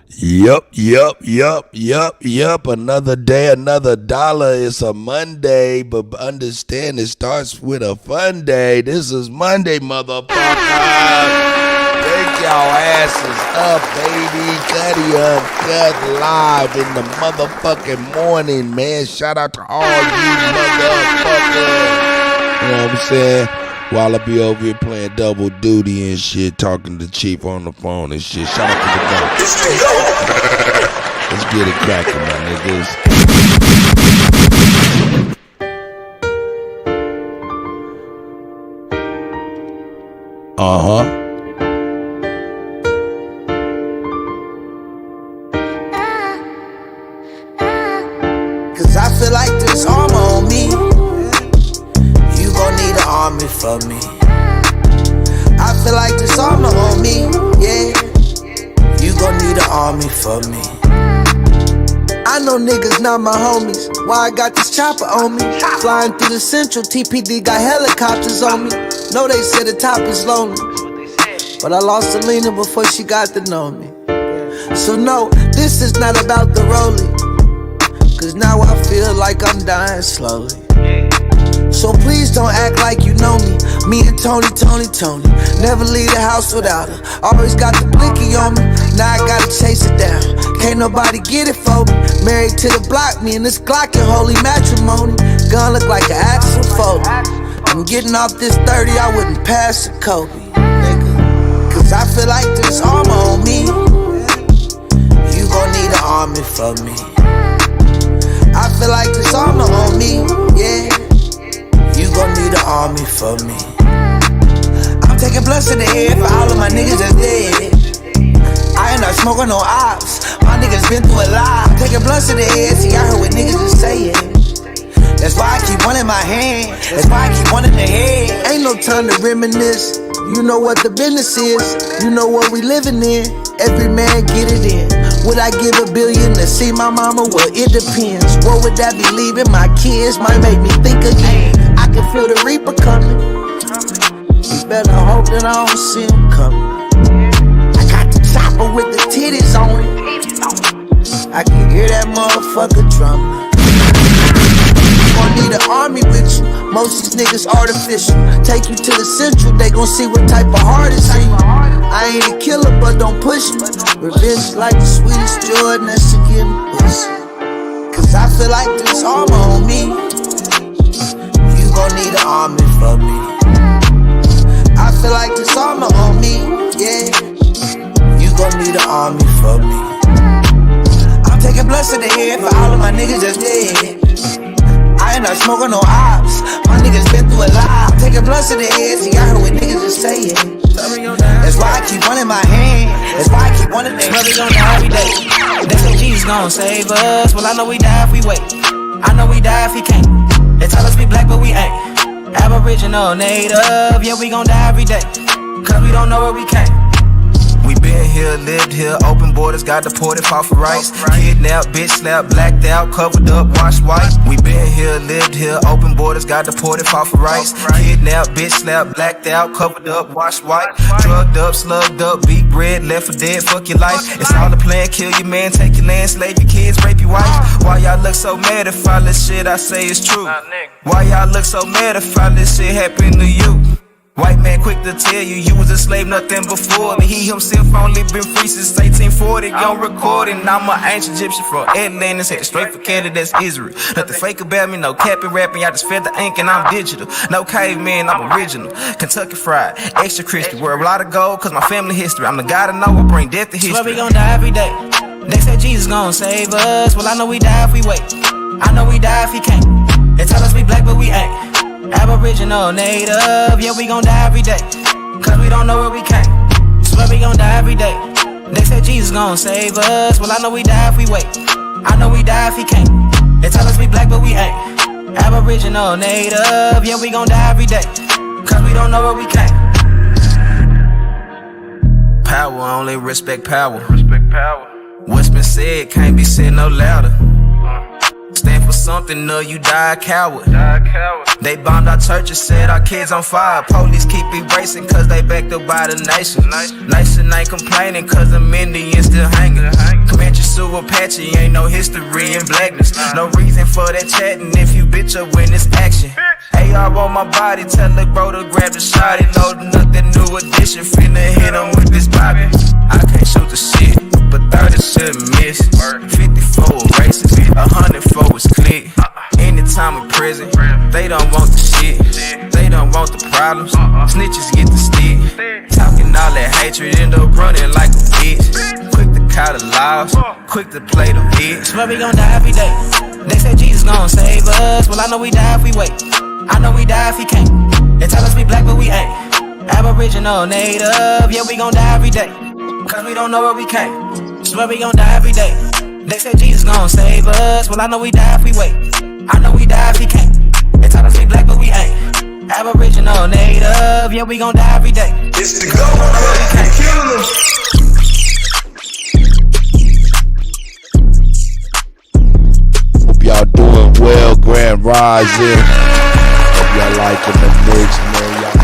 Yup. Another day, another dollar. It's a Monday, but understand it starts with a fun day. This is Monday, motherfucker. Wake y'all asses up, baby. Kutty UnKutt live in the motherfucking morning, man. Shout out to all you motherfuckers. You know what I'm saying? While I be over here playing double duty and shit, talking to Chief on the phone and shit. Shout out to the GOAT. Let's get it cracking, my niggas. Cause I feel like there's armor on me. You gon' need an army for me. I feel like there's armor on me, yeah. You gon' need an army for me. I know niggas not my homies. Why I got this chopper on me? Flying through the central, TPD got helicopters on me. Know they said the top is lonely, but I lost Selena before she got to know me. So no, this is not about the rolling, cause now I feel like I'm dying slowly. So please don't act like you know me. Me and Tony, never leave the house without her. Always got the blicky on me, now I gotta chase it down. Can't nobody get it for me. Married to the block, me and this Glock in holy matrimony. Gun look like an Axel Foley. I'm getting off this 30, I wouldn't pass a Kobe, nigga. Cause I feel like there's armor on me. You gon' need an army for me. I feel like there's armor on me, yeah. You gon' need an army for me. I'm taking blunts in the head for all of my niggas that's dead. I ain't not smoking no ops. My niggas been through a lot. I'm taking blunts in the head, see I heard what niggas is saying. That's why I keep one in my hand. That's why I keep one in the head. Ain't no time to reminisce. You know what the business is. You know what we living in. Every man get it in. Would I give $1 billion to see my mama? Well, it depends. What would that be leaving? My kids might make me think again. I can feel the reaper coming. You better hope that I don't see him coming. I got the chopper with the titties on it. I can hear that motherfucker drumming. Gon' need an army with you. Most these niggas artificial. Take you to the central, they gon' see what type of heart is in you. I ain't a killer, but don't push me. Revenge is like the sweetest joy, and that shit give me pussy. Cause I feel like there's armor on me. You gon' need an army for me. I feel like there's armor on me, yeah. You gon' need an army for me. I'm taking blunts in the head for all of my niggas that's dead. I ain't not smoking no ops. My niggas been through a lot. I'm taking blunts in the head, see I heard what niggas is saying. That's why I keep one in my hand. That's why I keep one in the hand. We gon' die every day. They say Jesus gon' save us. Well, I know we die if we wait. I know we die if he can't. They tell us we black, but we ain't. Aboriginal, native, yeah, we gon' die every day. Cause we don't know where we came. We been here, lived here, open borders, got deported, fought for rights. Kidnapped, bitch slapped, blacked out, covered up, washed white. We been here, lived here, open borders, got deported, fought for rights. Kidnapped, bitch slapped, blacked out, covered up, washed white. Drugged up, slugged up, beat bread, left for dead, fuck your life. It's all a plan, kill your man, take your land, slave your kids, rape your wife. Why y'all look so mad if all this shit I say is true? Why y'all look so mad if all this shit happen to you? White man quick to tell you was a slave, nothing before me. He himself only been free since 1840. Young recording, I'm an ancient Egyptian from Atlantis, headed straight for Canada, that's Israel. Nothing fake about me, no capping, rapping, y'all just fed the ink and I'm digital. No caveman, I'm original. Kentucky fried, extra crispy, wear a lot of gold cause my family history. I'm the guy to know, I bring death to history. Swear we gon' die every day. They say Jesus gon' save us. Well, I know we die if we wait. I know we die if he can't. They tell us we black, but we ain't. Aboriginal, native, yeah, we gon' die every day. Cause we don't know where we came. Swear we gon' die every day. They say Jesus gon' save us. Well, I know we die if we wait. I know we die if he can't. They tell us we black, but we ain't. Aboriginal, native, yeah, we gon' die every day. Cause we don't know where we came. Power, only respect power. What's been said can't be said no louder. Stand for something or you die a coward. They bombed our churches, set our kids on fire. Police keep erasing cause they backed up by the nation. Nation ain't complaining cause them Indians still hanging. Comanche, Sioux, Apache, ain't no history in blackness. No reason for that chatting if you bitch up when it's action. AR on my body, tell the bro to grab the shot. He loading up that new edition, finna hit him with this bobby. I can't shoot the shit, but 30 shouldn't miss. 54 races, 104 is click. Anytime in prison, they don't want the shit. They don't want the problems, snitches get the stick. Talking all that hatred, end up running like a bitch. Quick to call the laws, quick to play the bitch. Swear we gon' die every day. They say Jesus gon' save us. Well, I know we die if we wait. I know we die if he can't. They tell us we black but we ain't. Aboriginal, native, yeah we gon' die every day. Cause we don't know where we came. Swear we gon' die every day. They say Jesus gon' save us. Well, I know we die if we wait. I know we die if he can't. They tell us we black but we ain't. Aboriginal, native, yeah we gon' die every day. It's the go, killing them. Hope y'all doing well, Grand Rising. Hope y'all liking the mix, man.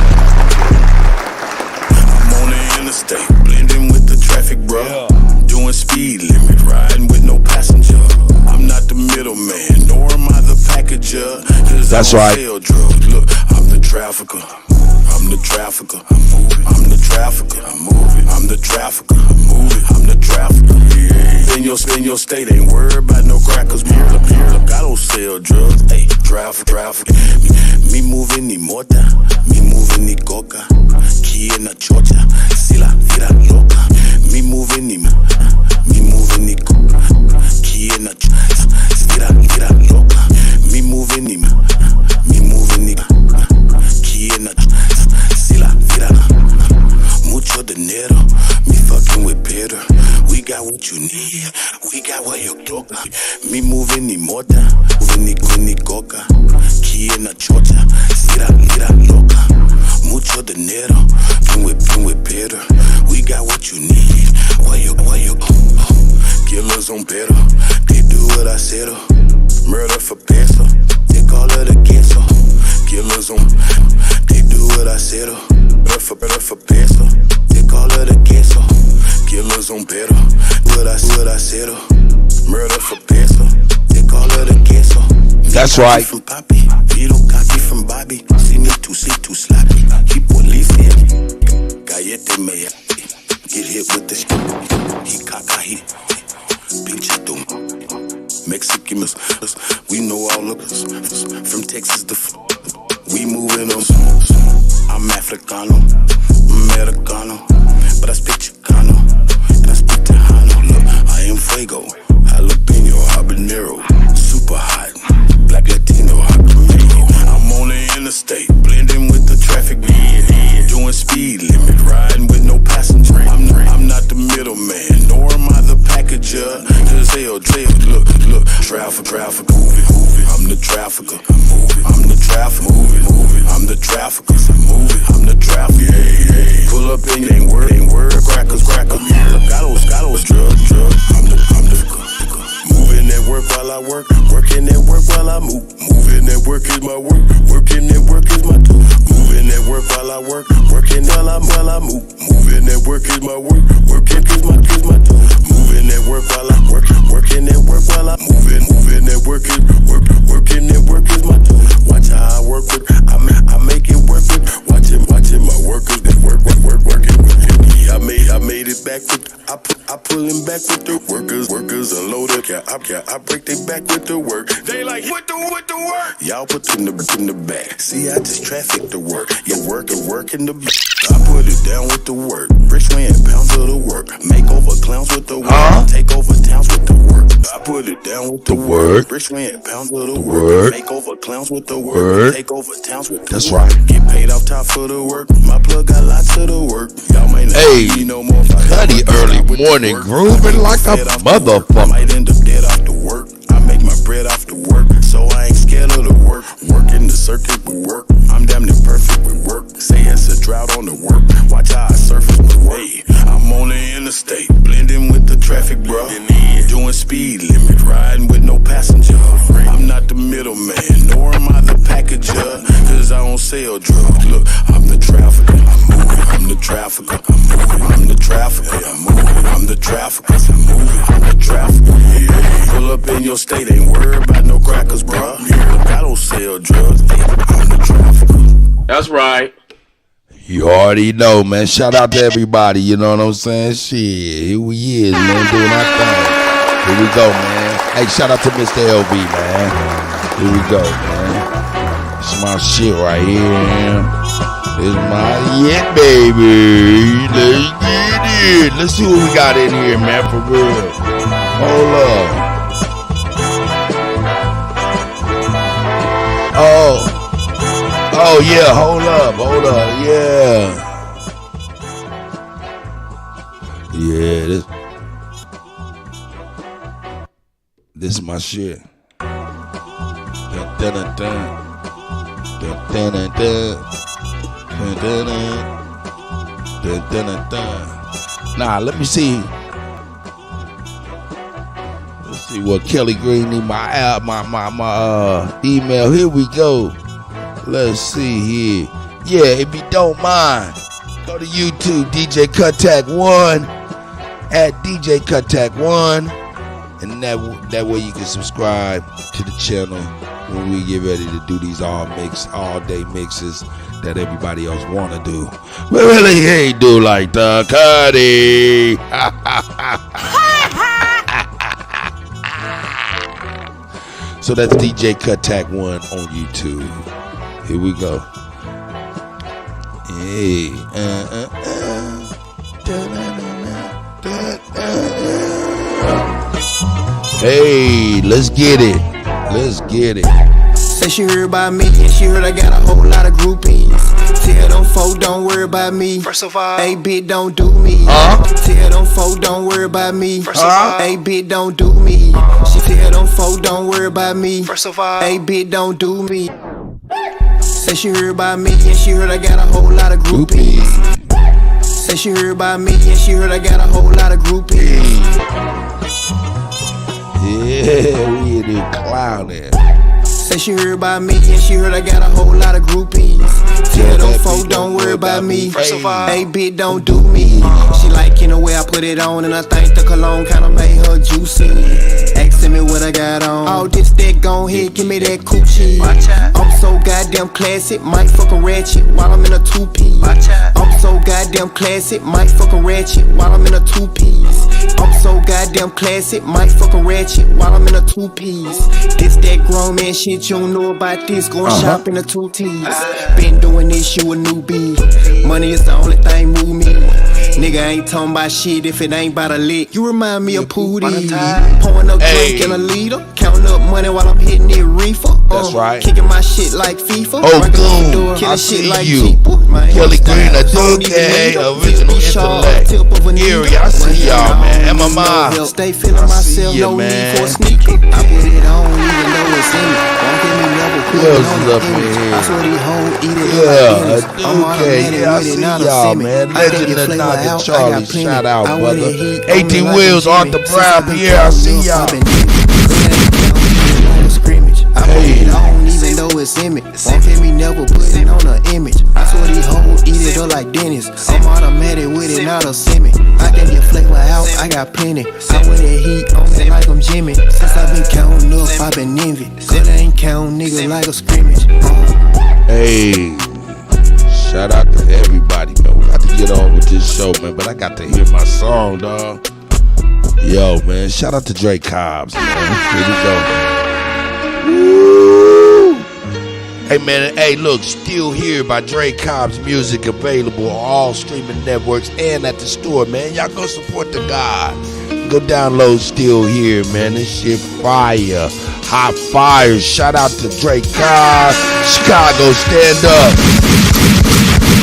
I'm on the interstate, blending with the traffic, bro. Doing speed limit, riding with no passenger. I'm not the middleman, nor am I the packager. That's right. Sell drugs. Look, I'm the trafficker. I'm the trafficker. I'm moving. I'm the trafficker. I'm moving. I'm the trafficker. I'm moving. I'm the trafficker. Yeah. Spin your state, ain't worried about no crackers. Look, I don't sell drugs. Hey, traffic. Me moving ni mota, me moving ni coca. Kia na chocha, sila vida loca. Me moving ni coca. Kia na chocha, vida loca. Me moving ni Kia na chocha, sila vida. Mucho dinero, me fucking with Peter. We got what you need, we got what you toca. Me moving ni mota, moving ni coca. Kia na chocha, vida loca. Mucho dinero, been with Peter. We got what you need, where you Killers on better, they do what I said. Murder for peso, they call it a queso. Killers on, they do what I said. Murder for peso, they call it a queso. Killers on better, what I said. Murder for peso, they call it a queso. That's right. From Papi, Vito cocky from Bobby. See me too sloppy. He police Gallete me. Get hit with the he caca. Pinchito. Mexican, we know all lookers. From Texas to we moving on. I'm Africano, Americano, but I speak Chicano, and I speak Tejano. Look, I am Fuego, Jalapeno, Habanero, super hot, black Latino, I'm on the interstate, blending with the traffic. Doing speed limit, riding with no passenger. I'm not the middleman, nor am I the packager. Just hell, look, traffic, moving. I'm the trafficker, I'm the traffic, moving. I'm the trafficker, I'm the traffic. Hey. Pull up in, ain't word, crackers. Got those drugs. I'm the moving that work while I work, working that work while I move. Moving that work is my work, working that work is my tool. Moving that work while I work, working while I move. Moving that work is my work, working is my tool. Moving that work while I work, working that work while I moving that work is working that work is my tool. Watch how I work with, I make it work with. Watching my workers that working with me. I made it back with, I pull him back with the workers unloaded. I break they back with the work. They like with the work. Y'all put in the back. See, I just traffic the work. You work in the back. I put it down with the work. Bricks weighing pounds of the work. Make over clowns with the work. Take over towns with the work. I put it down with the work. Bricks weighing pounds of the work. Make over clowns with the work. Take over towns with the work. That's right. Get paid off top for the work. My plug got lots of the work. Y'all might not see no more. Kutty early morning grooving like a motherfucker. I might end up dead off the work. I make my bread off the work, so I ain't scared of the work. Working the circuit with work. I'm damn near perfect with work. Say it's a drought on the work. Watch how I surface with way. I'm on the interstate, blending with the traffic, bro. Doing speed limit, riding with no passenger. I'm not the middleman, nor am I the packager, cause I don't sell drugs. Look, I'm the trafficker, I'm moving, I'm the trafficker, I'm moving, I'm the trafficker, I'm moving, I'm the trafficker, I'm moving, I'm the trafficker. Yeah. Pull up in your state, ain't worried about no crackers, bruh. Look, I don't sell drugs, I'm the trafficker. That's right. You already know, man. Shout out to everybody, you know what I'm saying? Shit, here we is, man, doing our thing. Here we go, man. Hey, shout out to Mr. LV, man. Here we go, man. It's my shit right here. It's my baby. Let's get it. Let's see what we got in here, man, for real. Hold up. Oh yeah, hold up, yeah. Yeah, this is my shit. Nah, let me see. Let's see what Kelly Green need my email. Here we go. Let's see here. Yeah, if you don't mind, go to YouTube, DJ Kuttack 1, at DJ Kuttack 1, and that way you can subscribe to the channel when we get ready to do these all day mixes that everybody else want to do. We really ain't do like the Kutty. So that's DJ Kuttack 1 on YouTube. Here we go. Hey, hey, let's get it. Let's get it. Say she heard about me and she heard I got a whole lot of groupies. Tell them folk don't worry about me. First of all, hey bitch don't do me. Tell them folk don't worry about me. First of all, hey bitch don't do me. She tell them folk don't worry about me. First of all, hey bitch don't do me. Say she heard about me and she heard I got a whole lot of groupies. Say she heard about me and she heard I got a whole lot of groupies. Yeah, we in there clowning. Say she heard about me and she heard I got a whole lot of groupies. Tell them folk don't worry about me. First of all, hey bitch don't do me. She liking the way I put it on and I think the cologne kinda made her juicy. Asking me what I got on. All this that gon' hit, give me that coochie. I'm so goddamn classic, might fuck a ratchet while I'm in a two-piece. I'm so goddamn classic, might fuck a ratchet while I'm in a two-piece. I'm so goddamn classic, might fuck a ratchet while I'm in a two-piece. This that grown man shit, you don't know about this. Going shop in a two-tees. Been doing this, you a newbie. Money is the only thing move me. Nigga ain't talking about shit if it ain't about a lick. You remind me of Pootie. Pouring up drink in a liter. Counting up money while I'm hitting it reefer. That's right. Kicking my shit like FIFA. Oh, goon. I see like you. Kelly Green, a Duke, original intellect. Erie, I see y'all, man. MMI. Stay feeling myself, no need for a sneaker. I put it on even though it's in it. Don't give me never put it on the image. I swear these hoes eat it like Duke, yeah, I see y'all, man. Legend of Naga Charlie, shout out, brother. 18 Wheels, Arthur Brown, yeah, I see y'all. Hey. I don't even know it's image. Won't let me never put it on an image. I swear these hoes eat it up like Dennis. I'm automatic with it, not a semi. I can get flavor out, I got plenty. I wear that heat on me like I'm Jimmy. Since I've been counting up, I've been envy. Cause I ain't counting niggas like a scrimmage. Hey, shout out to everybody, man. We got to get on with this show, man. But I got to hear my song, dog. Yo, man, shout out to Dre Cobbs, man. Here we go, man. Woo. Hey man, hey look, Still Here by Dre Cobbs, music available on all streaming networks and at the store, man. Y'all go support the God. Go download Still Here, man. This shit fire. Hot fire. Shout out to Dre Cobbs. Chicago, stand up.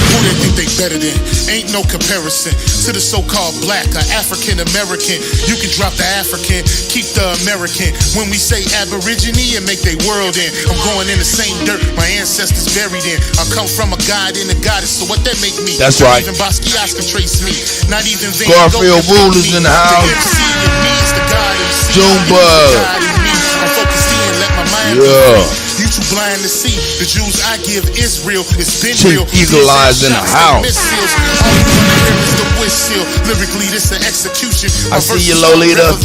Who they think they better than? Ain't no comparison to the so-called black or African American. You can drop the African, keep the American. When we say Aborigine and make they world in, I'm going in the same dirt my ancestors buried in. I come from a god and a goddess, so what that make me? That's right. Not even Basquiat can trace me. Not even Van Garfield Rulers in the house. The MC in me is the god MC. Junebug. I'm focused in, let my mind land Yeah. free. You too blind to see. The Jews I give Israel. It's been Chief real. Eagle Eyes in the house. Lyrically, this an execution. I see you, Lolita.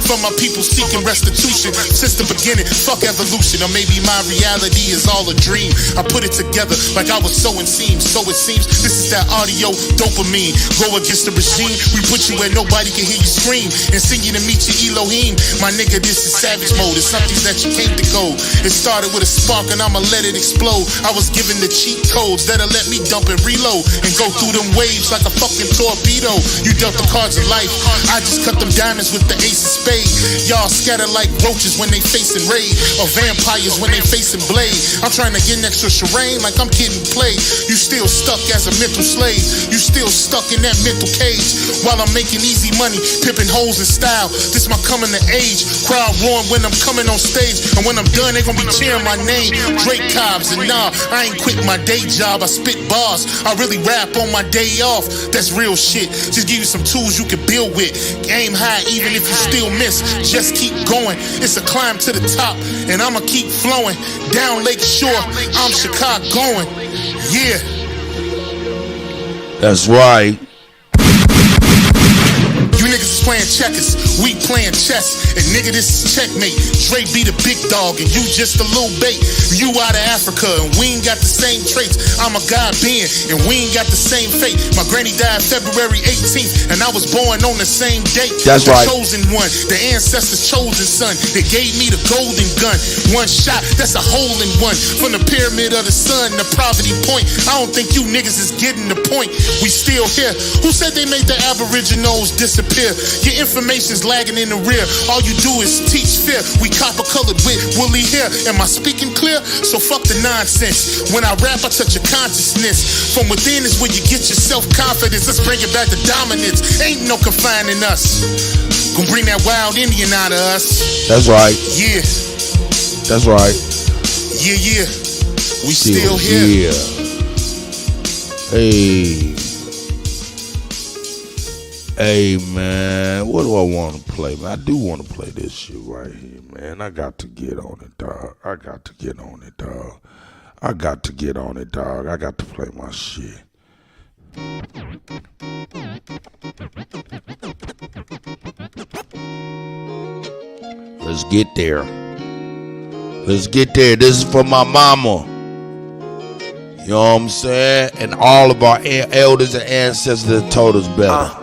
From my people seeking restitution. Since the beginning, fuck evolution. Or maybe my reality is all a dream. I put it together like I was sowing seams. So it seems this is that audio dopamine. Go against the regime. We put you where nobody can hear you scream. And sing you to meet your Elohim. My nigga, this is savage mode. It's something that you came to go. It started with a spark and I'ma let it explode. I was given the cheat codes that'll let me dump and reload. And go through them waves like a fucking torpedo. You dealt the cards of life. I just cut them diamonds with the ace of spades. Y'all scatter like roaches when they facing raid. Or vampires when they facing blade. I'm trying to get next to Shireen like I'm getting played. You still stuck as a mental slave. You still stuck in that mental cage. While I'm making easy money, pipping hoes in style. This my coming to age. Crowd roaring when I'm coming on stage. And when I'm done, they gonna be cheering my name. Drake Cobbs. And nah, I ain't quit my day job. I spit bars. I really rap on my day off. That's real shit. Just give you some tools you can build with. Aim high even if you still miss. Just keep going. It's a climb to the top. And I'ma keep flowing. Down Lake Shore, I'm Chicagoan. Yeah. That's right. You niggas is playing checkers, we playing chess. And nigga, this is checkmate. Dre be the big dog and you just a little bait. You out of Africa and we ain't got the same traits. I'm a God being and we ain't got the same fate. My granny died February 18th and I was born on the same date. That's the right. Chosen one, the ancestors' chosen son. They gave me the golden gun. One shot, that's a hole in one. From the pyramid of the sun to Poverty Point. I don't think you niggas is getting the point. We still here. Who said they made the Aboriginals disappear? Your information's lagging in the rear. All you do is teach fear. We copper-colored with woolly hair. Am I speaking clear? So fuck the nonsense. When I rap, I touch your consciousness. From within is where you get your self-confidence. Let's bring it back to dominance. Ain't no confining us. Gonna bring that wild Indian out of us. That's right. Yeah. That's right. Yeah, yeah. We still here. Yeah. Hey. Hey, man. What do I want to play, man? I do want to play this shit right here, man. I got to get on it, dog. I got to get on it, dog. I got to get on it, dog. I got to play my shit. Let's get there. Let's get there. This is for my mama. You know what I'm saying? And all of our elders and ancestors that told us better.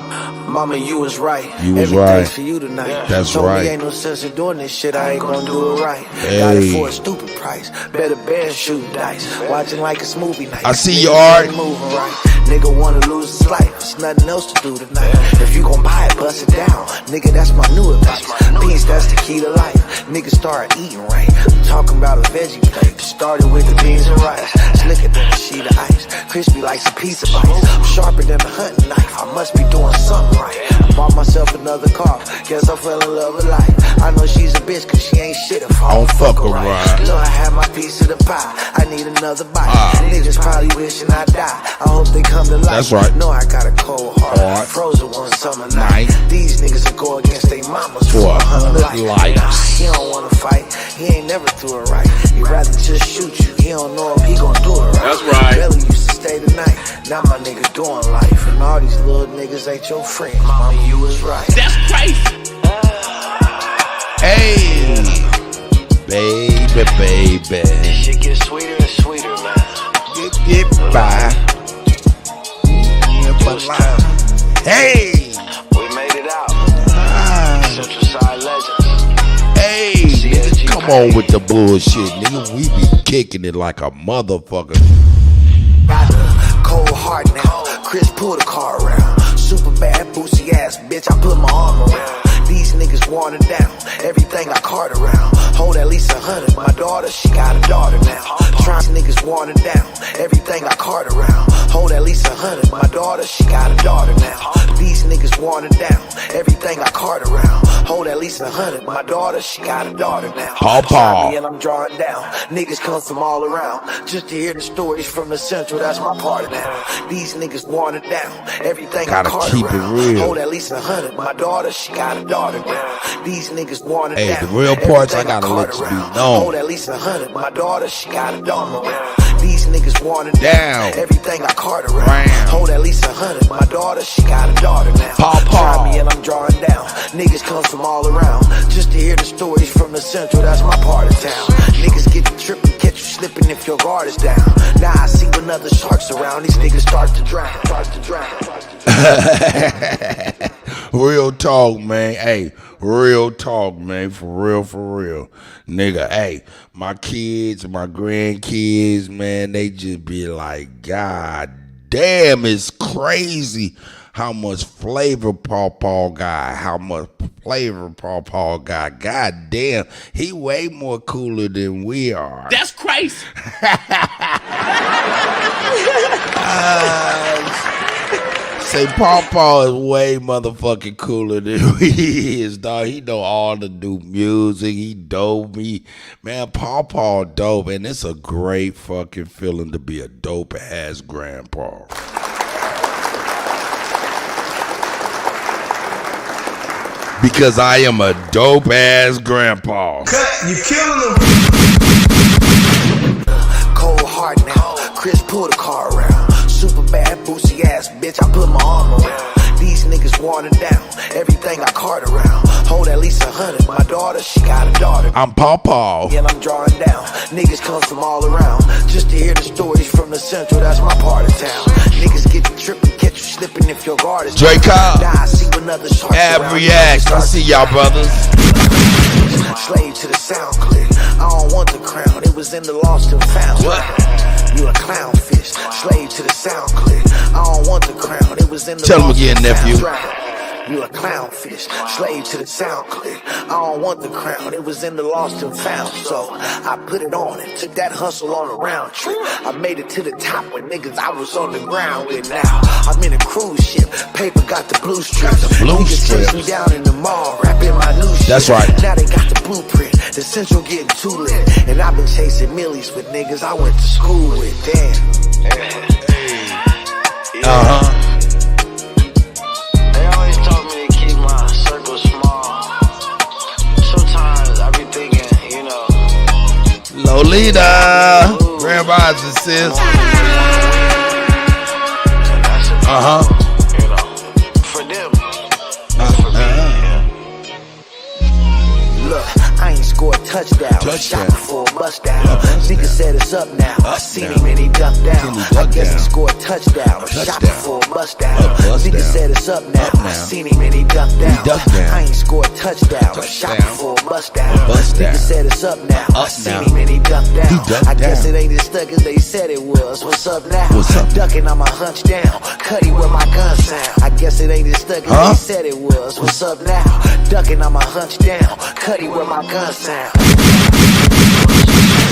Mama, you was right. You was Everything's right. for you tonight. That's Told right. me ain't no sense in doing this shit. I ain't gonna do it right. Hey. Got it for a stupid price. Better bear shooting dice. Watching like it's movie night. I see you, Nigga Art. ain't moving right. Nigga wanna lose his life. There's nothing else to do tonight. If you gon' buy it, bust it down. Nigga, that's my new advice. Peace, that's the key to life. Niggas start eating right. I'm talking about a veggie plate. Started with the beans and rice. Slicker than a sheet of ice. Crispy like some pizza bites. I'm sharper than a hunting knife. I must be doing something right. I bought myself another car. Guess I fell in love with life. I know she's a bitch cause she ain't shit if I don't fuck her right. Know I had my piece of the pie. I need another bite. Niggas probably wishing I die. I hope they come to life. That's right. Know I got a cold heart. Frozen one summer night. These niggas will go against their mamas for 100 life. Nah, he don't wanna fight. He ain't never do it right. He'd rather just shoot you. He don't know if he gon' do it right. That's right. Belly used to stay the night. Now my nigga doing life. And all these little niggas ain't your friends. Mama, you was right. That's crazy. Hey. Baby. This shit gets sweeter and sweeter, man. Get by. Hey. We made it out. Central Side Legends. Hey, nigga, come on with the bullshit, nigga. We be kicking it like a motherfucker. Got a cold heart now. Chris pull the car around. Super bad, boosie ass bitch. I put my arm around. These niggas watered down. Everything I cart around. Hold at least 100. My daughter, she got a daughter now. Try niggas watered down. Everything I cart around. Hold at least 100. My daughter, she got a daughter now. These niggas watered down. Everything I cart around. Hold at least 100. My daughter, she got a daughter now. Try me and I'm drawing down. Niggas come from all around. Just to hear the stories from the central, that's my part now. These niggas watered down. Everything I cart around. Hold at least 100. My daughter, she got a daughter now. These niggas watered down. The real parts I gotta let you be known. Hold at least 100. My daughter, she got a daughter now. These niggas watered down. Everything I cart around. Hold at least 100. My daughter, she got a daughter now. Try me and I'm drawing down. Niggas come from all around. Just to hear the stories from the central, that's my part of town. Niggas get you tripping, catch you slipping if your guard is down. Now I see when other sharks around, these niggas start to drown. Real talk, man. Hey, real talk, man. For real. Nigga, hey, my kids, my grandkids, man, they just be like, God damn, it's crazy how much flavor Paw got. God damn, he way more cooler than we are. That's crazy. Say Paw is way motherfucking cooler than we is, dog. He know all the new music. He dope. Man, Paw dope, and it's a great fucking feeling to be a dope ass grandpa. Because I am a dope ass grandpa. Cut, you killing them. Cold heart now. Chris pull the car around. Super bad, boosie ass bitch. I put my arm around. These niggas watered down. Everything I cart around. Hold at least 100. My daughter, she got a daughter. I'm Paw. Yeah, I'm drawing down. Niggas come from all around. Just to hear the stories from the central, that's my part of town. Niggas get you tripping, catch you slipping if your guard is Drake down. Now I see when other sharks around. React. I see y'all brothers. Slave to the sound clip. I don't want the crown. It was in the lost and found. What? You a clownfish. Slave to the sound clip. I don't want the crown. It was in the Tell him lost again, and nephew. found. You a clownfish, slave to the sound clip. I don't want the crown, it was in the lost and found. So I put it on and took that hustle on a round trip. I made it to the top when niggas I was on the ground with. Now I'm in a cruise ship, paper got the blue strips. Niggas chase me down in the mall, rapping my new shit. That's right. Now they got the blueprint, the central getting too lit. And I've been chasing millies with niggas I went to school with. Damn. Lolita, Grand Rising, sis. You know, for them. Look, I ain't scored touchdown. Shot before a bust down. Nigga set us up now. I seen him and he ducked down. I guess he scored touchdown. Shot before a bust down. Nigga set us up now. I seen him and he ducked down. I ain't scored touchdown. Shot before a bust down. Nigga set us up now. I seen him and he ducked down. I guess it ain't as stuck as they said it was. What's up now? Ducking on my hunch down. Kutty where my gun sound. I guess it ain't as stuck as they said it was. What's up now? Ducking on my hunch down. Kutty where my gun sound.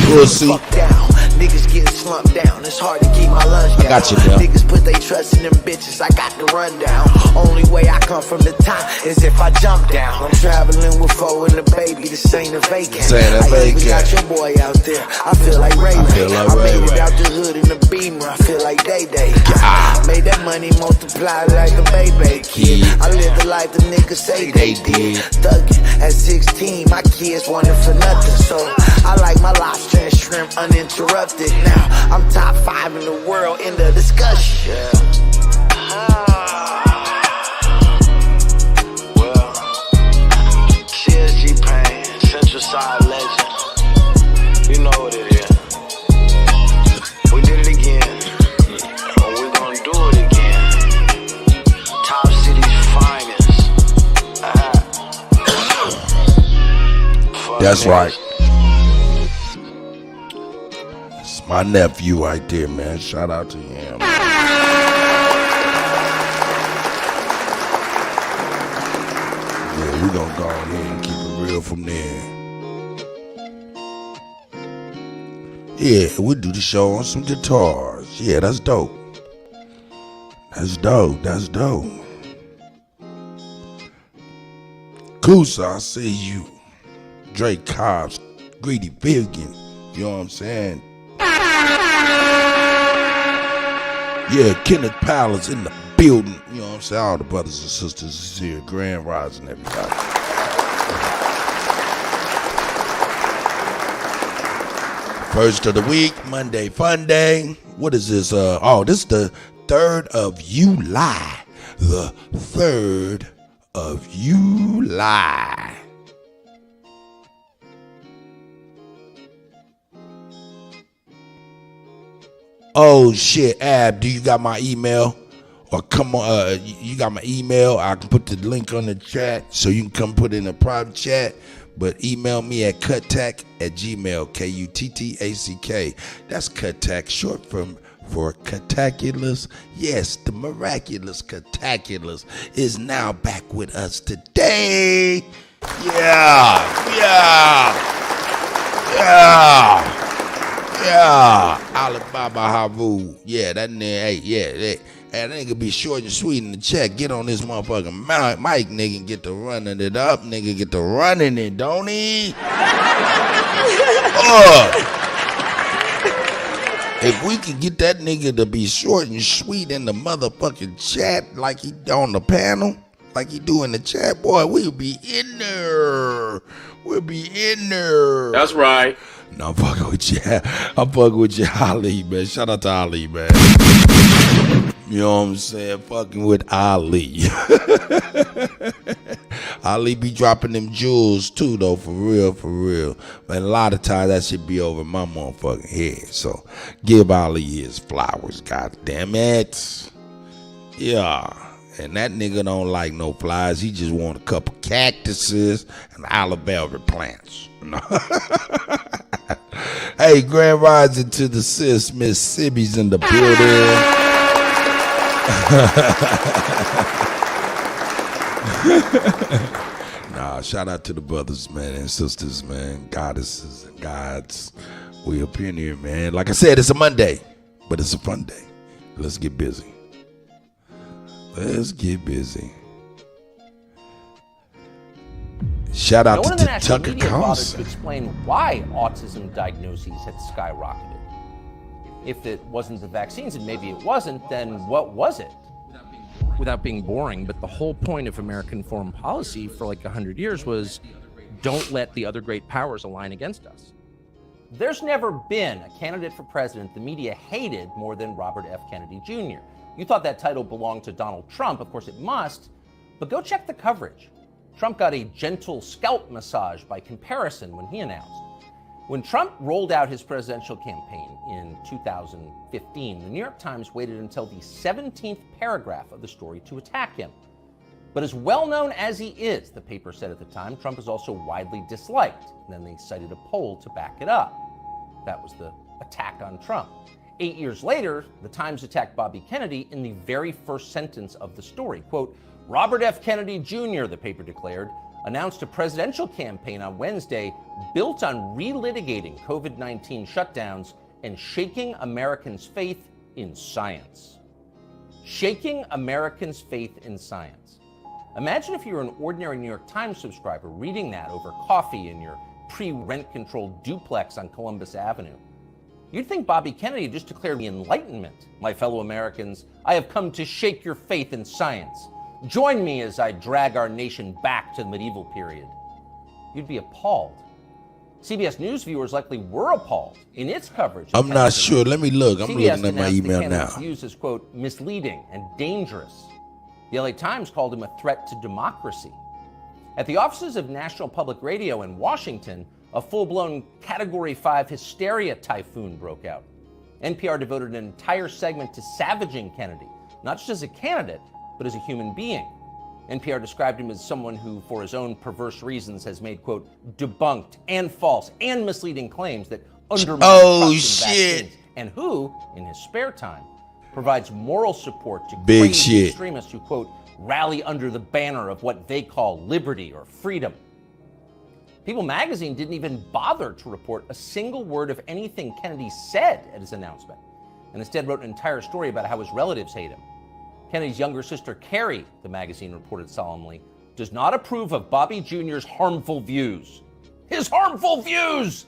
We'll see. Fuck down. Niggas getting slumped down. It's hard to keep my lunch down. I got you, bro. Niggas put they trust in them bitches. I got the rundown. Only way I come from the top is if I jump down. I'm traveling with foe and the baby. This ain't a vacant. I even got your boy out there. I feel like Ray Ray. I made it out the hood in the Beamer. I feel like Day Day. Made that money multiply like a baby kid. I live the life the niggas say they did. Thuggin' at 16, my kids wanted for nothing. So I like my lobster and shrimp uninterrupted. Now I'm top 5 in the world in the discussion. Well, CSG Pain, Central Side Legend. You know what it is. We did it again. And we're gonna do it again. Top City's finest. That's right. My nephew right there, man. Shout out to him. Yeah, we gonna go ahead and keep it real from there. Yeah, we do the show on some guitars. Yeah, that's dope. That's dope. That's dope. Kusa, I see you. Drake Cobbs, Greedy Vivian. You know what I'm saying? Yeah, Kenneth Palace in the building. You know what I'm saying? All the brothers and sisters is here. Grand Rising, everybody. First of the week, Monday Fun Day. What is this? This is the 3rd of July. The 3rd of July. Oh shit, Ab, do you got my email? Or come on, you got my email? I can put the link on the chat so you can come put it in a private chat. But email me at kuttack@gmail, Kuttack. That's Kuttack, short for Kuttaculous. Yes, the miraculous Kuttaculous is now back with us today. Yeah. Alibaba Havu. Yeah, that nigga, that nigga be short and sweet in the check. Get on this motherfucking mic, nigga, and get to running it up. Nigga, get to running it, don't he? If we could get that nigga to be short and sweet in the motherfucking chat like he on the panel, like he do in the chat, boy, we'll be in there. We'll be in there. That's right. No, I'm fucking with you. I'm fucking with you, Ali, man. Shout out to Ali, man. You know what I'm saying? Fucking with Ali. Ali be dropping them jewels too, though, for real. But a lot of times that should be over my motherfucking head. So give Ali his flowers, god damn it. Yeah. And that nigga don't like no flies. He just want a couple cactuses and aloe vera plants. Hey, Grand Rising to the sis, Miss Sibby's in the building. Shout out to the brothers, man, and sisters, man, goddesses and gods. We up in here, man. Like I said, it's a Monday, but it's a fun day. Let's get busy. Shout out to Tucker Carlson. To explain why autism diagnoses had skyrocketed. If it wasn't the vaccines, and maybe it wasn't, then what was it? Without being boring, but the whole point of American foreign policy for like 100 years was don't let the other great powers align against us. There's never been a candidate for president the media hated more than Robert F. Kennedy Jr. You thought that title belonged to Donald Trump. Of course it must, but go check the coverage. Trump got a gentle scalp massage by comparison when he announced. When Trump rolled out his presidential campaign in 2015, the New York Times waited until the 17th paragraph of the story to attack him. But as well known as he is, the paper said at the time, Trump is also widely disliked. And then they cited a poll to back it up. That was the attack on Trump. 8 years later, the Times attacked Bobby Kennedy in the very first sentence of the story. Quote, Robert F. Kennedy Jr., the paper declared, announced a presidential campaign on Wednesday built on relitigating COVID-19 shutdowns and shaking Americans' faith in science. Shaking Americans' faith in science. Imagine if you were an ordinary New York Times subscriber reading that over coffee in your pre-rent-controlled duplex on Columbus Avenue. You'd think Bobby Kennedy just declared the Enlightenment. My fellow Americans, I have come to shake your faith in science. Join me as I drag our nation back to the medieval period. You'd be appalled. CBS News viewers likely were appalled in its coverage. I'm not sure. Let me look. I'm CBS looking at my email now. Views as, quote, misleading and dangerous. The LA Times called him a threat to democracy. At the offices of National Public Radio in Washington, a full-blown Category 5 hysteria typhoon broke out. NPR devoted an entire segment to savaging Kennedy, not just as a candidate, but as a human being. NPR described him as someone who, for his own perverse reasons, has made, quote, debunked and false and misleading claims that undermine trust in vaccines, and who, in his spare time, provides moral support to crazy extremists who, quote, rally under the banner of what they call liberty or freedom. People magazine didn't even bother to report a single word of anything Kennedy said at his announcement, and instead wrote an entire story about how his relatives hate him. Kennedy's younger sister, Carrie, the magazine reported solemnly, does not approve of Bobby Jr.'s harmful views. His harmful views!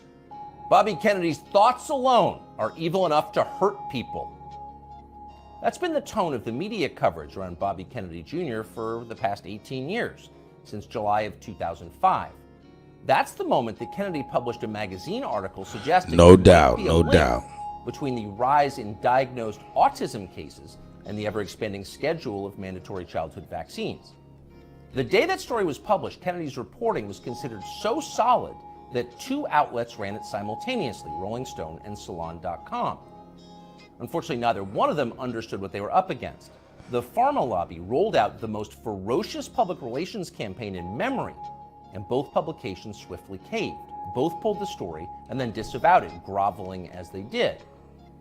Bobby Kennedy's thoughts alone are evil enough to hurt people. That's been the tone of the media coverage around Bobby Kennedy Jr. for the past 18 years, since July of 2005. That's the moment that Kennedy published a magazine article suggesting No there might doubt, be a no link doubt. between the rise in diagnosed autism cases and the ever-expanding schedule of mandatory childhood vaccines. The day that story was published, Kennedy's reporting was considered so solid that 2 outlets ran it simultaneously, Rolling Stone and Salon.com. Unfortunately, neither one of them understood what they were up against. The pharma lobby rolled out the most ferocious public relations campaign in memory, and both publications swiftly caved. Both pulled the story and then disavowed it, groveling as they did.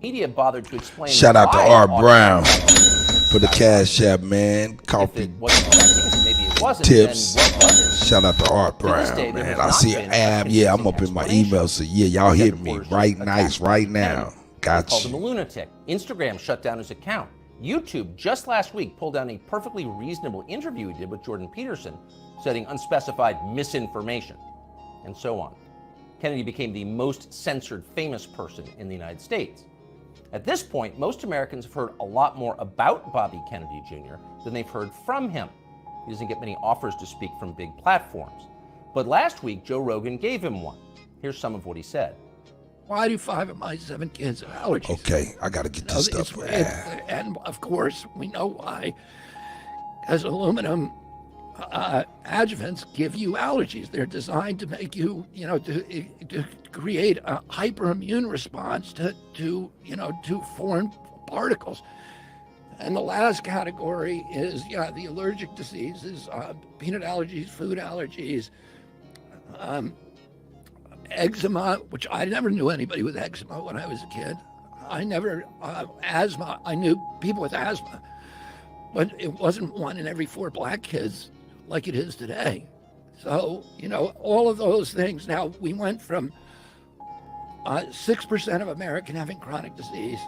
Media bothered to explain. Shout out to why Art autism Brown was for the cash app, man. If Coffee it wasn't vaccines, maybe it wasn't. tips. Then what was it? Shout out to Art To this day, Brown, there man. has I not see been an a ab. Yeah, I'm convincing up in my explanation. email. So yeah, y'all hit me Reporters right attacked nice right Kennedy. now. They Got called him a you. lunatic. Instagram shut down his account. YouTube just last week pulled down a perfectly reasonable interview he did with Jordan Peterson, citing unspecified misinformation, and so on. Kennedy became the most censored famous person in the United States. At this point, most Americans have heard a lot more about Bobby Kennedy Jr. than they've heard from him. He doesn't get many offers to speak from big platforms. But last week, Joe Rogan gave him one. Here's some of what he said. Why do 5 of my 7 kids have allergies? Okay, I gotta get this stuff. And of course, we know why. Because aluminum adjuvants give you allergies. They're designed to make you, to create a hyperimmune response to foreign particles. And the last category is, the allergic diseases, peanut allergies, food allergies, eczema, which I never knew anybody with eczema when I was a kid. I never, asthma, I knew people with asthma, but it wasn't 1 in every 4 black kids like it is today. So, all of those things. Now, we went from 6% of American having chronic disease.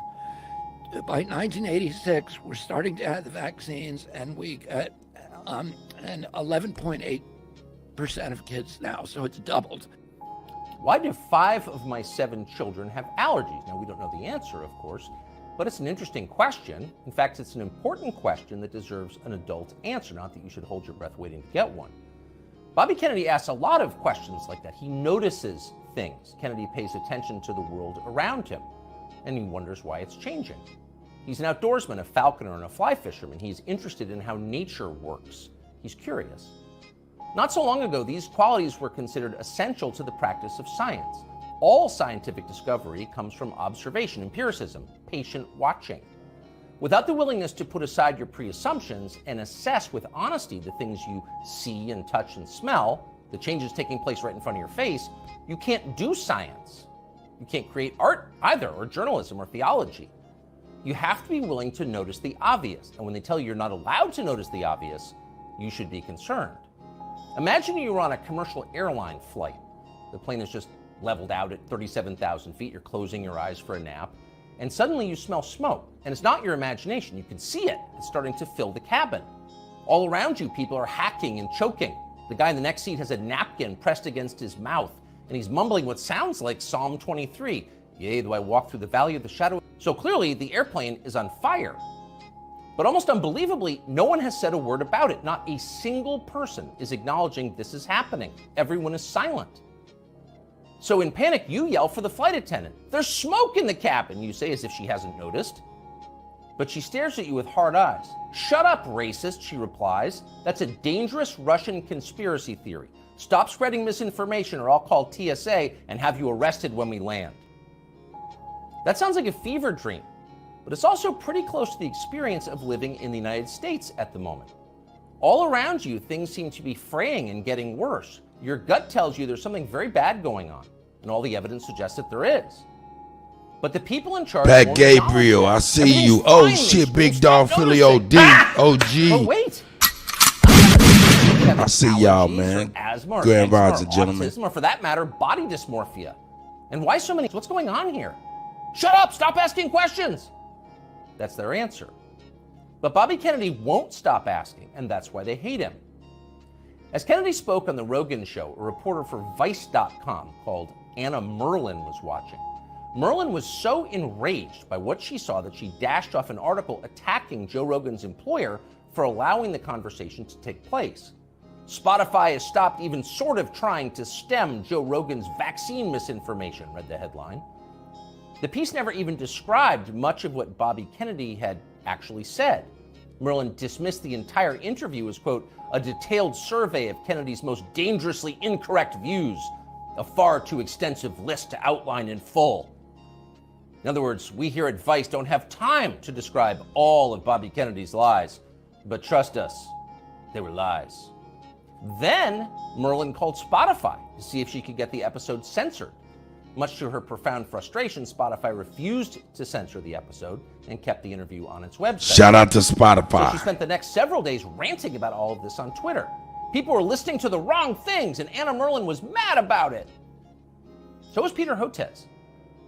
By 1986, we're starting to have the vaccines, and we got and 11.8% of kids now, so it's doubled. Why do 5 of my 7 children have allergies? Now, we don't know the answer, of course, but it's an interesting question. In fact, it's an important question that deserves an adult answer, not that you should hold your breath waiting to get one. Bobby Kennedy asks a lot of questions like that. He notices things. Kennedy pays attention to the world around him, and he wonders why it's changing. He's an outdoorsman, a falconer, and a fly fisherman. He's interested in how nature works. He's curious. Not so long ago, these qualities were considered essential to the practice of science. All scientific discovery comes from observation, empiricism, patient watching. Without the willingness to put aside your pre-assumptions and assess with honesty the things you see and touch and smell, the changes taking place right in front of your face, you can't do science. You can't create art either, or journalism, or theology. You have to be willing to notice the obvious. And when they tell you you're not allowed to notice the obvious, you should be concerned. Imagine you were on a commercial airline flight. The plane is just leveled out at 37,000 feet. You're closing your eyes for a nap. And suddenly you smell smoke. And it's not your imagination. You can see it. It's starting to fill the cabin. All around you, people are hacking and choking. The guy in the next seat has a napkin pressed against his mouth, and he's mumbling what sounds like Psalm 23. Yea, though I walk through the valley of the shadow. So clearly, the airplane is on fire. But almost unbelievably, no one has said a word about it. Not a single person is acknowledging this is happening. Everyone is silent. So in panic, you yell for the flight attendant. There's smoke in the cabin, you say, as if she hasn't noticed. But she stares at you with hard eyes. Shut up, racist, she replies. That's a dangerous Russian conspiracy theory. Stop spreading misinformation or I'll call TSA and have you arrested when we land. That sounds like a fever dream, but it's also pretty close to the experience of living in the United States at the moment. All around you, things seem to be fraying and getting worse. Your gut tells you there's something very bad going on, and all the evidence suggests that there is. But the people in charge... Pat Gabriel, I see you. Oh shit, Big Dog Philly OD. OG. Oh wait! I have I see y'all, allergies man. or asthma or Grand eczema rising, or gentlemen. autism or, for that matter, body dysmorphia? And why so many? What's going on here? Shut up! Stop asking questions! That's their answer. But Bobby Kennedy won't stop asking, and that's why they hate him. As Kennedy spoke on The Rogan Show, a reporter for Vice.com called Anna Merlin was watching. Merlin was so enraged by what she saw that she dashed off an article attacking Joe Rogan's employer for allowing the conversation to take place. Spotify has stopped even sort of trying to stem Joe Rogan's vaccine misinformation, read the headline. The piece never even described much of what Bobby Kennedy had actually said. Merlin dismissed the entire interview as, quote, a detailed survey of Kennedy's most dangerously incorrect views, a far too extensive list to outline in full. In other words, we here at Vice don't have time to describe all of Bobby Kennedy's lies, but trust us, they were lies. Then Merlin called Spotify to see if she could get the episode censored. Much to her profound frustration, Spotify refused to censor the episode and kept the interview on its website. Shout out to So Spotify. she spent the next several days ranting about all of this on Twitter. People were listening to the wrong things, and Anna Merlin was mad about it. So was Peter Hotez.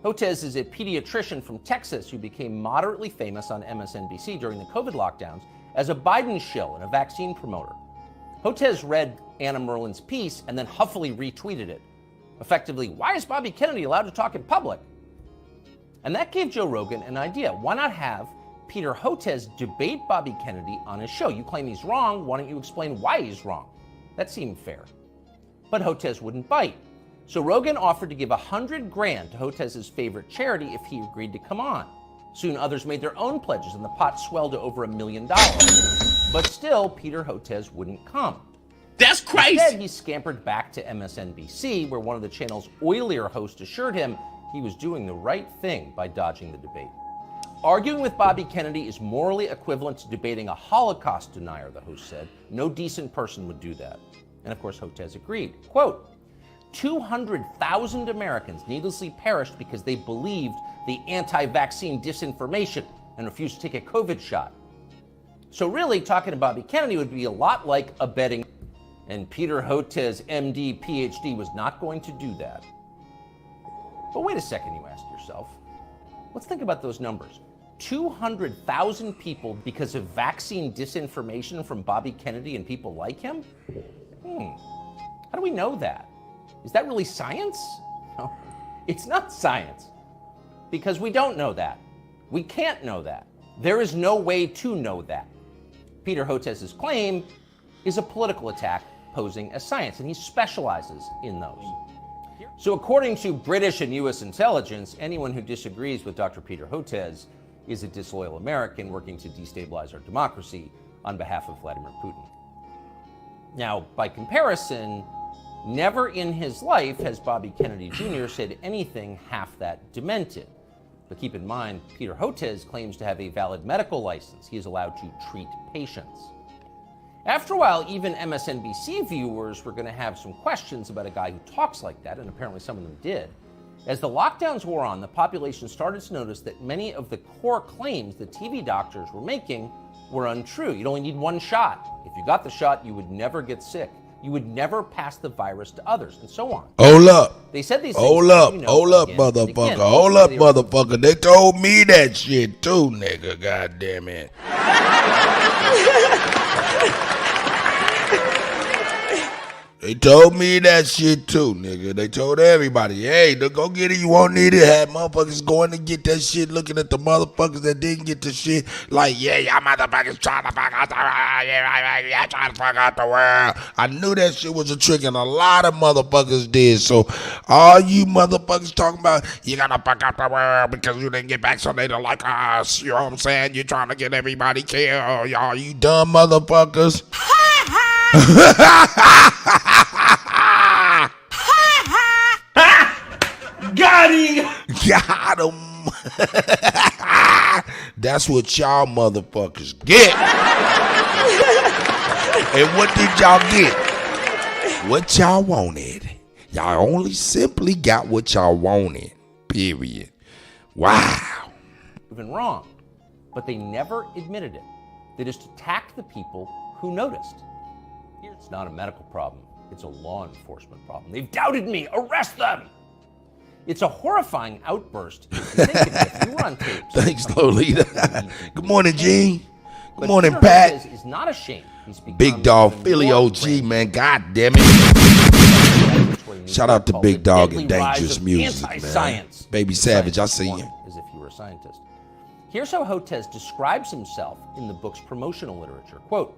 Hotez is a pediatrician from Texas who became moderately famous on MSNBC during the COVID lockdowns as a Biden shill and a vaccine promoter. Hotez read Anna Merlin's piece and then huffily retweeted it. Effectively, why is Bobby Kennedy allowed to talk in public? And that gave Joe Rogan an idea. Why not have Peter Hotez debate Bobby Kennedy on his show? You claim he's wrong, why don't you explain why he's wrong? That seemed fair. But Hotez wouldn't bite. So Rogan offered to give $100,000 to Hotez's favorite charity if he agreed to come on. Soon others made their own pledges and the pot swelled to over $1 million. But still, Peter Hotez wouldn't come. That's crazy. Instead, he scampered back to MSNBC, where one of the channel's oilier hosts assured him he was doing the right thing by dodging the debate. Arguing with Bobby Kennedy is morally equivalent to debating a Holocaust denier, the host said. No decent person would do that. And of course, Hotez agreed. Quote, 200,000 Americans needlessly perished because they believed the anti-vaccine disinformation and refused to take a COVID shot. So really, talking to Bobby Kennedy would be a lot like abetting, and Peter Hotez, MD, PhD, was not going to do that. But wait a second, you ask yourself. Let's think about those numbers. 200,000 people because of vaccine disinformation from Bobby Kennedy and people like him? How do we know that? Is that really science? No, it's not science. Because we don't know that. We can't know that. There is no way to know that. Peter Hotez's claim is a political attack posing as science, and he specializes in those. So according to British and U.S. intelligence, anyone who disagrees with Dr. Peter Hotez is a disloyal American working to destabilize our democracy on behalf of Vladimir Putin. Now, by comparison, never in his life has Bobby Kennedy Jr. said anything half that demented. But keep in mind, Peter Hotez claims to have a valid medical license. He is allowed to treat patients. After a while, even MSNBC viewers were going to have some questions about a guy who talks like that, and apparently some of them did. As the lockdowns wore on, the population started to notice that many of the core claims the TV doctors were making were untrue. You'd only need one shot. If you got the shot, you would never get sick. You would never pass the virus to others, and so on. Hold up. They said these things. Hold up, you know, hold up, again and motherfucker. again. Hold up, They were- motherfucker. They told me that shit too, nigga. God damn it. They told me that shit too, nigga. They told everybody, hey, go get it. You won't need it. Had motherfuckers going to get that shit, looking at the motherfuckers that didn't get the shit. Like, yeah, y'all motherfuckers trying to fuck out the world. Yeah, trying to fuck out the world. I knew that shit was a trick, and a lot of motherfuckers did. So, all you motherfuckers talking about, you gotta fuck out the world because you didn't get vaccinated like us. You know what I'm saying? You're trying to get everybody killed. Y'all, you dumb motherfuckers. Got him! Got him. That's what y'all motherfuckers get. And what did y'all get? What y'all wanted. Y'all only simply got what y'all wanted. Period. Wow. Proven wrong, but they never admitted it. They just attacked the people who noticed. It's not a medical problem. It's a law enforcement problem. They've doubted me. Arrest them. It's a horrifying outburst. If you think of it, if you were on tape. Thanks, Lolita. Good morning, Gene. Good morning, Peter Pat. Hernandez is not ashamed. He's become Big Dog even Philly more OG, brave. man. God damn it. Shout out to Called Big the Dog deadly and rise Dangerous of Music, man. anti-science. Baby Savage, I Scientist see you. one, as if you were a scientist. Here's how Hotez describes himself in the book's promotional literature. Quote,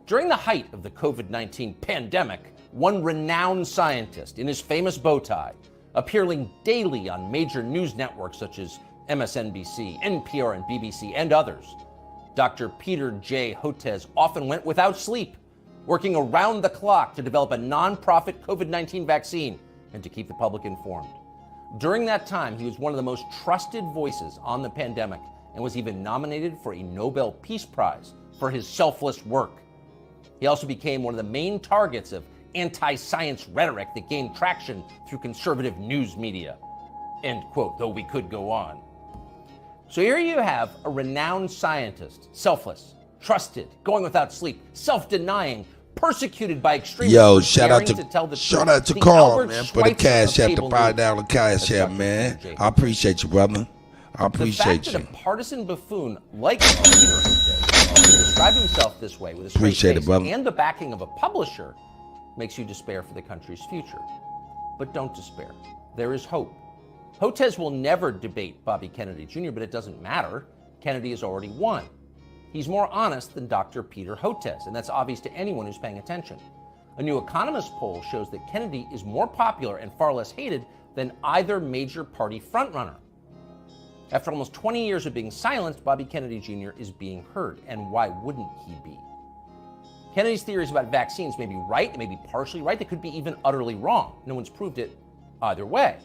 during the height of the COVID-19 pandemic, one renowned scientist in his famous bow tie, appearing daily on major news networks such as MSNBC, NPR, and BBC, and others, Dr. Peter J. Hotez often went without sleep, working around the clock to develop a nonprofit COVID-19 vaccine and to keep the public informed. During that time, he was one of the most trusted voices on the pandemic and was even nominated for a Nobel Peace Prize for his selfless work. He also became one of the main targets of anti-science rhetoric that gained traction through conservative news media. End quote, though we could go on. So here you have a renowned scientist, selfless, trusted, going without sleep, self-denying, persecuted by extremists. Yo, shout out daring tell the truth. to The Carl, Albert man, for the Schweitzer cash of app, the cable $5 news. cash That's app, Dr. man. Peter J. I appreciate you, brother. I The appreciate fact you. that a partisan buffoon like Peter Hernandez can describe himself this way with a straight Appreciate it, face brother. and the backing of a publisher makes you despair for the country's future. But don't despair. There is hope. Hotez will never debate Bobby Kennedy Jr., but it doesn't matter. Kennedy has already won. He's more honest than Dr. Peter Hotez, and that's obvious to anyone who's paying attention. A new Economist poll shows that Kennedy is more popular and far less hated than either major party frontrunner. After almost 20 years of being silenced, Bobby Kennedy Jr. is being heard, and why wouldn't he be? Kennedy's theories about vaccines may be right, they may be partially right, they could be even utterly wrong. No one's proved it either way.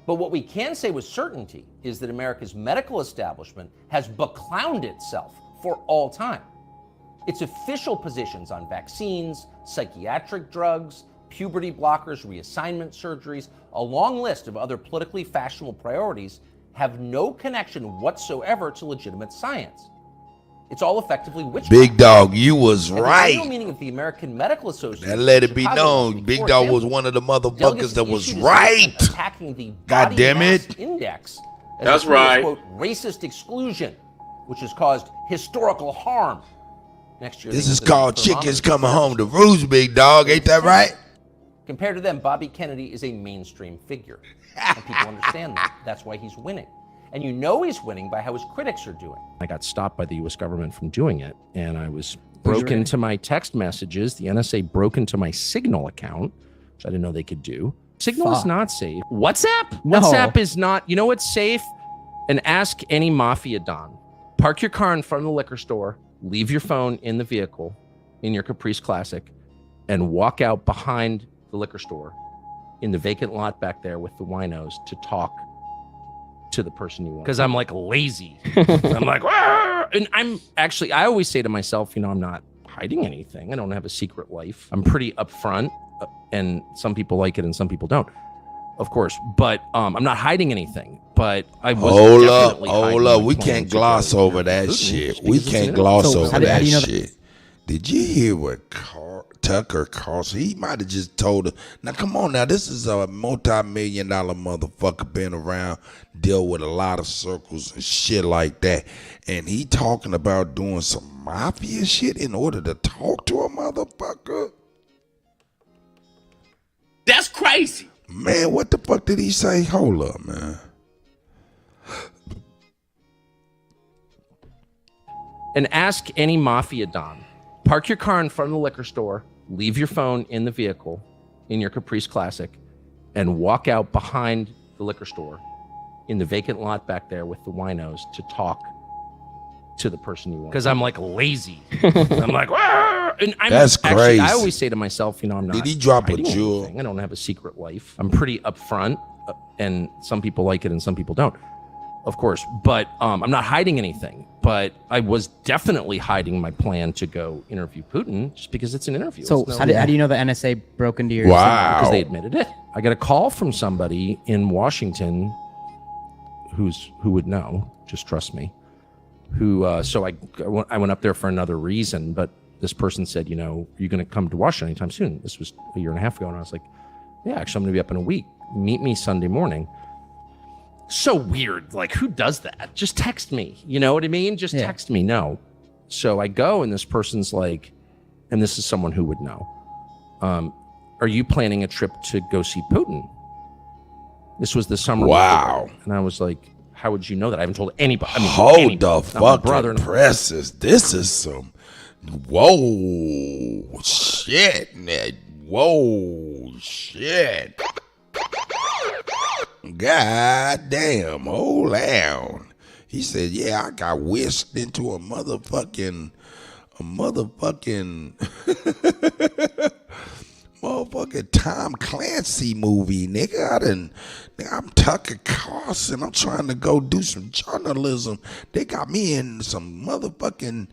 But what we can say with certainty is that America's medical establishment has beclowned itself for all time. Its official positions on vaccines, psychiatric drugs, puberty blockers, reassignment surgeries, a long list of other politically fashionable priorities have no connection whatsoever to legitimate science. It's all effectively witchcraft. Big Dog, you was And the right. annual meeting of the American Medical Association. That let it be Chicago last known. week, Big for Dog example, was one of the delegates motherfuckers that was issued a statement right. attacking the God body damn mass it. index as That's a tool of, right. quote, racist exclusion, which has caused historical harm. Next year, This they is will visit called Vermont Chickens and Coming France. Home to Roost, Big Dog. Ain't that right? Compared to them, Bobby Kennedy is a mainstream figure. And people understand that. That's why he's winning. And you know he's winning by how his critics are doing. I got stopped by the U.S. government from doing it, and I was broke into my text messages. The NSA broke into my Signal account, which I didn't know they could do. Signal is not safe. WhatsApp? No. WhatsApp is not. You know what's safe? And ask any mafia don. Park your car in front of the liquor store, leave your phone in the vehicle, in your Caprice Classic, and walk out behind the liquor store in the vacant lot back there with the winos to talk to the person you want. Because I'm like lazy. I'm like, "Arr!" And I'm actually, I always say to myself, I'm not hiding anything. I don't have a secret life. I'm pretty upfront, and some people like it and some people don't, of course. But I'm not hiding anything. But I was Hold up. definitely hiding Hold up. my We plan can't to go gloss over to that Putin, shit. just We because it's can't an gloss So, over how do that you know that- shit. Did you hear what Tucker Carlson? He might have just told her. Now, come on now. This is a multi-million-dollar motherfucker been around, deal with a lot of circles and shit like that. And he talking about doing some mafia shit in order to talk to a motherfucker? That's crazy. Man, what the fuck did he say? Hold up, man. And ask any mafia don. Park your car in front of the liquor store, leave your phone in the vehicle, in your Caprice Classic, and walk out behind the liquor store in the vacant lot back there with the winos to talk to the person you want. Because I'm like lazy. I'm like, "Arr!" And I'm That's actually, crazy. I always say to myself, I'm not Did he drop a hiding jewel? anything. I don't have a secret life. I'm pretty upfront, and some people like it and some people don't, of course. But I'm not hiding anything. But I was definitely hiding my plan to go interview Putin just because it's an interview. So It's how do you know the NSA broke into your? Wow. because they admitted it. I got a call from somebody in Washington who would know, just trust me, so I went up there for another reason, but this person said, you know, are you going to come to Washington anytime soon? This was a year and a half ago. And I was like, yeah, actually, I'm going to be up in a week. Meet me Sunday morning. So weird. Like, who does that? Just text me. You know what I mean? Just text me. No. So I go, and this person's like, and this is someone who would know. Are you planning a trip to go see Putin? This was the summer. Wow. Before. And I was like, how would you know that? I haven't told anybody. I mean, hold the fucking brother. presses. This is some. Whoa. Shit. Whoa. Shit. God damn, hold on. He said, yeah, I got whisked into a motherfucking Tom Clancy movie, nigga. I'm Tucker Carlson. I'm trying to go do some journalism. They got me in some motherfucking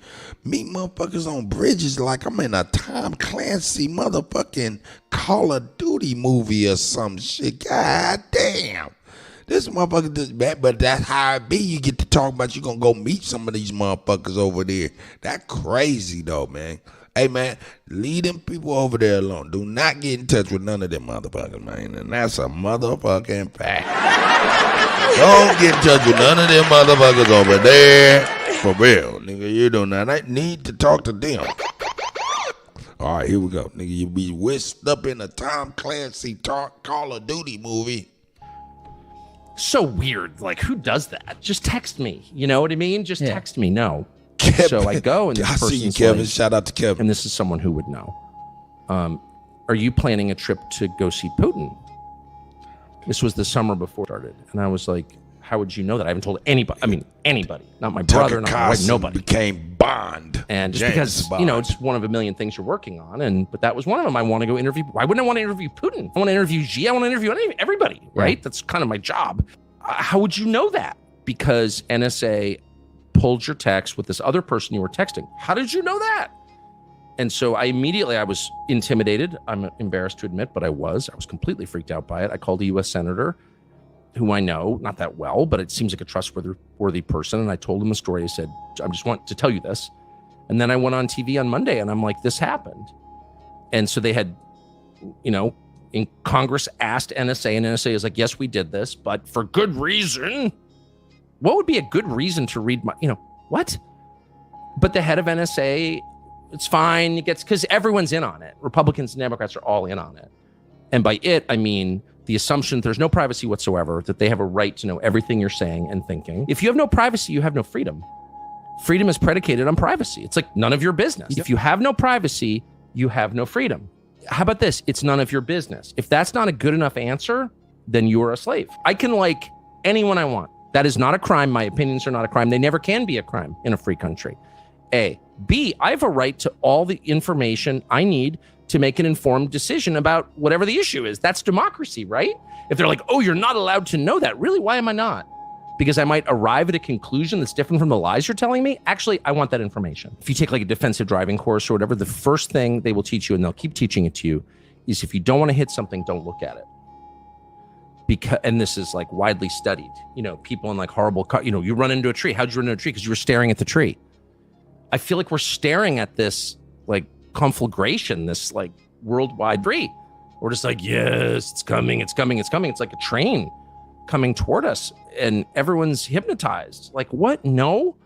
meet motherfuckers on bridges like I'm in a Tom Clancy motherfucking Call of Duty movie or some shit. God damn. This motherfucker just bad, but that's how it be. You get to talk about you gonna go meet some of these motherfuckers over there. That crazy though, man. Hey man, leave them people over there alone. Do not get in touch with none of them motherfuckers, man. And that's a motherfucking fact. Don't get in touch with none of them motherfuckers over there. For real, nigga. You do not need to talk to them. All right, here we go. Nigga, you be whisked up in a Tom Clancy Call of Duty movie. So weird. Like, who does that? Just text me. You know what I mean? Just text me. No. Kevin. So I go, and this I person's see you, Kevin. like, shout out to Kevin. and this is someone who would know. Are you planning a trip to go see Putin? This was the summer before it started. And I was like, how would you know that? I haven't told anybody. I mean, anybody. Not my brother, not my wife, nobody. Became Bond. And just James because, Bond. you know, it's one of a million things you're working on. But that was one of them. I want to go interview. Why wouldn't I want to interview Putin? I want to interview Xi. I want to interview everybody, right? That's kind of my job. How would you know that? Because NSA pulled your text with this other person you were texting. How did you know that? And so I was intimidated. I'm embarrassed to admit, but I was completely freaked out by it. I called a U.S. senator who I know, not that well, but it seems like a trustworthy person. And I told him the story. I said, I just want to tell you this. And then I went on TV on Monday and I'm like, this happened. And so they had, you know, in Congress asked NSA, and NSA is like, yes, we did this, but for good reason. What would be a good reason to read my, what? But the head of NSA, it's fine. It gets, because everyone's in on it. Republicans and Democrats are all in on it. And by it, I mean the assumption that there's no privacy whatsoever, that they have a right to know everything you're saying and thinking. If you have no privacy, you have no freedom. Freedom is predicated on privacy. It's like none of your business. If you have no privacy, you have no freedom. How about this? It's none of your business. If that's not a good enough answer, then you are a slave. I can like anyone I want. That is not a crime. My opinions are not a crime. They never can be a crime in a free country. A. B. I have a right to all the information I need to make an informed decision about whatever the issue is. That's democracy, right? If they're like, oh, you're not allowed to know that. Really? Why am I not? Because I might arrive at a conclusion that's different from the lies you're telling me. Actually, I want that information. If you take like a defensive driving course or whatever, the first thing they will teach you, and they'll keep teaching it to you, is if you don't want to hit something, don't look at it. And this is like widely studied, people in like horrible, you run into a tree. How'd you run into a tree? Because you were staring at the tree. I feel like we're staring at this like conflagration, this like worldwide tree. We're just like, yes, it's coming, it's coming, it's coming. It's like a train coming toward us and everyone's hypnotized. Like what? No,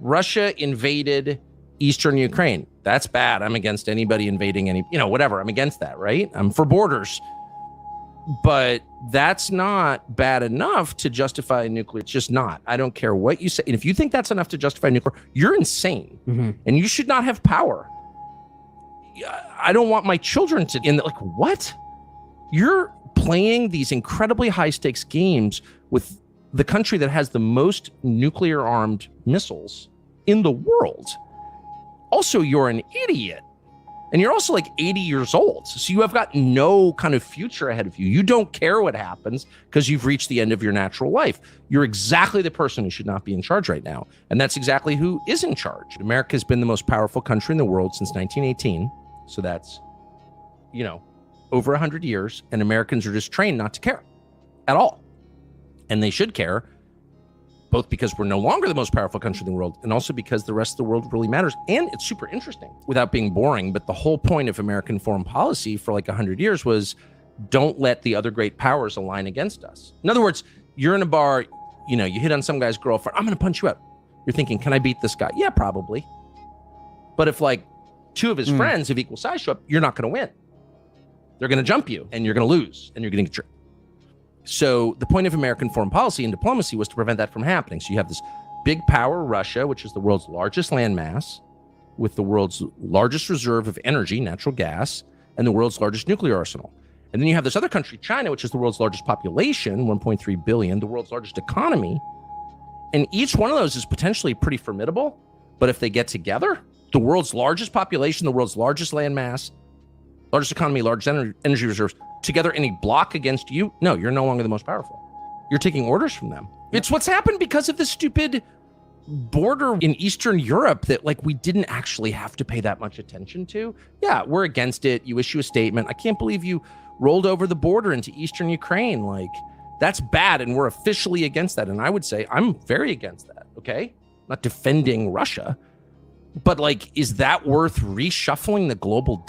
Russia invaded Eastern Ukraine. That's bad. I'm against anybody invading any, whatever. I'm against that, right? I'm for borders. But that's not bad enough to justify nuclear. It's just not. I don't care what you say. And if you think that's enough to justify nuclear, you're insane. Mm-hmm. And you should not have power. I don't want my children to, like, what? You're playing these incredibly high stakes games with the country that has the most nuclear armed missiles in the world. Also, you're an idiot. And you're also like 80 years old. So you have got no kind of future ahead of you. You don't care what happens because you've reached the end of your natural life. You're exactly the person who should not be in charge right now. And that's exactly who is in charge. America has been the most powerful country in the world since 1918. So that's, over 100 years. And Americans are just trained not to care at all. And they should care. both because we're no longer the most powerful country in the world, and also because the rest of the world really matters. And it's super interesting, without being boring, but the whole point of American foreign policy for like 100 years was don't let the other great powers align against us. In other words, you're in a bar, you hit on some guy's girlfriend, I'm going to punch you out. You're thinking, can I beat this guy? Yeah, probably. But if like two of his friends of equal size show up, you're not going to win. They're going to jump you, and you're going to lose, and you're going to get tricked. So the point of American foreign policy and diplomacy was to prevent that from happening. So you have this big power, Russia, which is the world's largest landmass, with the world's largest reserve of energy, natural gas, and the world's largest nuclear arsenal. And then you have this other country, China, which is the world's largest population, 1.3 billion, the world's largest economy. And each one of those is potentially pretty formidable. But if they get together, the world's largest population, the world's largest landmass, largest economy, largest energy reserves, together in a block against you, no, you're no longer the most powerful. You're taking orders from them. It's what's happened because of this stupid border in Eastern Europe that like we didn't actually have to pay that much attention to. Yeah, we're against it. You issue a statement. I can't believe you rolled over the border into Eastern Ukraine. Like, that's bad, and we're officially against that. And I would say I'm very against that, okay? Not defending Russia, but like, is that worth reshuffling the global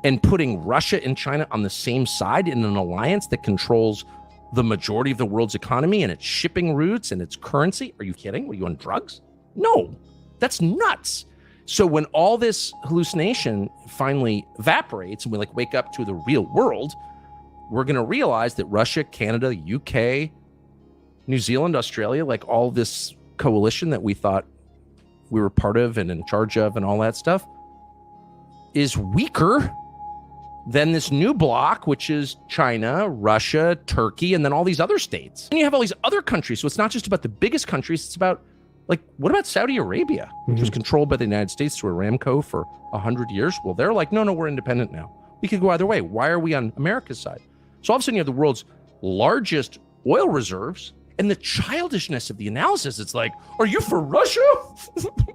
and putting Russia and China on the same side in an alliance that controls the majority of the world's economy and its shipping routes and its currency? Are you kidding? Were you on drugs? No, that's nuts. So when all this hallucination finally evaporates and we like wake up to the real world, we're going to realize that Russia, Canada, UK, New Zealand, Australia, like all this coalition that we thought we were part of and in charge of and all that stuff is weaker than this new bloc, which is China, Russia, Turkey, and then all these other states. And you have all these other countries. So it's not just about the biggest countries. It's about, like, what about Saudi Arabia, which was controlled by the United States through Aramco for 100 years? Well, they're like, no, we're independent now. We could go either way. Why are we on America's side? So all of a sudden you have the world's largest oil reserves, and the childishness of the analysis, it's like, are you for Russia?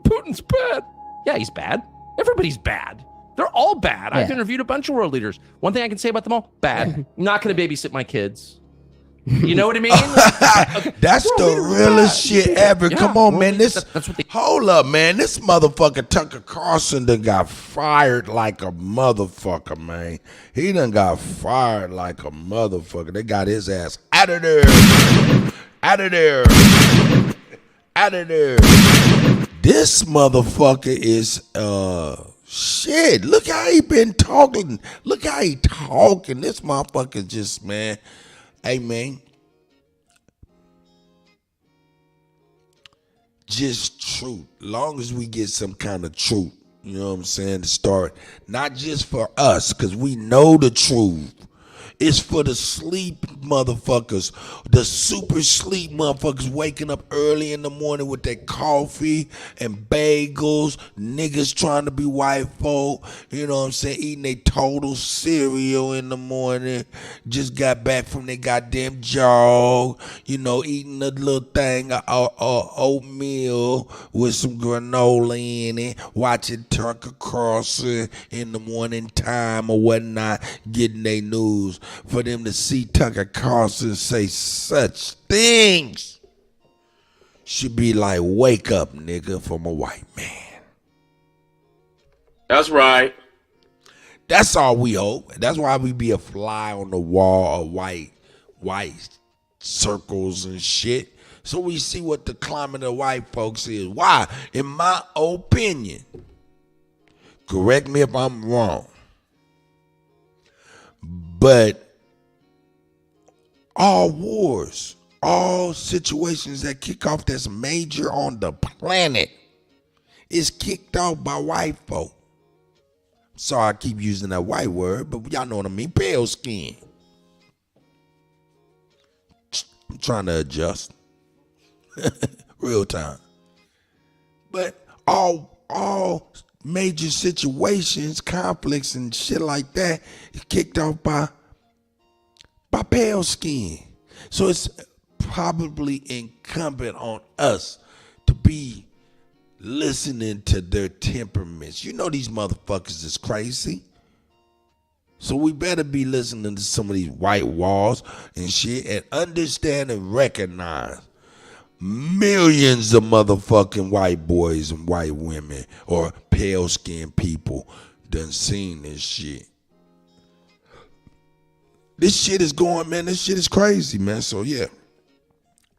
Putin's bad. Yeah, he's bad. Everybody's bad. They're all bad. Yeah. I've interviewed a bunch of world leaders. One thing I can say about them all, bad. Not going to babysit my kids. You know what I mean? Okay. That's the realest shit ever. Yeah. Come on, man. That's what hold up, man. This motherfucker Tucker Carlson done got fired like a motherfucker, man. He done got fired like a motherfucker. They got his ass out of there. Out of there. Out of there. This motherfucker is shit. Look how he been talking. Look how he talking. This motherfucker just, man. Hey, man. Just truth. Long as we get some kind of truth, you know what I'm saying, to start. Not just for us, because we know the truth. It's for the sleep motherfuckers, the super sleep motherfuckers waking up early in the morning with their coffee and bagels, niggas trying to be white folk, you know what I'm saying, eating their total cereal in the morning, just got back from their goddamn jog, you know, eating a little thing of oatmeal with some granola in it, watching Tucker Carlson in the morning time or whatnot, getting their news. For them to see Tucker Carlson say such things should be like, wake up, nigga, from a white man. That's right. That's all we hope. That's why we be a fly on the wall of white circles and shit. So we see what the climate of white folks is. Why? In my opinion, correct me if I'm wrong, but all wars, all situations that kick off that's major on the planet is kicked off by white folk. Sorry I keep using that white word, but y'all know what I mean. Pale skin. I'm trying to adjust. Real time. But all major situations, conflicts and shit like that is kicked off by pale skin. So it's probably incumbent on us to be listening to their temperaments. You know these motherfuckers is crazy. So we better be listening to some of these white walls and shit and understand and recognize millions of motherfucking white boys and white women or pale-skinned people done seen this shit. This shit is going, man. This shit is crazy, man. So, yeah.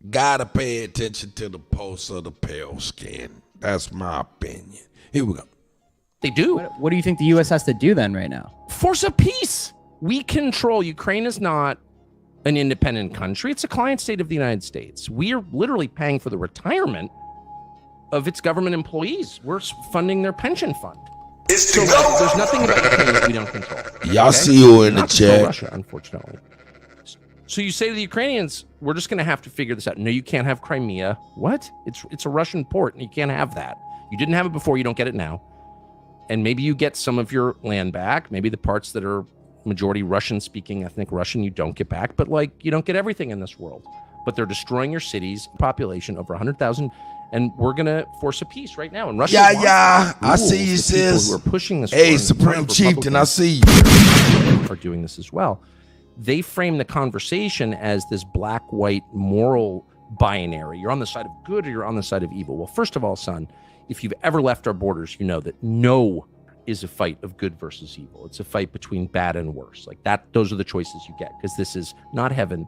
Gotta pay attention to the pulse of the pale skin. That's my opinion. Here we go. They do. What do you think the U.S. has to do then right now? Force of peace. We control. Ukraine is not an independent country. It's a client state of the United States. We are literally paying for the retirement of its government employees. We're funding their pension fund. So there's nothing about Ukraine that we don't control. Y'all see you in the chat. Russia, unfortunately. So you say to the Ukrainians, we're just going to have to figure this out. No, you can't have Crimea. What? It's a Russian port, and you can't have that. You didn't have it before. You don't get it now. And maybe you get some of your land back. Maybe the parts that are majority Russian-speaking, ethnic Russian, you don't get back. But, like, you don't get everything in this world. But they're destroying your cities, population over 100,000. And we're going to force a peace right now. And Russia I see you, sis. Who are pushing this hey, Supreme Chieftain, I see you. Are doing this as well. They frame the conversation as this black-white moral binary. You're on the side of good or you're on the side of evil. Well, first of all, son, if you've ever left our borders, you know that no is a fight of good versus evil. It's a fight between bad and worse. Like that, those are the choices you get because this is not heaven,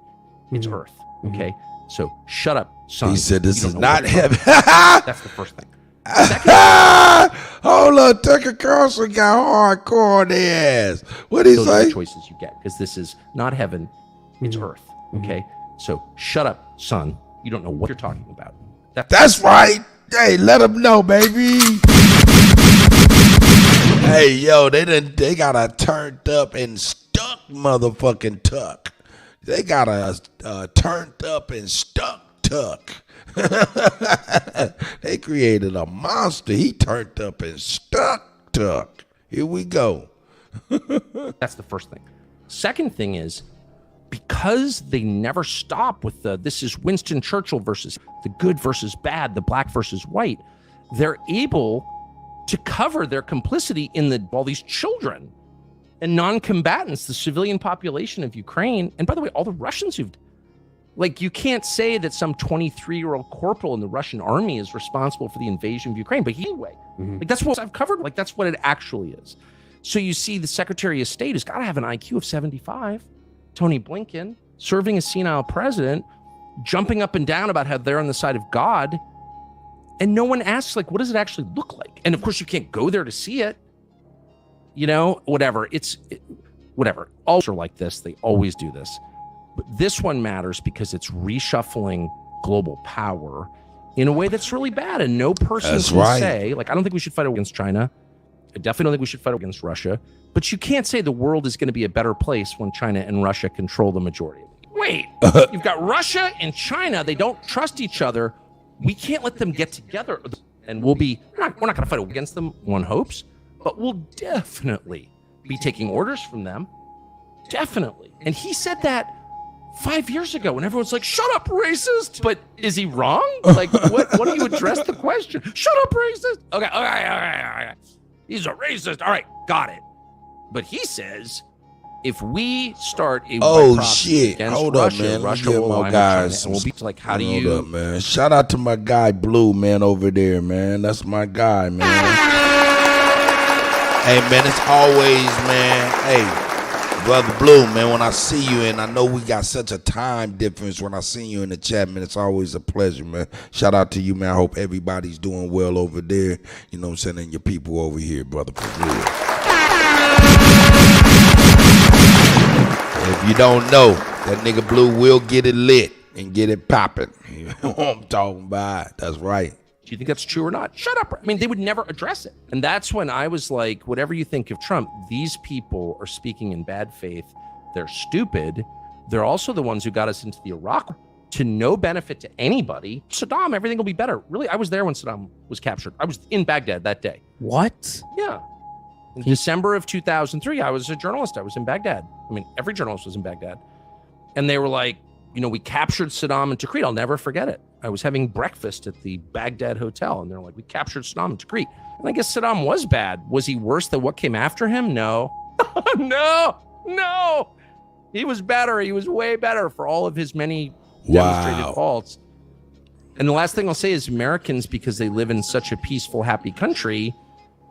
it's earth. Okay? So shut up, son. He said this is not heaven. That's the first thing. Hold on, Tucker Carlson got hardcore on their ass. What he those say? Are the choices you get because this is not heaven, it's earth. Okay? So shut up, son. You don't know what you're talking about. That's right. Hey, let them know, baby. Hey, yo, they got a turned up and stuck motherfucking Tuck. They got a turned up and stuck Tuck. They created a monster. He turned up and stuck Tuck. Here we go. That's the first thing. Second thing is, because they never stop with this is Winston Churchill versus the good versus bad, the black versus white, they're able to cover their complicity in all these children and non-combatants, the civilian population of Ukraine. And by the way, all the Russians you can't say that some 23-year-old corporal in the Russian army is responsible for the invasion of Ukraine, but anyway, that's what I've covered. Like, that's what it actually is. So you see the Secretary of State has got to have an IQ of 75. Tony Blinken, serving a senile president, jumping up and down about how they're on the side of God. And no one asks, like, what does it actually look like? And of course, you can't go there to see it. You know, whatever. Whatever. All are like this. They always do this. But this one matters because it's reshuffling global power in a way that's really bad. And no person can say, like, I don't think we should fight against China. I definitely don't think we should fight against Russia. But you can't say the world is going to be a better place when China and Russia control the majority. Wait, you've got Russia and China. They don't trust each other. We can't let them get together. And we're not going to fight against them, one hopes. But we'll definitely be taking orders from them. Definitely. And he said that 5 years ago when everyone's like, shut up, racist. But is he wrong? Like, what do you address the question? Shut up, racist. Okay. He's a racist. All right, got it. But he says, if we start a shit, hold Russia, up, man. Russia Let me will get my guys. and we'll be like, how do Hold you? up, man. Shout out to my guy Blue, man, over there, man. That's my guy, man. Hey, man, it's always, man. Hey, Brother Blue, man, when I see you, and I know we got such a time difference when I see you in the chat, man, it's always a pleasure, man. Shout out to you, man. I hope everybody's doing well over there. You know what I'm saying? And your people over here, brother, for real. If you don't know, that nigga Blue will get it lit and get it popping. You know what I'm talking about? That's right. Do you think that's true or not? Shut up. I mean, they would never address it. And that's when I was like, whatever you think of Trump, these people are speaking in bad faith. They're stupid. They're also the ones who got us into the Iraq to no benefit to anybody. Saddam, everything will be better. Really, I was there when Saddam was captured. I was in Baghdad that day. What? Yeah. In December of 2003, I was a journalist. I was in Baghdad. I mean, every journalist was in Baghdad. And they were like, you know, we captured Saddam in Tikrit. I'll never forget it. I was having breakfast at the Baghdad hotel, and they're like, we captured Saddam in Tikrit. And I guess Saddam was bad. Was he worse than what came after him? No. No. He was better. He was way better for all of his many demonstrated faults. And the last thing I'll say is Americans, because they live in such a peaceful, happy country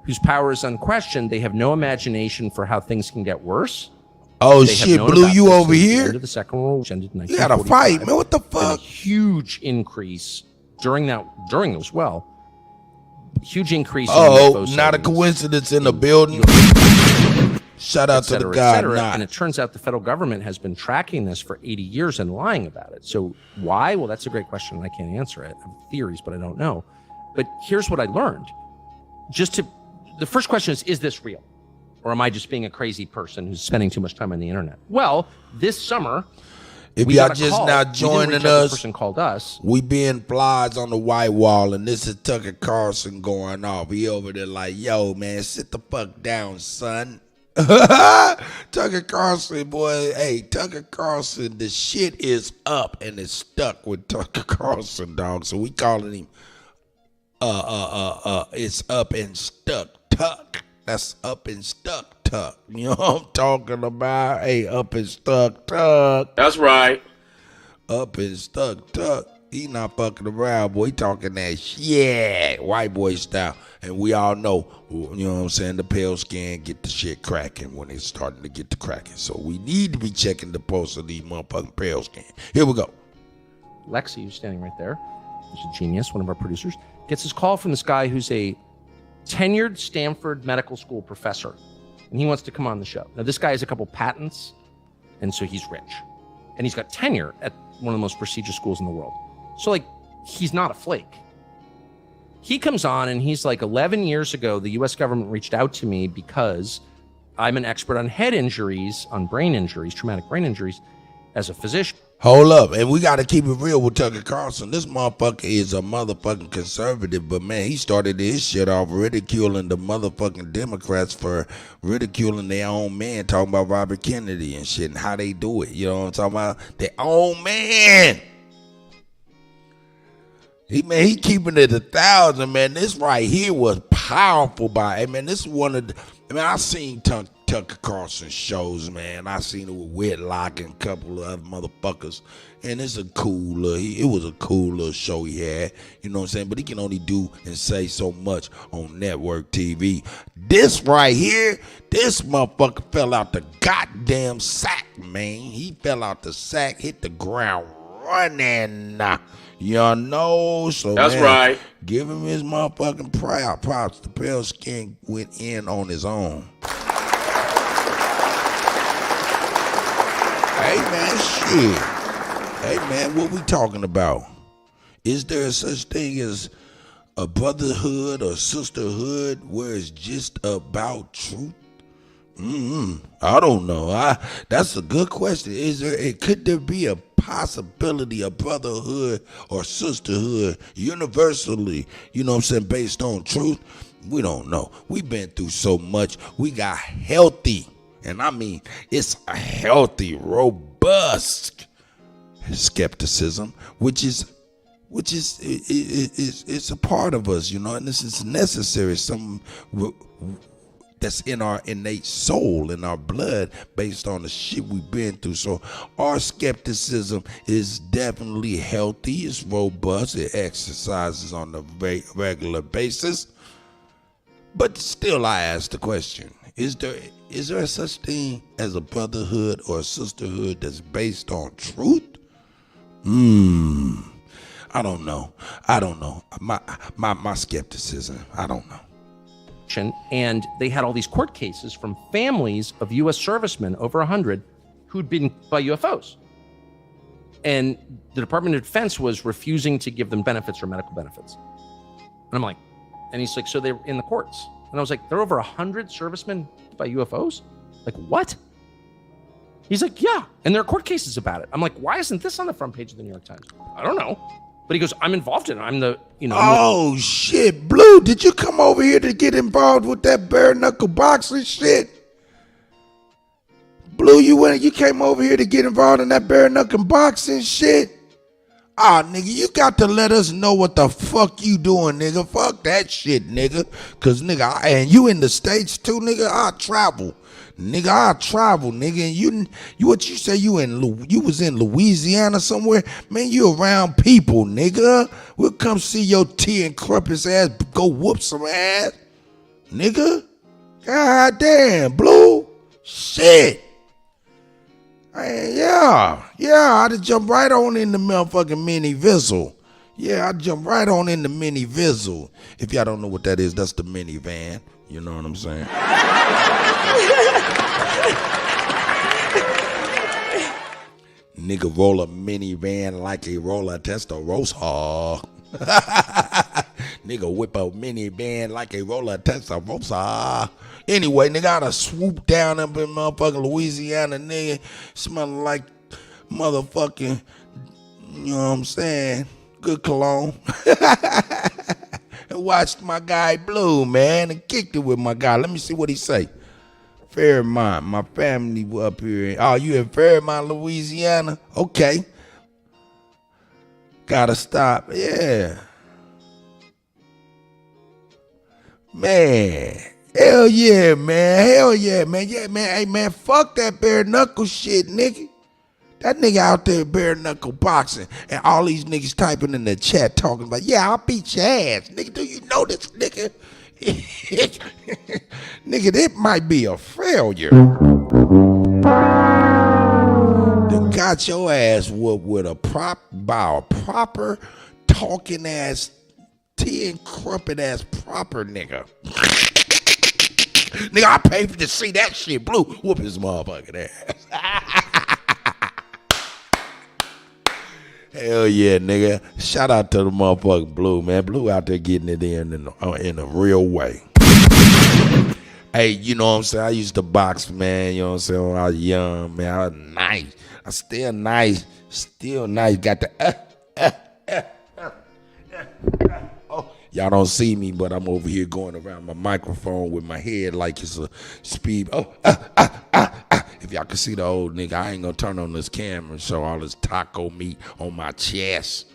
whose power is unquestioned, they have no imagination for how things can get worse. Oh shit, Blue, you over here? The Second World War ended in you got a fight, man. What the fuck? A huge increase during as well. Huge increase. Oh, not a coincidence in the building. Shout out to the guy. And it turns out the federal government has been tracking this for 80 years and lying about it. So why? Well, that's a great question. I can't answer it. I have theories, but I don't know. But here's what I learned. The first question is this real? Or am I just being a crazy person who's spending too much time on the internet? Well, this summer, if y'all just now joining us, the person called us. We being flies on the white wall, and this is Tucker Carlson going off. He over there like, yo, man, sit the fuck down, son. Tucker Carlson, boy, hey, Tucker Carlson, the shit is up and it's stuck with Tucker Carlson, dog. So we calling him, it's up and stuck, Tuck. That's up and stuck, Tuck. You know what I'm talking about? Hey, up and stuck, Tuck. That's right. Up and stuck, Tuck. He not fucking around, boy. He talking that shit, white boy style. And we all know, you know what I'm saying, the pale skin get the shit cracking when it's starting to get to cracking. So we need to be checking the pulse of these motherfucking pale skin. Here we go. Lexi, who's standing right there, who's a genius, one of our producers, gets his call from this guy who's a tenured Stanford medical school professor. And he wants to come on the show. Now, this guy has a couple patents, and so he's rich. And he's got tenure at one of the most prestigious schools in the world. So, like, he's not a flake. He comes on and he's like, 11 years ago, the U.S. government reached out to me because I'm an expert on head injuries, on brain injuries, traumatic brain injuries, as a physician. Hold up. And we got to keep it real with Tucker Carlson. This motherfucker is a motherfucking conservative, but man, he started his shit off ridiculing the motherfucking Democrats for ridiculing their own man, talking about Robert Kennedy and shit and how they do it. You know what I'm talking about? Their own man. He keeping it 1,000, man. This right here was powerful hey, man, this is one of the, I seen Tucker Carlson shows, man. I seen it with Whitlock and a couple of other motherfuckers. And it was a cool little show he had. You know what I'm saying? But he can only do and say so much on network TV. This right here, this motherfucker fell out the goddamn sack, man. He fell out the sack, hit the ground running. You know, so that's man, right. Give him his motherfucking props. The pale skin went in on his own. Hey man, shit. Hey man, what we talking about? Is there such thing as a brotherhood or sisterhood where it's just about truth? I don't know. That's a good question. Could there be a possibility of brotherhood or sisterhood universally, you know what I'm saying, based on truth? We don't know. We've been through so much. We got healthy, and I mean it's a healthy, robust skepticism, which is it's a part of us, you know, and this is necessary. Something that's in our innate soul, in our blood, based on the shit we've been through. So our skepticism is definitely healthy, it's robust, it exercises on a regular basis. But still, I ask the question, is there such thing as a brotherhood or a sisterhood that's based on truth? I don't know. My skepticism, I don't know. And they had all these court cases from families of U.S. servicemen, over 100, who'd been by UFOs. And the Department of Defense was refusing to give them benefits or medical benefits. And I'm like, and he's like, so they're in the courts. And I was like, there are over 100 servicemen by UFOs? Like, what? He's like, yeah. And there are court cases about it. I'm like, why isn't this on the front page of the New York Times? I don't know. But he goes, I'm involved in it. I'm the, you know. Oh, shit. Blue, did you come over here to get involved with that bare knuckle boxing shit? Blue, you came over here to get involved in that bare knuckle boxing shit? Nigga, you got to let us know what the fuck you doing, nigga. Fuck that shit, nigga. Cause, nigga, and you in the States too, nigga, I travel. Nigga, I travel, nigga. And you what you say you was in Louisiana somewhere? Man, you around people, nigga. We'll come see your tea and crumpets ass go whoop some ass. Nigga. God damn, Blue. Shit. Yeah, I just jump right on in the motherfucking mini Vizzle. Yeah, I jump right on in the mini Vizzle. If y'all don't know what that is, that's the minivan. You know what I'm saying? Nigga roll a minivan like a roller Testarossa. Nigga whip a minivan like a roller Testarossa. Anyway, nigga, I done swoop down up in motherfucking Louisiana, nigga. Smelling like motherfucking, you know what I'm saying? Good cologne. And watched my guy Blue, man, and kicked it with my guy. Let me see what he say. Fairmont, my family up here. Oh, you in Fairmont, Louisiana? Okay. Gotta stop. Yeah. Man. Hell yeah, man. Hell yeah, man. Yeah, man. Hey, man, fuck that bare knuckle shit, nigga. That nigga out there bare knuckle boxing, and all these niggas typing in the chat talking about, yeah, I'll beat your ass. Nigga, do you know this nigga? Nigga, that might be a failure. They got your ass whooped with by a proper talking ass, tea and crumpet ass proper nigga. Nigga, I paid to see that shit. Blue whoop his motherfucking ass. Hell yeah, nigga. Shout out to the motherfucking Blue, man. Blue out there getting it in a real way. Hey, you know what I'm saying? I used to box, man. You know what I'm saying? When I was young, man. I was nice. I still nice. Still nice. Got the Oh, y'all don't see me, but I'm over here going around my microphone with my head like it's a speed. If y'all can see the old nigga, I ain't gonna turn on this camera and show all this taco meat on my chest.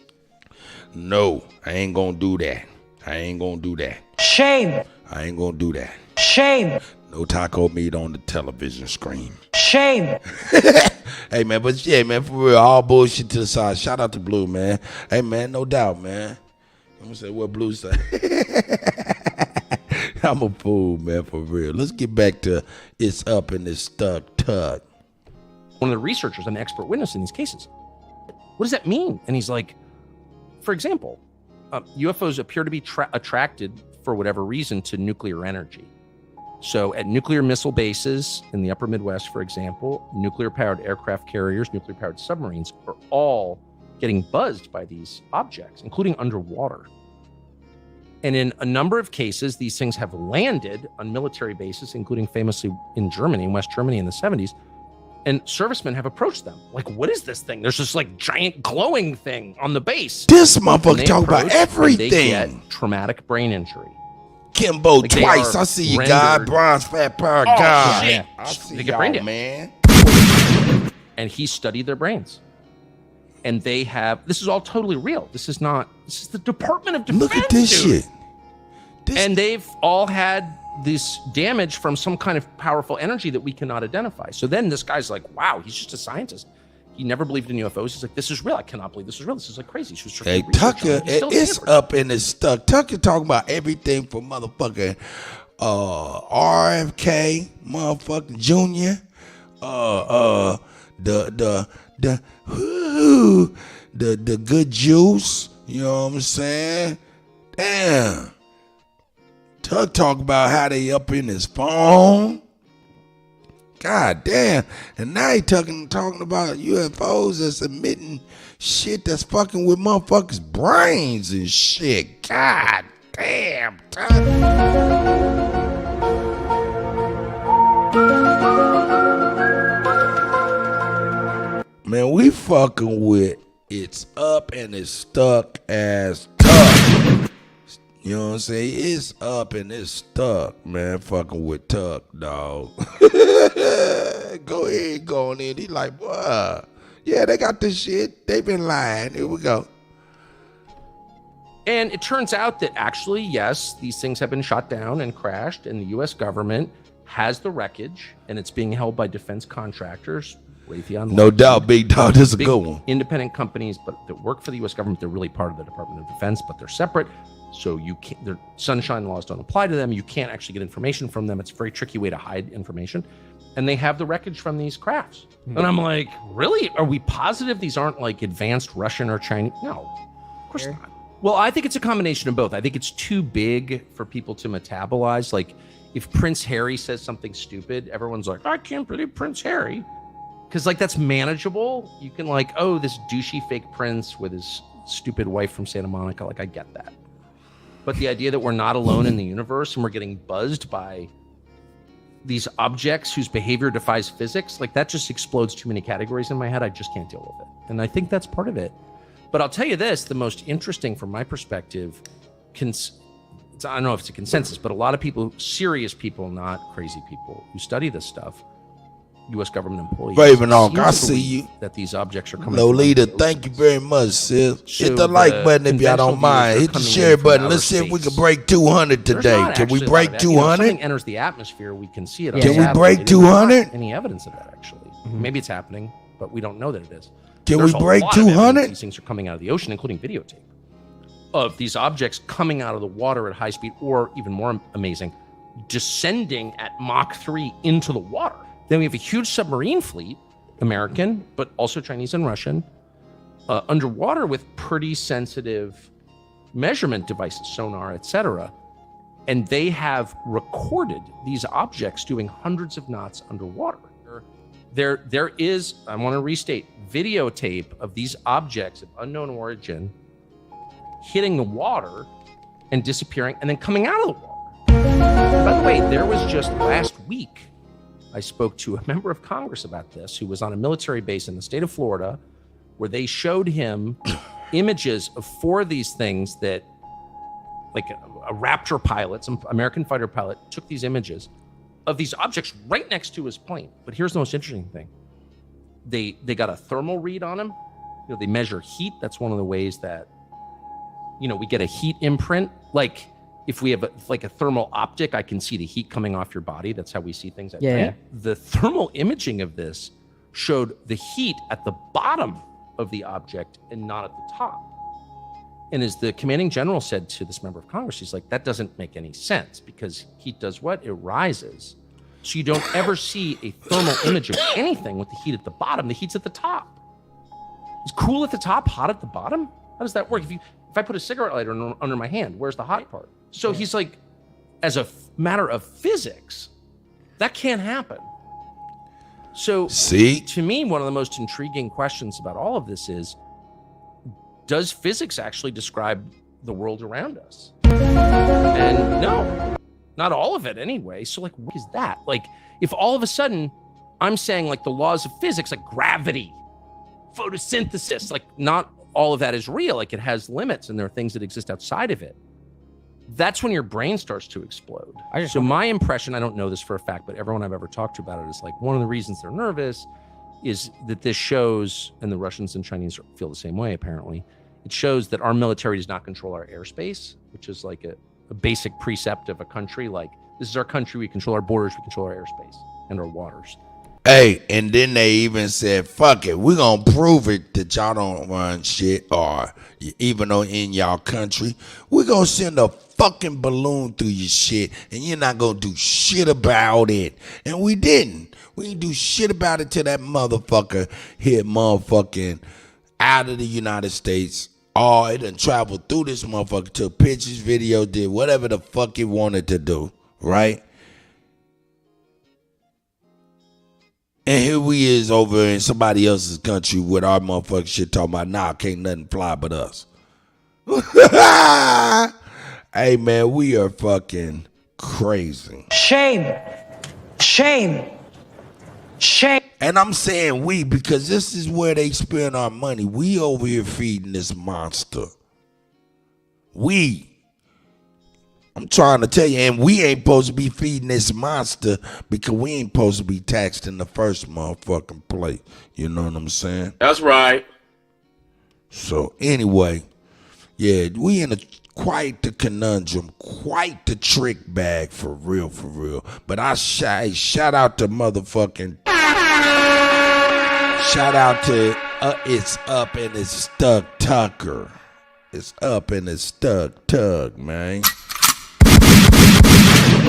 No, I ain't gonna do that. I ain't gonna do that. Shame. I ain't gonna do that. Shame. No taco meat on the television screen. Shame. Hey, man, but yeah, man, for real, all bullshit to the side. Shout out to Blue, man. Hey, man, no doubt, man. I'm gonna say what Blue say. I'm a fool, man, for real. Let's get back to it's up and it's stuck tug. One of the researchers, an expert witness in these cases. What does that mean? And he's like, for example, UFOs appear to be attracted for whatever reason to nuclear energy. So at nuclear missile bases in the upper Midwest, for example, nuclear-powered aircraft carriers, nuclear-powered submarines are all getting buzzed by these objects, including underwater. And in a number of cases, these things have landed on military bases, including famously in Germany, in West Germany in the 70s. And servicemen have approached them. Like, what is this thing? There's this like giant glowing thing on the base. This motherfucker talk about everything. They get traumatic brain injury. Kimbo Like twice. I see you, God. Bronze fat power, God. Shit. I see They get brain y'all, damage. man. And he studied their brains. And they have, this is all totally real. This is the Department of Defense. Look at this dude. shit. And they've all had this damage from some kind of powerful energy that we cannot identify. So then this guy's like, wow, he's just a scientist. He never believed in UFOs. He's like, this is real. I cannot believe this is real. This is like crazy. Hey, Tucker, it's up and it's stuck. Tucker talking about everything from motherfucking RFK, motherfucking Junior, the good juice. You know what I'm saying? Damn. Tuck talk about how they up in his phone. God damn. And now he talking about UFOs that's emitting shit that's fucking with motherfuckers' brains and shit. God damn, Tuck. Man, we fucking with it's up and it's stuck as Tuck. You know what I'm saying? It's up and it's stuck, man. Fucking with Tuck, dog. Go ahead, go on in. He like, what? Yeah, they got this shit. They been lying. Here we go. And it turns out that actually, yes, these things have been shot down and crashed, and the U.S. government has the wreckage, and it's being held by defense contractors. Raytheon, No doubt, big dog. This is a big good one. independent companies, but that work for the U.S. government. They're really part of the Department of Defense, but they're separate. So you can't. Their sunshine laws don't apply to them. You can't actually get information from them. It's a very tricky way to hide information. And they have the wreckage from these crafts. And I'm like, really? Are we positive these aren't like advanced Russian or Chinese? No, of course not. Well, I think it's a combination of both. I think it's too big for people to metabolize. Like, if Prince Harry says something stupid, everyone's like, I can't believe Prince Harry. Because, like, that's manageable. You can, like, oh, this douchey fake prince with his stupid wife from Santa Monica. Like, I get that. But the idea that we're not alone in the universe and we're getting buzzed by these objects whose behavior defies physics, like, that just explodes too many categories in my head. I just can't deal with it. And I think that's part of it. But I'll tell you this, the most interesting from my perspective, I don't know if it's a consensus, but a lot of people, serious people, not crazy people, who study this stuff, U.S. government employees. Raven Onk, I see you. That these objects are coming. Lolita, thank you very much, sis. Hit the like button if y'all don't mind. Hit the share button. Let's see if we can break 200 today. Can we break 200? Something enters the atmosphere, we can see it. Can we break 200? Any evidence of that, actually? Maybe it's happening, but we don't know that it is. Can we break 200? These things are coming out of the ocean, including videotape of these objects coming out of the water at high speed, or even more amazing, descending at Mach 3 into the water. Then we have a huge submarine fleet, American, but also Chinese and Russian, underwater with pretty sensitive measurement devices, sonar, etc. And they have recorded these objects doing hundreds of knots underwater. There is, I want to restate, videotape of these objects of unknown origin hitting the water and disappearing and then coming out of the water. By the way, there was just last week, I spoke to a member of Congress about this who was on a military base in the state of Florida, where they showed him images of 4 of these things that, like a Raptor pilot, some American fighter pilot, took these images of these objects right next to his plane. But here's the most interesting thing. They got a thermal read on him. You know, they measure heat. That's one of the ways that, you know, we get a heat imprint. Like, if we have a thermal optic, I can see the heat coming off your body. That's how we see things at night. The thermal imaging of this showed the heat at the bottom of the object and not at the top. And as the commanding general said to this member of Congress, he's like, that doesn't make any sense, because heat does what? It rises. So you don't ever see a thermal image of anything with the heat at the bottom. The heat's at the top. It's cool at the top, hot at the bottom? How does that work? If I put a cigarette lighter under my hand, where's the hot part? So he's like, as a matter of physics, that can't happen. So to me, one of the most intriguing questions about all of this is, does physics actually describe the world around us? And no, not all of it anyway. So like, what is that? Like, if all of a sudden I'm saying like the laws of physics, like gravity, photosynthesis, like not all of that is real. Like, it has limits and there are things that exist outside of it. That's when your brain starts to explode. So my impression, I don't know this for a fact, but everyone I've ever talked to about it is like, one of the reasons they're nervous is that this shows, and the Russians and Chinese feel the same way apparently, it shows that our military does not control our airspace, which is like a basic precept of a country. Like, this is our country, we control our borders, we control our airspace and our waters. Hey, and then they even said, fuck it, we're going to prove it that y'all don't run shit, or even though in y'all country, we're going to send a fucking balloon through your shit, and you're not going to do shit about it. And we didn't. We didn't do shit about it till that motherfucker hit motherfucking out of the United States. Oh, it done traveled through this motherfucker, took pictures, video, did whatever the fuck it wanted to do, right? And here we is over in somebody else's country with our motherfucking shit talking about, nah, can't nothing fly but us. Hey, man, we are fucking crazy. Shame. Shame. Shame. And I'm saying we because this is where they spend our money. We over here feeding this monster. I'm trying to tell you, and we ain't supposed to be feeding this monster because we ain't supposed to be taxed in the first motherfucking place. You know what I'm saying? That's right. So anyway, yeah, we in a quite the conundrum, quite the trick bag, for real, for real. But I shout out to motherfucking, shout out to It's Up and It's Stuck Tucker. It's Up and It's Stuck Tug, man.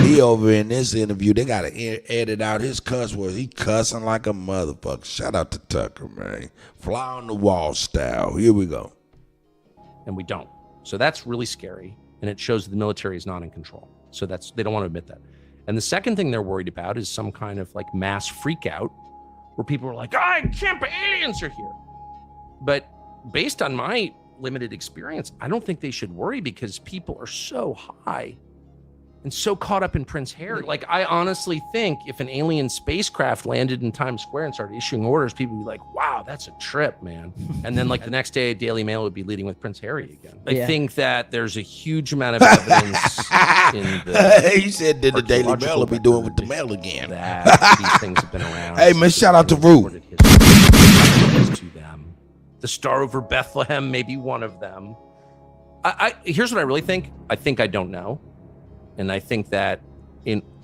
He over in this interview, they gotta edit out his cuss words. He cussing like a motherfucker. Shout out to Tucker, man. Fly on the wall style. Here we go. And we don't. So that's really scary. And it shows the military is not in control. So they don't want to admit that. And the second thing they're worried about is some kind of like mass freak out where people are like, I can't believe aliens are here. But based on my limited experience, I don't think they should worry because people are so high and so caught up in Prince Harry. Like, I honestly think if an alien spacecraft landed in Times Square and started issuing orders, people would be like, wow, that's a trip, man. And then like the next day, Daily Mail would be leading with Prince Harry again. I think that there's a huge amount of evidence in the... He said that the Daily Mail will be doing with the mail again. That these things have been around. Hey, man, shout out to Root. To them. The Star Over Bethlehem may be one of them. Here's what I really think. I think I don't know. And I think that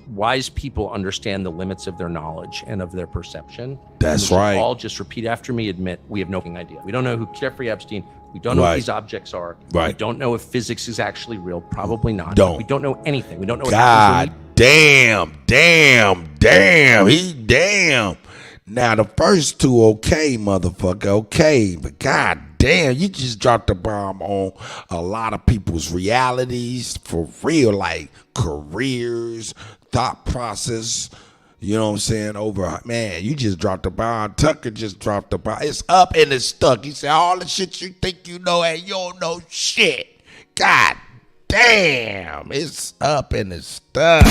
wise people understand the limits of their knowledge and of their perception. That's right. All just repeat after me, admit we have no idea. We don't know who Jeffrey Epstein, we don't know what these objects are. Right. We don't know if physics is actually real, probably not. Don't. We don't know anything. We don't know what God happens damn. He damn. Now the first two, okay, motherfucker, okay. But god damn, you just dropped a bomb on a lot of people's realities, for real, like careers, thought process, you know what I'm saying, over, man, you just dropped a bomb. Tucker just dropped a bomb. It's up and it's stuck. He said, all the shit you think you know and you don't know shit. God damn, it's up and it's stuck.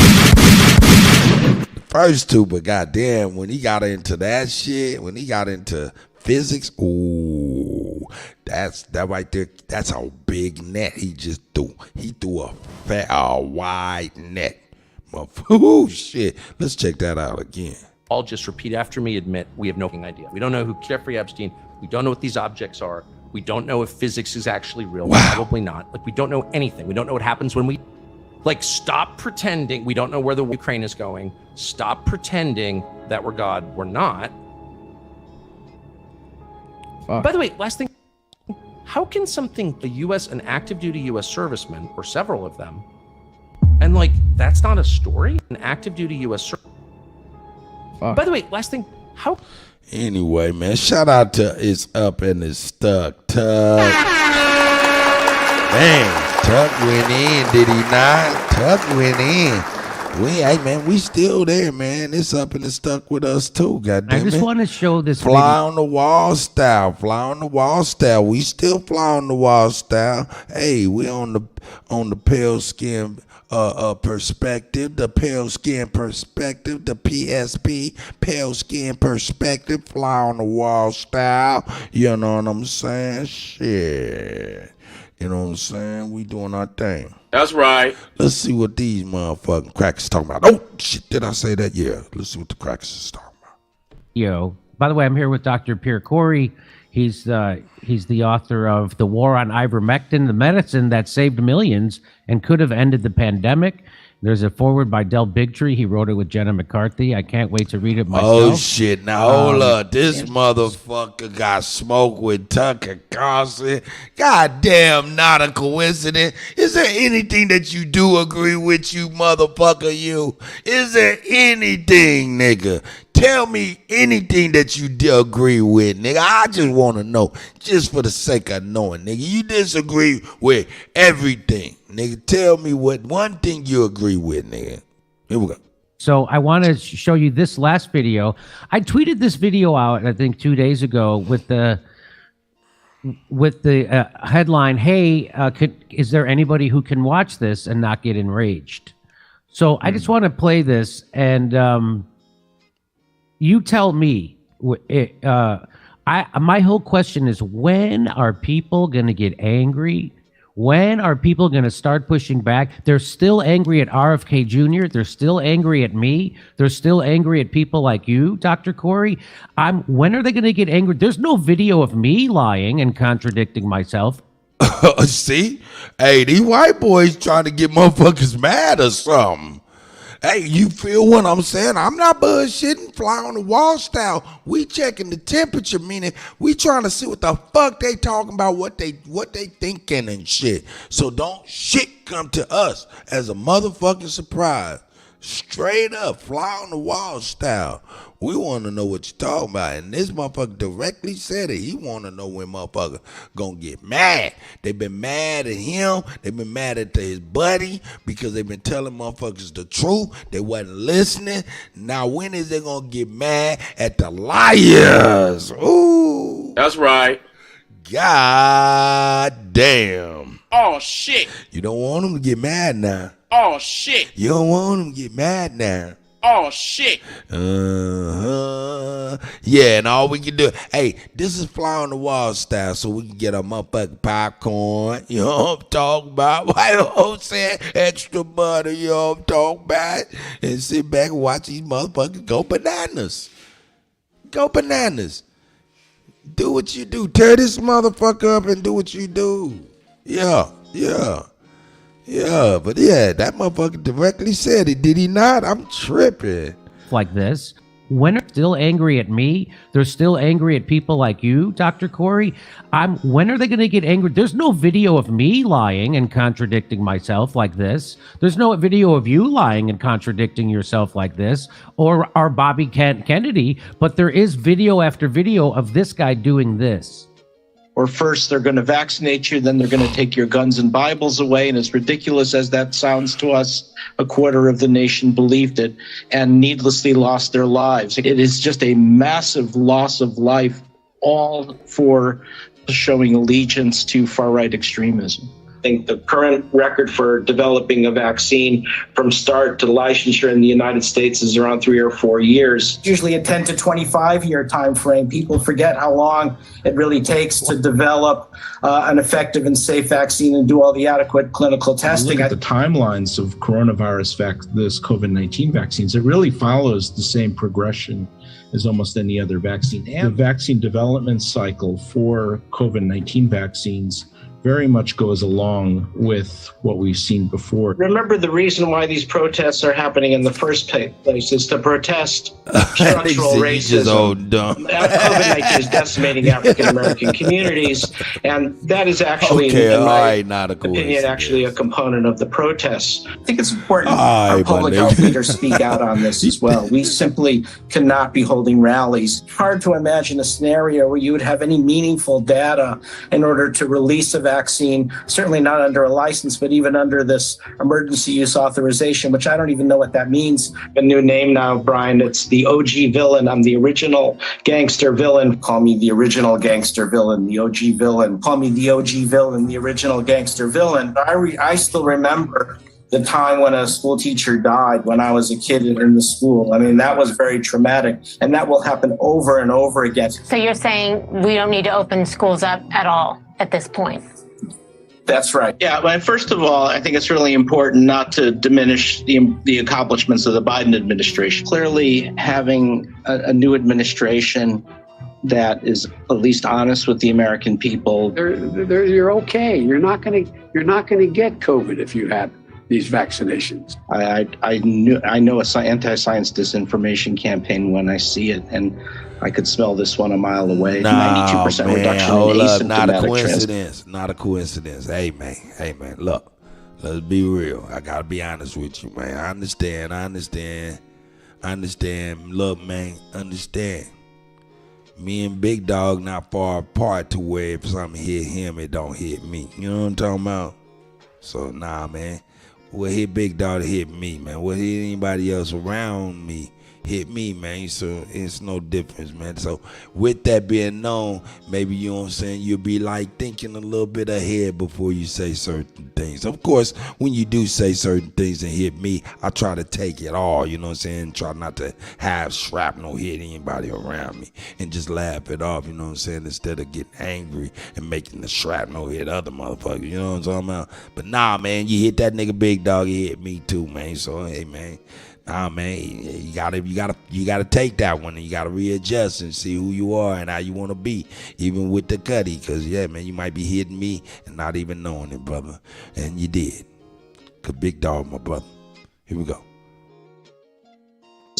First two, but goddamn, when he got into that shit, when he got into physics, ooh, that right there, that's a big net he just threw. He threw a wide net. Ooh, shit. Let's check that out again. all just repeat after me, admit we have no idea. We don't know who Jeffrey Epstein, we don't know what these objects are. We don't know if physics is actually real. Wow. Probably not. Like, we don't know anything. We don't know what happens when we, like, stop pretending. We don't know where the Ukraine is going. Stop pretending that we're God. We're not. Fuck. By the way, last thing. How can something, an active duty U.S. serviceman, or several of them, and like, that's not a story? An active duty U.S. By the way, last thing. How? Anyway, man, shout out to It's Up and It's Stuck. Tuck. Man, Tuck went in, did he not? Tuck went in. Hey, man, we still there, man. It's Up and It's Stuck with us, too, goddamn it. I just want to show this Fly video. on the wall style. Fly on the wall style. We still fly on the wall style. Hey, we on the pale skin perspective, the pale skin perspective, the PSP, pale skin perspective, fly on the wall style. You know what I'm saying? Shit. You know what I'm saying? We doing our thing. That's right. Let's see what these motherfucking crackers talking about. Oh, shit, did I say that? Yeah. Let's see what the crackers is talking about. Yo, by the way, I'm here with Dr. Pierre Corey. He's the author of The War on Ivermectin, the medicine that saved millions and could have ended the pandemic. There's a foreword by Del Bigtree. He wrote it with Jenna McCarthy. I can't wait to read it myself. Oh, shit. Now, hold up. This motherfucker got smoked with Tucker Carlson. God damn, not a coincidence. Is there anything that you do agree with, you motherfucker, you? Is there anything, nigga? Tell me anything that you agree with, nigga. I just want to know, just for the sake of knowing, nigga. You disagree with everything, nigga. Tell me what one thing you agree with, nigga. Here we go. So I want to show you this last video. I tweeted this video out, I think 2 days ago, with the headline, "Hey, is there anybody who can watch this and not get enraged?" So I just want to play this, and you tell me. My whole question is, when are people going to get angry? When are people going to start pushing back? They're still angry at RFK Jr. They're still angry at me. They're still angry at people like you, Dr. Corey. When are they going to get angry? There's no video of me lying and contradicting myself. See? Hey, these white boys trying to get motherfuckers mad or something. Hey, you feel what I'm saying? I'm not bullshitting, fly on the wall style. We checking the temperature, meaning we trying to see what the fuck they talking about, what they thinking and shit. So don't shit come to us as a motherfucking surprise. Straight up, fly on the wall style. We want to know what you're talking about. And this motherfucker directly said it. He want to know when motherfucker gonna get mad. They been mad at him. They been mad at his buddy because they been telling motherfuckers the truth. They wasn't listening. Now when is they gonna get mad at the liars? Ooh. That's right. God damn. Oh, shit. You don't want them to get mad now. Oh, shit. You don't want them to get mad now. Oh, shit. Yeah, and all we can do, hey, this is fly on the wall style, so we can get a motherfucking popcorn, you know what I'm talking about? You know what I'm saying? Extra butter, you know what I'm talking about? And sit back and watch these motherfuckers go bananas. Go bananas. Do what you do. Tear this motherfucker up and do what you do. Yeah, but yeah, that motherfucker directly said it, did he not? I'm tripping. Like this. When they're still angry at me, they're still angry at people like you, Dr. Corey. When are they going to get angry? There's no video of me lying and contradicting myself like this. There's no video of you lying and contradicting yourself like this, or our Bobby Kennedy, but there is video after video of this guy doing this. Or first they're going to vaccinate you, then they're going to take your guns and Bibles away. And as ridiculous as that sounds to us, a quarter of the nation believed it and needlessly lost their lives. It is just a massive loss of life, all for showing allegiance to far-right extremism. I think the current record for developing a vaccine from start to licensure in the United States is around 3 or 4 years. Usually a 10 to 25-year time frame. People forget how long it really takes to develop an effective and safe vaccine and do all the adequate clinical testing. Look at the timelines of coronavirus, this COVID-19 vaccines. It really follows the same progression as almost any other vaccine. And the vaccine development cycle for COVID-19 vaccines very much goes along with what we've seen before. Remember, the reason why these protests are happening in the first place is to protest structural racism. COVID-19 is decimating African-American communities, and that is actually, in my opinion, actually a component of the protests. I think it's important our public health leaders speak out on this as well. We simply cannot be holding rallies. It's hard to imagine a scenario where you would have any meaningful data in order to release a vaccine, certainly not under a license, but even under this emergency use authorization, which I don't even know what that means. A new name now, Brian. It's the OG villain. I'm the original gangster villain. Call me the original gangster villain, the OG villain. Call me the OG villain, the original gangster villain. I still remember the time when a school teacher died when I was a kid in the school. I mean, that was very traumatic, and that will happen over and over again. So you're saying we don't need to open schools up at all at this point? That's right. Yeah, well, first of all, I think it's really important not to diminish the accomplishments of the Biden administration. Clearly, having a new administration that is at least honest with the American people. You're okay. You're not going to get COVID if you have these vaccinations. I know an anti-science disinformation campaign when I see it, and I could smell this one a mile away. 92% reduction in asymptomatic not a coincidence. Not a coincidence. Hey man, look, let's be real. I gotta be honest with you, man. I understand. Look, man, understand. Me and Big Dog not far apart to where if something hit him, it don't hit me. You know what I'm talking about? So nah, man. What hit Big Dog hit me, man. What hit anybody else around me hit me, man. So it's no difference, man. So with that being known, maybe, you know what I'm saying, you'll be like thinking a little bit ahead before you say certain things. Of course, when you do say certain things and hit me, I try to take it all, you know what I'm saying? Try not to have shrapnel hit anybody around me and just laugh it off, you know what I'm saying? Instead of getting angry and making the shrapnel hit other motherfuckers, you know what I'm talking about? But nah, man, you hit that nigga Big Dog, he hit me too, man. So, hey, man, Man, you gotta take that one, and you gotta readjust and see who you are and how you want to be, even with the Kutty. Cause yeah, man, you might be hitting me and not even knowing it, brother, and you did. Cause big dog, my brother. Here we go.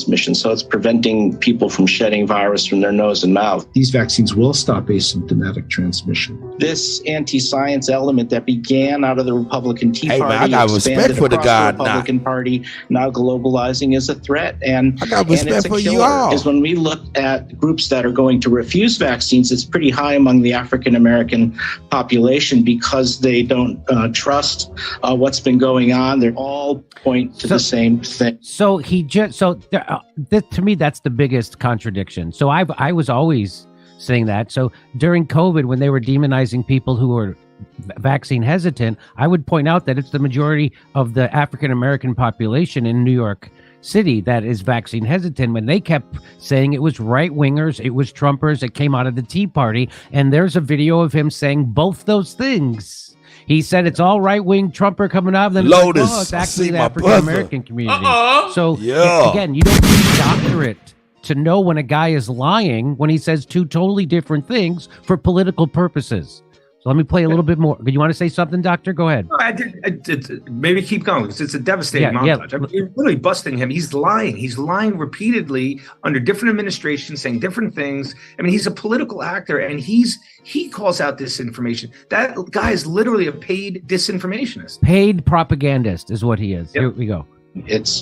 Mission, so it's preventing people from shedding virus from their nose and mouth. These vaccines will stop asymptomatic transmission. This anti-science element that began out of the Republican Tea Party, man, I got respect for the guy. The Republican Party, now globalizing is a threat, and I got respect for you all. Is when we look at groups that are going to refuse vaccines, it's pretty high among the African American population because they don't trust what's been going on. They all point to the same thing. So to me, that's the biggest contradiction. So I was always saying that. So during COVID, when they were demonizing people who were vaccine hesitant, I would point out that it's the majority of the African American population in New York City that is vaccine hesitant, when they kept saying it was right wingers, it was Trumpers, it came out of the Tea Party. And there's a video of him saying both those things. He said it's all right wing Trumper coming out, and then Lotus, it's, like, it's actually the African American community. So again, you don't need a doctorate to know when a guy is lying when he says two totally different things for political purposes. So let me play a little bit more. Do you want to say something, Doctor? Go ahead. Maybe keep going, because it's a devastating montage. I mean, you're really busting him. He's lying. He's lying repeatedly under different administrations, saying different things. I mean, he's a political actor, and he calls out disinformation. That guy is literally a paid disinformationist. Paid propagandist is what he is. Yep. Here we go. It's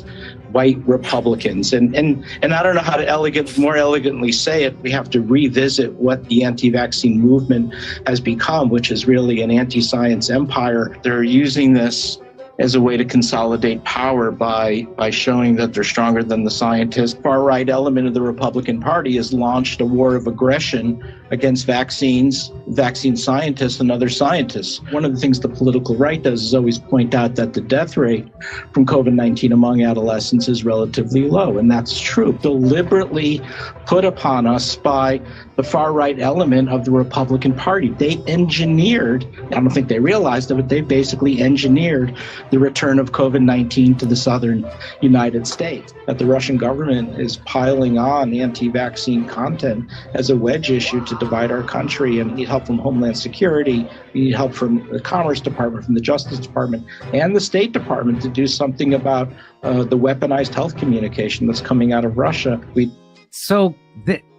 white Republicans. And I don't know how to more elegantly say it. We have to revisit what the anti-vaccine movement has become, which is really an anti-science empire. They're using this as a way to consolidate power by showing that they're stronger than the scientists. Far-right element of the Republican Party has launched a war of aggression against vaccines, vaccine scientists, and other scientists. One of the things the political right does is always point out that the death rate from COVID-19 among adolescents is relatively low, and that's true. Deliberately put upon us by the far-right element of the Republican Party. They engineered, I don't think they realized it, but they basically engineered the return of COVID-19 to the southern United States. That the Russian government is piling on anti-vaccine content as a wedge issue to divide our country, and we need help from Homeland Security, we need help from the Commerce Department, from the Justice Department, and the State Department to do something about the weaponized health communication that's coming out of Russia.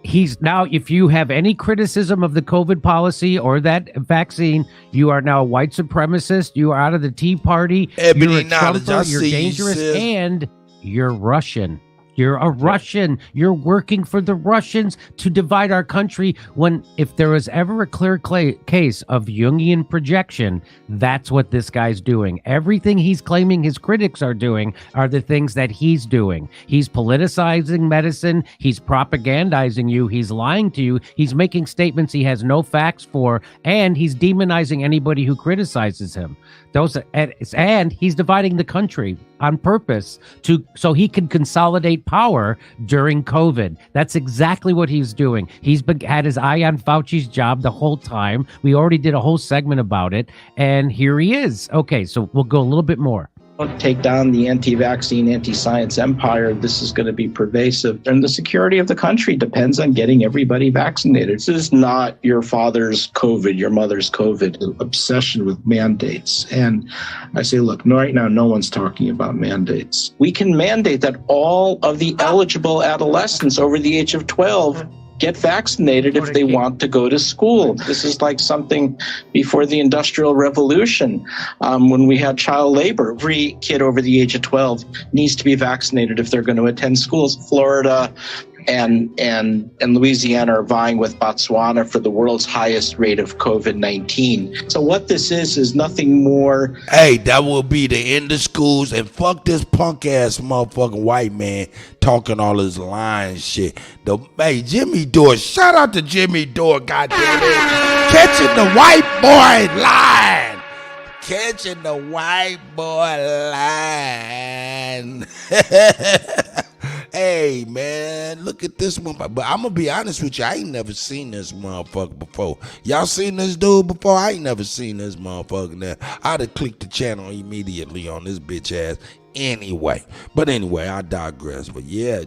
He's now, if you have any criticism of the COVID policy or that vaccine, you are now a white supremacist, you are out of the Tea Party, you're a Trumper, you're dangerous, and you're Russian. You're a Russian. You're working for the Russians to divide our country, when if there was ever a clear case of Jungian projection, that's what this guy's doing. Everything he's claiming his critics are doing are the things that he's doing. He's politicizing medicine. He's propagandizing you. He's lying to you. He's making statements he has no facts for, and he's demonizing anybody who criticizes him. And he's dividing the country on purpose so he can consolidate power during COVID. That's exactly what he's doing. He's had his eye on Fauci's job the whole time. We already did a whole segment about it, and here he is. Okay, so we'll go a little bit more. Don't take down the anti-vaccine, anti-science empire. This is going to be pervasive. And the security of the country depends on getting everybody vaccinated. This is not your father's COVID, your mother's COVID. Obsession with mandates. And I say, look, right now, no one's talking about mandates. We can mandate that all of the eligible adolescents over the age of 12 get vaccinated if they want to go to school. This is like something before the Industrial Revolution, when we had child labor. Every kid over the age of 12 needs to be vaccinated if they're going to attend schools. Florida and Louisiana are vying with Botswana for the world's highest rate of COVID-19. So what this is nothing more. Hey, that will be the end of schools, and fuck this punk ass motherfucking white man talking all his lying shit. Hey, Jimmy Dore, shout out to Jimmy Dore, goddamn it. Catching the white boy lying. Catching the white boy lying. Hey, man, look at this motherfucker. But I'm going to be honest with you. I ain't never seen this motherfucker before. Y'all seen this dude before? I ain't never seen this motherfucker. Now, I'd have clicked the channel immediately on this bitch ass anyway. But anyway, I digress. But yeah.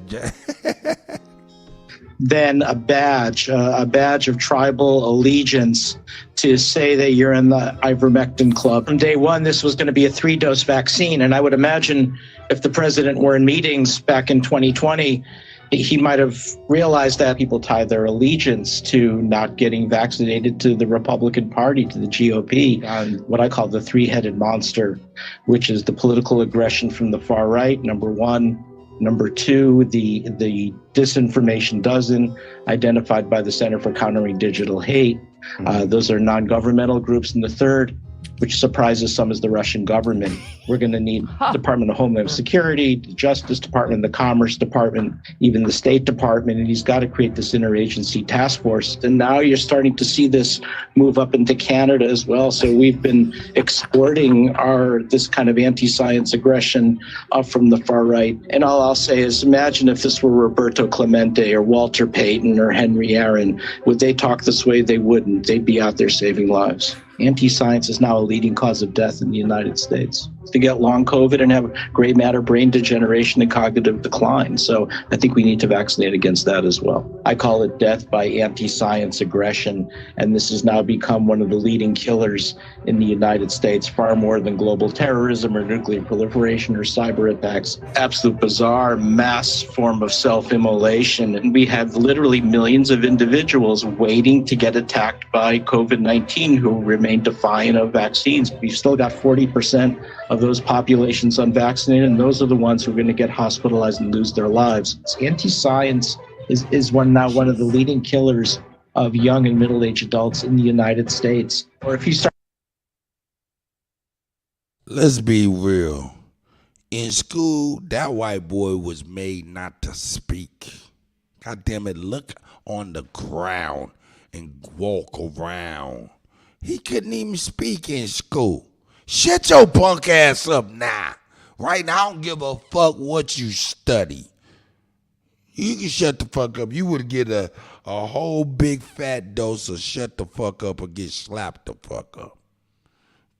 Then a badge of tribal allegiance to say that you're in the ivermectin club. From day one, this was going to be a 3-dose vaccine. And I would imagine if the president were in meetings back in 2020, he might have realized that people tie their allegiance to not getting vaccinated, to the Republican Party, to the GOP, on what I call the three-headed monster, which is the political aggression from the far right, number one. Number two, the disinformation dozen, identified by the Center for Countering Digital Hate. Those are non-governmental groups. And the third, which surprises some, is the Russian government. We're going to need the Department of Homeland Security, the Justice Department, the Commerce Department, even the State Department, and he's got to create this interagency task force. And now you're starting to see this move up into Canada as well. So we've been exporting this kind of anti-science aggression up from the far right. And all I'll say is, imagine if this were Roberto Clemente or Walter Payton or Henry Aaron. Would they talk this way? They wouldn't. They'd be out there saving lives. Anti-science is now a leading cause of death in the United States. To get long COVID and have gray matter brain degeneration and cognitive decline. So I think we need to vaccinate against that as well. I call it death by anti-science aggression. And this has now become one of the leading killers in the United States, far more than global terrorism or nuclear proliferation or cyber attacks. Absolute bizarre mass form of self-immolation. And we have literally millions of individuals waiting to get attacked by COVID-19 who remain defiant of vaccines. We've still got 40% of those populations unvaccinated, and those are the ones who are going to get hospitalized and lose their lives. Anti-science is one of the leading killers of young and middle-aged adults in the United States. Or if you start, let's be real. In school, that white boy was made not to speak. God damn it, look on the ground and walk around. He couldn't even speak in school. Shut your punk ass up now. Right now, I don't give a fuck what you study. You can shut the fuck up. You would get a whole big fat dose of shut the fuck up or get slapped the fuck up.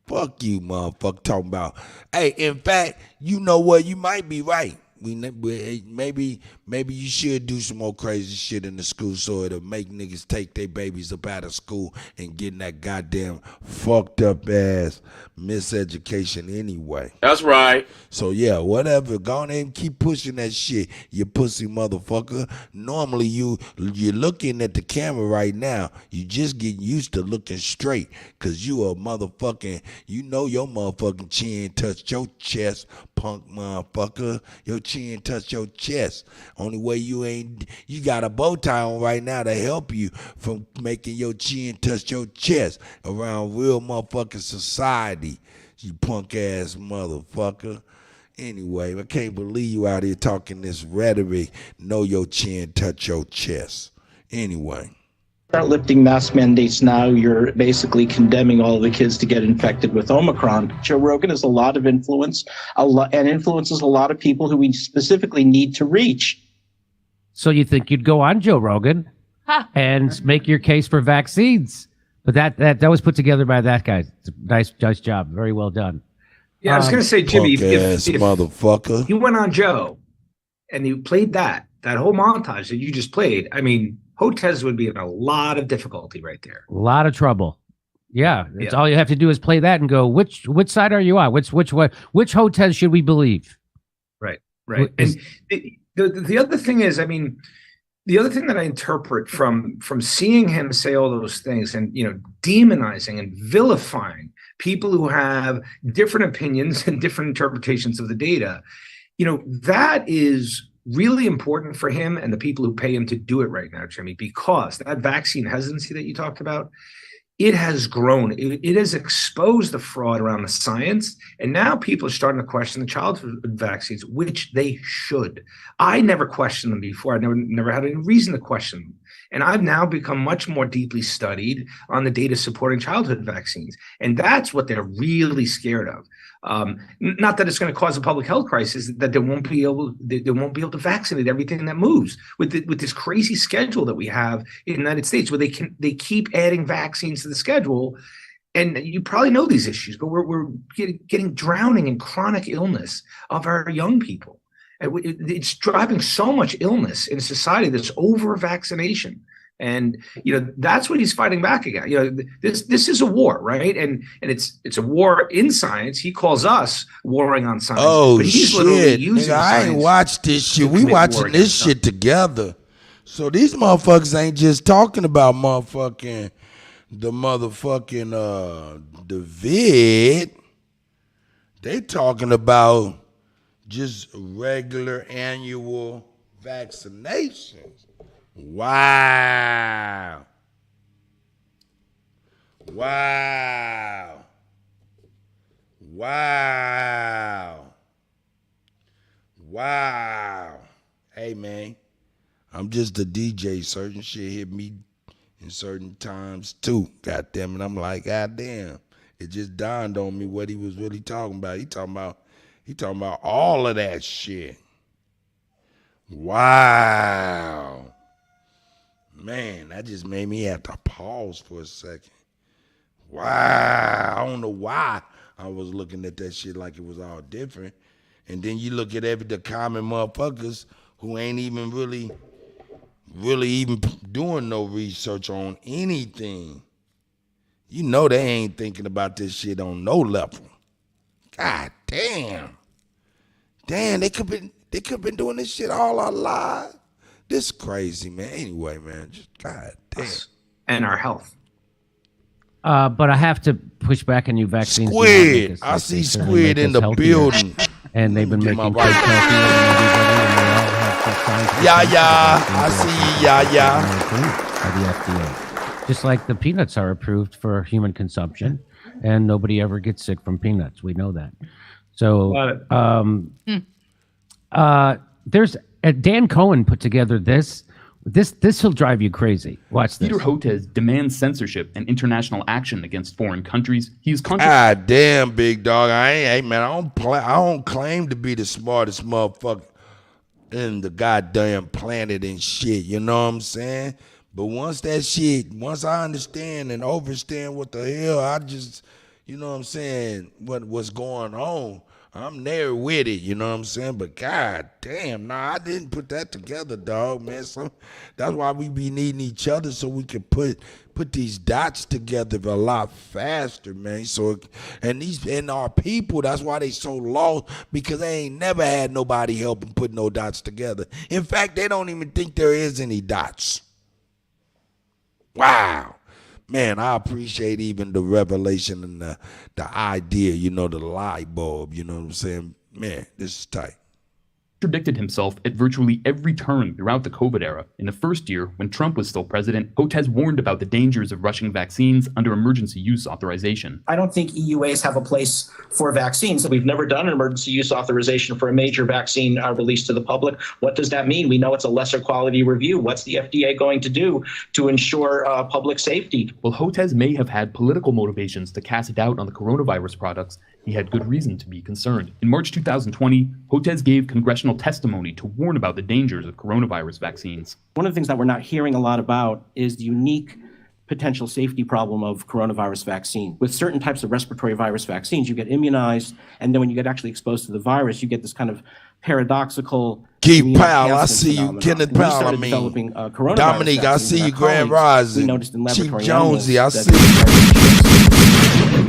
Fuck you, motherfucker, talking about. Hey, in fact, you know what? You might be right. Maybe you should do some more crazy shit in the school so it'll make niggas take their babies up out of school and get in that goddamn fucked up ass miseducation anyway. That's right. So yeah, whatever. Go on and keep pushing that shit, you pussy motherfucker. Normally you're looking at the camera right now. You just getting used to looking straight because you a motherfucking, you know your motherfucking chin touched your chest, punk motherfucker. Your chin touch your chest. Only way you got a bow tie on right now to help you from making your chin touch your chest around real motherfucking society, you punk ass motherfucker. Anyway, I can't believe you out here talking this rhetoric. Know your chin touch your chest. Anyway. Start lifting mask mandates now, you're basically condemning all the kids to get infected with Omicron. Joe Rogan has a lot of influence, and influences a lot of people who we specifically need to reach. So you think you'd go on Joe Rogan and make your case for vaccines? But that was put together by that guy. Nice job. Very well done. Yeah, I was going to say, Jimmy, if motherfucker, you went on Joe and you played that whole montage that you just played, I mean, Hotez would be in a lot of difficulty right there. A lot of trouble. Yeah, it's all you have to do is play that and go, which side are you on? Which Hotez should we believe? Right. And the other thing is, I mean, the other thing that I interpret from seeing him say all those things and, you know, demonizing and vilifying people who have different opinions and different interpretations of the data, you know, that is really important for him and the people who pay him to do it right now, Jimmy, because that vaccine hesitancy that you talked about, it has grown. It has exposed the fraud around the science. And now people are starting to question the childhood vaccines, which they should. I never questioned them before. I never had any reason to question them. And I've now become much more deeply studied on the data supporting childhood vaccines. And that's what they're really scared of. Not that it's going to cause a public health crisis, that they won't be able to vaccinate everything that moves with this crazy schedule that we have in the United States, where they keep adding vaccines to the schedule. And you probably know these issues, but we're getting drowning in chronic illness of our young people. It's driving so much illness in society, this over vaccination. And that's what he's fighting back against. This is a war, right? And it's a war in science. He calls us warring on science. Oh, but he's shit! literally using I ain't watched this shit. We watching this shit together. So these motherfuckers ain't just talking about the vid. They talking about just regular annual vaccinations. Wow. Hey, man, I'm just a DJ. Certain shit hit me in certain times too. Goddamn it, I'm like, goddamn. It just dawned on me what he was really talking about. He talking about all of that shit. Wow. Man, that just made me have to pause for a second. Wow. I don't know why I was looking at that shit like it was all different. And then you look at the common motherfuckers who ain't even really even doing no research on anything. You know they ain't thinking about this shit on no level. God damn. Damn, they could have been doing this shit all our lives. This crazy, man. Anyway, man, just God damn. And our health. But I have to push back on you vaccines. Squid. I see Squid in the building. And they've been making right. Yeah. I see you, yeah. By the FDA. Just like the peanuts are approved for human consumption, and nobody ever gets sick from peanuts. We know that. So there's Dan Cohen put together this will drive you crazy. Watch this. Peter Hotez demands censorship and international action against foreign countries. He's God damn, big dog. I don't claim to be the smartest motherfucker in the goddamn planet and shit. You know what I'm saying? But once I understand and overstand what the hell, I just, you know what I'm saying, what's going on, I'm there with it, you know what I'm saying? But god damn, I didn't put that together, dog, man. So that's why we be needing each other, so we can put these dots together a lot faster, man. So and our people, that's why they so lost, because they ain't never had nobody help them put no dots together. In fact, they don't even think there is any dots. Wow. Man, I appreciate even the revelation and the idea, the light bulb, you know what I'm saying? Man, this is tight. Contradicted himself at virtually every turn throughout the COVID era. In the first year, when Trump was still president, Hotez warned about the dangers of rushing vaccines under emergency use authorization. I don't think EUAs have a place for vaccines. We've never done an emergency use authorization for a major vaccine released to the public. What does that mean? We know it's a lesser quality review. What's the FDA going to do to ensure public safety? While Hotez may have had political motivations to cast doubt on the coronavirus products, he had good reason to be concerned. In March 2020, Hotez gave congressional testimony to warn about the dangers of coronavirus vaccines. One of the things that we're not hearing a lot about is the unique potential safety problem of coronavirus vaccine. With certain types of respiratory virus vaccines, you get immunized, and then when you get actually exposed to the virus, you get this kind of paradoxical... Keith Powell, I see you. Kenneth Powell, I mean. Dominique, I see you. Grand Rising. Chief Jonesy, I see you.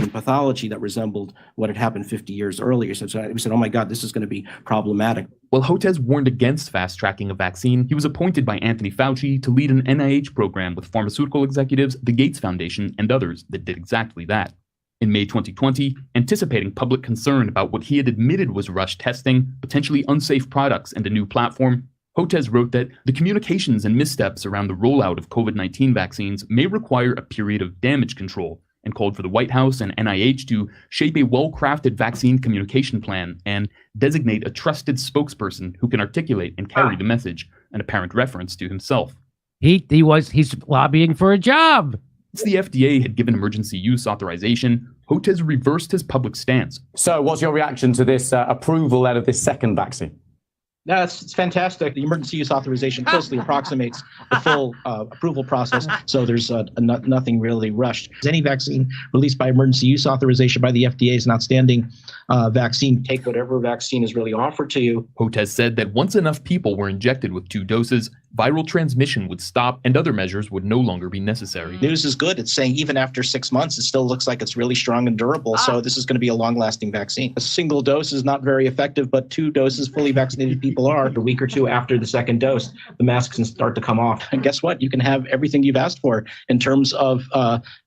Pathology that resembled what had happened 50 years earlier. So we said, oh my God, this is going to be problematic. While Hotez warned against fast-tracking a vaccine, he was appointed by Anthony Fauci to lead an NIH program with pharmaceutical executives, the Gates Foundation, and others that did exactly that. In May 2020, anticipating public concern about what he had admitted was rushed testing, potentially unsafe products, and a new platform, Hotez wrote that the communications and missteps around the rollout of COVID-19 vaccines may require a period of damage control, and called for the White House and NIH to shape a well-crafted vaccine communication plan and designate a trusted spokesperson who can articulate and carry the message, an apparent reference to himself. He's lobbying for a job. Since the FDA had given emergency use authorization, Hotez reversed his public stance. So what's your reaction to this approval out of this second vaccine? No, it's fantastic. The emergency use authorization closely approximates the full approval process, so there's nothing really rushed. Any vaccine released by emergency use authorization by the FDA is an outstanding vaccine. Take whatever vaccine is really offered to you. Hotez said that once enough people were injected with 2 doses, viral transmission would stop and other measures would no longer be necessary. News is good. It's saying even after 6 months, it still looks like it's really strong and durable. So this is going to be a long-lasting vaccine. A single dose is not very effective, but 2 doses, fully vaccinated people are. A week or 2 after the second dose, the masks can start to come off. And guess what? You can have everything you've asked for in terms of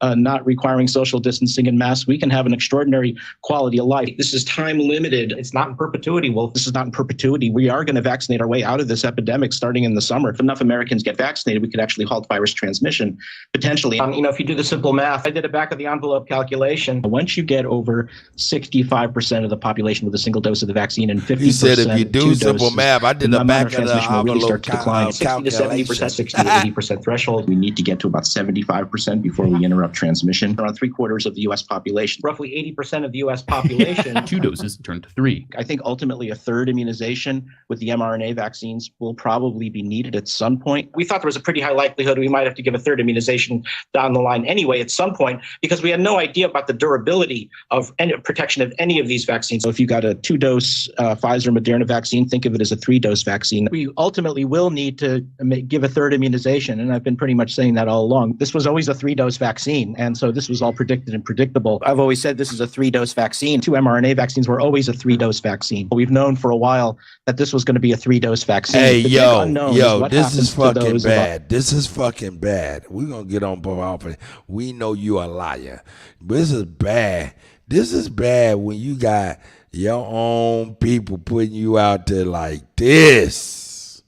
not requiring social distancing and masks. We can have an extraordinary quality of life. This is time limited. It's not in perpetuity. Well, this is not in perpetuity. We are going to vaccinate our way out of this epidemic starting in the summer. If enough Americans get vaccinated, we could actually halt virus transmission potentially. If you do the simple math, I did a back of the envelope calculation. Once you get over 65% of the population with a single dose of the vaccine and 50%, he said if you do simple math, I did the back of the will really start envelope to decline. 60 to 70%, 60 to 80% threshold. We need to get to about 75% before we interrupt transmission. Around 3/4 of the U.S. population, roughly 80% of the U.S. population. 2 doses turned to 3. I think ultimately a third immunization with the mRNA vaccines will probably be needed at some point. We thought there was a pretty high likelihood we might have to give a third immunization down the line anyway at some point, because we had no idea about the durability of any protection of any of these vaccines. So if you got a 2-dose Pfizer Moderna vaccine, think of it as a 3-dose vaccine. We ultimately will need to give a third immunization, and I've been pretty much saying that all along. This was always a 3-dose vaccine, and so this was all predicted and predictable. I've always said this is a 3-dose vaccine. 2 mRNA vaccines were always a 3-dose vaccine. We've known for a while that this was going to be a 3-dose vaccine. Hey, this is fucking bad. This is fucking bad. We're going to get on both off it. We know you a liar. This is bad. This is bad when you got your own people putting you out there like this.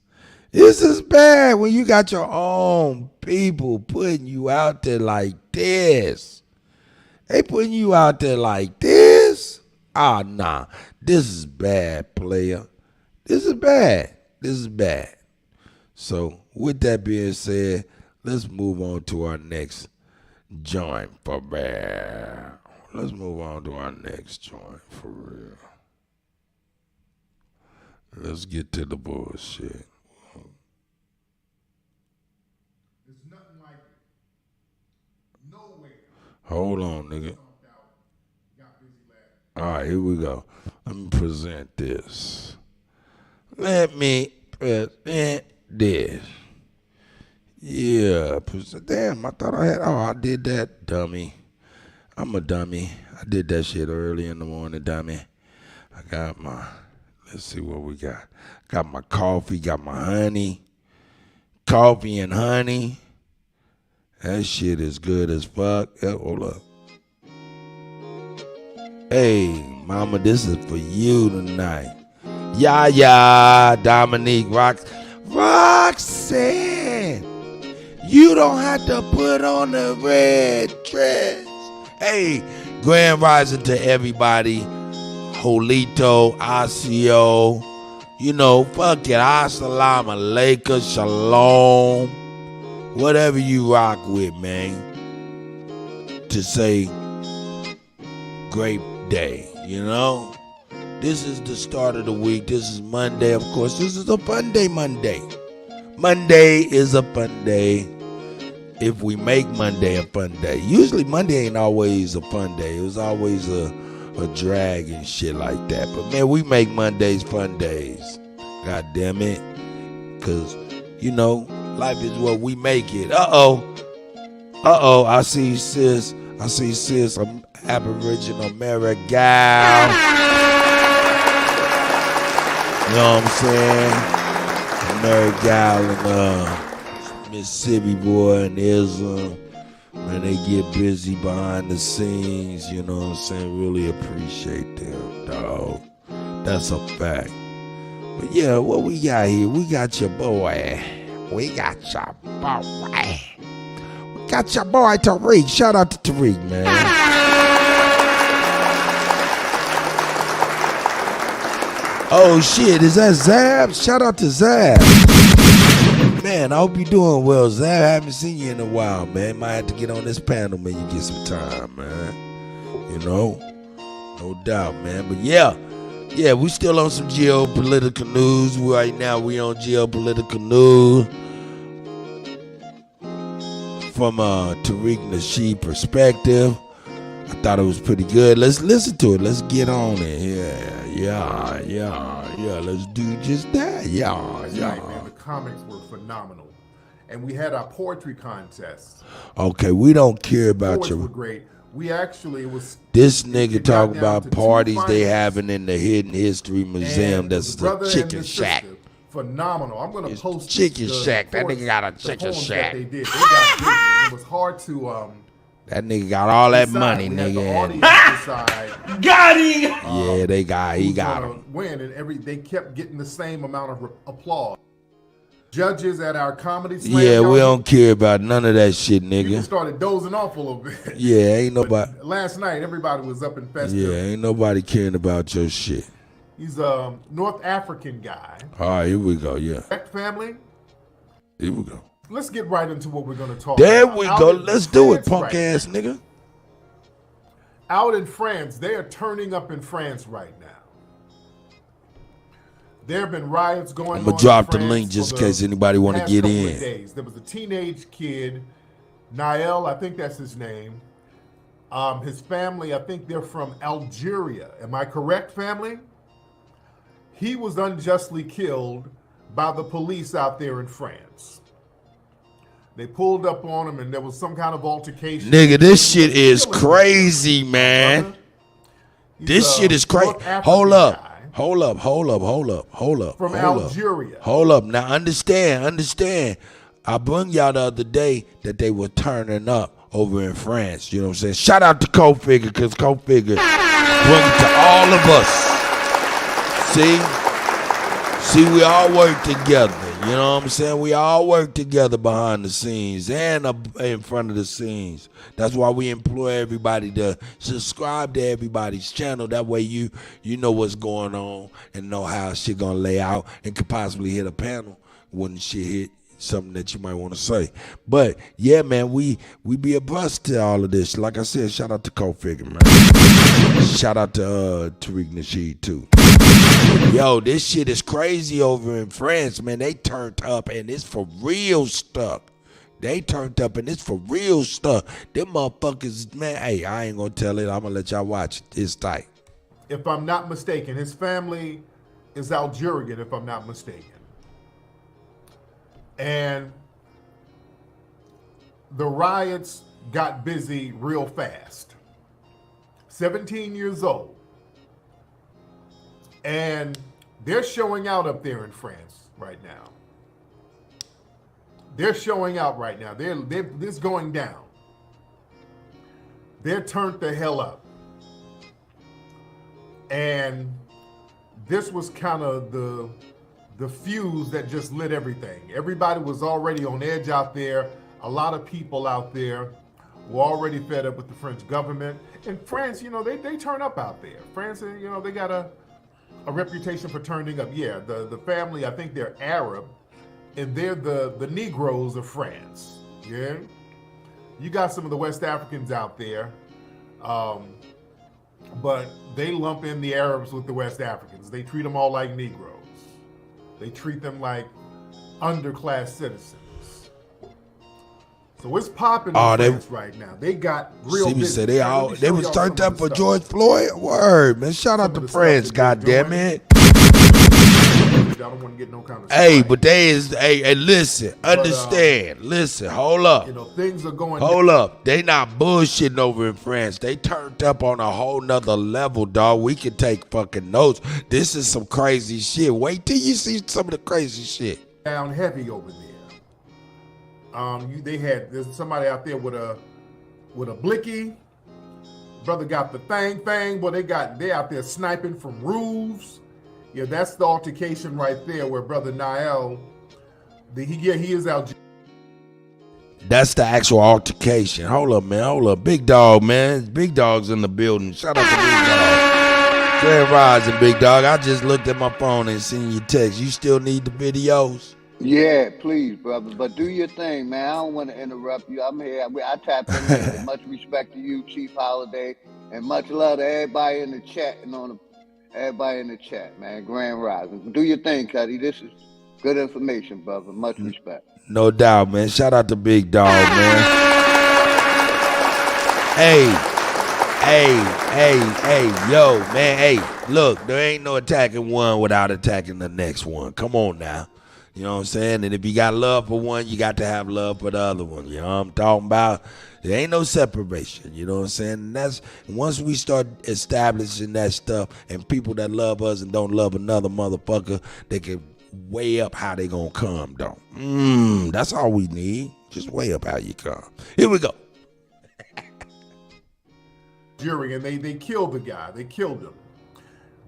This is bad when you got your own people putting you out there like this. They putting you out there like this? Ah, nah. This is bad, player. This is bad. This is bad. So, with that being said, let's move on to our next joint for real. Let's move on to our next joint for real. Let's get to the bullshit. There's nothing like it. Nowhere. Hold on, nigga. All right, here we go. Let me present this. Let me present this. Yeah, damn, I thought I had, I did that, dummy. I'm a dummy. I did that shit early in the morning, dummy. I got my, let's see what we got. Got my coffee, got my honey. Coffee and honey. That shit is good as fuck. Hold up. Hey, mama, this is for you tonight. Yeah, Dominique Roxanne. You don't have to put on the red dress. Hey, grand rising to everybody. Holito, Asio. You know, fuck it. Assalamu alaikum, shalom. Whatever you rock with, man. To say great day, you know? This is the start of the week. This is Monday, of course. This is a fun day, Monday. Monday is a fun day. If we make Monday a fun day. Usually Monday ain't always a fun day. It was always a drag and shit like that. But man, we make Mondays fun days. God damn it. Because, you know, life is what we make it. Uh-oh, I see sis. Aboriginal American gal. You know what I'm saying? American gal and Mississippi boy and Islam. Man, they get busy behind the scenes, you know what I'm saying? Really appreciate them, dog. That's a fact. But yeah, what we got here? We got your boy. We got your boy Tariq. Shout out to Tariq, man. Oh shit, is that Zab? Shout out to Zab. Man, I hope you're doing well, Zach. I haven't seen you in a while, man. Might have to get on this panel when you get some time, man. You know? No doubt, man. But yeah, we still on some geopolitical news. Right now, we on geopolitical news from a Tariq Nasheed perspective. I thought it was pretty good. Let's listen to it. Let's get on it. Yeah. Let's do just that. Yeah. Man, the comics were phenomenal. And we had our poetry contest. Okay, we don't care about Poets your... were great. We actually, it was... This nigga talk about parties they having in the Hidden History Museum. That's the Chicken Shack. Phenomenal. I'm going to post Chicken Shack. That nigga got a chicken shack. They did. They got busy. It was hard to... That nigga got all that money, nigga. Got him! Yeah, he got him. Win, and they kept getting the same amount of applause. Judges at our comedy slam. Yeah, we don't care about none of that shit, nigga. People started dozing off a little bit. Yeah, ain't nobody. Last night, everybody was up in festive. Yeah, ain't nobody caring about your shit. He's a North African guy. All right, here we go, yeah. Family. Here we go. Let's get right into what we're going to talk there about. There we go. Let's do it, punk ass nigga. Out in France, they are turning up in France right now. There have been riots going on. I'm going to drop the link just in case anybody want to get in. There was a teenage kid, Nael, I think that's his name. His family, I think they're from Algeria. Am I correct, family? He was unjustly killed by the police out there in France. They pulled up on him and there was some kind of altercation. Nigga, this shit is crazy, man. This shit is crazy. Hold up. From Algeria. Hold up. Now understand. I bring y'all the other day that they were turning up over in France. You know what I'm saying? Shout out to Co-Figure, because Co-Figure brings it to all of us. See, we all work together. You know what I'm saying? We all work together behind the scenes and in front of the scenes. That's why we employ everybody to subscribe to everybody's channel. That way you know what's going on and know how shit gonna lay out and could possibly hit a panel when shit hit something that you might want to say. But yeah, man, we be abreast to all of this. Like I said, shout out to Co-Figure, man. Shout out to Tariq Nasheed too. Yo, this shit is crazy over in France, man. They turned up and it's for real stuff. Them motherfuckers, man. Hey, I ain't gonna tell it. I'm gonna let y'all watch it. It's tight. If I'm not mistaken, his family is Algerian, if I'm not mistaken. And the riots got busy real fast. 17 years old. And they're showing out up there in France right now. This going down. They're turned the hell up. And this was kind of the fuse that just lit everything. Everybody was already on edge out there. A lot of people out there were already fed up with the French government. And France, they turn up out there. France, they got a reputation for turning up. Yeah, the family, I think they're Arab, and they're the Negroes of France. Yeah, you got some of the West Africans out there, but they lump in the Arabs with the West Africans. They treat them all like Negroes. They treat them like underclass citizens. So it's popping in France right now. They got real business. They was turned up for George Floyd. Word, man. Shout out to France, goddamn it. Y'all don't want to get no kind of hey, but they is listen, understand. Listen, hold up. Things are going Hold up. They not bullshitting over in France. They turned up on a whole nother level, dog. We can take fucking notes. This is some crazy shit. Wait till you see some of the crazy shit. Down heavy over there. There's somebody out there with a blicky. Brother got the thing. Boy, they out there sniping from roofs. Yeah, that's the altercation right there where Brother Nael, he is Algerian. That's the actual altercation. Hold up, man. Hold up. Big dog, man. Big dog's in the building. Shout out to Big Dog. Grand Rising, Big Dog. I just looked at my phone and seen your text. You still need the videos? Yeah, please, brother. But do your thing, man. I don't want to interrupt you. I'm here. I tapped in here. Much respect to you, Chief Holiday, and much love to everybody in the chat and everybody in the chat, man. Grand Rising. Do your thing, Kutty. This is good information, brother. Much respect. No doubt, man. Shout out to Big Dog, man. Hey, yo, man. Hey, look, there ain't no attacking one without attacking the next one. Come on now. You know what I'm saying? And if you got love for one, you got to have love for the other one. You know what I'm talking about? There ain't no separation. You know what I'm saying? And that's once we start establishing that stuff, and people that love us and don't love another motherfucker, they can weigh up how they gonna come, though. That's all we need. Just weigh up how you come. Here we go. Jury, and they killed the guy. They killed him.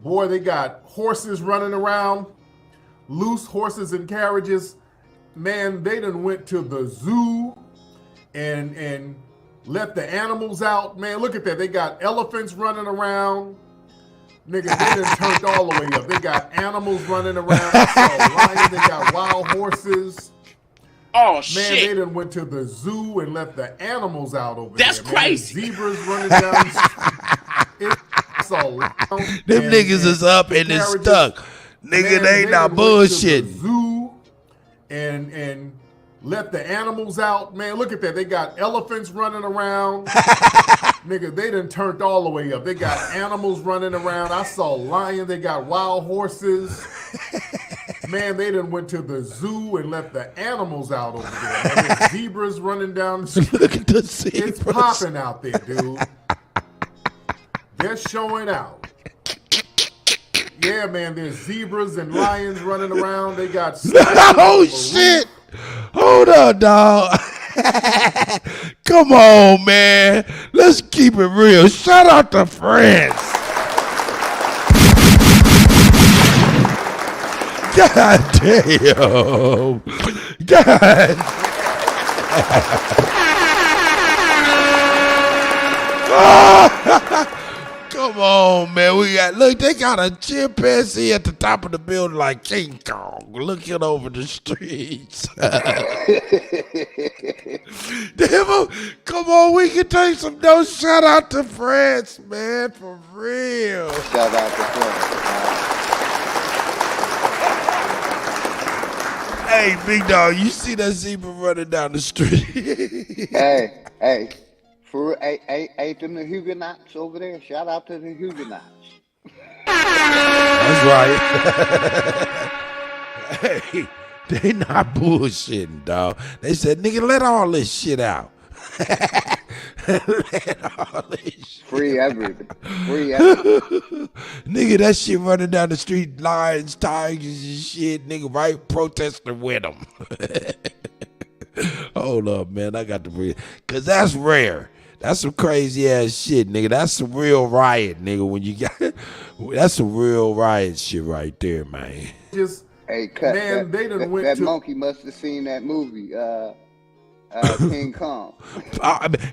Boy, they got horses running around, loose horses and carriages. Man, they done went to the zoo and let the animals out. Man, look at that. They got elephants running around. Nigga, they done turned all the way up. They got animals running around. Lions, they got wild horses. Oh, man, shit. They done went to the zoo and let the animals out over That's there. crazy. Zebras running down the street. It's so loud. Them niggas is up and it's stuck. Nigga, they ain't not bullshitting. Zoo and let the animals out. Man, look at that. They got elephants running around. Nigga, they done turned all the way up. They got animals running around. I saw lions. They got wild horses. Man, they done went to the zoo and let the animals out over there. Man, there's zebras running down the street. Look at the zebras. It's popping out there, dude. They're showing out. Yeah, man, there's zebras and lions running around. They got... Oh, shit. Hold up, dog. Come on, man. Let's keep it real. Shout out to France. God damn. God. Come on, man. Look, they got a chimpanzee at the top of the building like King Kong looking over the streets. Damn, come on, we can take some notes. Shout out to France, man, for real. Shout out to France. Hey, Big Dog, you see that zebra running down the street? Hey. Ain't them the Huguenots over there? Shout out to the Huguenots. That's right. Hey, they not bullshitting, dog. They said, nigga, let all this shit out. Let all this shit Free everything. Free everything. Nigga, that shit running down the street, lions, tigers and shit, nigga, right? Protesting with them. Hold up, man. I got to breathe. Because that's rare. That's some crazy ass shit, nigga. That's some real riot, nigga. When you got that's some real riot shit right there, man. Hey, cut. Man, they done went that to... monkey must have seen that movie, King Kong.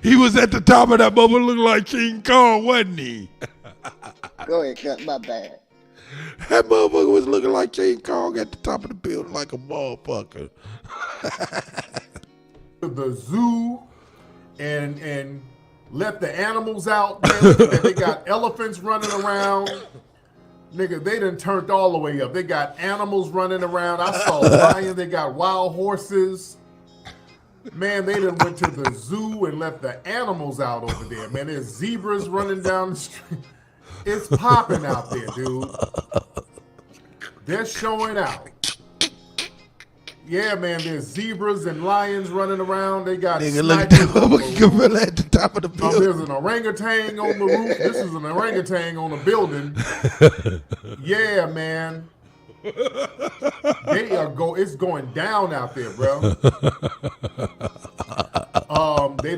He was at the top of that bubble looking like King Kong, wasn't he? Go ahead, cut. My bad. That motherfucker was looking like King Kong at the top of the building like a motherfucker. The zoo and let the animals out. Man, look at that. They got elephants running around. Nigga, they done turned all the way up. They got animals running around. I saw lions. They got wild horses. Man, they done went to the zoo and let the animals out over there. Man, there's zebras running down the street. It's popping out there, dude. They're showing out. Yeah, man, there's zebras and lions running around. They got nigga, look at that gorilla at the top of the building. There's an orangutan on the roof. This is an orangutan on the building. Yeah, man. It's going down out there, bro. They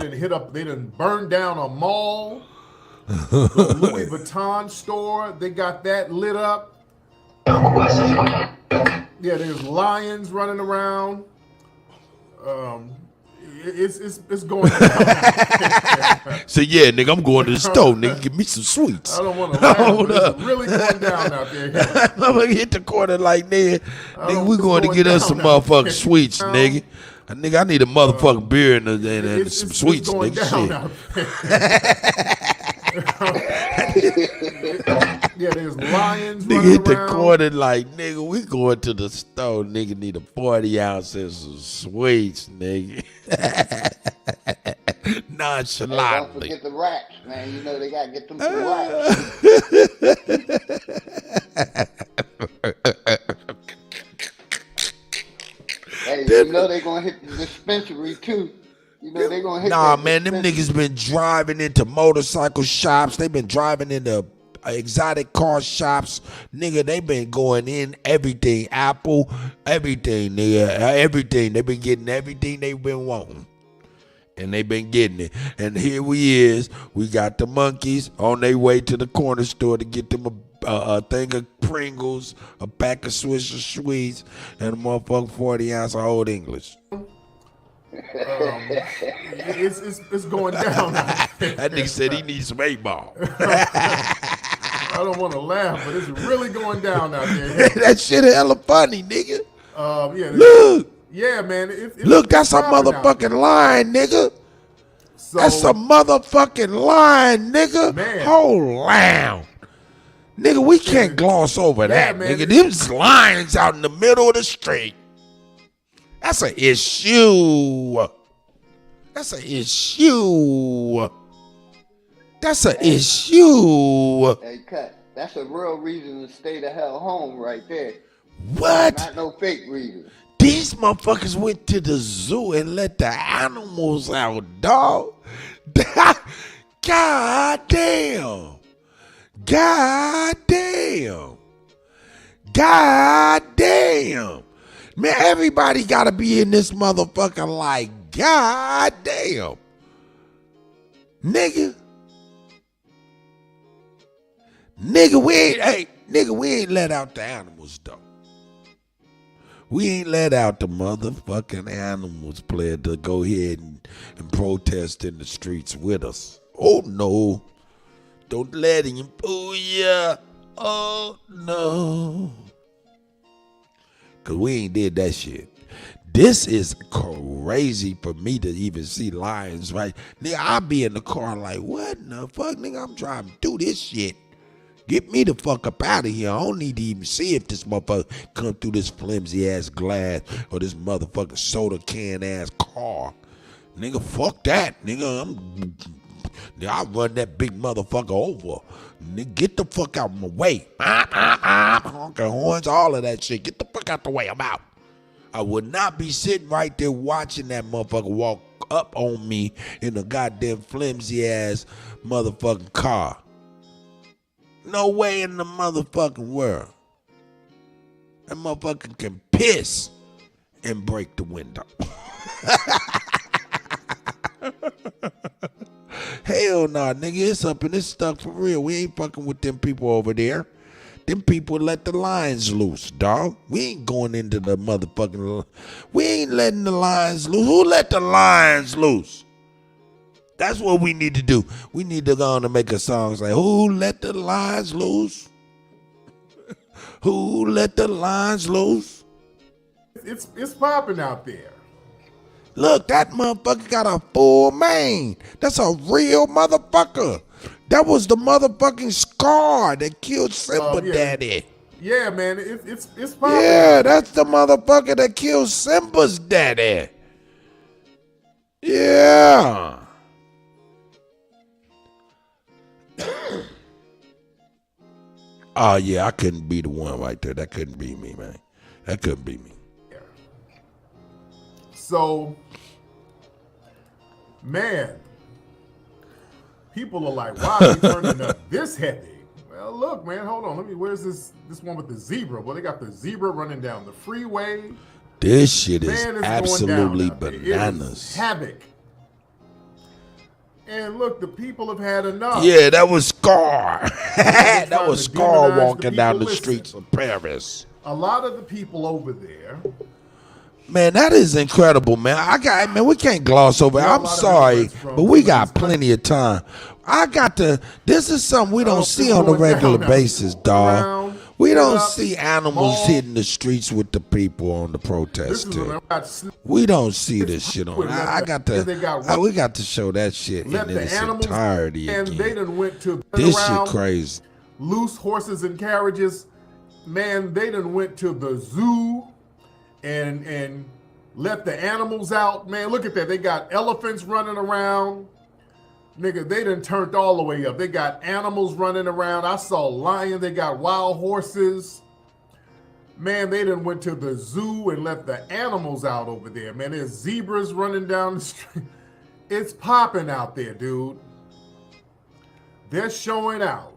done burned down a mall. The Louis Vuitton store, they got that lit up. Yeah, there's lions running around. It's going down. So yeah, nigga, I'm going to the store, nigga. Give me some sweets. I don't want to laugh, but it's really going down out there. I'm gonna hit the corner like nigga, we going to get us some motherfucking sweets, nigga. Nigga, I need a motherfucking beer and some sweets, nigga. Yeah, there's lions. Nigga hit the corner like, nigga, we going to the store. Nigga need a 40 ounces of sweets, nigga. Nonchalantly. Don't forget the racks, man. You know they gotta get them some racks. Hey, you know they gonna hit the dispensary too. You know they gonna hit. Nah, man, them niggas been driving into motorcycle shops. They been driving into exotic car shops. Nigga, they been going in everything. Apple, everything, nigga. Everything. They been getting everything they been wanting. And they been getting it. And here we got the monkeys on their way to the corner store to get them a thing of Pringles, a pack of Swisher Sweets, and a motherfucking 40 ounce of Old English. It's going down. That nigga said he needs some 8-ball. I don't want to laugh, but it's really going down out there. That shit hella funny, nigga. Yeah. Look. Yeah, man. Look, that's a motherfucking line, nigga. That's a motherfucking line, nigga. Man. Hold on. Nigga, we can't gloss over that, man. nigga. Them lines out in the middle of the street. That's an issue. That's an issue. That's an issue. Hey, Cut. That's a real reason to stay the hell home right there. What? Not no fake reason. These motherfuckers went to the zoo and let the animals out, dog. God damn. God damn. God damn. Man, everybody gotta be in this motherfucker like, God damn. Nigga, we ain't let out the animals, though. We ain't let out the motherfucking animals, player, to go ahead and protest in the streets with us. Oh, no. Don't let him fool ya. Oh, no. Because we ain't did that shit. This is crazy for me to even see lions, right? Nigga, I be in the car like, what in the fuck, nigga? I'm driving through this shit. Get me the fuck up out of here. I don't need to even see if this motherfucker come through this flimsy ass glass or this motherfucking soda can ass car. Nigga, fuck that. Nigga, I run that big motherfucker over. Nigga, get the fuck out of my way. Honking horns, all of that shit. Get the fuck out the way. I'm out. I would not be sitting right there watching that motherfucker walk up on me in a goddamn flimsy ass motherfucking car. No way in the motherfucking world. That motherfucker can piss and break the window. Hell nah, nigga. It's up and it's stuck for real. We ain't fucking with them people over there. Them people let the lions loose, dog. We ain't going into the motherfucking... We ain't letting the lions loose. Who let the lions loose? That's what we need to do. We need to go on and make a song like, who let the lions loose? Who let the lions loose? It's popping out there. Look, that motherfucker got a full mane. That's a real motherfucker. That was the motherfucking Scar that killed Simba Daddy. Yeah, man, it's popping. Yeah, that's the motherfucker that killed Simba's daddy. Yeah. Oh, yeah, I couldn't be the one right there. That couldn't be me, man. That couldn't be me. So, man, people are like, wow, you turning up this heavy. Well, look, man, hold on. Where's this one with the zebra? Well, they got the zebra running down the freeway. This shit is Man, it's absolutely going down. bananas. It is havoc. And look, the people have had enough. Yeah, that was Scar. That was Scar walking down the streets of Paris. A lot of the people over there Man, that is incredible, man. We can't gloss over it. I'm sorry, but we got plenty of time. This is something we don't see on a regular basis, dog. We don't see animals hitting the streets with the people on the protest. We don't see this shit on. We got to show that shit in its entirety and again. they done went to This shit crazy. Loose horses and carriages. Man, they done went to the zoo and let the animals out. Man, look at that. They got elephants running around. Nigga, they done turned all the way up. They got animals running around. I saw lions. They got wild horses. Man, they done went to the zoo and let the animals out over there. Man, there's zebras running down the street. It's popping out there, dude. They're showing out.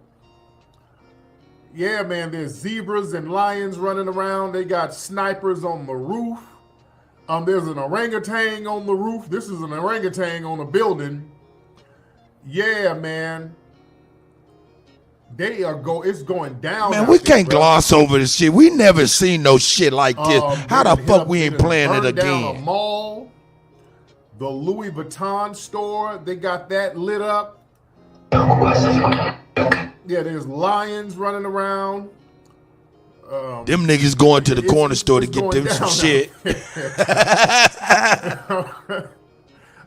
Yeah, man, there's zebras and lions running around. They got snipers on the roof. There's an orangutan on the roof. This is an orangutan on a building. Yeah, man. It's going down. Man, we can't gloss over this shit. We never seen no shit like this. How the fuck we ain't playing it down again? a mall, the Louis Vuitton store, they got that lit up. Yeah, there's lions running around. Them niggas going to the corner store to get them some shit.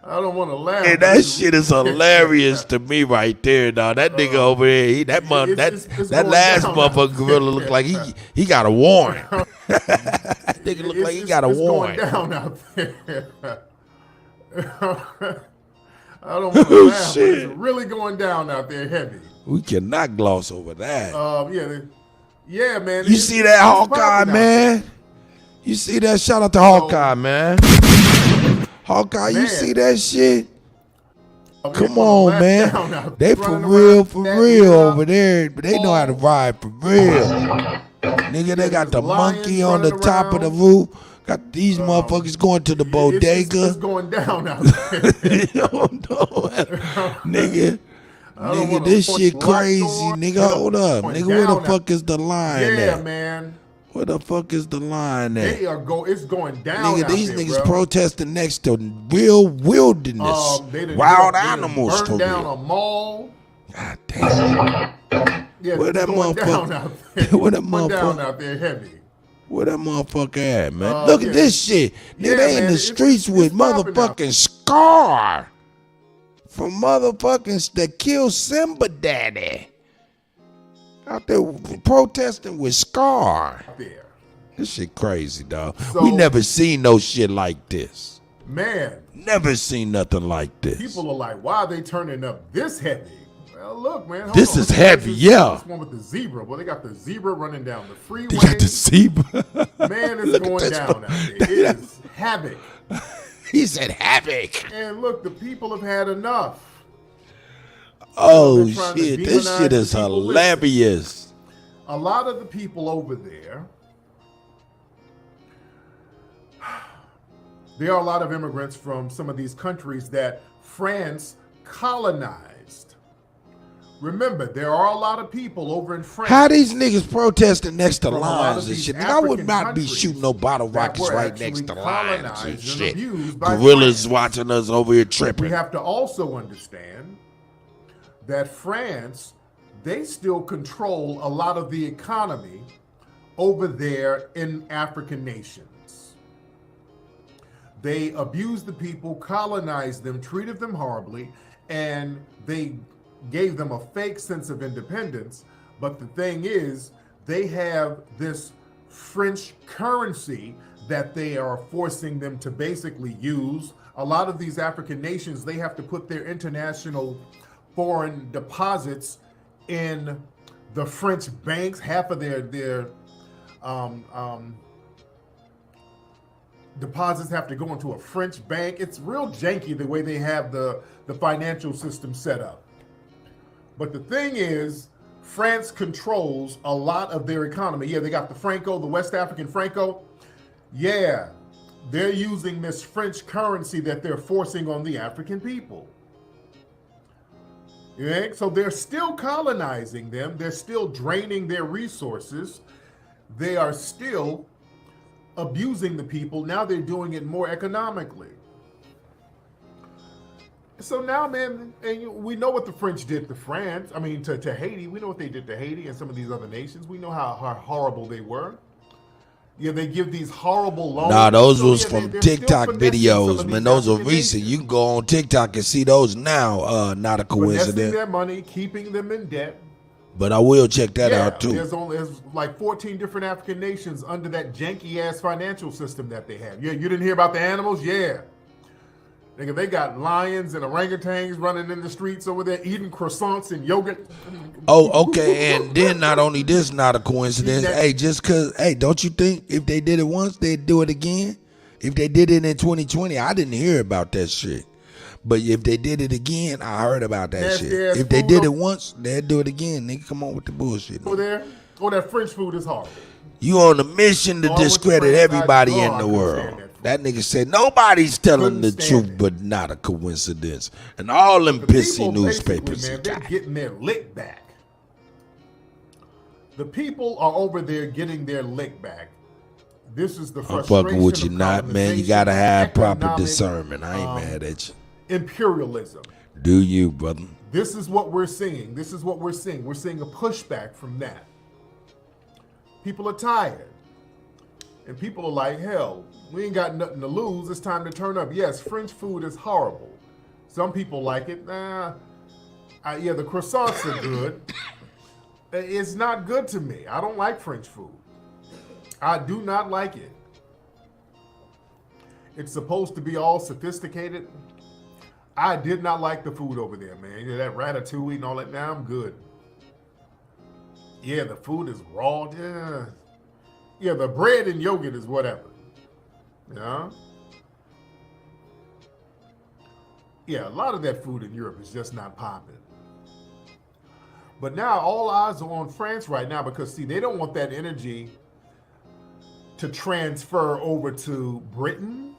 I don't want to laugh. And that shit is hilarious to me right there, dog. That nigga over there, that last motherfucker gorilla look like he got a warrant. That nigga look like he got a warrant. It's going down out there. I don't want to laugh, but it's really going down out there heavy. We cannot gloss over that. Yeah, man. You see that Hawkeye, man? You see that? Shout out to Hawkeye, man. Hawkeye, you see that shit? Come on, man. They for real over there. But they know how to ride for real. Nigga, they got the monkey on the top of the roof. Got these motherfuckers going to the bodega. It's going down out there. Nigga, this shit crazy. Nigga, hold up. Nigga, where the fuck is the line at? Yeah, man. Where the fuck is the line at? It's going down. Nigga, these out niggas there, bro. protesting next to real wilderness, wild animals for burned down real. a mall. God damn. Yeah, Where that motherfucker? Where that motherfucker? Down out there heavy. Where that motherfucker at, man? Look at this shit. Nigga, they in the streets with motherfucking Scar from motherfucking that killed Simba Daddy. Out there protesting with Scar. There. This shit crazy, dog. We never seen no shit like this. Man. Never seen nothing like this. People are like, why are they turning up this heavy? Well, look, man. This is heavy, yeah. This one with the zebra. Well, they got the zebra running down the freeway. They got the zebra. Man, it's going down out there. It is havoc. He said havoc. And look, the people have had enough. Oh shit, this shit is hilarious. A lot of the people over there, there are a lot of immigrants from some of these countries that France colonized. Remember, there are a lot of people over in France. How these niggas protesting next to lines and shit? Nigga, I would not be shooting no bottle rockets right next to lines and shit. Gorillas watching us over here tripping. We have to also understand that France, they still control a lot of the economy over there in African nations. They abused the people, colonized them, treated them horribly, and they gave them a fake sense of independence. But the thing is, they have this French currency that they are forcing them to basically use. A lot of these African nations, they have to put their international foreign deposits in the French banks. Half of their deposits have to go into a French bank. It's real janky the way they have the financial system set up. But the thing is, France controls a lot of their economy. Yeah, they got the Franco, the West African Franco. Yeah, they're using this French currency that they're forcing on the African people. Yeah, so they're still colonizing them. They're still draining their resources. They are still abusing the people. Now they're doing it more economically. So now, man, and we know what the French did to France. I mean, to Haiti. We know what they did to Haiti and some of these other nations. We know how horrible they were. Yeah, they give these horrible loans. Nah, those was from TikTok videos, man. Those are recent. You can go on TikTok and see those now. Not a coincidence. Finessing their money, keeping them in debt. But I will check that out too. There's like 14 different African nations under that janky ass financial system that they have. Yeah, you didn't hear about the animals? Yeah. Nigga, they got lions and orangutans running in the streets over there eating croissants and yogurt. Oh, okay. And then not only this, not a coincidence. Hey, just cause, hey, don't you think if they did it once, they'd do it again? If they did it in 2020, I didn't hear about that shit. But if they did it again, I heard about that shit. If they did it once, they'd do it again. Nigga, come on with the bullshit. Over there, that French food is horrible. You on a mission to discredit everybody in the world. That nigga said nobody's telling the truth, but not a coincidence. And all them pissy newspapers. Man, they're getting their lick back. The people are over there getting their lick back. This is the frustration. I'm fucking with you, not man. You gotta have proper discernment. I ain't mad at you. Imperialism. Do you, brother? This is what we're seeing. This is what we're seeing. We're seeing a pushback from that. People are tired. And people are like, hell, we ain't got nothing to lose. It's time to turn up. Yes, French food is horrible. Some people like it. Yeah, the croissants are good. It's not good to me. I don't like French food. I do not like it. It's supposed to be all sophisticated. I did not like the food over there, man. That ratatouille and all that. Now I'm good. Yeah, the food is raw. Yeah, the bread and yogurt is whatever. Yeah. Yeah, a lot of that food in Europe is just not popping. But now all eyes are on France right now because, see, they don't want that energy to transfer over to Britain.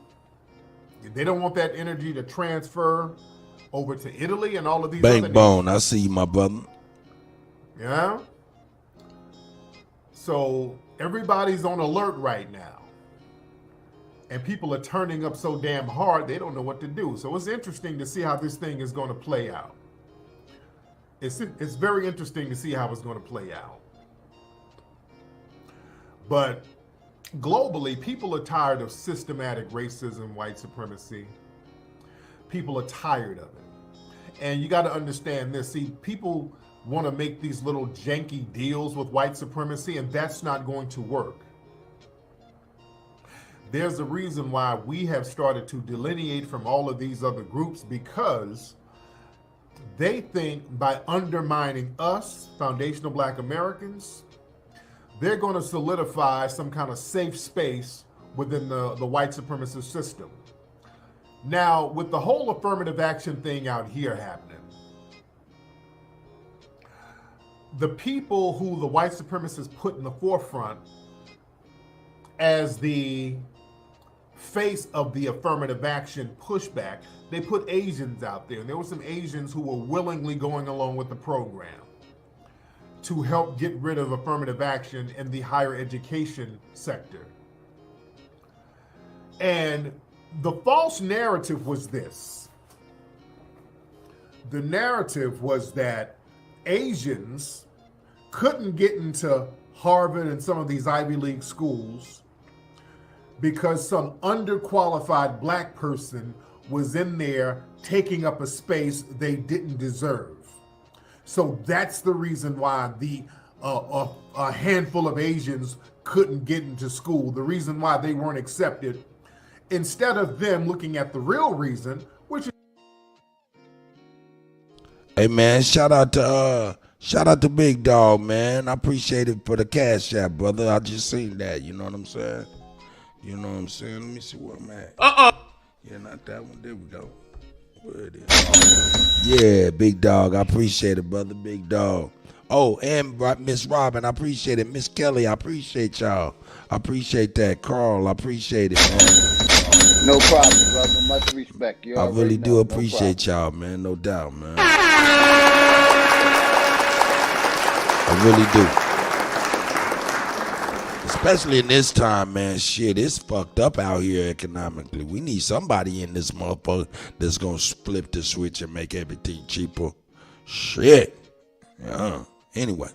They don't want that energy to transfer over to Italy and all of these other nations. Bone, I see you, my brother. Yeah. So everybody's on alert right now. And people are turning up so damn hard, they don't know what to do. So it's interesting to see how this thing is going to play out. It's very interesting to see how it's going to play out. But globally, people are tired of systematic racism, white supremacy. People are tired of it. And you got to understand this. See, people want to make these little janky deals with white supremacy, and that's not going to work. There's a reason why we have started to delineate from all of these other groups, because they think by undermining us, foundational Black Americans, they're going to solidify some kind of safe space within the white supremacist system. Now, with the whole affirmative action thing out here happening, the people who the white supremacists put in the forefront as the face of the affirmative action pushback, they put Asians out there. And there were some Asians who were willingly going along with the program to help get rid of affirmative action in the higher education sector. And the false narrative was this. The narrative was that Asians couldn't get into Harvard and some of these Ivy League schools because some underqualified Black person was in there taking up a space they didn't deserve. So that's the reason why a handful of Asians couldn't get into school, the reason why they weren't accepted, instead of them looking at the real reason, which is... Hey man, shout out to Big Dog, man. I appreciate it for the cash app, brother. I just seen that, you know what I'm saying? You know what I'm saying? Let me see where I'm at. Yeah, not that one. There we go. Where it is? Yeah, Big Dog. I appreciate it, brother. Big Dog. Oh, and Miss Robin, I appreciate it. Miss Kelly, I appreciate y'all. I appreciate that. Carl, I appreciate it, man. No problem, brother. Much respect. I really do appreciate y'all, man. No doubt, man. I really do. Especially in this time, man. Shit, it's fucked up out here economically. We need somebody in this motherfucker that's gonna flip the switch and make everything cheaper. Shit. Yeah. Anyway.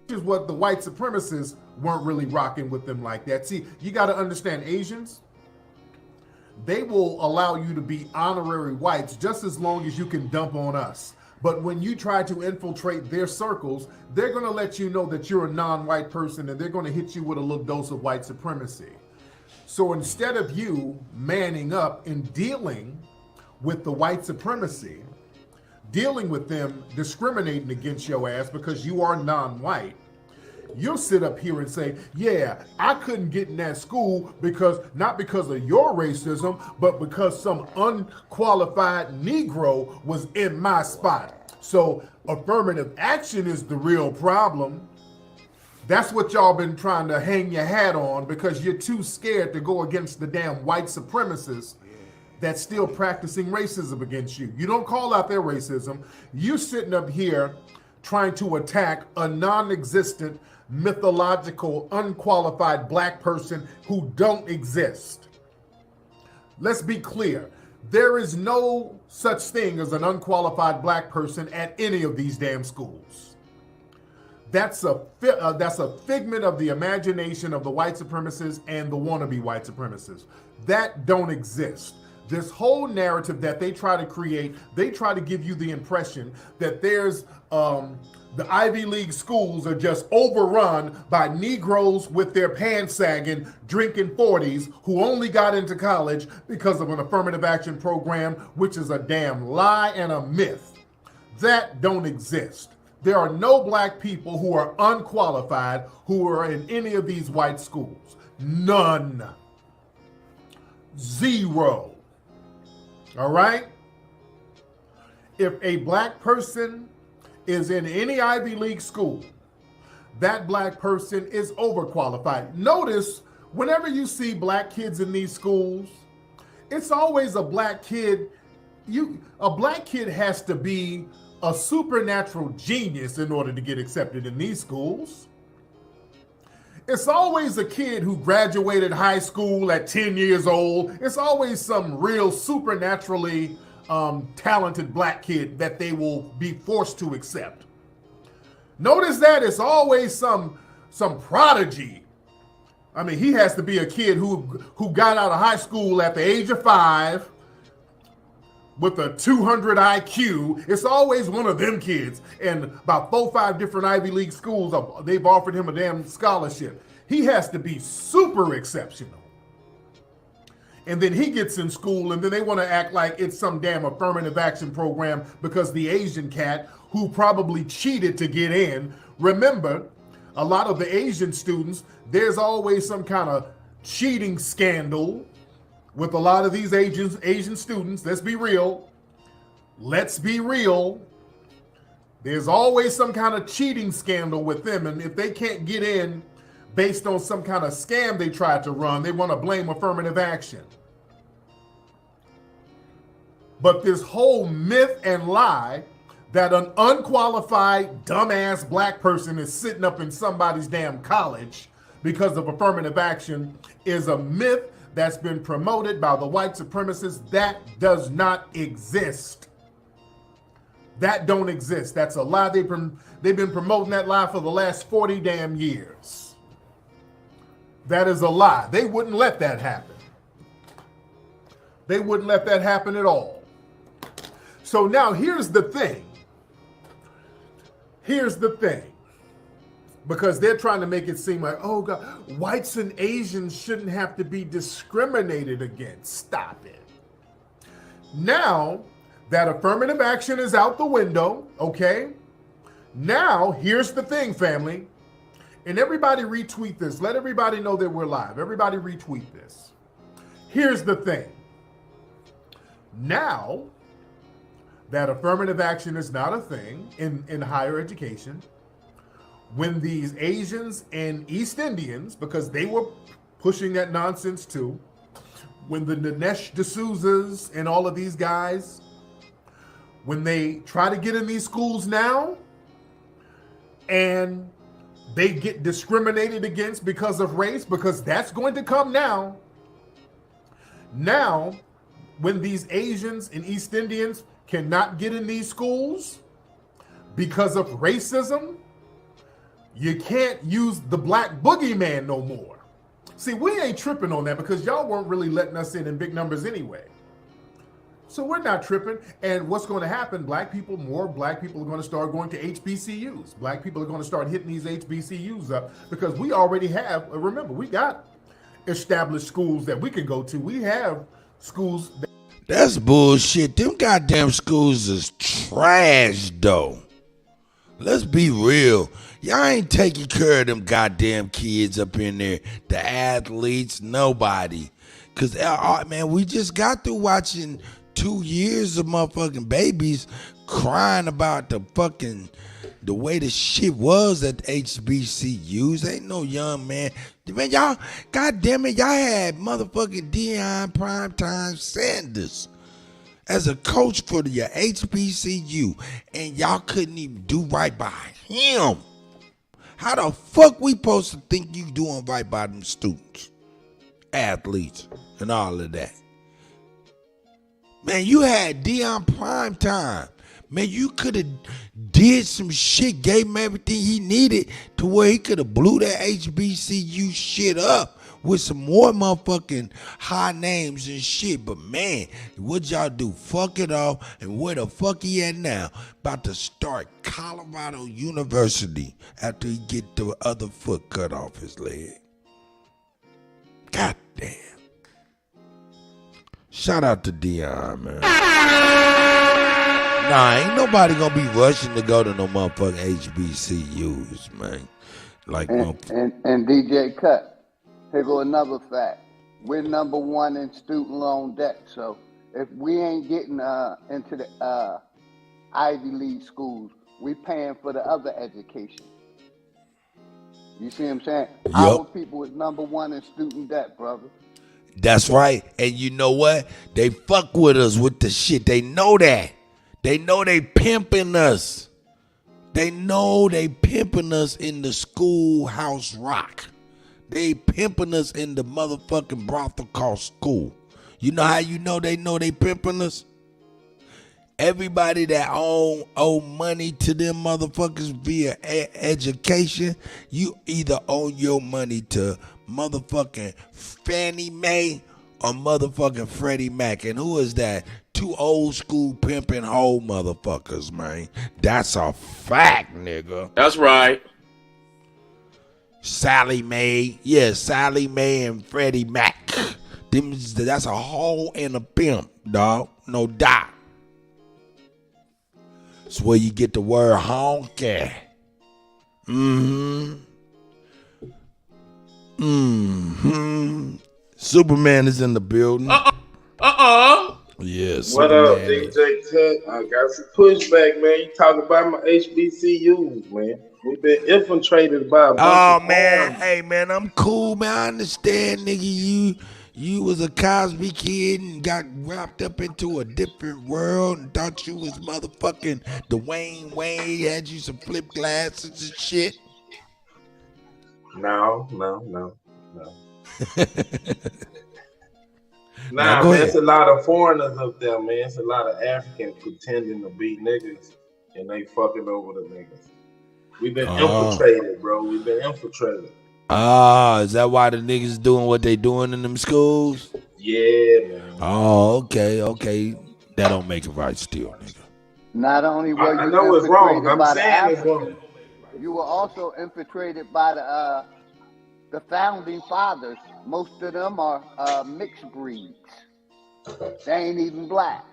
Which is what the white supremacists weren't really rocking with them like that. See, you got to understand, Asians, they will allow you to be honorary whites just as long as you can dump on us. But when you try to infiltrate their circles, they're going to let you know that you're a non-white person, and they're going to hit you with a little dose of white supremacy. So instead of you manning up and dealing with the white supremacy, dealing with them discriminating against your ass because you are non-white, you'll sit up here and say, yeah, I couldn't get in that school because, not because of your racism, but because some unqualified Negro was in my spot. So affirmative action is the real problem. That's what y'all been trying to hang your hat on because you're too scared to go against the damn white supremacists that's still practicing racism against you. You don't call out their racism. You sitting up here trying to attack a non-existent, mythological, unqualified black person who don't exist. Let's be clear. There is no such thing as an unqualified black person at any of these damn schools. That's a figment of the imagination of the white supremacists and the wannabe white supremacists. That don't exist. This whole narrative that they try to create, they try to give you the impression that there's the Ivy League schools are just overrun by Negroes with their pants sagging, drinking 40s, who only got into college because of an affirmative action program, which is a damn lie and a myth. That don't exist. There are no black people who are unqualified who are in any of these white schools. None. Zero. All right? If a black person is in any Ivy League school, that black person is overqualified. Notice, whenever you see black kids in these schools, it's always a black kid. A black kid has to be a supernatural genius in order to get accepted in these schools. It's always a kid who graduated high school at 10 years old. It's always some real supernaturally talented black kid that they will be forced to accept. Notice that it's always some prodigy. I mean, he has to be a kid who got out of high school at the age of 5 with a 200 IQ. It's always one of them kids. And about 4 or 5 different Ivy League schools, they've offered him a damn scholarship. He has to be super exceptional. And then he gets in school, and then they want to act like it's some damn affirmative action program because the Asian cat who probably cheated to get in. Remember, a lot of the Asian students, there's always some kind of cheating scandal with a lot of these Asian students. Let's be real. Let's be real. There's always some kind of cheating scandal with them. And if they can't get in based on some kind of scam they tried to run, they want to blame affirmative action. But this whole myth and lie that an unqualified, dumbass black person is sitting up in somebody's damn college because of affirmative action is a myth that's been promoted by the white supremacists. That does not exist. That don't exist. That's a lie. They've been promoting that lie for the last 40 damn years. That is a lie. They wouldn't let that happen. They wouldn't let that happen at all. So now here's the thing. Here's the thing. Because they're trying to make it seem like, oh God, whites and Asians shouldn't have to be discriminated against. Stop it. Now that affirmative action is out the window, okay? Now, here's the thing, family. And everybody retweet this. Let everybody know that we're live. Everybody retweet this. Here's the thing. Now that affirmative action is not a thing in higher education, when these Asians and East Indians, because they were pushing that nonsense too, when the Dinesh D'Souza's and all of these guys, when they try to get in these schools now and they get discriminated against because of race, because that's going to come now. Now, when these Asians and East Indians cannot get in these schools because of racism, you can't use the black boogeyman no more. See, we ain't tripping on that because y'all weren't really letting us in big numbers anyway. So we're not tripping. And what's going to happen, more black people are going to start going to HBCUs. Black people are going to start hitting these HBCUs up because we already have, remember, we got established schools that we can go to. We have schools. That's bullshit. Them goddamn schools is trash, though. Let's be real. Y'all ain't taking care of them goddamn kids up in there. The athletes, nobody. Because, man, we just got through watching 2 years of motherfucking babies crying about the way the shit was at HBCUs. Ain't no young man. Man, y'all, goddamn it, y'all had motherfucking Deion Primetime Sanders as a coach for your HBCU, and y'all couldn't even do right by him. How the fuck we supposed to think you doing right by them students, athletes, and all of that? Man, you had Deion Primetime. Man, you could have did some shit, gave him everything he needed to where he could have blew that HBCU shit up with some more motherfucking high names and shit. But man, what y'all do? Fuck it off. And where the fuck he at now? About to start Colorado University after he get the other foot cut off his leg. God damn. Shout out to Deion, man. Nah, ain't nobody gonna be rushing to go to no motherfucking HBCUs, man. Like, and DJ Kutt, here go another fact. We're number one in student loan debt. So if we ain't getting into the Ivy League schools, we paying for the other education. You see what I'm saying? Yep. Our people is number one in student debt, brother. That's right. And you know what? They fuck with us with the shit. They know that. They know they pimping us. They know they pimping us in the schoolhouse rock. They pimping us in the motherfucking brothel called school. You know how you know they pimping us? Everybody that owe money to them motherfuckers via education, you either owe your money to motherfucking Fannie Mae or motherfucking Freddie Mac. And who is that? Two old school pimping hoe motherfuckers, man. That's a fact, nigga. That's right. Sally Mae. Yeah, Sally Mae and Freddie Mac. That's a hoe and a pimp, dog. No doubt. That's where you get the word honky. Superman is in the building. Yes. What up, DJ Kutt? I got some pushback, man. You talking about my HBCUs, man. We've been infiltrated by a bunch of man. Hey, man, I'm cool, man. I understand, nigga. You was a Cosby kid and got wrapped up into a different world and thought you was motherfucking Dwayne Wade, had you some flip glasses and shit. No. Nah, man, it's a lot of foreigners up there, man. It's a lot of Africans pretending to be niggas and they fucking over the niggas. We've been infiltrated, bro. We've been infiltrated. Is that why the niggas doing what they doing in them schools? Yeah, man. Oh, okay. That don't make it right still, nigga. Not only were you I know it's wrong. I'm saying it's wrong. You were also infiltrated by the founding fathers. Most of them are mixed breeds. They ain't even black.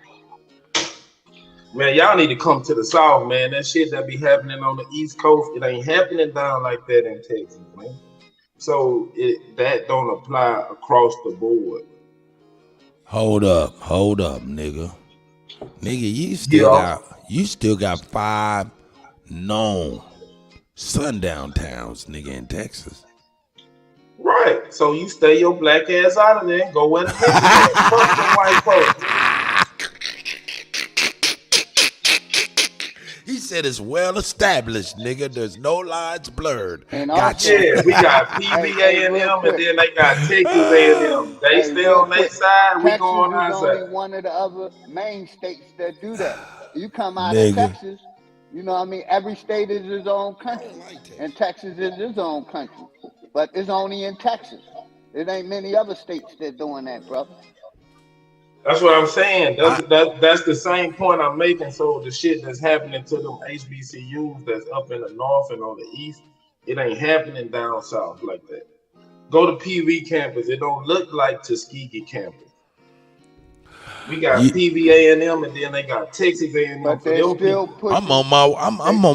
Man, y'all need to come to the South, man. That shit that be happening on the East Coast, it ain't happening down like that in Texas, man. So that don't apply across the board. Hold up, nigga. Nigga, you still got 5 known sundown towns, nigga, in Texas. Right. So you stay your black ass out of there and go where the fuck them white folks. said it's well established, nigga. There's no lines blurred. And Gotcha. also, Yeah, we got PV A&M, and then they got Texas A&M. They stay on their side, we go Texas on our is only side. one of the other main states that do that. You come out of Nigga. Texas, you know what I mean? Every state is its own country, and Texas is its own country. But it's only in Texas. It ain't many other states that doing that, brother. That's what I'm saying. That's the same point I'm making. So the shit that's happening to them HBCUs that's up in the north and on the east, it ain't happening down south like that. Go to PV campus. It don't look like Tuskegee campus. We got PV A&M, and then they got Texas A&M. But they're still pushing. I'm on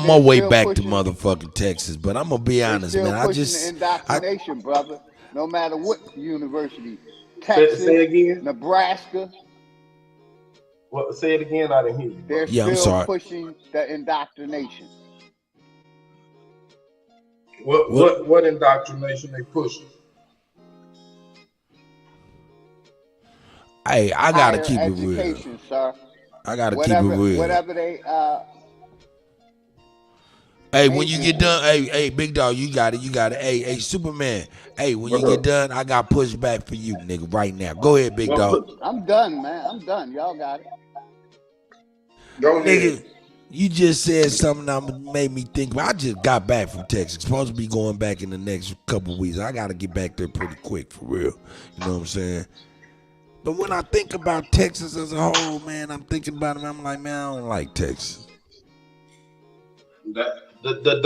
my way back to motherfucking Texas, but I'm gonna be honest, man. I just the indoctrination, brother. No matter what university, Texas, say again? Nebraska. Well, say it again. I didn't hear you. They're still pushing the indoctrination. What indoctrination they pushing? Hey, I gotta Higher keep it education, real. Sir. I gotta keep it real. Whatever they Hey, when you get done, hey, big dog, you got it. Hey, Superman. Hey, when you get done, I got pushed back for you, nigga, right now. Go ahead, big dog. I'm done, man. I'm done. Y'all got it. Go ahead. Nigga, you just said something that made me think. I just got back from Texas. Supposed to be going back in the next couple of weeks. I gotta get back there pretty quick, for real. You know what I'm saying? But when I think about Texas as a whole, man, I'm thinking about it. I'm like, man, I don't like Texas. The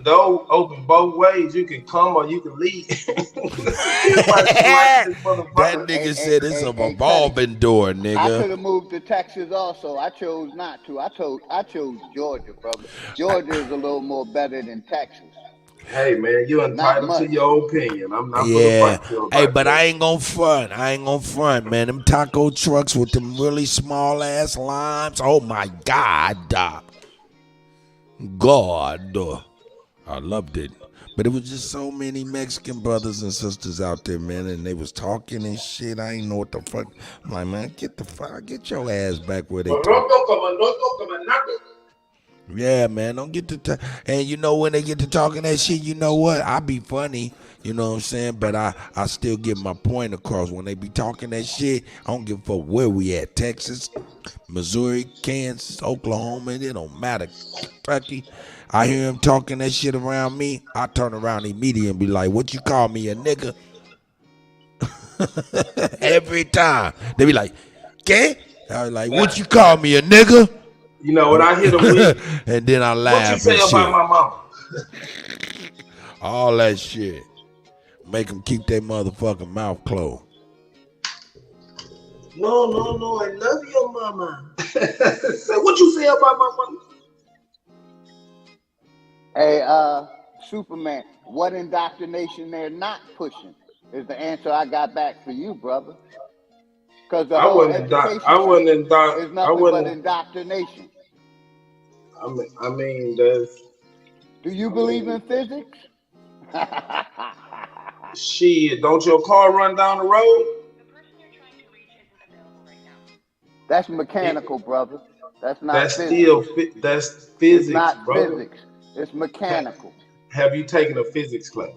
door open both ways. You can come or you can leave. That nigga said it's a revolving door, nigga. I could have moved to Texas also. I chose not to. I chose Georgia, brother. Georgia is a little more better than Texas. Hey man, you entitled to your opinion. I'm not Yeah. gonna fight you about Hey, but that. I ain't gonna front, man. Them taco trucks with them really small ass limes. Oh my God. God. I loved it. But it was just so many Mexican brothers and sisters out there, man, and they was talking and shit. I ain't know what the fuck. I'm like, man, get your ass back where they talk. Yeah, man, don't get to and you know when they get to talking that shit, you know what? I be funny, you know what I'm saying? But I still get my point across. When they be talking that shit, I don't give a fuck where we at. Texas, Missouri, Kansas, Oklahoma, it don't matter. Kentucky. I hear him talking that shit around me, I turn around immediately and be like, what you call me, a nigga? Every time. They be like, "Gay?" I was like, what you call me, a nigga? You know what I hit them with? And then I laugh. What you say and about shit. my mama? All that shit. Make them keep their motherfucking mouth closed. No, I love your mama. So what you say about my mama? Hey, Superman, what indoctrination they're not pushing is the answer I got back for you, brother. Because the whole education is nothing but indoctrination. I mean, that's... Do you believe in physics? Shit, don't your car run down the road? That's mechanical, brother. That's not That's physics. That's physics, it's not brother. Physics. It's mechanical. Have you taken a physics class?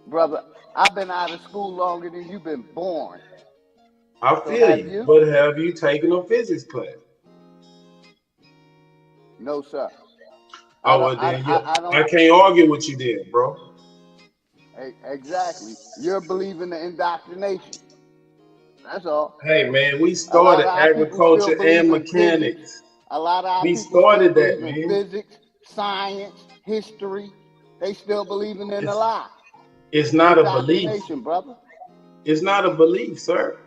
Brother, I've been out of school longer than you've been born. I feel you, but have you taken a physics class? No, sir. Oh, well, then I can't argue with you then, bro. Exactly. You're believing the indoctrination. That's all. Hey, man, we started agriculture and mechanics. A lot of our we started that, man. Physics, science, history. They still believing in the lie. It's not a belief, brother. It's not a belief, sir.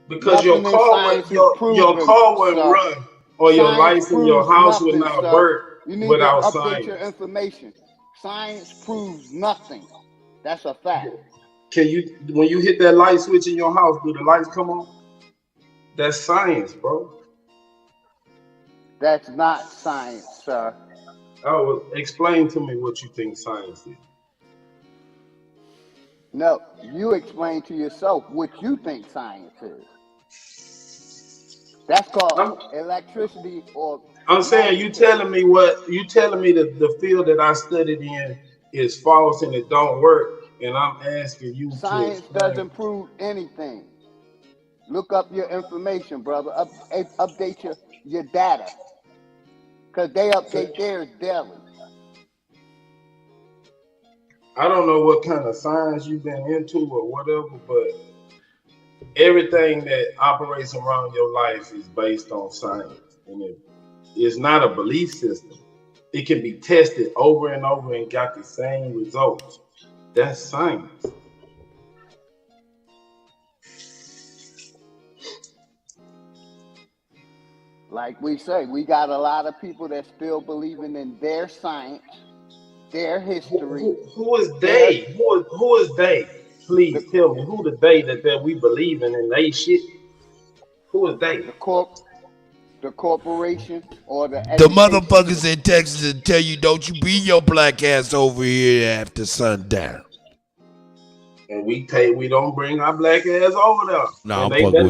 Because your car wouldn't run, or your lights in your house would not work without science. You need to update your information. Science proves nothing. That's a fact. Can you, when you hit that light switch in your house, do the lights come on? That's science, bro. That's not science, sir. Oh, well, explain to me what you think science is. No, you explain to yourself what you think science is. That's called electricity or. I'm saying you telling me that the field that I studied in is false and it don't work, and I'm asking you Science doesn't prove anything. Look up your information, brother. Update your data, because they update theirs daily. I don't know what kind of science you've been into or whatever, but everything that operates around your life is based on science, and it's not a belief system. It can be tested over and over and got the same results. That's science. Like we say, we got a lot of people that still believing in their science, their history. Who is they? Who is they? Please tell me who the they that we believe in they shit. Who is they? The corporation or the motherfuckers in Texas that tell you don't you bring your black ass over here after sundown. And we don't bring our black ass over there. No, I'm fucking with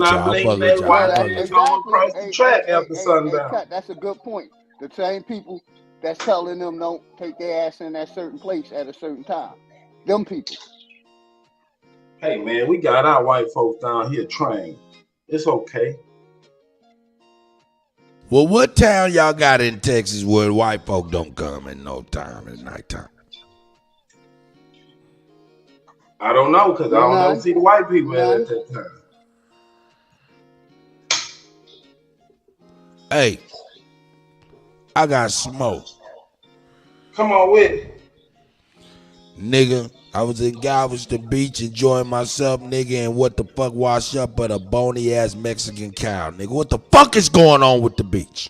y'all. Across the track after sundown. That's a good point. The same people that's telling them don't take their ass in that certain place at a certain time. Them people. Hey man, we got our white folks down here trained. It's okay. Well, what town y'all got in Texas where white folk don't come at no time at nighttime? I don't know, because I don't ever see the white people at that time. Hey, I got smoke. Come on with it. Nigga, I was in Galveston Beach enjoying myself, nigga, and what the fuck washed up but a bony ass Mexican cow, nigga. What the fuck is going on with the beach?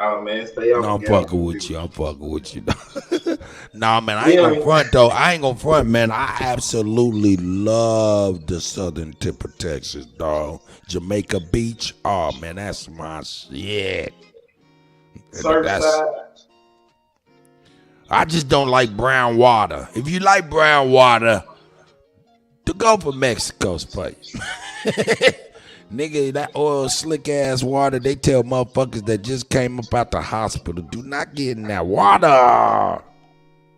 Oh man, stay on. No, I'm fucking with you. Nah, man, I ain't gonna front though. I ain't gonna front, man. I absolutely love the southern tip of Texas, dog. Jamaica Beach. Oh man, that's my shit. I just don't like brown water. If you like brown water, to go for Mexico's place. Nigga, that oil slick ass water, they tell motherfuckers that just came up out the hospital, do not get in that water.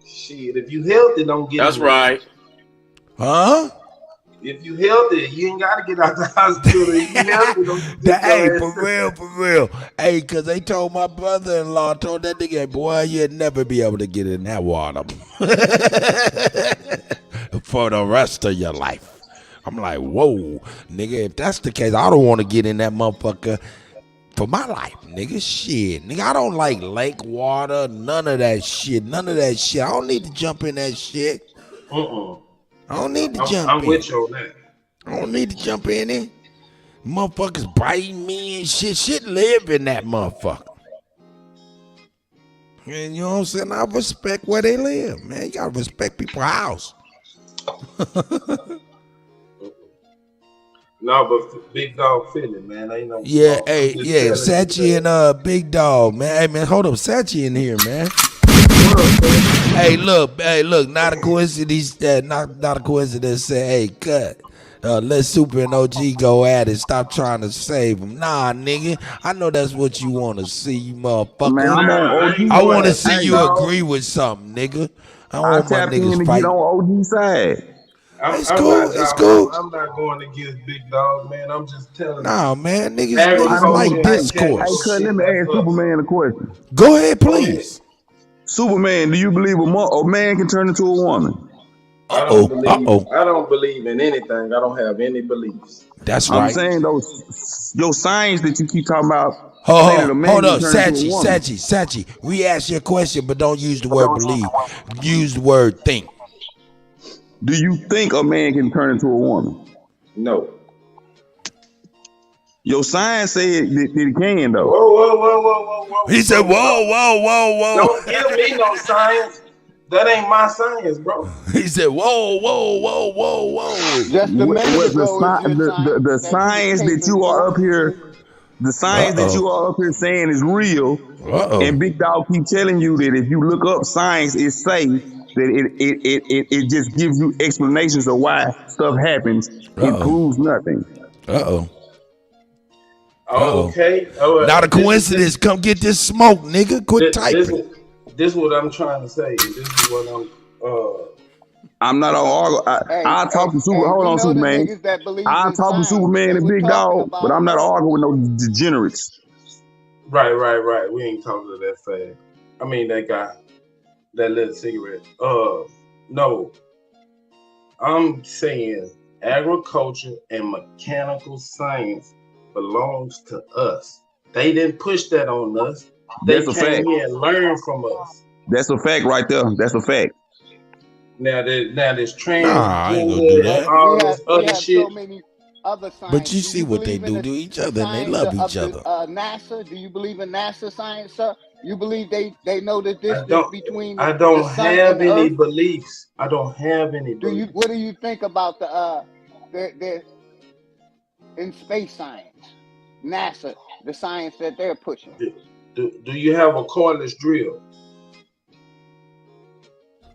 Shit, if you healthy, don't get That's right. Huh? If you healthy, you ain't gotta get out the hospital. If you healthy, don't get Hey, for real. Hey, cause they told my brother-in-law, told that nigga, boy, you'd never be able to get in that water for the rest of your life. I'm like, whoa, nigga, if that's the case, I don't want to get in that motherfucker for my life, nigga. Shit. Nigga, I don't like lake water, none of that shit. I don't need to jump in that shit. I don't need to jump in. I'm with you on that. I don't need to jump in it. Motherfuckers biting me and shit. Shit live in that motherfucker. And you know what I'm saying? I respect where they live, man. You gotta respect people's house. No, but Big Dog feeling, man. Ain't no. Yeah, Sachi and Big Dog, man. Hey, man, hold up, Sachi in here, man. Hey, look, not a coincidence. Not a coincidence. Say, hey, cut. Let Super and OG go at it. Stop trying to save them. Nah, nigga. I know that's what you want to see, you motherfucker. Man, I want to see you agree with something, nigga. I want my niggas fight. Get on OG side. It's cool. I'm not going against Big Dog, man. I'm just telling. Nah, man, niggas like discourse. Hey, cut, let me ask Superman a question. Go ahead, please. Superman, do you believe a man can turn into a woman? I don't believe in anything. I don't have any beliefs. That's right. I'm saying your science that you keep talking about. Hold up, Sachi. Re-ask your question, but don't use the word believe. Use the word think. Do you think a man can turn into a woman? No. Your science said that it can, though. Whoa. He said, whoa. Don't give me no science. That ain't my science, bro. He said, whoa. Just a minute ago, the science that you are up here, that you are up here saying is real, and Big Dog keep telling you that if you look up science, it's safe. That it just gives you explanations of why stuff happens. It proves nothing. Okay. Not a coincidence. Come get this smoke, nigga. Quit typing. This is what I'm trying to say. This is what I'm not on argue. I'll talk to Super. Hold on, Superman. I'll talk to Superman and Big Dog, but I'm not arguing with no degenerates. Right. We ain't talking to that fag. I mean that guy, that little cigarette. No. I'm saying agriculture and mechanical science belongs to us. They didn't push that on us. They came here and learned from us. That's a fact right there. That's a fact. Now there's trans, I ain't gonna do that. all this other shit. So many other science. But you see what they do to each other, and they love each other. NASA, do you believe in NASA science, sir? You believe they know the distance between I don't the sun have and the any Earth? beliefs. I don't have any beliefs. What do you think about the in space science, NASA, the science that they're pushing? Do you have a cordless drill?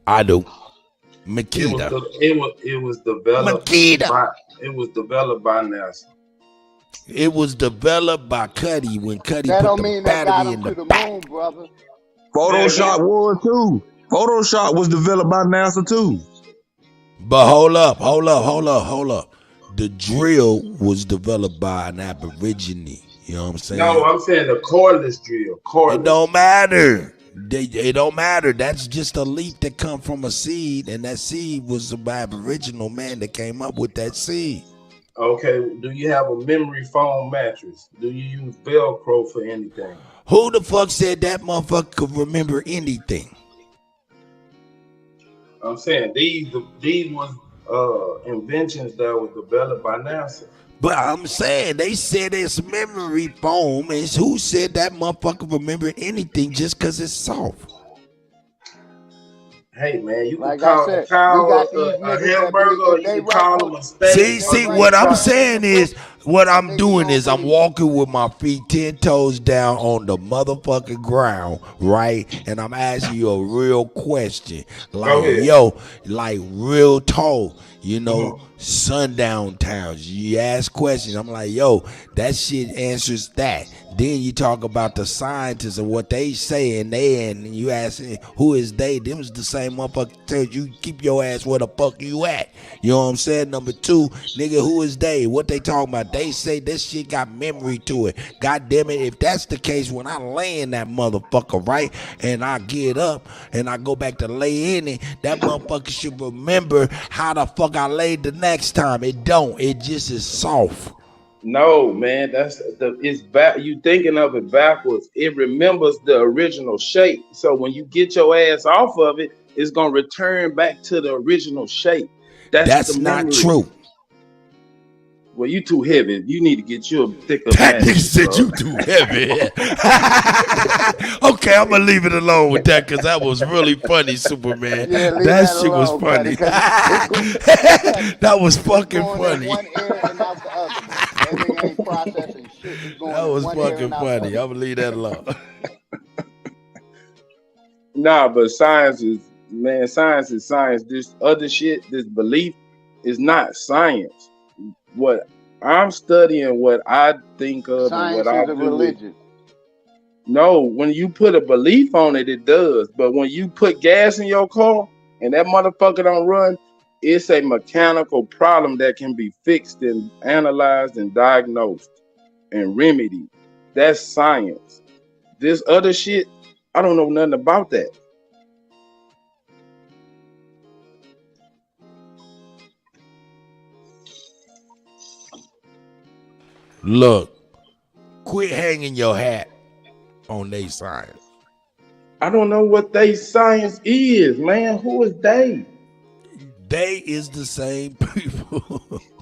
I do. Makita. It was developed by NASA. It was developed by Kutty when Kutty That put don't the mean they got battery them in to the the moon, brother. Photoshop was too. Photoshop was developed by NASA too. But hold up. The drill was developed by an Aborigine. You know what I'm saying? No, I'm saying the cordless drill. It don't matter. It don't matter. That's just a leaf that come from a seed, and that seed was an Aboriginal man that came up with that seed. Okay, do you have a memory foam mattress? Do you use Velcro for anything? Who the fuck said that motherfucker could remember anything? I'm saying these was inventions that were developed by NASA. But I'm saying they said it's memory foam. Is who said that motherfucker remember anything just because it's soft? Hey man, you can Like call I a said, cow we got a these niggas hamburger, that or you can call them a steak. See, what I'm saying is, what I'm doing is I'm walking with my feet 10 toes down on the motherfucking ground, right? And I'm asking you a real question. Like, yo, like real talk, you know, sundown towns. You ask questions. I'm like, yo, that shit answers that. Then you talk about the scientists and what they say, and you ask who is they? Them is the same motherfucker tells you keep your ass where the fuck you at. You know what I'm saying? Number two, nigga, who is they? What they talking about? They say this shit got memory to it. God damn it, if that's the case, when I lay in that motherfucker, right, and I get up and I go back to lay in it, that motherfucker should remember how the fuck I laid the next time. It don't. It just is soft. No, man, it's back. You thinking of it backwards. It remembers the original shape. So when you get your ass off of it, it's gonna return back to the original shape. That's not true. Well, you too heavy. You need to get you a thicker. That nigga said you too heavy. Okay, I'm gonna leave it alone with that because that was really funny, Superman. Yeah, that shit was funny. That was fucking funny. That was fucking funny. I'm gonna leave that alone. Nah, but science is science. This other shit, this belief is not science. What I'm studying, what I think of, science and what I is a religion. No, when you put a belief on it, it does. But when you put gas in your car and that motherfucker don't run, it's a mechanical problem that can be fixed and analyzed and diagnosed and remedied. That's science. This other shit, I don't know nothing about that. Look, quit hanging your hat on they science. I don't know what they science is, man. Who is they? They is the same people.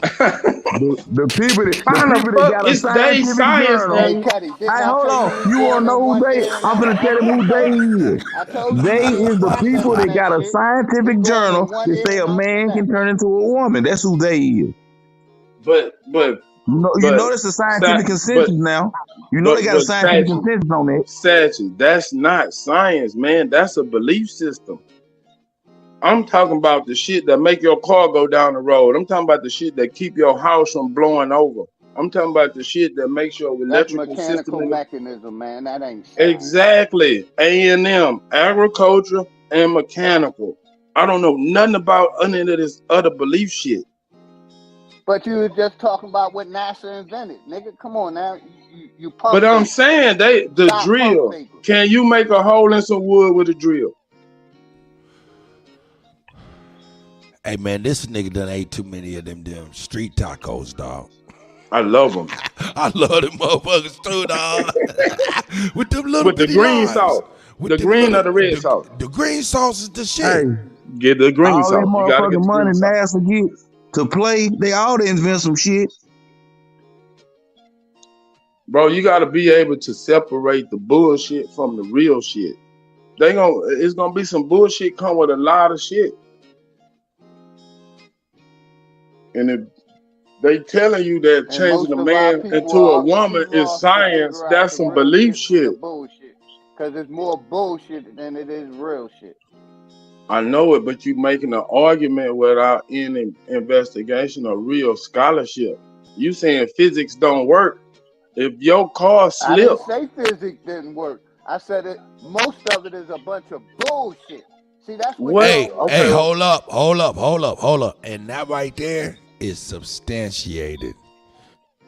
the people that got a scientific journal. Hey, hold on. You want to know who they? I'm going to tell them who they is. They is the people that got a scientific journal that say a man can turn into a woman. That's who they is. But you know that's a scientific consensus now. You know they got a scientific consensus on that. Statue, that's not science, man. That's a belief system. I'm talking about the shit that make your car go down the road. I'm talking about the shit that keep your house from blowing over. I'm talking about the shit that makes your That's electrical mechanical system. mechanism, man. That ain't science. Exactly. A&M, agriculture and mechanical. I don't know nothing about any of this other belief shit. But you was just talking about what NASA invented, nigga. Come on now, you pump. But I'm saying the drill. Can you make a hole in some wood with a drill? Hey man, this nigga done ate too many of them street tacos, dog. I love them. I love them motherfuckers too, dog. With them little with the green arms. sauce. With the green or the red sauce? The green sauce is the shit. Hey, get the green all sauce. that You gotta get motherfucking the money green sauce. NASA get to play, they all to invent some shit. Bro, you gotta be able to separate the bullshit from the real shit. It's gonna be some bullshit come with a lot of shit. And if they telling you that changing a man into a woman is science, that's some belief shit. Bullshit. Because it's more bullshit than it is real shit. I know it, but you making an argument without any investigation or real scholarship. You saying physics don't work. If your car slipped. I didn't say physics didn't work. I said it. Most of it is a bunch of bullshit. See, that's what. Hey, hold up. And that right there is substantiated.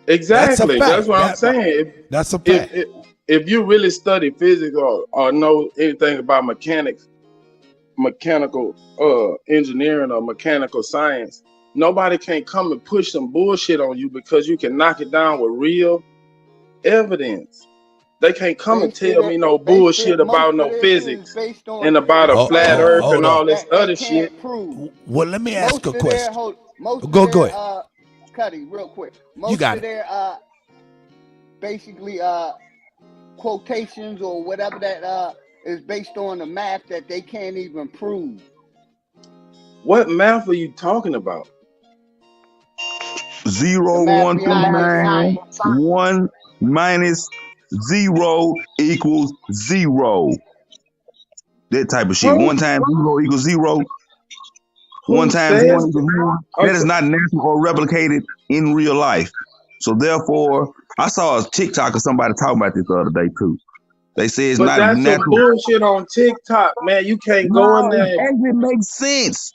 Exactly. That's what I'm saying. That's a fact. If you really study physics or know anything about mechanical engineering or mechanical science, nobody can come and push some bullshit on you because you can knock it down with real evidence. They can't come and tell me no bullshit about no physics and about a flat earth and all this other shit. Well, let me ask a question. Go ahead. Kutty, real quick. Most got of their basically quotations or whatever that is based on the math that they can't even prove. What math are you talking about? 0, 1, 2, 9, 1 minus 0 equals 0. That type of shit. 1 times 0 equals 0. 1 times 1 equals 1. That is not natural or replicated in real life. So therefore, I saw a TikTok of somebody talking about this the other day too. They say it's not that's natural. Some bullshit on TikTok, man. You can't go in there. It actually makes sense.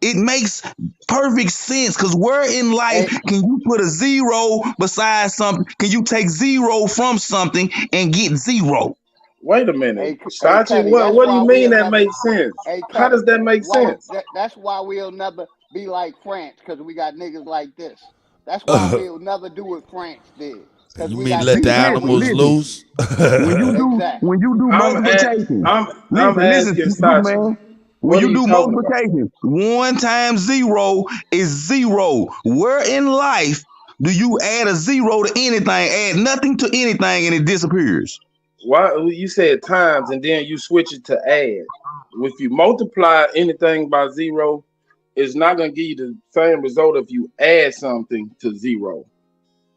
It makes perfect sense because where in life can you put a 0 beside something? Can you take 0 from something and get 0? Wait a minute, Sachi. What do you mean that makes sense? How does that make sense? That's why we'll never be like France because we got niggas like this. That's why we'll never do what France did. You mean let the animals loose? When you do multiplication, listen, when you do multiplication, 1 times 0 is 0. Where in life do you add a 0 to anything, add nothing to anything, and it disappears? Why you said times and then you switch it to add? If you multiply anything by 0, it's not gonna give you the same result if you add something to 0.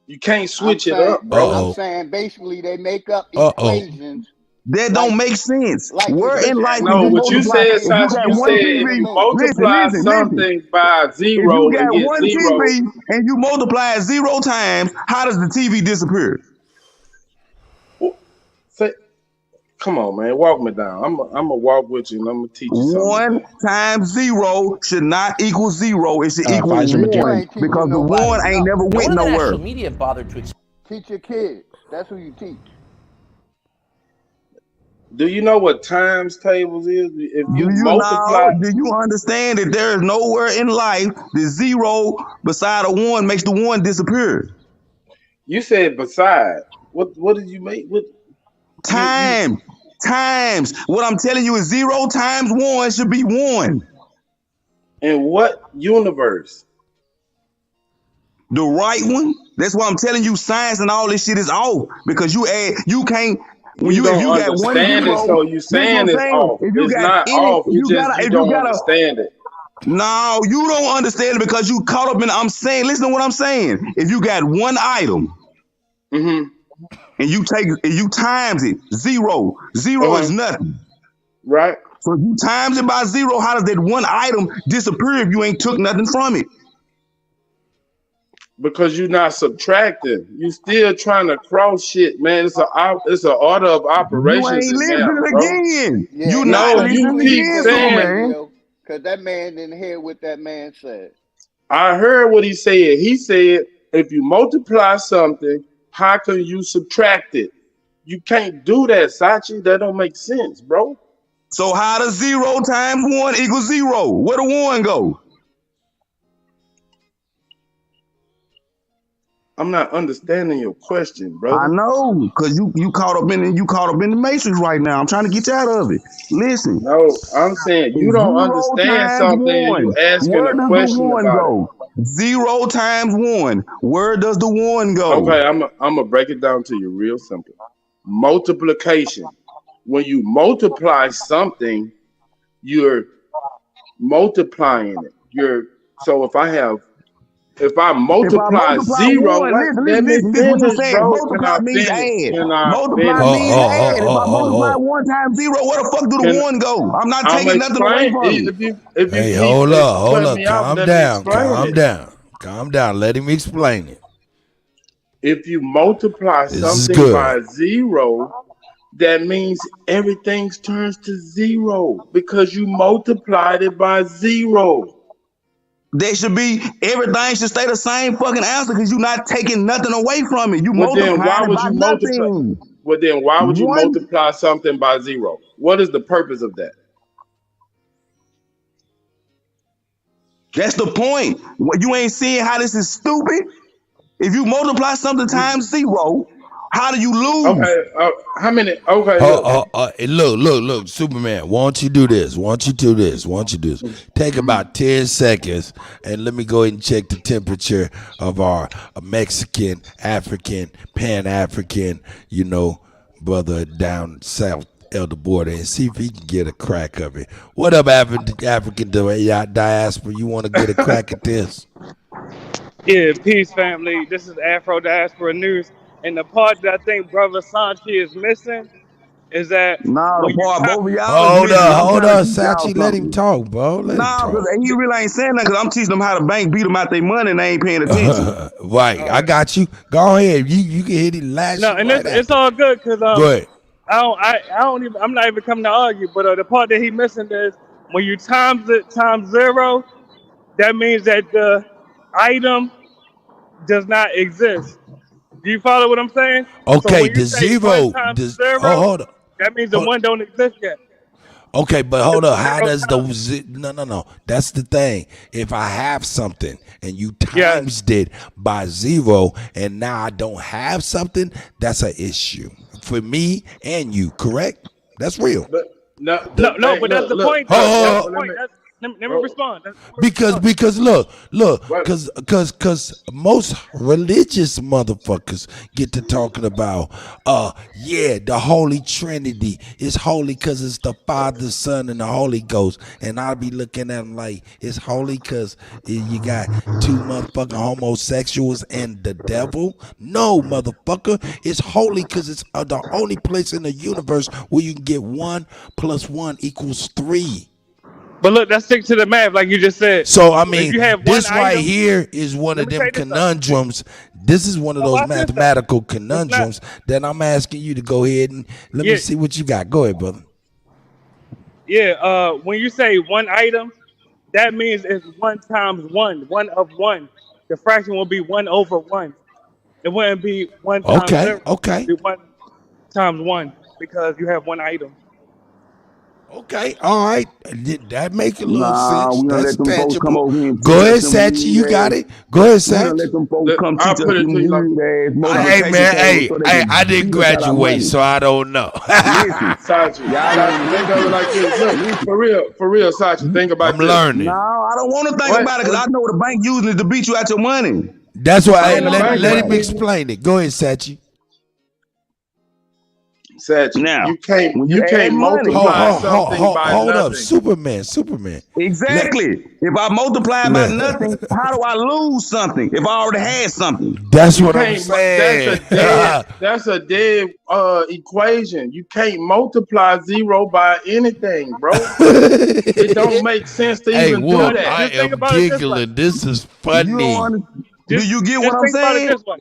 You can't switch it up, bro. I'm saying basically they make up equations. That don't make sense. Where in life? No, what you said, Sachi, you said if you multiply something by 0, if you got and get 1 0. TV and you multiply it 0 times, how does the TV disappear? Come on, man, walk me down. I'm gonna walk with you and I'm gonna teach you something. 1 times 0 should not equal 0. It should equal 1 because the 1 ain't never went nowhere. Social media bothered to teach your kids. That's who you teach. Do you know what times tables is? If you multiply, do you understand that there is nowhere in life the 0 beside a 1 makes the 1 disappear? You said beside. What did you make? What? Times. What I'm telling you is 0 times 1 should be 1. In what universe? The right one. That's why I'm telling you science and all this shit is off because you can't. When you got 1 0, so you saying it's off. It's not off. You don't understand it. No, you don't understand it because you caught up in. I'm saying, listen to what I'm saying. If you got 1 item, and you times it 0 is nothing, right? So if you times it by 0, how does that 1 item disappear if you ain't took nothing from it? Because you're not subtracting. You still trying to cross shit, man. It's an order of operations. You ain't listening again. Yeah, You he not ain't you listening keep again, saying, man. because that man didn't hear what that man said. I heard what he said. He said, if you multiply something, how can you subtract it? You can't do that, Sachi. That don't make sense, bro. So how does 0 times 1 equal 0? Where the 1 go? I'm not understanding your question, bro. I know, because you caught up in the matrix right now. I'm trying to get you out of it. Listen. No, I'm saying you don't understand something and you asking where a does question the 1 about go? 0 times 1. Where does the 1 go? Okay, I'm gonna break it down to you real simple. Multiplication. When you multiply something, you're multiplying it. So if I multiply 0, listen, this is what you're saying. Multiply means add. Multiply means add. If I multiply 1 times 0, where the fuck do the 1 go? I'm not taking nothing away from you. Hey, hold up. Calm down. Let him explain it. If you multiply something by 0, that means everything turns to 0 because you multiplied it by 0. Everything should stay the same fucking answer because you're not taking nothing away from it. You Well, then multiply it by nothing. Well, then why would you multiply something by 0? What is the purpose of that? That's the point. You ain't seeing how this is stupid? If you multiply something times 0, how do you lose? Okay, how many? Okay. Look, Superman. Why don't you do this? Take about 10 seconds and let me go ahead and check the temperature of our Mexican, African, Pan-African, brother down south of the border and see if he can get a crack of it. What up, African diaspora? You want to get a crack at this? Yeah, peace, family. This is Afro Diaspora News. And the part that I think Brother Sanchi is missing is that both of y'all. Hold up, Sachi. Let him talk, bro. Because he really ain't saying nothing because I'm teaching them how to bank, beat them out their money, and they ain't paying attention. Right, I got you. Go ahead. You can hit it last. No, and it's all good because go ahead. I'm not even coming to argue, but the part that he missing is when you times 0, that means that the item does not exist. Do you follow what I'm saying? Okay, so the 0. Hold on. That means the 1 don't exist yet. Okay, but hold up. How does no? That's the thing. If I have something and you times it by 0, and now I don't have something, that's an issue for me and you. Correct? That's real. But that's the point. Let me respond. Because most religious motherfuckers get to talking about the Holy Trinity is holy because it's the Father, Son, and the Holy Ghost, and I'll be looking at them like it's holy because you got 2 motherfucking homosexuals and the devil. No, motherfucker, it's holy because it's the only place in the universe where you can get 1 + 1 = 3. But look, let's stick to the math, like you just said. So I mean, this right here is one of them conundrums. This is one of those mathematical conundrums that I'm asking you to go ahead and let me see what you got. Go ahead, brother. Yeah, when you say 1 item, that means it's 1 times 1, 1 of 1. The fraction will be 1 over 1. It wouldn't be 1 times 0. Okay. It would be 1 times 1 because you have 1 item. Okay, all right. That make a little sense. That's tangible. Go ahead, Sachi. You got it. Go ahead, Sachi. Let them folks come teach us some weird ass hey, man. Hey, I didn't graduate, so I don't know. Sachi, think of it like this. Look, for real, Sachi, think about this. I'm learning. No, I don't want to think about it because I know what the bank using it to beat you out your money. That's why. Let him explain it. Go ahead, Sachi. Now, you can't multiply something by hold nothing. Up, Superman. Exactly. If I multiply by nothing, how do I lose something if I already had something? That's what I'm saying. That's a dead equation. You can't multiply 0 by anything, bro. It don't make sense to even do that. I am giggling. This is funny. Do you get what I'm think about it saying? this way.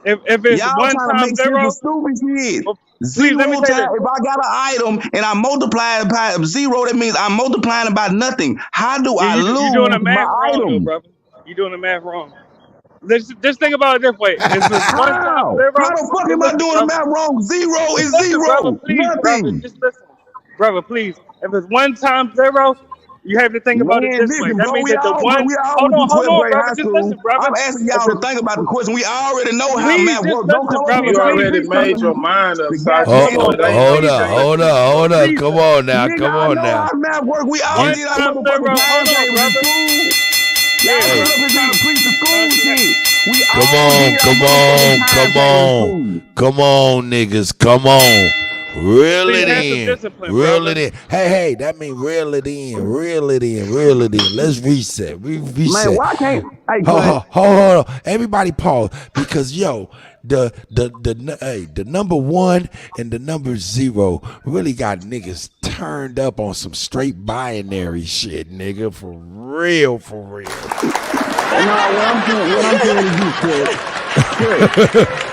If it's Y'all one trying to time make zero, sense of stupid shit. please let me Zero say time. this. If I got an item and I multiply it by zero, that means I'm multiplying it by nothing. How do I You're doing the lose math my wrong, though, item? brother. You're doing the math wrong. Just think about it this way. If it's one time How? zero, How the fuck am I listen, doing the brother. math wrong? Zero is Just listen, brother, zero. please, brother. Nothing. Just listen, brother, please. If it's one time zero, you have to think about it Man, this way. listen, That bro, means we that the all one. went Hold to on, 12th grade brother. high Just school. listen, brother. I'm asking If y'all to it's, think about the question. We already know how please, math just works. Don't listen, come up brother. here You trying to Please, already teach made your me mind up, the Sachi, goddamn so it ain't no change. Hold up. please, Come on now. nigga, Come I on know now. how math works. We all one did our time motherfucking zero. Hold on, timetables in brother. school. Y'all Yeah, sit brother, up and try to please. preach the school shit. We Come all on, did our come motherfucking on, come timetables in on. school. Come on, niggas. Come on. Reel Please it have some in. discipline, Reel it brother. in. Hey, that means reel it in. Reel it in. Reel it in. Let's reset. Man, Reset. why can't hey Hold Clint? on. Everybody pause. Because the number 1 and the number 0 really got niggas turned up on some straight binary shit, nigga. For real, for real. No, what I'm saying is this, Clint.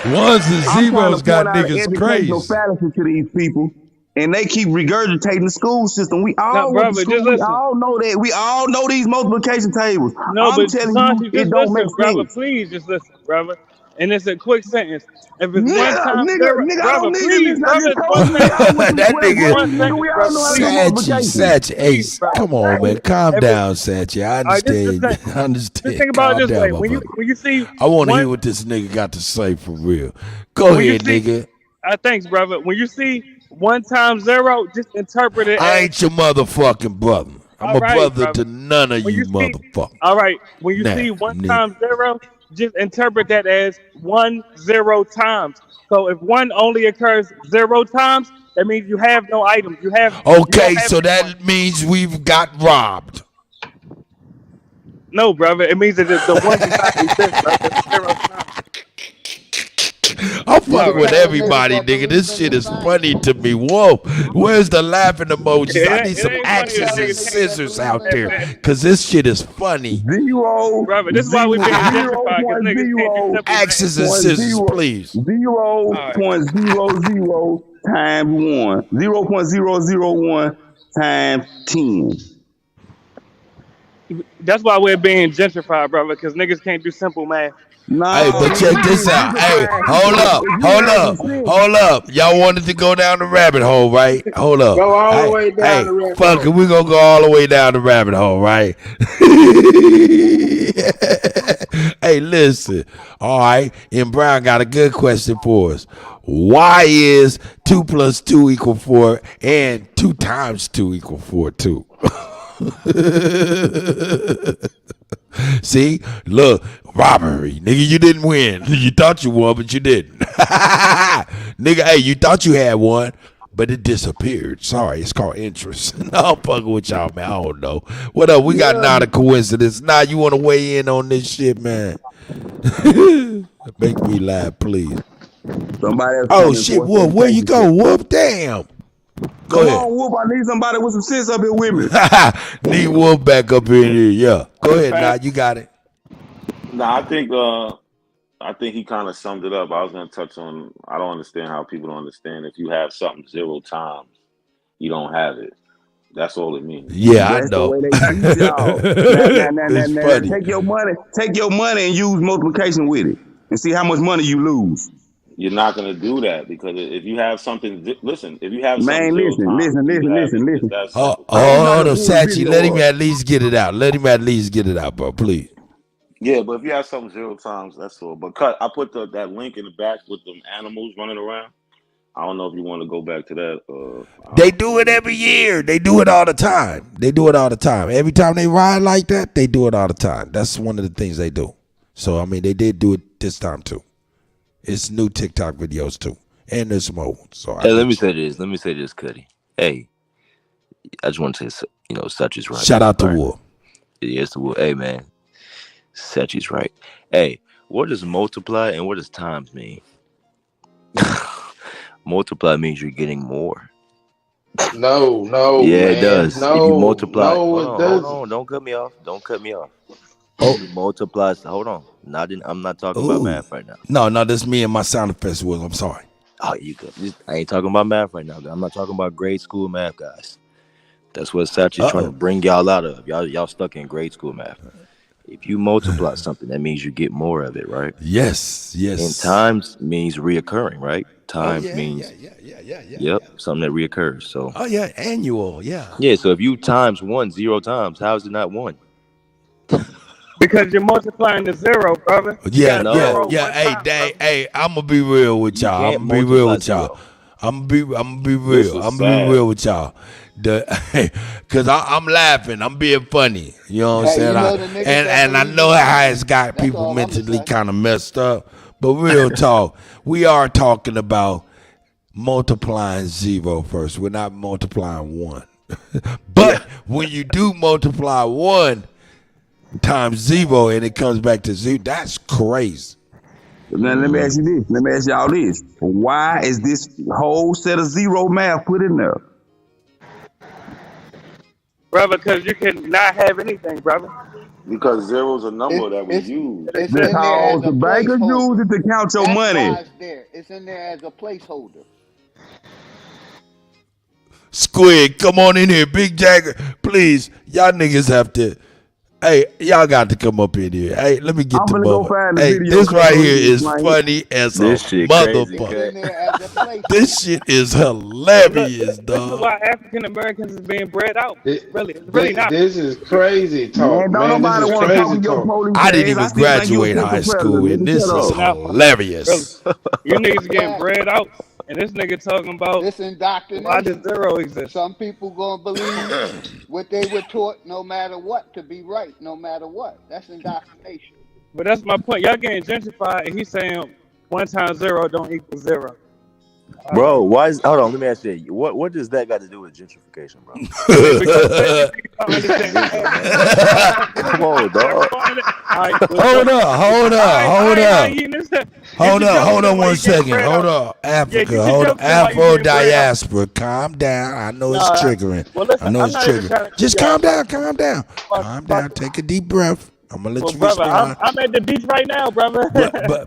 Ones and I'm trying zeros to got point out an niggas educational crazy. fallacy to these people, and they keep regurgitating the school system. We No, all went to brother, school. just We listen. all know that. We all know these multiplication tables. No, I'm but telling you, Santi, it just don't make listen, brother. sense. Please, just listen, brother. And it's a quick sentence. If it's one Nigga, time nigga, zero, nigga, I brother, don't need to please, listen. I brother, just it's told one you we sentence. all went to That 12th nigga One grade, nigga. sentence, We all brother. know how to do Please, multiplication. Sachi, please, brother. come on, man. Calm If it, down, Sachi. I all right, just understand. I just understand. think about Calm it this down, way. my When brother. you see I want to hear one, what this nigga got to say for real. Go when you ahead, see, nigga. thanks, brother. When you see one time zero, just interpret it I as ain't your motherfucking brother. I'm all a right, brother brother. to none of When you you see, motherfuckers. all right, when you Nah, see one nigga. time zero, just interpret that as 10 times. So if one only occurs 0 times, that means you have no items. You don't Okay, have so anyone. that means we've got robbed. No, brother. It means that the one does not exist, brother. 0 times. I'm You fucking the with kind of niggas everybody, that nigga. believe This in the shit is science. funny to me. Whoa, where's the laughing emojis? I need It some ain't funny You that axes kind of and niggas niggas can't that scissors believe out in there, science. cause this shit is funny. Brother, this is why we being gentrified, because niggas can't do simple math. Axes and scissors, please. All right. 0.000 times 1. 0.001 times 10. That's why we're being gentrified, brother, because niggas can't do simple math. Hey, No, but check this out. Hey, hold up. Y'all wanted to go down the rabbit hole, right? Hold up. Go all the way down the rabbit Fuck it. hole. We're going to go all the way down the rabbit hole, right? Hey, listen. All right. And Brown got a good question for us. Why is 2 + 2 = 4 and 2 times 2 = 4 too? See, look, robbery, nigga. You didn't win. You thought you won, but you didn't. Nigga, hey, you thought you had one, but it disappeared. Sorry, it's called interest. No, I'm fucking with y'all, man. I don't know. What up? We got not a coincidence. Nah, you want to weigh in on this shit, man? Make me laugh, please. Somebody else Oh shit, Whoop, where you go, Whoop? Damn. Go Come ahead. on, Whoop. I need somebody with some sense up here with me. Need Wolf back up in here, yeah. Go ahead, now you got it. Nah, I think he kind of summed it up. I was gonna touch on. I don't understand how people don't understand. If you have something 0 times, you don't have it. That's all it means. Yeah, I That's the know. way they teach y'all. It's Now, funny. take your money and use multiplication with it, and see how much money you lose. You're not gonna do that because if you have something, listen. If you have something Man, 0 listen. times, you have it. It's that simple. Hold on, Sachi. Let him at least get it out. Bro. Please. Yeah, but if you have something 0 times, that's all. But I put that link in the back with them animals running around. I don't know if you want to go back to that. They do it every year. They do it all the time. Every time they ride like that, they do it all the time. That's one of the things they do. So, I mean, they did do it this time, too. It's new TikTok videos, too. And there's some old ones. So hey, let me say this, Kutty. Hey, I just want to say, Sachi's right. Shout out to Wolf. Yeah, it's the Wolf. Hey, man. Sachi's right. Hey, what does multiply and what does times mean? Multiply means you're getting more. No, yeah, man. it does. No, if you multiply, no, hold on, don't cut me off. You multiply. Hold on. I'm not talking about math right now. No, that's me and my sound effects was. I'm sorry. Oh, you good. I ain't talking about math right now. I'm not talking about grade school math, guys. That's what Sachi's trying to bring y'all out of. Y'all stuck in grade school math. If you multiply something, that means you get more of it, right? Yes. And times means reoccurring, right? Times means something that reoccurs. So annual, Yeah, so if you times 1 0 times, how is it not 1? Because you're multiplying the 0, brother. Yeah. Hey, I'm gonna be real with y'all. I'm gonna be real with y'all. I'm gonna be real with y'all. Cause I'm laughing. I'm being funny. You know what I'm saying? And I know how it's got people mentally kind of messed up. But real talk, we are talking about multiplying 0 first. We're not multiplying 1. But when you do multiply 1 times 0 and it comes back to 0, that's crazy. Now let me ask you this. Let me ask y'all this. Why is this whole set of 0 math put in there? Brother, because you can not have anything, brother. Because 0 is a number that we use. It's in there Because as the a bankers use it to count your That's money. why it's there. It's in there as a placeholder. Squid, come on in here. Big Jagger, please. Y'all niggas have to. Hey, y'all got to come up in here. Hey, let me get the moment. Hey, this right here is funny as a motherfucker. This shit is hilarious, This is dog. why African Americans is being bred out. Really not. This is crazy talk, man. This is crazy talk. I didn't even graduate high school, and this is hilarious. You niggas getting bred out, and this nigga talking about This indoctrination. why does 0 exist? Some people gonna believe what they were taught, no matter what, to be right, no matter what. That's indoctrination. But that's my point. Y'all getting gentrified, and he's saying 1 times 0 don't equal 0. Bro, why is hold on, let me ask you, what does that got to do with gentrification, bro? Come on, dog. Hold on 1 second. Hold on. Africa, hold on. Afro diaspora. Calm down. I know it's triggering. I know it's triggering. Just calm down. Calm down. Take a deep breath. I'm gonna let you respond. I'm at the beach right now, brother.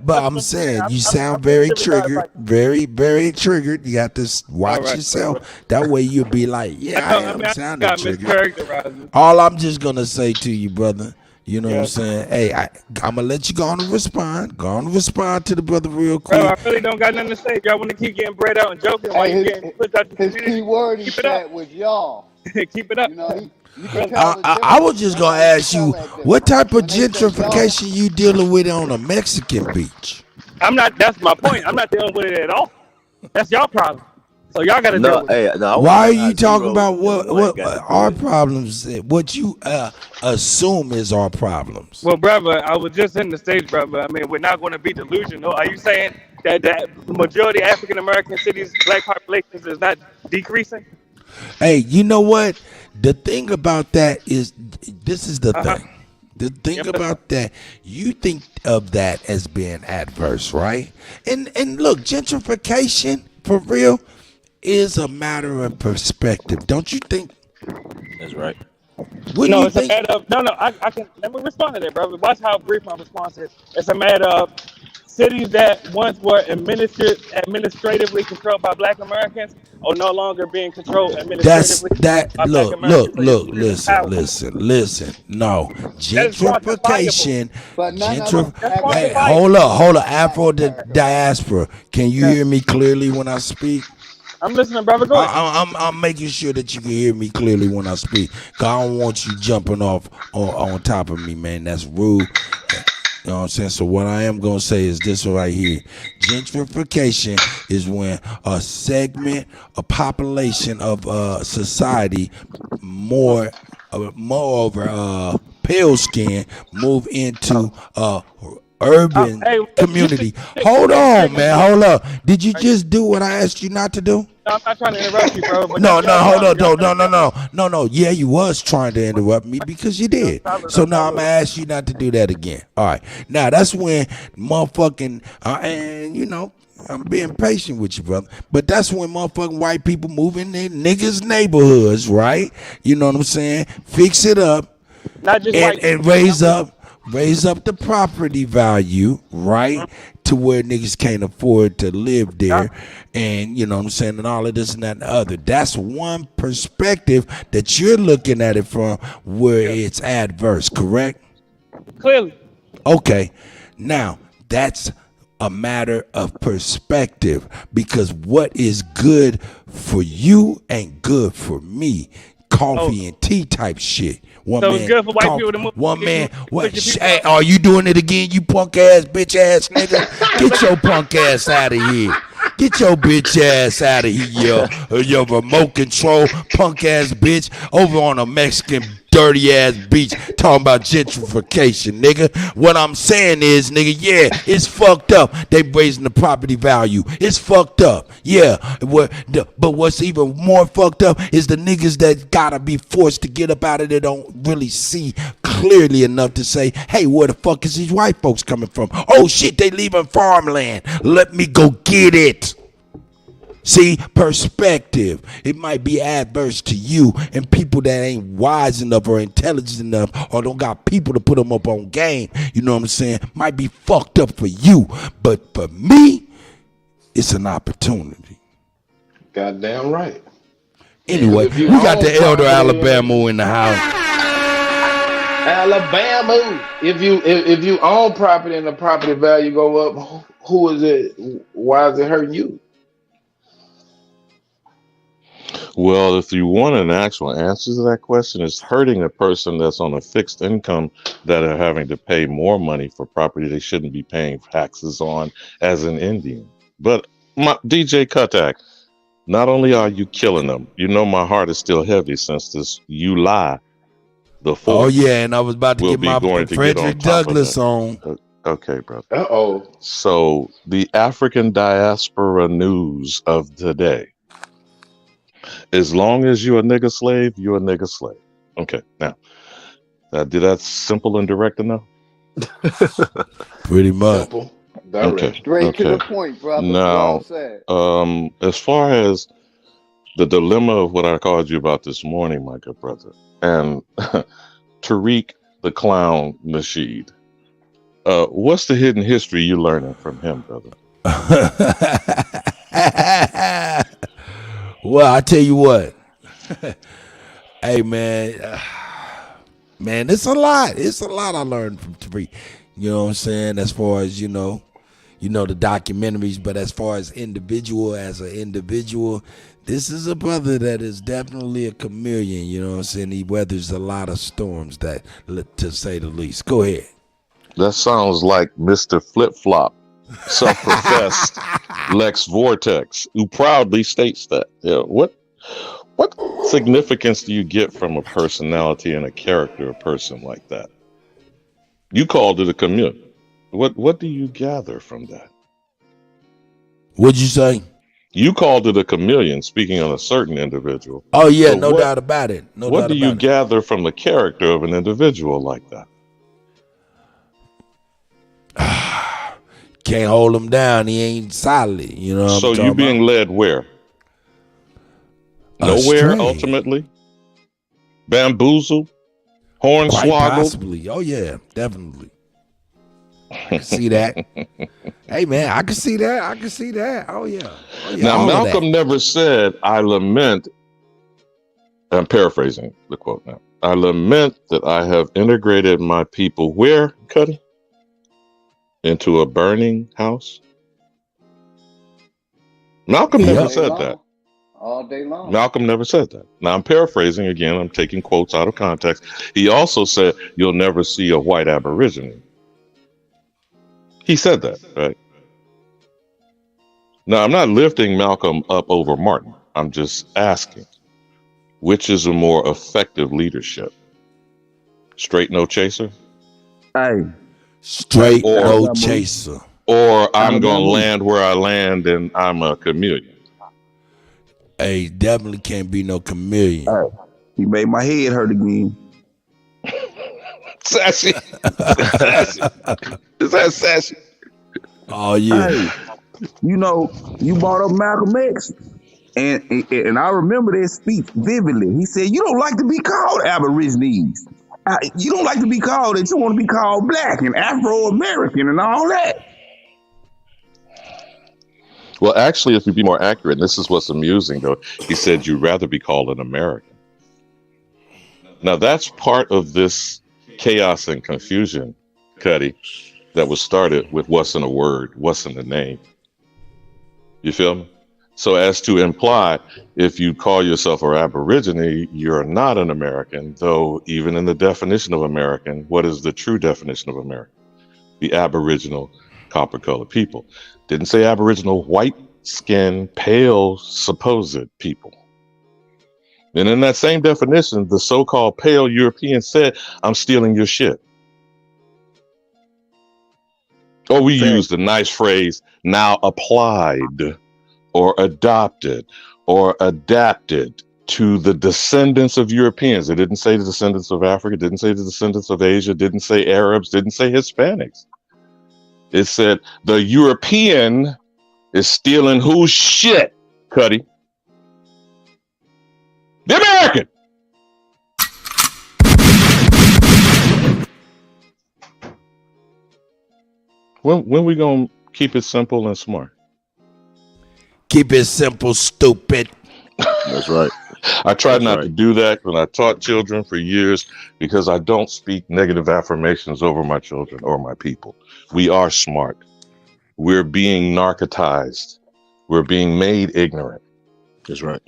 But I'm saying you sound very triggered, very, very triggered. You got to watch yourself. That way you'll be like, I'm sounding triggered. All I'm just gonna say to you, brother, you know what I'm saying? Hey, I'm gonna let you go on and respond. Go on and respond to the brother real quick. Bro, I really don't got nothing to say. Y'all want to keep getting bred out and joking while you getting put out the community? His key word he said was y'all. Keep it up. You know, I was just gonna ask you, what type of gentrification you dealing with on a Mexican beach? I'm not. That's my point. I'm not dealing with it at all. That's y'all problem. So y'all gotta deal with it. Why are you talking about what our problems? What you assume is our problems? Well, brother, I was just in the States, brother. I mean, we're not going to be delusional. Are you saying that the majority of African American cities, black populations, is not decreasing? Hey, you know what? The thing about that is, this is the thing. The thing about that, you think of that as being adverse, right? And look, gentrification, for real, is a matter of perspective. Don't you think? That's right. What no, do you it's think? a matter of I can let me respond to that, brother. Watch how brief my response is. It's a matter of cities that once were administratively controlled by black Americans are no longer being controlled administratively by black Americans. Listen. No. Gentrification. Hey, Hey, hold up. Afro diaspora. Can you hear me clearly when I speak? I'm listening, brother. Go ahead. I'm making sure that you can hear me clearly when I speak. Cause I don't want you jumping off on top of me, man. That's rude. You know what I'm saying? So what I am going to say is this right here. Gentrification is when a segment, a population of society, moreover, pale skin, move into urban community. Hold on, man. Hold up. Did you just do what I asked you not to do? No, I'm not trying to interrupt you, bro. But No, hold on. No. Yeah, you was trying to interrupt me because you did. So now I'm gonna ask you not to do that again. All right. Now that's when motherfucking and you know I'm being patient with you, brother. But that's when motherfucking white people move in their niggas' neighborhoods, right? You know what I'm saying? Fix it up not just and raise up. raise up the property value, right, to where niggas can't afford to live there, and you know what I'm saying, and all of this and that and the other. That's one perspective that you're looking at it from, where it's adverse, correct? Clearly. Okay, now that's a matter of perspective, because what is good for you ain't good for me. Coffee and tea type shit. One So man, it's good for white coffee, people to move. one man, what? Hey, are you doing it again, you punk ass, bitch ass nigga? Get your punk ass out of here. Get your bitch ass out of here, your remote control punk ass bitch, over on a Mexican dirty ass beach talking about gentrification, nigga. What I'm saying is, nigga, yeah, it's fucked up. They raising the property value. It's fucked up. Yeah. But what's even more fucked up is the niggas that gotta be forced to get up out of there don't really see clearly enough to say, hey, where the fuck is these white folks coming from? Oh shit, they leaving farmland. Let me go get it. See, perspective. It might be adverse to you, and people that ain't wise enough or intelligent enough or don't got people to put them up on game, you know what I'm saying, might be fucked up for you. But for me, it's an opportunity. Goddamn right. Anyway, we got the elder Alabama in the house. Alabama. If you own property and the property value go up, who is it? Why is it hurting you? Well, if you want an actual answer to that question, it's hurting a person that's on a fixed income that are having to pay more money for property they shouldn't be paying taxes on as an Indian. But DJ Kuttack, not only are you killing them, you know my heart is still heavy since this you lie. The fourth. Oh yeah, and I was about to get my Frederick Douglass on. Okay, brother. Uh-oh. So the African diaspora news of today. As long as you're a nigga slave, you're a nigga slave. Okay, now, did that simple and direct enough? Pretty much. Simple. Okay. Straight to the point, brother. Now, well said. as far as the dilemma of what I called you about this morning, my good brother, and Tariq the Clown Nasheed, what's the hidden history you learning from him, brother? Well, I tell you what. Hey, man. Man, it's a lot. It's a lot I learned from Tariq. You know what I'm saying? As far as, you know the documentaries, but as far as as an individual, this is a brother that is definitely a chameleon. You know what I'm saying? He weathers a lot of storms, to say the least. Go ahead. That sounds like Mr. Flip Flop, self-professed Lex Vortex, who proudly states that. Yeah, what significance do you get from a personality and a character, a person like that? You called it a chameleon. What do you gather from that? What'd you say? You called it a chameleon, speaking on a certain individual. Oh yeah, no doubt about it. What do you gather from the character of an individual like that? Can't hold him down. He ain't solid. You know. So you being led where? Nowhere, ultimately. Bamboozled, hornswoggled. Possibly. Oh yeah, definitely. I can see that. Hey man, I can see that. Oh yeah. Now Malcolm never said, "I lament." I'm paraphrasing the quote now. I lament that I have integrated my people where, Kutty? Into a burning house. Malcolm never said that. All day long. Malcolm never said that. Now I'm paraphrasing again. I'm taking quotes out of context. He also said, "You'll never see a white Aborigine." He said that, right? Now I'm not lifting Malcolm up over Martin. I'm just asking, which is a more effective leadership? Straight no chaser? Hey. Straight no chaser. Or I'm going to land where I land and I'm a chameleon. Hey, definitely can't be no chameleon. Hey, you made my head hurt again. Sassy. Sassy. Is that sassy? Oh, yeah. Hey, you know, you brought up Malcolm X. And I remember that speech vividly. He said, "You don't like to be called Aborigines." You don't like to be called it. You want to be called black and Afro-American and all that. Well, actually, if you be more accurate, and this is what's amusing, though, he said you'd rather be called an American. Now, that's part of this chaos and confusion, Kutty, that was started with what's in a word, what's in the name. You feel me? So as to imply, if you call yourself an Aborigine, you're not an American, though even in the definition of American, what is the true definition of American? The Aboriginal copper-colored people. Didn't say Aboriginal white-skinned, pale, supposed people. And in that same definition, the so-called pale European said, I'm stealing your shit. Or we use the nice phrase, now applied, or adopted, or adapted to the descendants of Europeans. It didn't say the descendants of Africa, didn't say the descendants of Asia, didn't say Arabs, didn't say Hispanics. It said the European is stealing whose shit, Kutty? The American! When we gonna keep it simple and smart? Keep it simple, stupid. That's right. I tried not to do that when I taught children for years because I don't speak negative affirmations over my children or my people. We are smart. We're being narcotized. We're being made ignorant. That's right.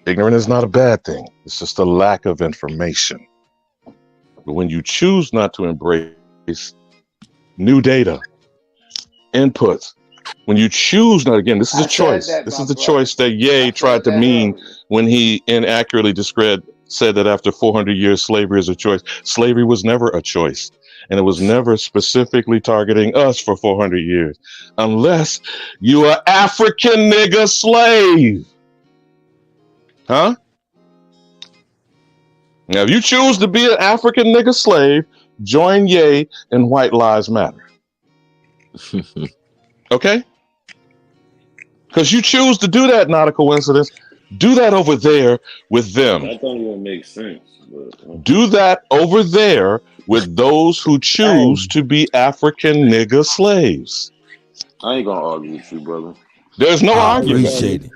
Ignorant is not a bad thing. It's just a lack of information. But when you choose not to embrace new data, inputs, when you choose not, again, this is a choice. This is the choice that Ye tried to mean when he inaccurately said that after 400 years, slavery is a choice. Slavery was never a choice. And it was never specifically targeting us for 400 years. Unless you are African nigga slave. Huh? Now, if you choose to be an African nigga slave, join Ye in White Lives Matter. Okay? Because you choose to do that, not a coincidence. Do that over there with them. That don't even make sense. But, Do that over there with those who choose to be African nigga slaves. I ain't gonna argue with you, brother. There's no I argument. appreciate it.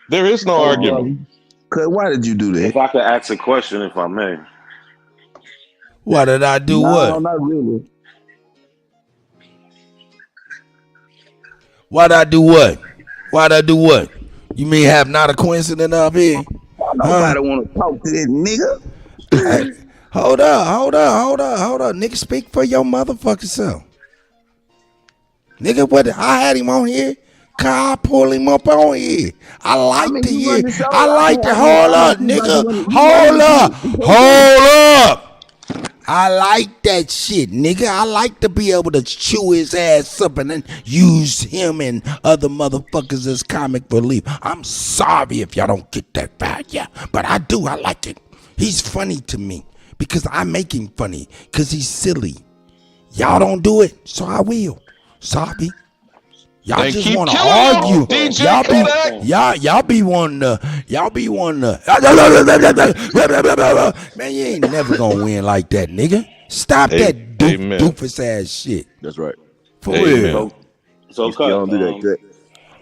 There is no argument. Why did you do that? If I could ask a question, if I may. Why did I do No, what? not really. Why'd I do what? Why'd I do what? You mean have not a coincidence up here? Nobody want to talk to that nigga. Hey, hold up. Nigga, speak for your motherfucking self. Nigga, what? I had him on here. I pull him up on here. I like to hear. I like to hold up, nigga. Hold up. I like that shit, nigga. I like to be able to chew his ass up and then use him and other motherfuckers as comic relief. I'm sorry if y'all don't get that value, but I do. I like it. He's funny to me because I make him funny because he's silly. Y'all don't do it, so I will. Sorry. Y'all Then just keep want to killing argue. him, DJ Kuttack. Y'all be wanting to. Man, you ain't never gonna win like that, nigga. Stop that doofus ass shit. That's right. For real. So don't do that. Good.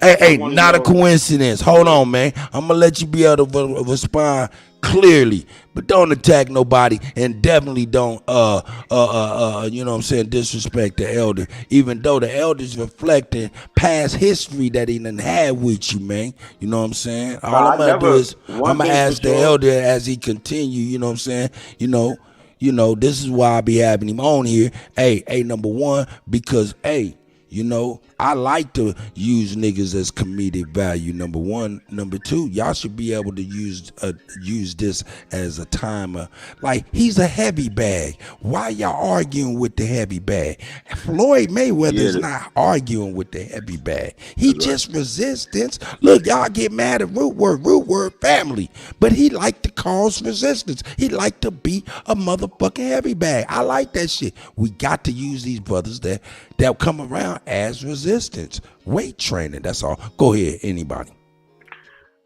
Hey, not a coincidence. Hold on, man. I'm gonna let you be able to respond clearly, but don't attack nobody, and definitely don't you know what I'm saying, disrespect the elder, even though the elder's reflecting past history that he done had with you, man. You know what I'm saying? All I'm gonna do is I'm gonna ask the elder as he continue, you know what I'm saying, you know, this is why I be having him on here. Hey, number one, because you know, I like to use niggas as comedic value, number one. Number two, y'all should be able to use this as a timer. Like, he's a heavy bag. Why y'all arguing with the heavy bag? Floyd Mayweather is not arguing with the heavy bag. He just resistance. Look, y'all get mad at root word family. But he like to cause resistance. He like to be a motherfucking heavy bag. I like that shit. We got to use these brothers that come around as resistance. Weight training, that's all. Go ahead, anybody.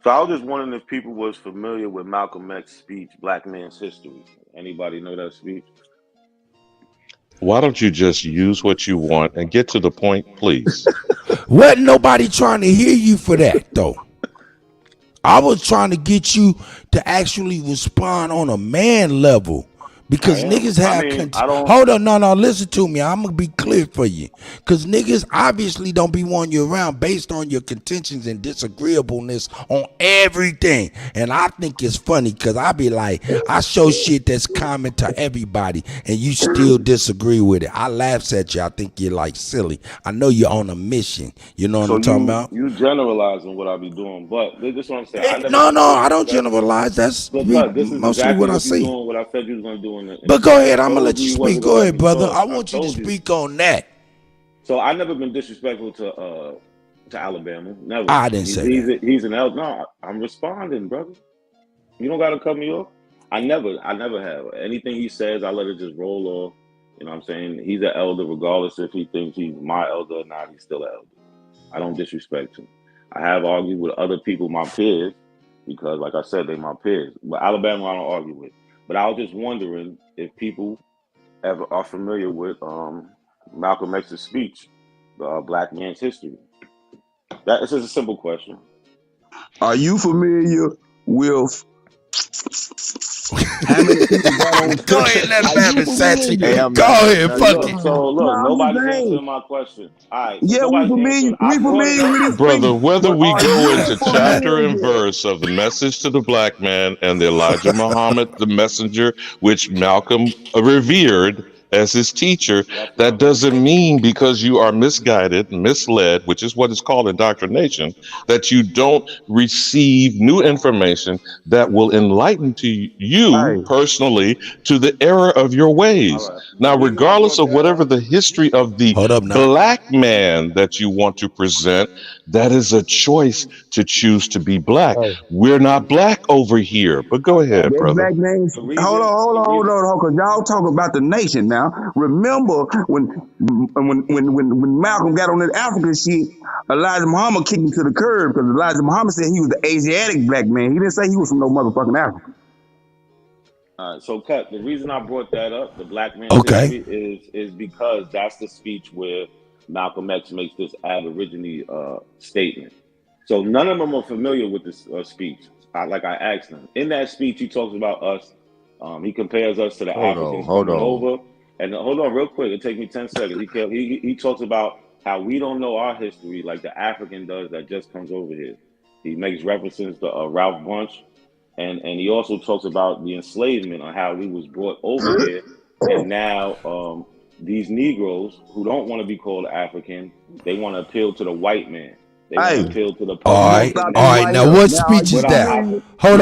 So I was just wondering if people was familiar with Malcolm X's speech, Black Man's History. Anybody know that speech? Why don't you just use what you want and get to the point, please? Wasn't nobody trying to hear you for that, though. I was trying to get you to actually respond on a man level. Because niggas have hold on, no, listen to me. I'm gonna be clear for you. Cause niggas obviously don't be wanting you around based on your contentions and disagreeableness on everything. And I think it's funny because I be like, I show shit that's common to everybody and you still disagree with it. I laughs at you. I think you're like silly. I know you're on a mission. You know what I'm talking about? You generalizing what I be doing, but this is what I'm saying. No, I don't generalize. That's this is mostly exactly what I you see. doing, what I said you was gonna do. But go ahead, I'm gonna let you speak. Go ahead, brother. I want you to speak on that. So I never been disrespectful to Alabama. Never. I didn't say that. He's an elder. No, I'm responding, brother. You don't gotta cut me off. I never have. Anything he says, I let it just roll off. You know what I'm saying? He's an elder, regardless if he thinks he's my elder or not. He's still an elder. I don't disrespect him. I have argued with other people, my peers, because, like I said, they're my peers. But Alabama, I don't argue with. But I was just wondering if people ever are familiar with Malcolm X's speech, the Black Man's History. It's just a simple question. Are you familiar with Go ahead, let him have it, Satchie. Go ahead, fuck it. So look, nobody's answering my question. All right. Yeah, we familiar with it. Brother, whether we go into chapter and verse of the message to the black man and the Elijah Muhammad, the messenger, which Malcolm revered as his teacher, that doesn't mean because you are misguided, misled, which is what is called indoctrination, that you don't receive new information that will enlighten to you personally to the error of your ways. Now, regardless of whatever the history of the black man that you want to present, that is a choice to choose to be black. We're not black over here, but go ahead, brother. Black names. Hold on, because y'all talk about the nation now. Remember when Malcolm got on that African shit, Elijah Muhammad kicked him to the curb because Elijah Muhammad said he was the Asiatic black man. He didn't say he was from no motherfucking Africa. All right, so Cut, the reason I brought that up, the Black Man's History, is because that's the speech where Malcolm X makes this Aborigine statement. So none of them are familiar with this speech. Like I asked them. In that speech, he talks about us. He compares us to the Africans coming over. And hold on real quick. It'll take me 10 seconds. He talks about how we don't know our history like the African does that just comes over here. He makes references to Ralph Bunche. And he also talks about the enslavement and how we was brought over here. And now these Negroes who don't want to be called African, they want to appeal to the white man. They want to appeal to the all right. Now what speech is that? Hold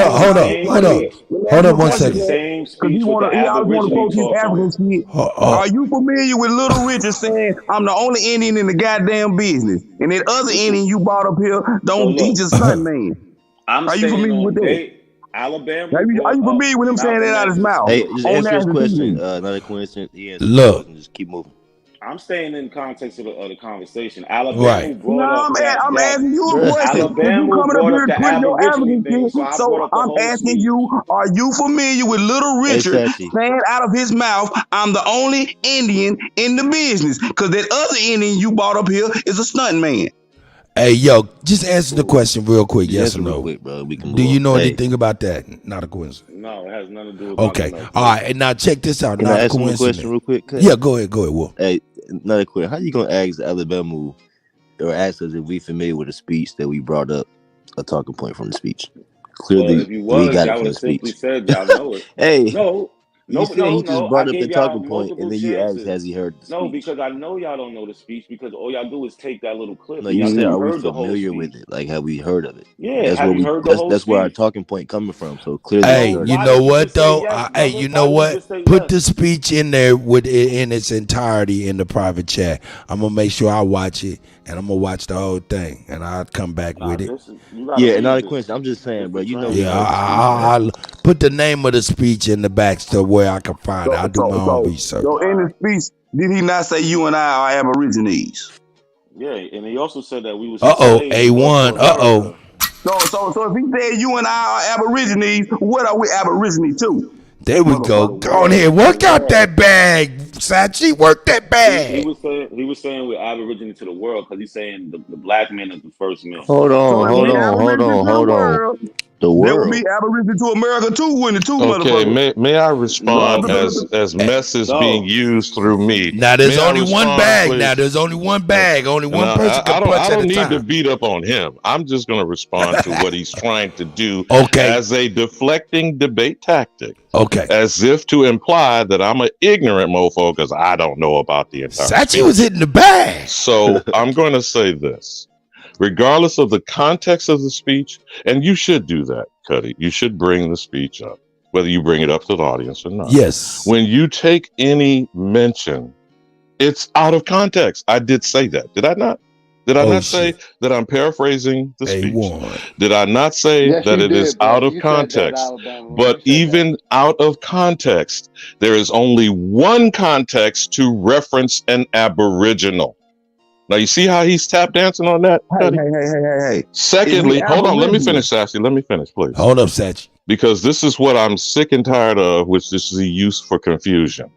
up 1 second. Same speech with the Aborigine. Are you familiar with Little Richard saying, I'm the only Indian in the goddamn business? And that other Indian you brought up here don't teach a son man. Are you familiar with that? Alabama. Are you familiar with him saying that out of his mouth? Hey, just answer his question. Not a coincidence. Look. Just keep moving. I'm staying in context of the conversation. Alabama brought up I'm asking you a question. Alabama you coming up here brought putting your Aborigine African thing, shit, so I'm asking you, are you familiar with Little Richard saying out of his mouth, I'm the only Indian in the business? Because that other Indian you brought up here is a stunt man. Hey, yo, just answer the question real quick, yes or no. Quick, brother. We can Do you know anything about that? Not a coincidence. No, it has nothing to do with Okay. All right, and now check this out. Can Not I a ask him a coincidence. question real quick? Yeah, go ahead, Will. Hey, another question. How you gonna ask Alabama or ask us if we familiar with a speech that we brought up, a talking point from the speech? Clearly, if you was, we got y'all it would from have the simply speech. said y'all know it. Hey. No, You said he just brought up the gave y'all talking point, and multiple then you asked, chances. has he heard the speech? No, because I know y'all don't know the speech because all y'all do is take that little clip. No, you said, are we heard the whole familiar speech. with it? Like, have we heard of it? Yeah, have you heard the whole That's where our speech? talking point coming from. So clearly, Hey, you know what though? yes, Hey, brother? you know Why would you what? just say Put yes? the speech in there with it in its entirety in the private chat. I'm gonna make sure I watch it, and I'm gonna watch the whole thing, and I'll come back with it. Yeah, and not a coincidence. I'm just saying, bro. You know, Yeah, I'll put the name of the speech in the back so where I can find it. I'll do my own research. So in the speech, did he not say you and I are Aborigines? Yeah, and he also said that we was. A1. So if he said you and I are Aborigines, what are we Aborigine to? There we go. Go on here. Work out that bag, Sachi. Work that bag. He was saying we're aboriginal to the world because he's saying the black man is the first man. Hold on. The That would world. mean aboriginal to America too, wouldn't it too, Okay, motherfucker? may I respond as mess is being used through me? Now there's May I only one respond, bag. please? Now there's only one bag. Only one person can punch I at don't a need time. to beat up on him. I'm just going to respond to what he's trying to do as a deflecting debate tactic. Okay. As if to imply that I'm an ignorant mofo because I don't know about the entire Sachi was hitting the bag. So I'm going to say this. Regardless of the context of the speech, and you should do that, Kutty. You should bring the speech up, whether you bring it up to the audience or not. Yes. When you take any mention, it's out of context. I did say that. Did I not? Did I not say that I'm paraphrasing the speech? Did I not say that it is out of context? But even out of context, there is only one context to reference an aboriginal. Now, you see how he's tap dancing on that? Hey. Secondly, hold on. Let me finish, Sassy. Let me finish, please. Hold up, Sachi. Because this is what I'm sick and tired of, which this is a use for confusion.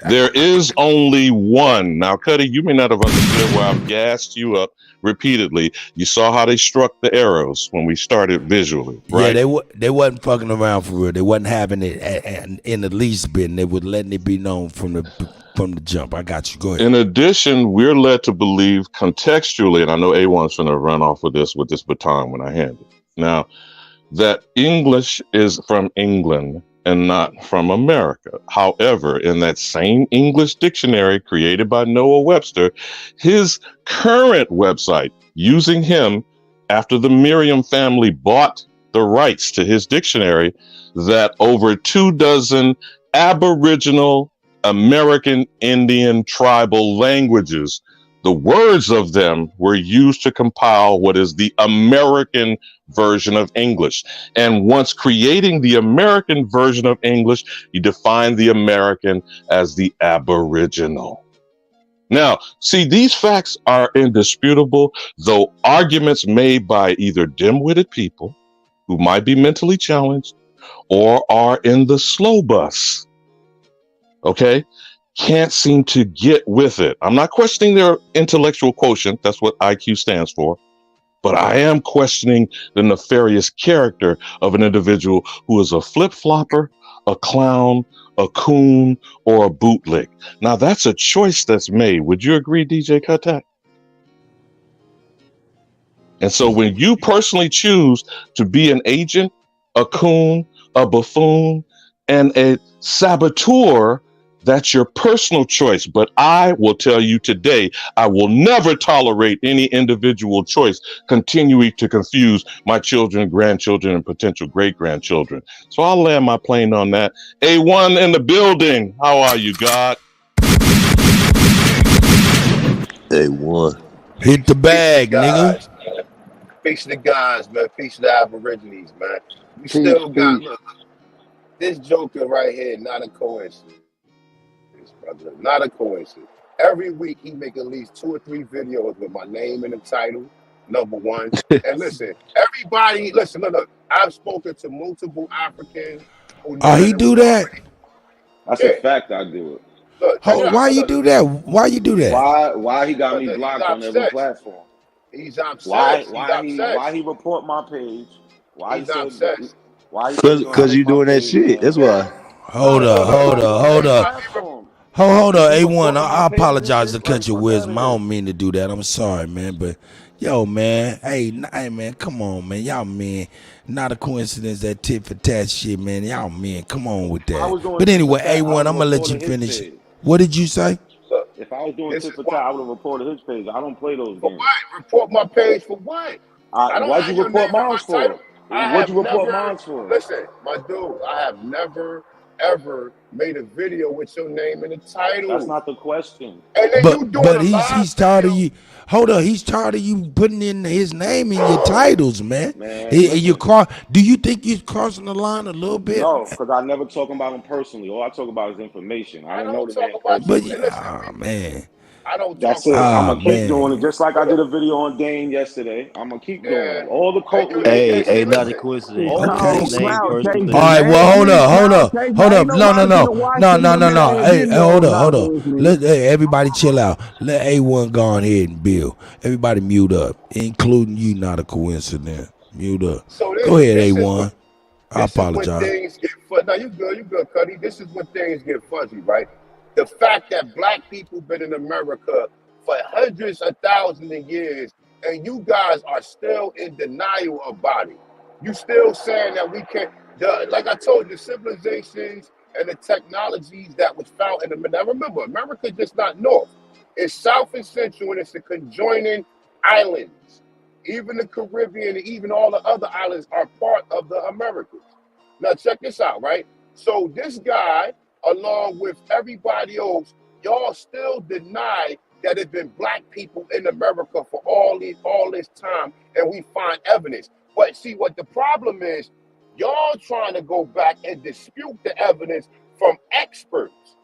There is only one. Now, Kutty, you may not have understood why I've gassed you up repeatedly. You saw how they struck the arrows when we started visually, right? Yeah, they wasn't fucking around for real. They wasn't having it in the least bit, and they were letting it be known from the jump. I got you. Go ahead. In addition, we're led to believe contextually, and I know A1's going to run off with this baton when I hand it. Now, that English is from England and not from America. However, in that same English dictionary created by Noah Webster, his current website, using him after the Merriam family bought the rights to his dictionary, that over 24 Aboriginal American Indian tribal languages, the words of them were used to compile what is the American version of English. And once creating the American version of English, he defined the American as the Aboriginal. Now, see, these facts are indisputable, though arguments made by either dim-witted people who might be mentally challenged or are in the slow bus, okay, can't seem to get with it. I'm not questioning their intellectual quotient. That's what IQ stands for. But I am questioning the nefarious character of an individual who is a flip-flopper, a clown, a coon, or a bootleg. Now, that's a choice that's made. Would you agree, DJ Kuttack? And so when you personally choose to be an agent, a coon, a buffoon, and a saboteur, that's your personal choice. But I will tell you today, I will never tolerate any individual choice continuing to confuse my children, grandchildren, and potential great-grandchildren. So I'll land my plane on that. A1 in the building. How are you, God? A1. Hit the bag, nigga. Peace to the guys, man. Peace to the Aborigines, man. We still got, look, this joker right here, not a coincidence. Brother. Not a coincidence. Every week he make at least 2 or 3 videos with my name in the title, number one. And listen, everybody, listen, look, I've spoken to multiple Africans. He do that? That's a fact. I do it. Look, why you do that? Why you do that? Why he got me blocked on every platform? He's upset. Why he report my page? Why he's upset? Because you doing that shit. That's why. Hold up. Hold up, A1. I apologize to cut your wisdom. I don't mean to do that. I'm sorry, man. But yo, man, hey, man, come on, man. Y'all, man, not a coincidence that tit for tat shit, man. Y'all, man, come on with that. But anyway, A1, I'm gonna let you finish. What did you say? If I was doing tit for tat, I would have reported his page. I don't play those games. What? Report my page for what? Why'd you report mine for? What'd you report mine for? Listen, my dude, I have never ever made a video with your name in the title. That's not the question. And then but he's tired of you. Hold on, he's tired of you putting in his name in your titles, man. Do you think you're crossing the line a little bit? No, because I never talk about him personally. All I talk about is information. I don't know the man personally. Man. I don't That's talk it. about I'm gonna keep man. doing it, just like I did a video on Dane yesterday. I'm gonna keep doing it. All the cult leaders. Hey, not a coincidence. All the That's cult the same leaders. person All that right, well, hold up. No. Hey, hold up. Everybody chill out. Let A1 go on ahead and build. Everybody mute up, including you. Not a coincidence. Mute up. So Go ahead, this is A1. I this is when apologize. things get fuzzy. Now you good, Kutty. This is when things get fuzzy, right? The fact that black people been in America for hundreds of thousands of years, and you guys are still in denial about it. You still saying that we can't. Like I told you, the civilizations and the technologies that was found in the. Now remember, America just not north. It's south and central, and it's the conjoining islands. Even the Caribbean and even all the other islands are part of the Americas. Now check this out, right? So this guy, along with everybody else, y'all still deny that it's been black people in America for all this time, and we find evidence. But see, what the problem is, y'all trying to go back and dispute the evidence from experts.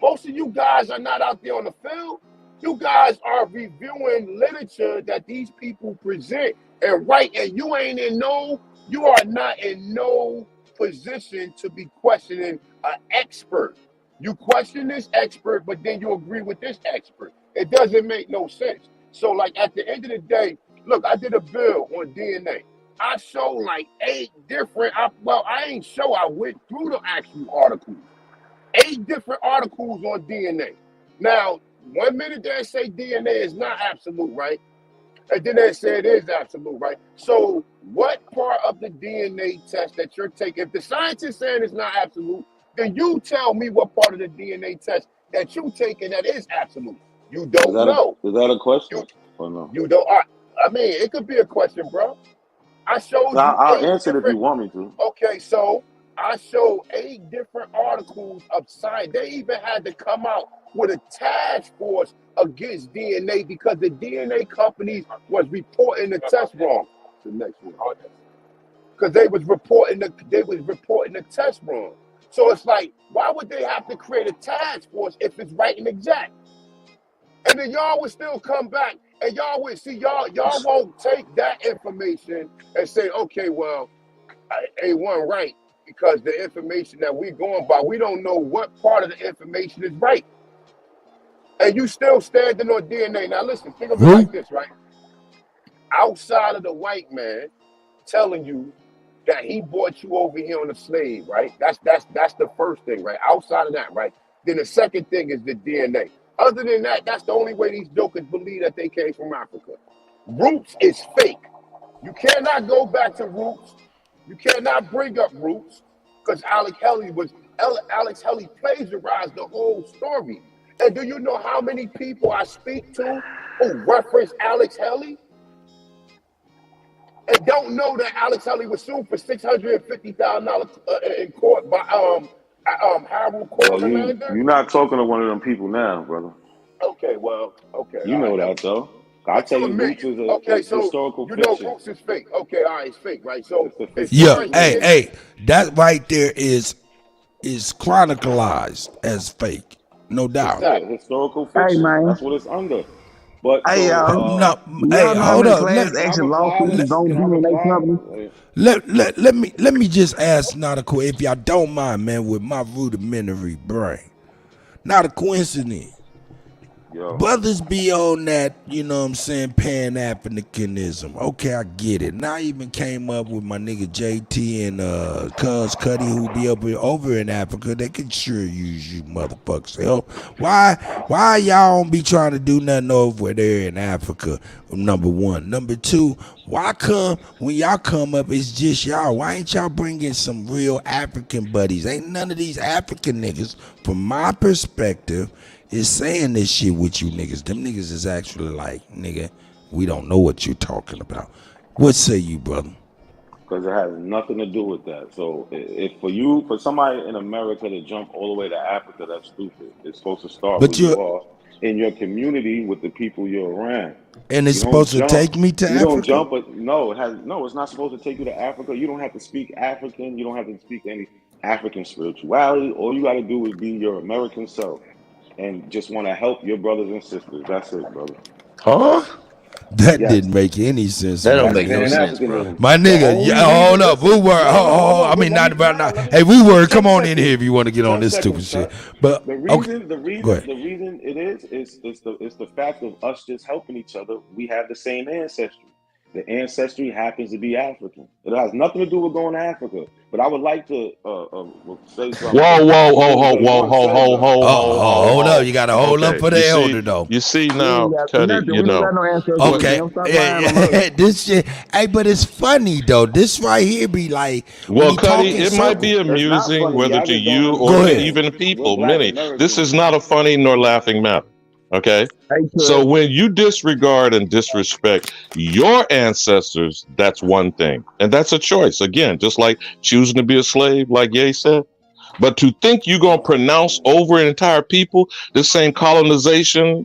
Most of you guys are not out there on the field. You guys are reviewing literature that these people present and write, and you are not in no position to be questioning an expert. You question this expert, but then you agree with this expert. It doesn't make no sense. So, like, at the end of the day, look, I did a bill on DNA. I showed like 8 different, I went through the actual articles. 8 different articles on DNA. Now, 1 minute they say DNA is not absolute, right? And then they say it is absolute, right? So what part of the DNA test that you're taking, if the scientist saying it's not absolute, then you tell me what part of the DNA test that you taking that is absolute. You don't know. Is that a question or no? You don't. I mean, it could be a question, bro. I showed you. I'll answer it if you want me to. Okay, so I showed 8 different articles of science. They even had to come out with a task force against DNA because the DNA companies was reporting the test wrong. The next one, because they was reporting the test wrong. So it's like, why would they have to create a task force if it's right and exact? And then y'all would still come back and y'all would see y'all won't take that information and say, okay, well, A1 right, because the information that we going by, we don't know what part of the information is right. And you still standing on DNA. Now listen, think of it like this, right? Outside of the white man telling you that he brought you over here on a slave, right? That's the first thing, right? Outside of that, right? Then the second thing is the DNA. Other than that, that's the only way these jokers believe that they came from Africa. Roots is fake. You cannot go back to roots. You cannot bring up roots because Alex Haley plagiarized the whole story. And do you know how many people I speak to who reference Alex Haley and don't know that Alex Haley was sued for $650,000 in court by Harold Coleman? You're not talking to one of them people now, brother. Okay, well, okay. You know that though. I tell you, Roots is a historical fiction. You know Roots is fake. Okay, all right, it's fake, right? So hey, that right there is chronicalized as fake, no doubt. Exactly. Historical fiction. Hey, man. That's what it's under. But hey, hold up. Let me just ask, not a coincidence, if y'all don't mind, man, with my rudimentary brain. Not a coincidence. Yo. Brothers be on that, you know what I'm saying, Pan-Africanism. Okay, I get it. Now I even came up with my nigga JT and Cuz Kutty, who be over in Africa. They can sure use you motherfuckers help. Why y'all don't be trying to do nothing over there in Africa? Number one. Number two, why come when y'all come up, it's just y'all? Why ain't y'all bringing some real African buddies? Ain't none of these African niggas, from my perspective, is saying this shit with you niggas. Them niggas is actually like, nigga, we don't know what you're talking about. What say you, brother? Because it has nothing to do with that. So if for somebody in America to jump all the way to Africa, that's stupid. It's supposed to start where you are in your community with the people you're around. And it's supposed to take me to Africa? You don't jump, but no, it's not supposed to take you to Africa. You don't have to speak African. You don't have to speak any African spirituality. All you got to do is be your American self. and just want to help your brothers and sisters. That's it, brother. Huh? That Yes. didn't make any sense. That don't my make no nigga. sense, bro. My nigga, hold up. Woo word. I mean, not about now. Hey, Woo word, come on in here if you want to get on this stupid shit. But the okay. reason, Go ahead. the reason it is the fact of us just helping each other. We have the same ancestry. The ancestry happens to be African. It has nothing to do with going to Africa. But I would like to say something. Hold up. You got to hold up for the elder, though. You see now, Kutty, you know. Okay. Yeah. This shit. Hey, but it's funny, though. This right here be like. Well, Kutty, it might be amusing, whether to you or to even people, many. This is not a funny nor laughing matter. Okay? So when you disregard and disrespect your ancestors, that's one thing. And that's a choice. Again, just like choosing to be a slave, like Ye said. But to think you're going to pronounce over an entire people the same colonization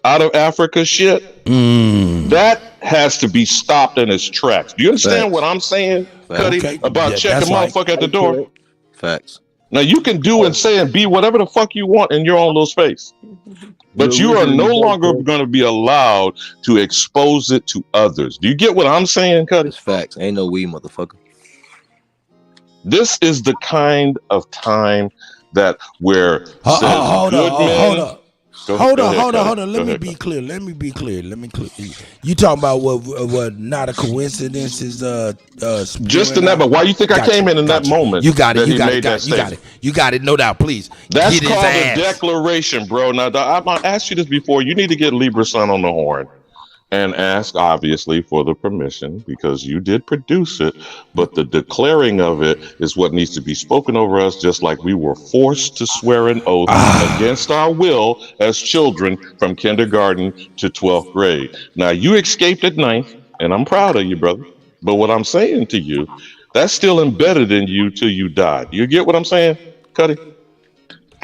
out of Africa shit, that has to be stopped in its tracks. Do you understand what I'm saying, Kutty, about checking motherfucker at the door? Facts. Now, you can do and say and be whatever the fuck you want in your own little space. But you are no longer going to be allowed to expose it to others. Do you get what I'm saying, Kutty? It's facts. Ain't no we, motherfucker. This is the kind of time that where Hold on. Let me be clear. You talking about what not a coincidence is just in that, but why you think I came in that moment? You got it. You got it. No doubt. Please. That's called a declaration, bro. Now I asked you this before. You need to get Libra Son on the horn and ask, obviously, for the permission because you did produce it. But the declaring of it is what needs to be spoken over us, just like we were forced to swear an oath against our will as children from kindergarten to 12th grade. Now, you escaped at 9th, and I'm proud of you, brother. But what I'm saying to you, that's still embedded in you till you die. You get what I'm saying, Kutty?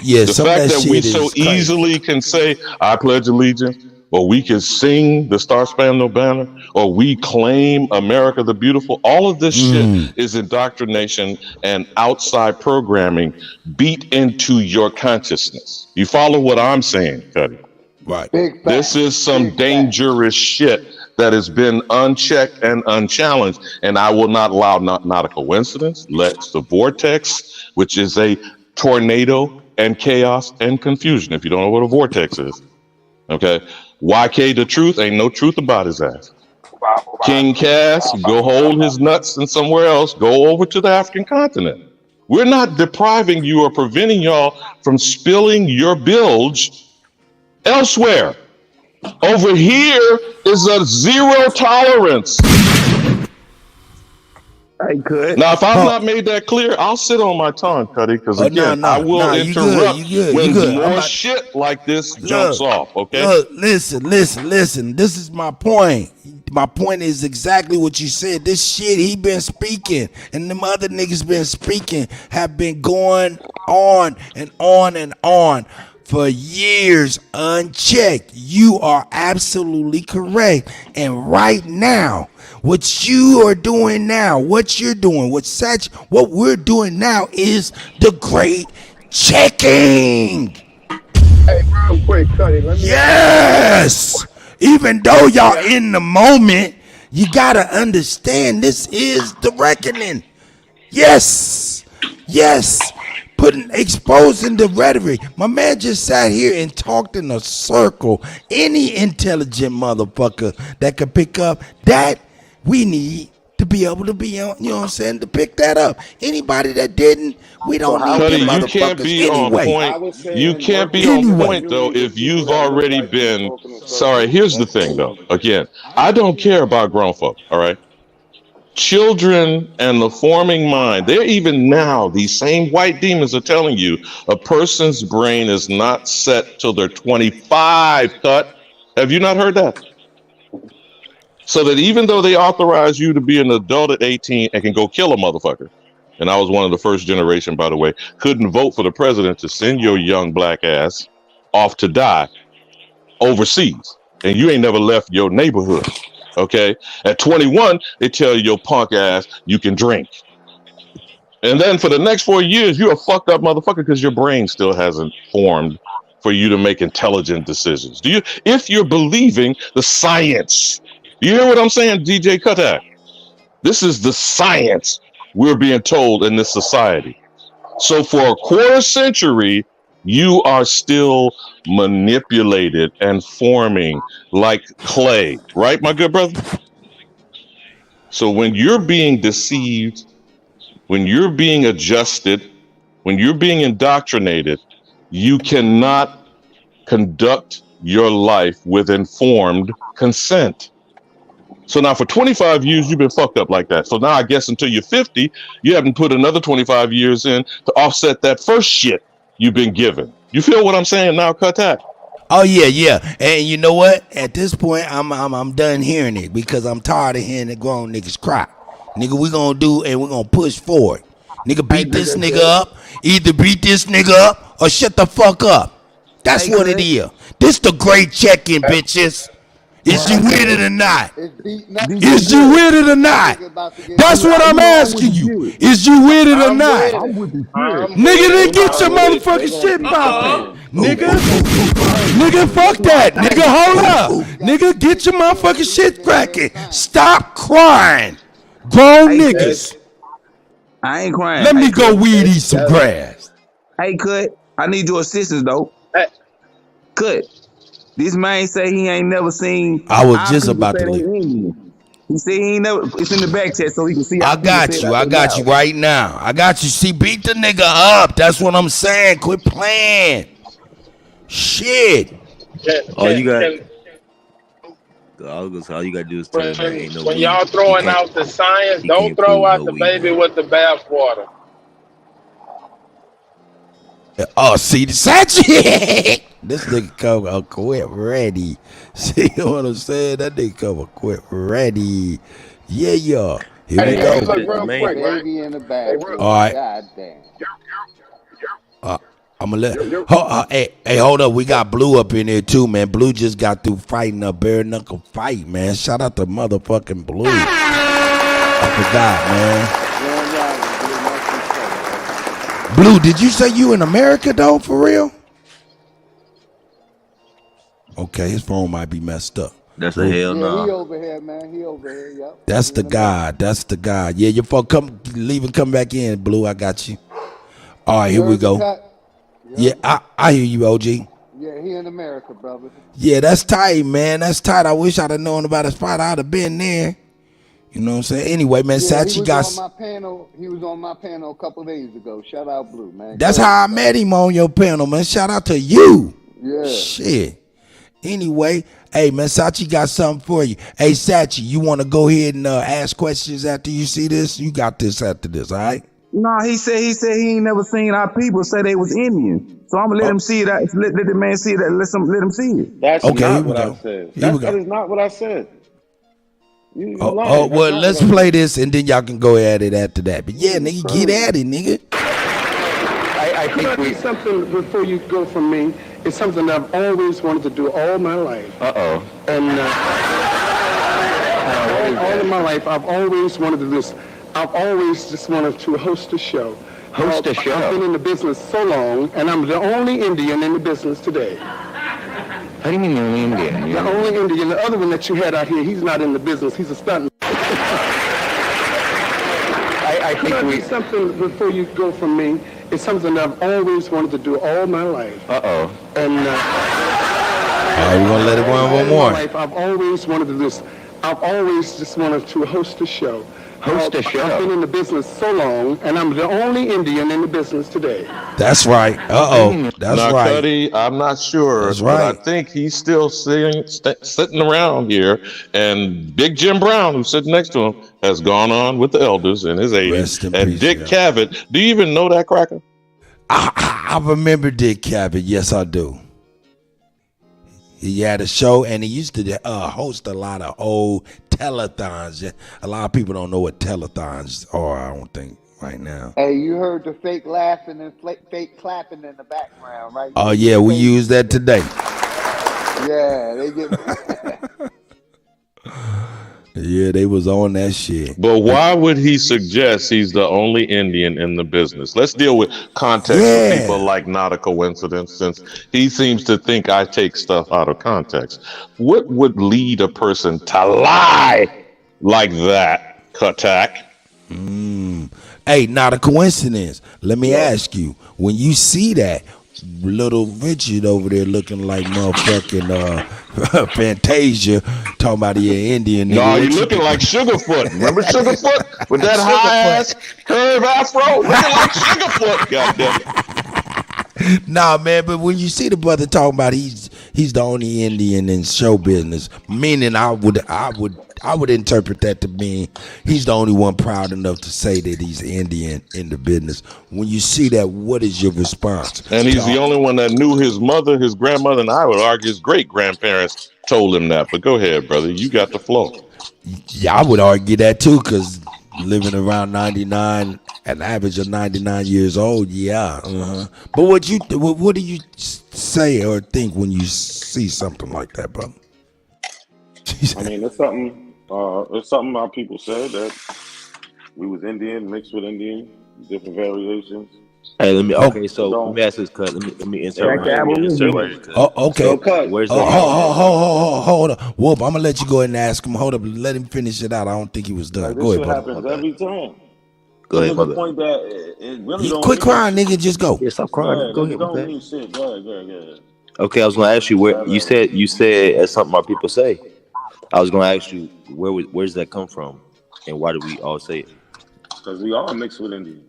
Yeah, the fact that we so easily can say, I pledge allegiance, or we can sing the Star Spangled Banner, or we claim America the Beautiful. All of this shit is indoctrination and outside programming beat into your consciousness. You follow what I'm saying, Kutty? Right. This is some dangerous shit that has been unchecked and unchallenged, and I will not allow not a coincidence. Let's the vortex, which is a tornado and chaos and confusion. If you don't know what a vortex is, okay. YK the truth, ain't no truth about his ass. King Cass, go hold his nuts in somewhere else. Go over to the African continent. We're not depriving you or preventing y'all from spilling your bilge elsewhere. Over here is a zero tolerance. I could. Now, if I've not made that clear, I'll sit on my tongue, Cutty, because again, I will interrupt when more shit like this jumps off. Okay. Look, listen. This is my point. My point is exactly what you said. This shit he been speaking, and them other niggas been speaking, have been going on and on and on for years unchecked. You are absolutely correct. And right now, what you are doing now, what you're doing, what we're doing now is the great checking. Hey, real quick, Kutty, let me. Yes! Even though y'all in the moment, you gotta understand this is the reckoning. Yes! Exposing the rhetoric. My man just sat here and talked in a circle. Any intelligent motherfucker that could pick up that, we need to be able to be on, you know what I'm saying, to pick that up. Anybody that didn't, we don't need them motherfuckers anyway. You can't be on point, though, if you've already been. Sorry, here's the thing, though. Again, I don't care about grown folk, all right? Children and the forming mind, they're even now, these same white demons are telling you a person's brain is not set till they're 25, cut. Have you not heard that? So that even though they authorize you to be an adult at 18 and can go kill a motherfucker, and I was one of the first generation, by the way, couldn't vote for the president to send your young black ass off to die overseas, and you ain't never left your neighborhood, okay? At 21, they tell you your punk ass you can drink. And then for the next 4 years, you're a fucked up motherfucker because your brain still hasn't formed for you to make intelligent decisions. If you're believing the science, you hear what I'm saying, DJ Kuttack? This is the science we're being told in this society. So for a quarter century, you are still manipulated and forming like clay, right, my good brother? So when you're being deceived, when you're being adjusted, when you're being indoctrinated, you cannot conduct your life with informed consent. So now for 25 years, you've been fucked up like that. So now I guess until you're 50, you haven't put another 25 years in to offset that first shit you've been given. You feel what I'm saying now, Kuttack? Oh yeah. And you know what? At this point, I'm done hearing it because I'm tired of hearing the grown niggas cry. Nigga, we gonna do and we're gonna push forward. Nigga, beat this nigga up. Either beat this nigga up or shut the fuck up. That's what it is. This the great check-in, bitches. Is you with it or not? Is you with it or not? That's what I'm asking you. Is you with it or not? Nigga, then get your motherfucking shit poppin'. Nigga, fuck that. Nigga, hold up. Nigga, get your motherfucking shit cracking. Stop crying. Grown niggas. I ain't crying. Let me go weed eat some grass. Hey, Kutt, I need your assistance, though. Kutt, this man say he ain't never seen. I was just about to leave. He said he ain't never. It's in the back chat so he can see. I got you right now. I got you. See, beat the nigga up. That's what I'm saying. Quit playing. Shit. All you got to do is tell him there ain't no When weed. y'all throwing out the science, don't throw out the baby with the bathwater. Oh, see the Sachi. This nigga come a quit ready. See what I'm saying? That nigga come a quit ready. Yeah. Here we go. Look real quick, baby in the back. All right. God damn. I'm gonna let. Hey, hold up. We got Blue up in there too, man. Blue just got through fighting a bare knuckle fight, man. Shout out to motherfucking Blue. I forgot, man. Blue, did you say you in America though, for real? Okay, his phone might be messed up. That's a hell no. He over here, man. He over here, yep. That's the guy. Yeah, your phone leave and come back in, Blue. I got you. All right, here we go. Yeah, I hear you, OG. Yeah, he in America, brother. Yeah, that's tight, man. That's tight. I wish I'd have known about a spot. I'd have been there. You know what I'm saying? Anyway, man, Sachi got. He was on my panel a couple days ago. Shout out, Blue, man. That's how I met him on your panel, man. Shout out to you. Yeah. Shit. Anyway, hey, man, Sachi got something for you. Hey, Sachi, you want to go ahead and ask questions after you see this? You got this after this, all right? No, he said he ain't never seen our people say they was Indian. So I'm gonna let him see it. Let the man see that. Let him see it. That's okay, not what I said. That is not what I said. Well, let's play this and then y'all can go at it after that. But yeah, nigga, get at it, nigga. I think something before you go from me. It's something that I've always wanted to do all my life. And all of my life, I've always wanted to do this. I've always just wanted to host a show. I've been in the business so long, and I'm the only Indian in the business today. How do you mean the only Indian? The only Indian. The other one that you had out here, he's not in the business. He's a stuntman. I think something before you go from me. It's something that I've always wanted to do all my life. And we're gonna let it go on one more. I've always wanted to do this. I've always just wanted to host a show. I've been in the business so long, and I'm the only Indian in the business today. That's right. That's now, right. Kutty, I'm not sure, That's but right. I think he's still sitting around here. And Big Jim Brown, who's sitting next to him, has gone on with the elders in his 80s. And peace, Dick Cavett, do you even know that cracker? I remember Dick Cavett. Yes, I do. He had a show, and he used to host a lot of old telethons. A lot of people don't know what telethons are, I don't think, right now. Hey, you heard the fake laughing and fake clapping in the background, right? Oh, yeah, we use that today. Yeah, they Yeah, they was on that shit. But why would he suggest he's the only Indian in the business? Let's deal with context Yeah. for people like not a coincidence, since he seems to think I take stuff out of context. What would lead a person to lie like that, Kuttack? Hey, not a coincidence. Let me ask you, when you see that little Richard over there looking like motherfucking Fantasia, talking about he an Indian nigga. No, you looking like Sugarfoot. Remember Sugarfoot with that high ass curve afro? Looking like Sugarfoot. Goddamn. Nah, man, but when you see the brother talking about he's the only Indian in show business, meaning I would interpret that to mean he's the only one proud enough to say that he's Indian in the business. When you see that, what is your response? And he's the only one that knew his mother, his grandmother, and I would argue his great grandparents told him that. But go ahead, brother, you got the flow. Yeah, I would argue that too, because living around 99, an average of 99 years old, yeah. But what do you say or think when you see something like that, brother? I mean, it's something our people said that we was Indian, mixed with Indian, different variations. Hey, let me ask this, Cut. Let me insert. Okay. So, Cut, where's that? Hold on. Whoop, I'm gonna let you go ahead and ask him. Hold up, let him finish it out. I don't think he was done. Like, Go this ahead, shit brother. happens every time. Go ahead, To the point that it really don't Quit mean crying, nigga. Just go. Yeah, stop crying. Go ahead. Don't mean shit. Go ahead. Okay, I was gonna ask you where you said as something our people say. I was gonna ask you where does that come from, and why do we all say it? Because we all mixed with Indian.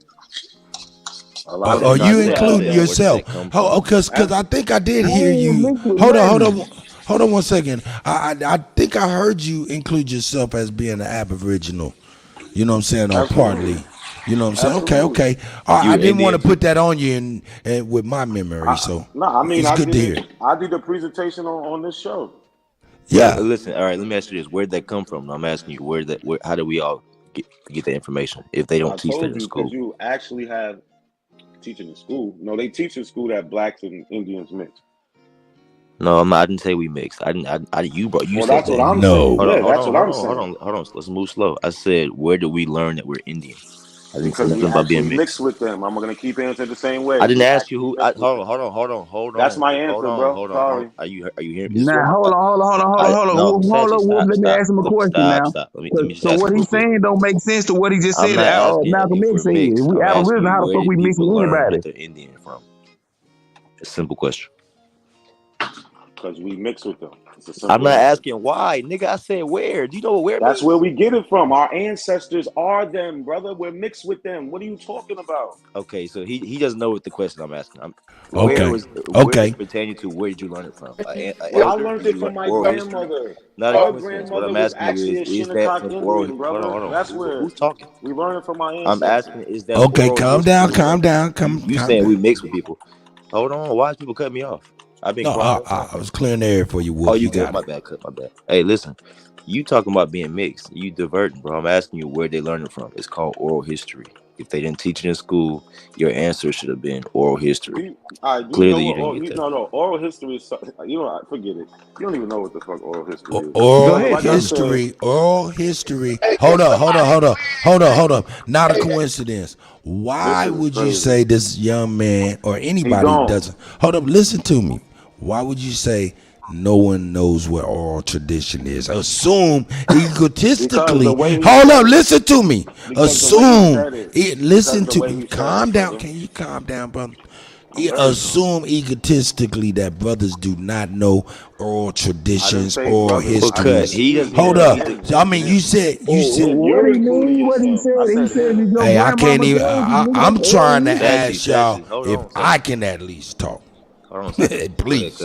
Are you including yourself? Because I think I did hear you. Hold on 1 second. I think I heard you include yourself as being an Aboriginal. You know what I'm saying? Or partly. You know what I'm saying? Okay. I didn't want to put that on you and with my memory. So I mean, it's good to hear. I did the presentation on this show. Yeah. Listen. All right. Let me ask you this: where'd that come from? I'm asking you how do we all get that information if they don't teach that in school? Because you actually have teaching in school. No, they teach in school that blacks and Indians mix. No, I didn't say we mixed. You said that's that. what I'm saying. That's what I'm saying. Hold on. Let's move slow. I said, where do we learn that we're Indian? I didn't say Because nothing we about being mixed with them. I'm gonna keep answering the same way. I didn't ask you who. Hold on. That's my answer, bro. Hold on. Sorry. Are you hearing? Nah, hold on. No, Hold on. Let me ask him a question now. Stop. Let me just So ask what him he's real quick. saying don't make sense to what he just I'm said. not asking Malcolm if X we're said. mixed. We I'm asking Aboriginal. How the where fuck we did mixing people learn anybody? that they're Indian from? A simple question. Because we mix with them. I'm not asking why, nigga. I said where. Do you know what where That's means? where we get it from. Our ancestors are them, brother. We're mixed with them. What are you talking about? Okay, so he doesn't know what the question I'm asking. Okay. Where pertaining to where did you learn it from? I learned it from my grandmother. Not a Our coincidence. What grandmother I'm was asking actually you a is that Shinnecock from Indian, oral? brother. Hold on. That's where Who's talking? we learned it from our I'm ancestors. asking is that Okay, oral calm down. You saying we mix with people? Hold on. Why is people cutting me off? I've been No, quiet. I was clearing the air for you, Wolf. Oh, you got good? My bad. Hey, listen. You talking about being mixed? You diverting, bro. I'm asking you where they learned it from. It's called oral history. If they didn't teach it in school, your answer should have been oral history. Clearly, you didn't get that. No. Oral history is something. Forget it. You don't even know what the fuck oral history is. Oral history. Hold up. Not a coincidence. Why would you say this young man or anybody doesn't? Hold up, listen to me. Why would you say no one knows what oral tradition is? Assume egotistically. Hold up, listen to me. Listen to me. Calm down. Can you calm down, brother? Assume egotistically that brothers do not know oral traditions or histories. Hold up. I mean, you said. What do you mean? What he said? He said, hey, I can't even. I'm trying to ask y'all if I can at least talk. Please.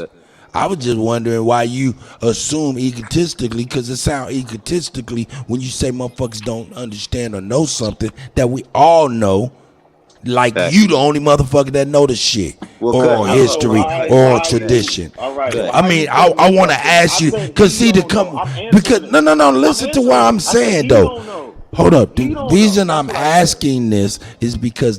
I was just wondering why you assume egotistically, because it sounds egotistically when you say motherfuckers don't understand or know something that we all know. Like you the only motherfucker that know the shit, or history, or tradition. I mean, I want to ask you, because listen to what I'm saying though. Hold up. The reason I'm asking this is because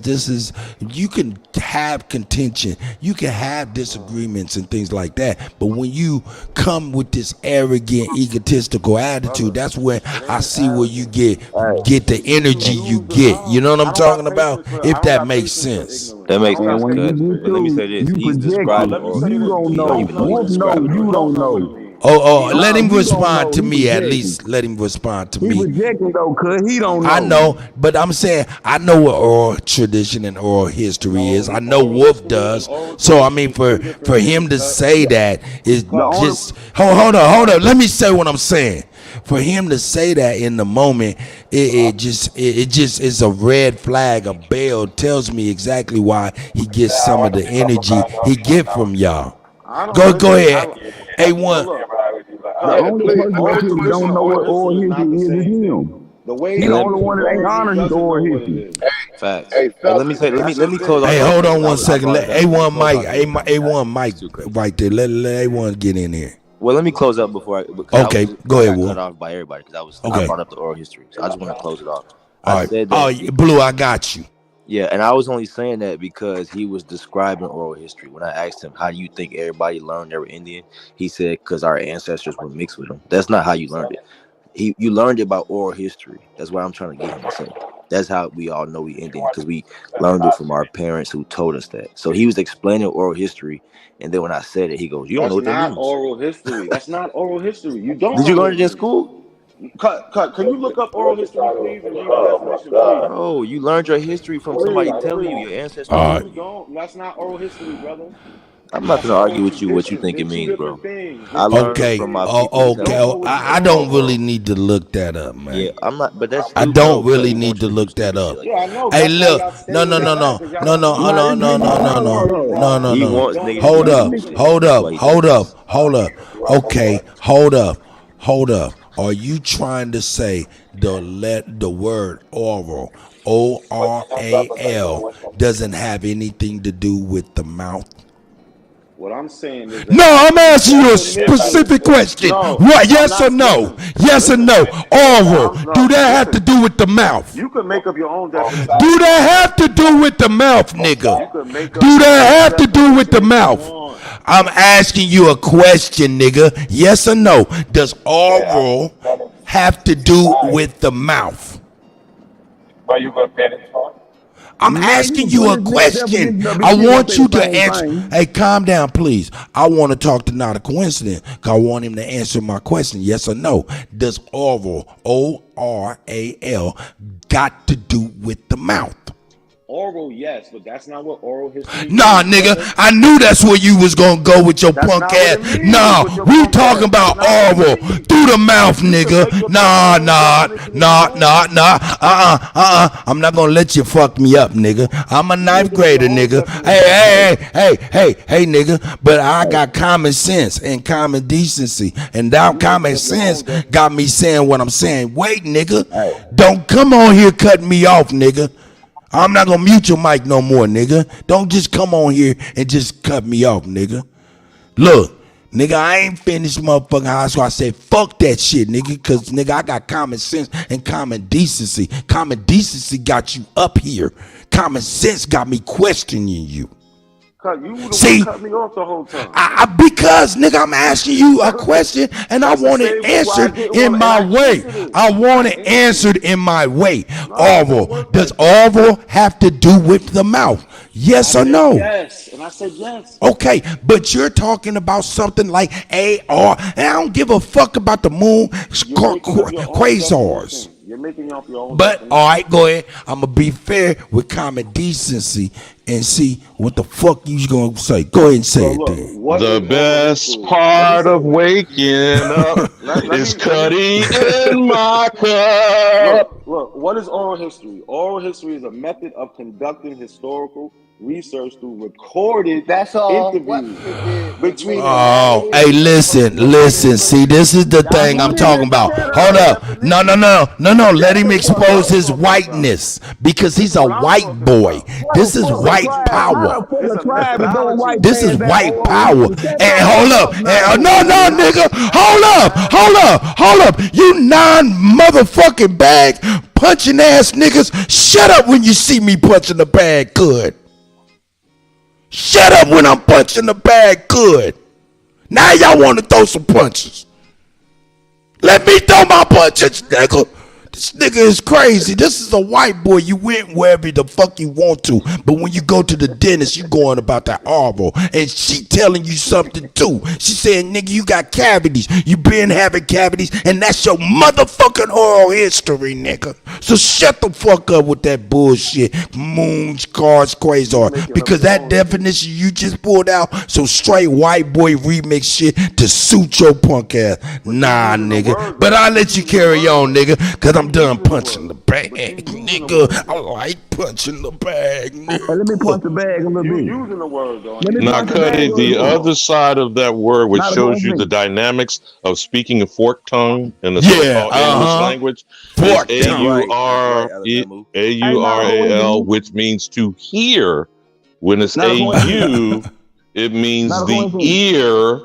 you can have contention, you can have disagreements and things like that. But when you come with this arrogant, egotistical attitude, that's when I see where you get the energy you get. You know what I'm talking about? If that makes sense. That makes sense. But let me say this: he's describing. You don't know. You don't know. Let him respond to me at least. Let him respond to me. He rejecting though, cuz he don't know. I know, but I'm saying I know what oral tradition and oral history is. I know Wolf does. So I mean, for him to say that is just hold on. Let me say what I'm saying. For him to say that in the moment, it just is a red flag. A bell tells me exactly why he gets some of the energy he get from y'all. Go ahead. A1. The only person that don't know what oral history is him. He's the only one that ain't honoring his oral history. Facts. Let me close off. Hey, hold on one second. Let A1 Mike right there. Let A1 get in here. Well, let me close up before Okay, go ahead, Will. Cut off by everybody because I brought up the oral history, so I just want to close it off. All right. Blue, I got you. Yeah, and I was only saying that because he was describing oral history. When I asked him, how do you think everybody learned they were Indian? He said, because our ancestors were mixed with them. That's not how you learned it. You learned it by oral history. That's what I'm trying to get him to say. That's how we all know we Indian, because we learned it from our parents who told us that. So he was explaining oral history, and then when I said it, he goes, you don't know what that means. Oral history. That's not oral history. You don't. Did you learn it in school? Cut. Can you look up oral history, please, and give the definition, please? Bro, you learned your history from somebody telling you, your ancestors. You don't. That's not oral history, brother. I'm not gonna argue with you what you think it means, bro. I learned from my people. I don't really need to look that up, man. Yeah, I'm not. But that's. I don't really need to look that up. Yeah, I know. Hey, look. No. Hold up. Okay, hold up. Are you trying to say the word oral, ORAL, doesn't have anything to do with the mouth? What I'm saying is no, I'm asking you a specific question. What? Yes or no? Yes or no? Oral. Do that have to do with the mouth? You can make up your own definition. Do that have to do with the mouth, nigga? Do that have to do with the mouth? I'm asking you a question, nigga. Yes or no? Does oral have to do with the mouth? I'm asking you a question. I want you to answer. Hey, calm down, please. I want to talk to Not a Coincidence because I want him to answer my question. Yes or no? Does oral, ORAL, got to do with the mouth? Oral, yes, but that's not what oral history is. Nah, nigga, I knew that's where you was gonna go with your punk ass. Nah, we talking about oral through the mouth, nigga. Nah. I'm not gonna let you fuck me up, nigga. I'm a ninth grader, nigga. Hey, nigga. But I got common sense and common decency, and that common sense got me saying what I'm saying. Wait, nigga, don't come on here cutting me off, nigga. I'm not gonna mute your mic no more, nigga. Don't just come on here and just cut me off, nigga. Look, nigga, I ain't finished motherfucking high school. I said, fuck that shit, nigga, because, nigga, I got common sense and common decency. Common decency got you up here. Common sense got me questioning you. You see, cut me off the whole time. Because, nigga, I'm asking you a question and I want it answered in my way. I want it answered in my way. Oral. Does oral have to do with the mouth? Yes or no? Yes, and I said yes. Okay, but you're talking about something like AR, and I don't give a fuck about the moon quasars. You're making up your own. But all right, go ahead. I'm gonna be fair with common decency and see what the fuck you gonna say. Go ahead and say it then. The best part of waking up is cutting in my cup. Look, what is oral history? Oral history is a method of conducting historical research through recorded interviews between. Oh, hey, listen. See, this is the thing I'm talking about. Hold up. No. Let him expose his whiteness because he's a white boy. This is white white power. This is This white power. And hold up. And, no, nigga. Hold up. You non-motherfucking bag punching ass niggas. Shut up when you see me punching the bag good. Shut up when I'm punching the bag good. Now y'all want to throw some punches. Let me throw my punches, nigga. This nigga is crazy. This is a white boy. You went wherever the fuck you want to. But when you go to the dentist, you going about that oral. And she telling you something too. She saying, nigga, you got cavities. You been having cavities. And that's your motherfucking oral history, nigga. So shut the fuck up with that bullshit. Moons, cars, quasar. Because that definition you just pulled out, so straight white boy remix shit to suit your punk ass. Nah, nigga. But I'll let you carry on, nigga. Because I'm done punching the bag, nigga. I like punching the bag, nigga. Let me punch the bag a little bit. Using the word though. Now, Kutty, the other side of that word, which shows you the dynamics of speaking a forked tongue in the so-called English language, is A-U-R-A-L, which means to hear. When it's A-U, it means the ear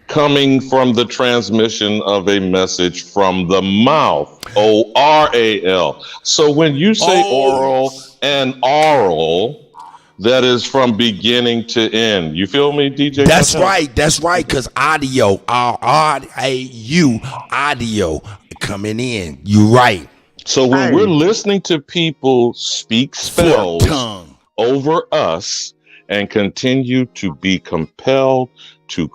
coming from the transmission of a message from the mouth. O-R-A-L. So when you say oral and oral, that is from beginning to end. You feel me, DJ? That's right. Because audio, R-A-U, audio coming in. You right. So when we're listening to people speak spells over us and continue to be compelled to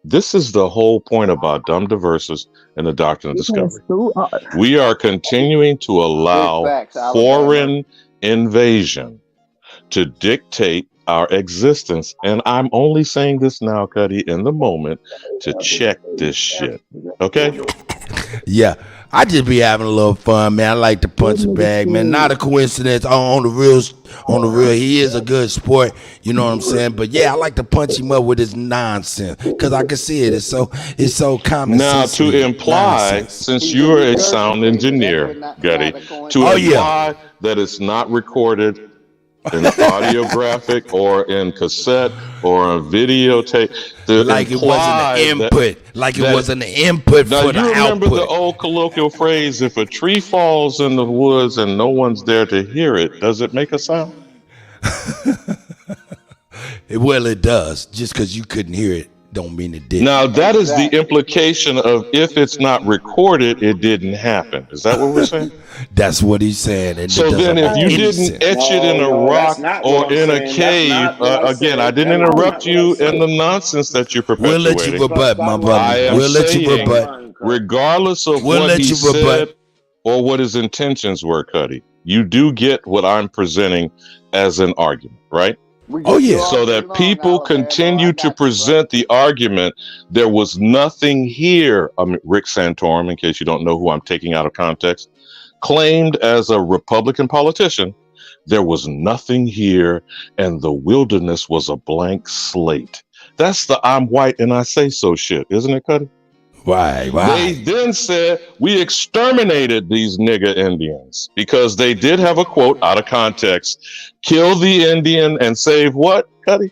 this is the whole point about dumb diverses and the doctrine of discovery. We are continuing to allow foreign invasion to dictate our existence. And I'm only saying this now, Kutty, in the moment to check this shit. Okay? Yeah. I just be having a little fun, man. I like to punch a bag, man. Not a coincidence. On the real, he is a good sport. You know what I'm saying? But yeah, I like to punch him up with his nonsense because I can see it. It's so common. Now, to imply, since you're a sound engineer, Gutty, to imply that it's not recorded in audiographic or in cassette or on videotape, like it wasn't an input, it wasn't an input for the output. Now, you remember the old colloquial phrase, if a tree falls in the woods and no one's there to hear it, does it make a sound? Well, it does. Just because you couldn't hear it don't mean it didn't. Now, that is the implication of if it's not recorded, it didn't happen. Is that what we're saying? That's what he's saying. And so then if you didn't etch it in a rock or in a cave, again, I didn't interrupt you in the nonsense that you're perpetuating. We'll let you rebut, my brother. We'll let you rebut. Regardless of what he said or what his intentions were, Kutty, you do get what I'm presenting as an argument, right? Oh, yeah. So that people continue to present the argument, there was nothing here. Rick Santorum, in case you don't know who I'm taking out of context, claimed as a Republican politician, there was nothing here and the wilderness was a blank slate. That's the I'm white and I say so shit, isn't it, Kutty? Why? They then said we exterminated these nigga Indians because they did have a quote out of context. Kill the Indian and save what, Kutty?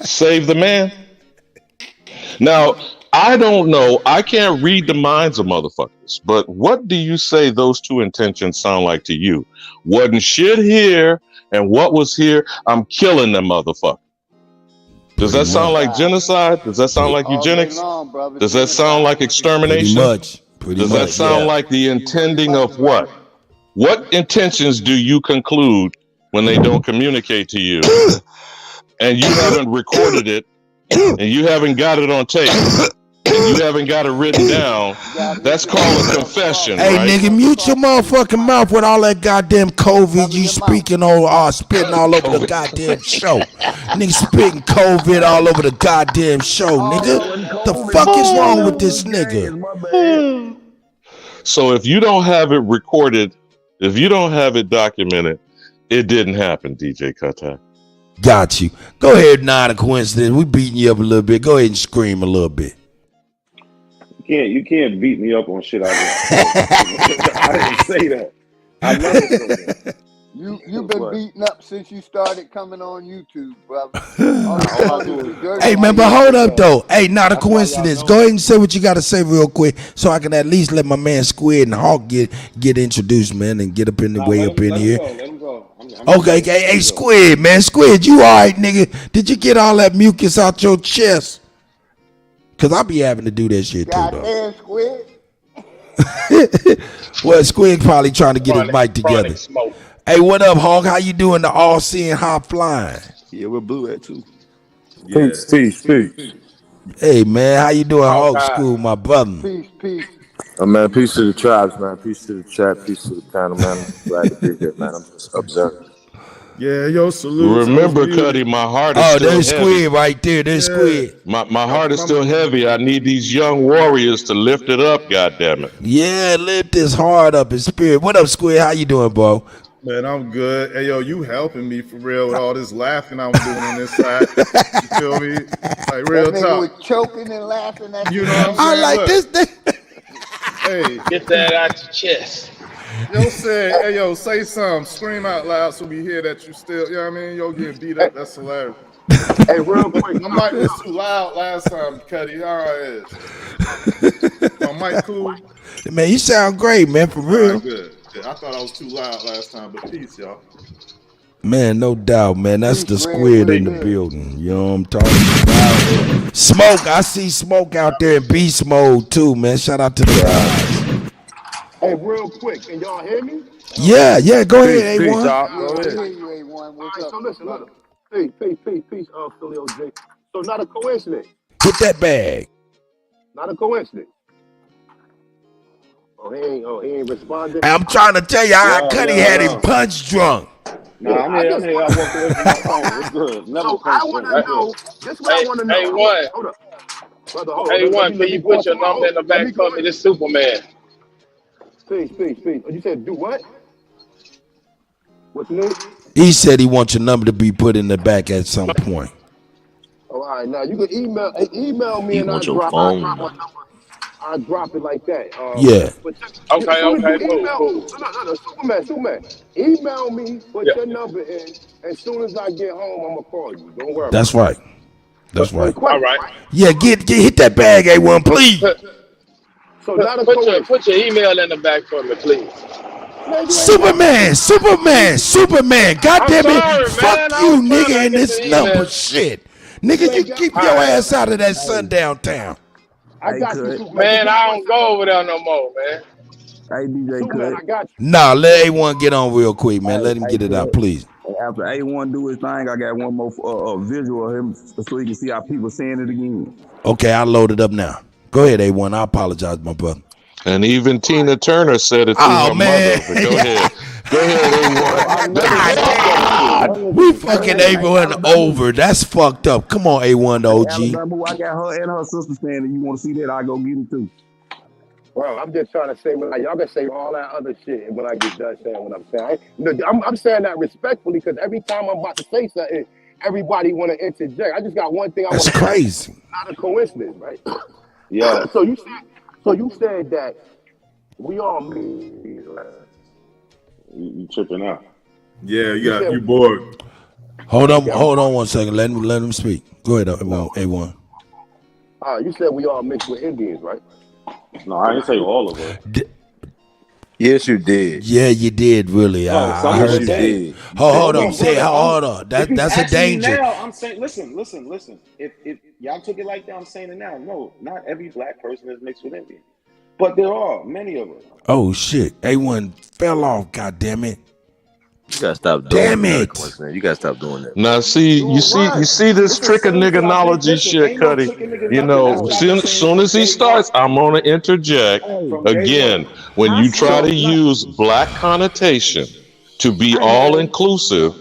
Save the man. Now, I don't know. I can't read the minds of motherfuckers. But what do you say those two intentions sound like to you? Wasn't shit here, and what was here? I'm killing them motherfuckers. Does that sound like genocide? Does that sound like eugenics? Does that sound like extermination? Does that sound like the intending of what? What intentions do you conclude when they don't communicate to you and you haven't recorded it and you haven't got it on tape and you haven't got it written down? That's called a confession, hey, right? nigga, mute your motherfucking mouth with all that goddamn COVID you speaking on, spitting all over the goddamn show. Nigga spitting COVID all over the goddamn show, nigga. The fuck is wrong with this nigga? So if you don't have it recorded, if you don't have it documented, it didn't happen, DJ Kuttack. Got you. Go ahead, not a coincidence. We beating you up a little bit. Go ahead and scream a little bit. You can't beat me up on shit I didn't say. I didn't say that. I never said that. You've been beaten up since you started coming on YouTube, brother. Hey, man, but hold up, though. Hey, not a coincidence. Go ahead and say what you got to say real quick so I can at least let my man Squid and Hawk get introduced, man, and get up in the way up in here. Let him go. Okay, hey, Squid, man. Squid, you all right, nigga? Did you get all that mucus out your chest? Because I be having to do that shit, too, though. Goddamn, Squid. Well, Squid probably trying to get his mic together. Hey, what up, Hawk? How you doing? The all-seeing high flying? Yeah, we're blue at too. Peace. Hey, man, how you doing, Hawk School, my brother? Peace. Oh, man, peace to the tribes, man. Peace to the chat. Peace to the panel, man. I'm glad to be here, man. I'm just observing. Yeah, yo, salute. Remember, Kutty, my heart is still there's heavy. Squid right there. There's Squid. My heart is still heavy. I need these young warriors to lift it up, goddammit. Yeah, lift his heart up, his spirit. What up, Squid? How you doing, bro? Man, I'm good. Hey, yo, you helping me for real with all this laughing I'm doing on this side. You feel me? Like, real That nigga talk. was choking and laughing at You know what I'm saying? I like Look, this thing. Hey, Get that out your chest. yo, hey, yo, say something. Scream out loud so we hear that you still, you know what I mean? Yo, getting beat up. That's hilarious. Hey, real quick. My mic was too loud last time, Kutty. All right. My mic cool? Man, you sound great, man, for All real. right, good. I thought I was too loud last time, but peace, y'all. Man, no doubt, man. That's the Squid in the building. You know what I'm talking about? Smoke. I see Smoke out there in beast mode, too, man. Shout out to the guys. Hey, real quick, can y'all hear me? Yeah, go ahead, Peace, A1. Doc. Go I ahead. hear you, A1. What's up? So listen. Peace, Philly OJ. So not a coincidence. Get that bag. Not a coincidence. Oh, he ain't responding. I'm trying to tell you, Kutty had him punch drunk. Nah, I'm here. I walked away from my phone. It's good. Never So I want to know. This is what I want to know. Hey, one. Hold up. Brother, hold Hey, on. one, can you put your number in the back for me? This Superman. Peace. You said do what? What's new? He said he wants your number to be put in the back at some point. Oh, all right. Now you can email me He and wants your phone. I drop it like that. Yeah. Okay, cool. No, Superman. Email me, put your number in. As soon as I get home, I'm gonna call you. Don't worry. That's right. That's right. All right. Yeah, hit that bag, A1, please. So not a Put your email in the back for me, please. Superman. God damn it. sorry, Fuck man. you, I was trying nigga, to and get this the number email. shit. Nigga, you keep your ass out of that sundown town. I got you, Man, I don't go over there no more, man. Hey, DJ Superman, I Cut. got you. Nah, let A1 get on real quick, man. Let him get it out, please. After A1 do his thing, I got one more visual of him so you can see how people saying it again. Okay, I'll load it up now. Go ahead, A1. I apologize, my brother. And even Tina Turner said it through her mother. But go ahead. Go ahead, A1. We fucking A1 over. That's fucked up. Come on, A1 the OG. Alabama, I got her and her sister saying that you want to see that, I go get it too. Well, I'm just trying to say, y'all can say all that other shit when I get done saying what I'm saying. I'm saying that respectfully because every time I'm about to say something, everybody want to interject. I just got one thing I want to say. That's crazy. Not a coincidence, right? Yeah. So you said that we all mean. You tripping out. Yeah, you bored. Hold on 1 second. Let him speak. Go ahead, A1. You said we all mixed with Indians, right? No, I didn't say all of us. Yes, you did. Yeah, you did, really. I heard that. Hold on. Hold on. That's a danger. Now, I'm saying, listen. If y'all took it like that, I'm saying it now. No, not every black person is mixed with Indian. But there are many of us. Oh, shit. A1 fell off, goddammit. You gotta stop doing that. You gotta stop doing that. Now, see, you see this trick of nigganology shit, Cuddy. You know, soon as he starts, I'm gonna interject again. When you try to use black connotation to be all inclusive,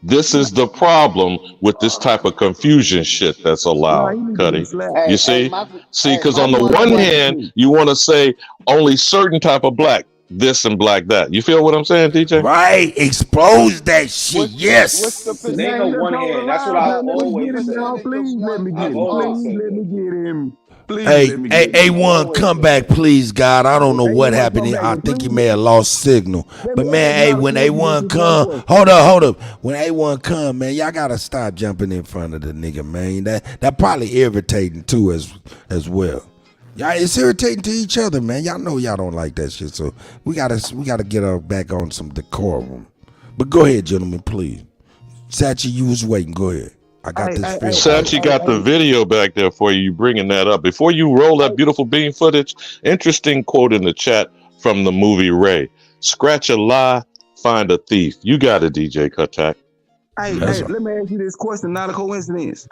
this is the problem with this type of confusion shit that's allowed, Cuddy. You see, because on the one hand, you want to say only certain type of black. This and black that. You feel what I'm saying, DJ? Right. Expose that shit. Yes. There ain't no one hand. That's what I always say. Please let me get him. Please Hey, let me hey, get this. A1, come back, please, God. I don't know what happened. I think he may have lost signal. But man, hey, when A1 come, hold up. When A1 come, man, y'all gotta stop jumping in front of the nigga, man. That probably irritating too as well. Yeah, it's irritating to each other, man. Y'all know y'all don't like that shit, so we gotta get her back on some decorum. But go ahead, gentlemen, please. Sachi, you was waiting. Go ahead. I got this film. Sachi got the video back there for you. You bringing that up. Before you roll that beautiful bean footage, interesting quote in the chat from the movie Ray. Scratch a lie, find a thief. You got it, DJ Kuttack. Hey, let me ask you this question, not a coincidence.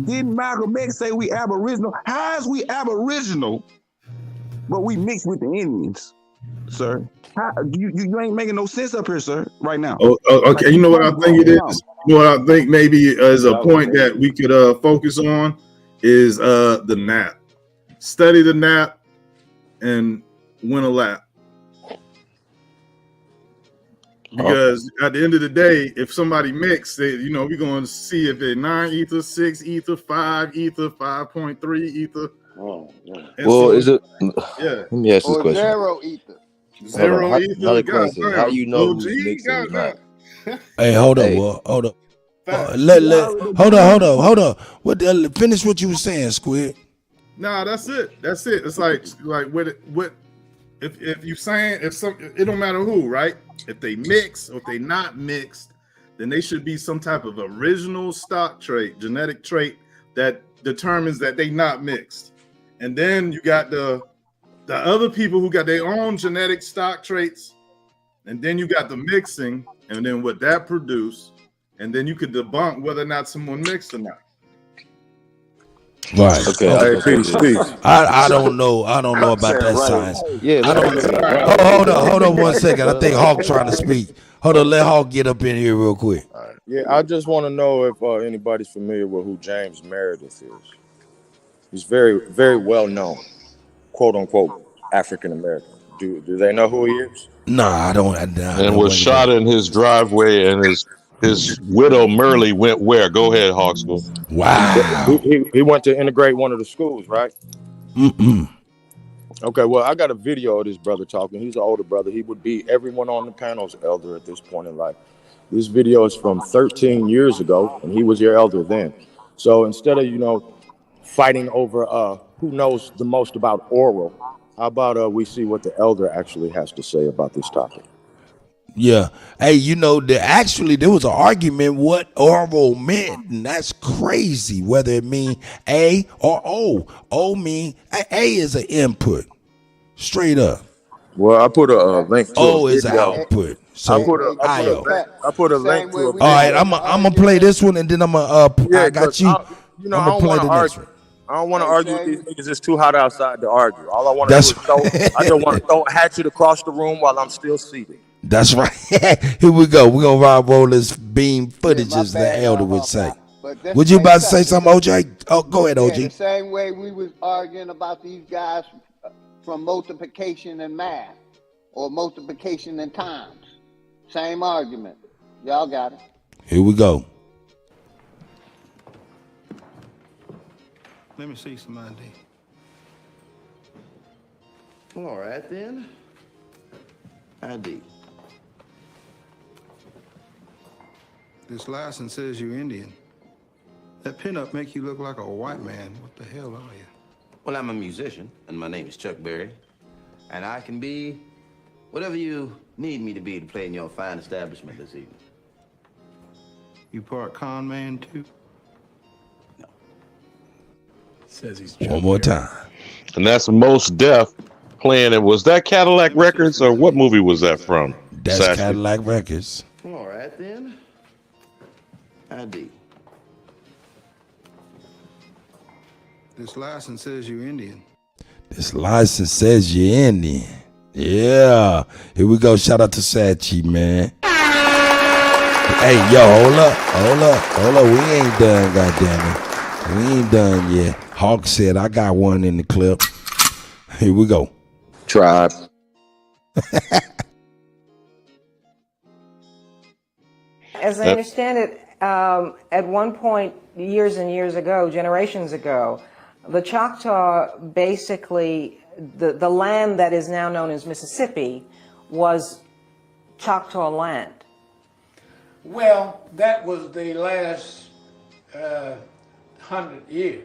Didn't Malcolm X say we aboriginal? How is we aboriginal, but we mixed with the Indians, sir? How, you ain't making no sense up here, sir, right now. Oh, okay. You know what I think it is? You know what I think maybe is a point that we could focus on is the nap. Study the nap and win a lap. Because at the end of the day, if somebody mix, we're going to see if they're 9 ether, 6 ether, 5 ether, 5.3 ether. Well, so, is it? Yeah. Let me ask this Or question. 0 ether. Zero ether. Another question. How you know who's mixed and who's not? Hey, hold up. Hold up. Hold up. Finish what you were saying, Squid. Nah, that's it. It's like if you saying it don't matter who, right? If they mix or if they not mixed, then they should be some type of original stock trait, genetic trait that determines that they not mixed. And then you got the other people who got their own genetic stock traits, and then you got the mixing, and then what that produce, and then you could debunk whether or not someone mixed or not. Right. Okay. Peace. I don't know. I don't know about that science. Yeah. Hold on 1 second. I think Hawk trying to speak. Hold on. Let Hawk get up in here real quick. Yeah, I just want to know if anybody's familiar with who James Meredith is. He's very, very well known, quote unquote, African American. Do they know who he is? Nah, I don't. And was shot in his driveway, and his widow Merle went where? Go ahead, Hawk School. Wow. He went to integrate one of the schools, right? Okay, well, I got a video of this brother talking. He's an older brother. He would be everyone on the panel's elder at this point in life. This video is from 13 years ago, and he was your elder then. So instead of, fighting over who knows the most about oral, how about we see what the elder actually has to say about this topic? Yeah. Hey, there was an argument what oral meant, and that's crazy. Whether it mean A or O. O mean A is an input, straight up. Well, I put a link to O a is an video. output. So I put a link to All right, I'm gonna play this one, and then I'm gonna. I got you. I'm gonna play the next one. I don't want to argue with these niggas. It's too hot outside to argue. All I want to do is I just want to throw a hatchet across the room while I'm still seated. That's right. Here we go. We're gonna roll this beam footage, as the elder would say. Would you about to say something, OJ? Oh, go ahead, OJ. The same way we was arguing about these guys from multiplication and math, or multiplication and times. Same argument. Y'all got it. Here we go. Let me see some ID. All right, then. ID. This license says you're Indian. That pinup make you look like a white man. What the hell are you? Well, I'm a musician, and my name is Chuck Berry. And I can be whatever you need me to be to play in your fine establishment this evening. You part con man, too? Says he's One more time. And that's Most Def playing it. Was that Cadillac Records, or what movie was that from? That's Sachi? Cadillac Records. All right, then. ID. This license says you're Indian. This license says you're Indian. Yeah. Here we go. Shout out to Sachi, man. Hey, yo, hold up. We ain't done, goddammit. We ain't done yet. Hawk said, I got one in the clip. Here we go. Tribe. As I understand it, at one point, years and years ago, generations ago, the Choctaw basically, the land that is now known as Mississippi was Choctaw land. Well, that was the last 100 years.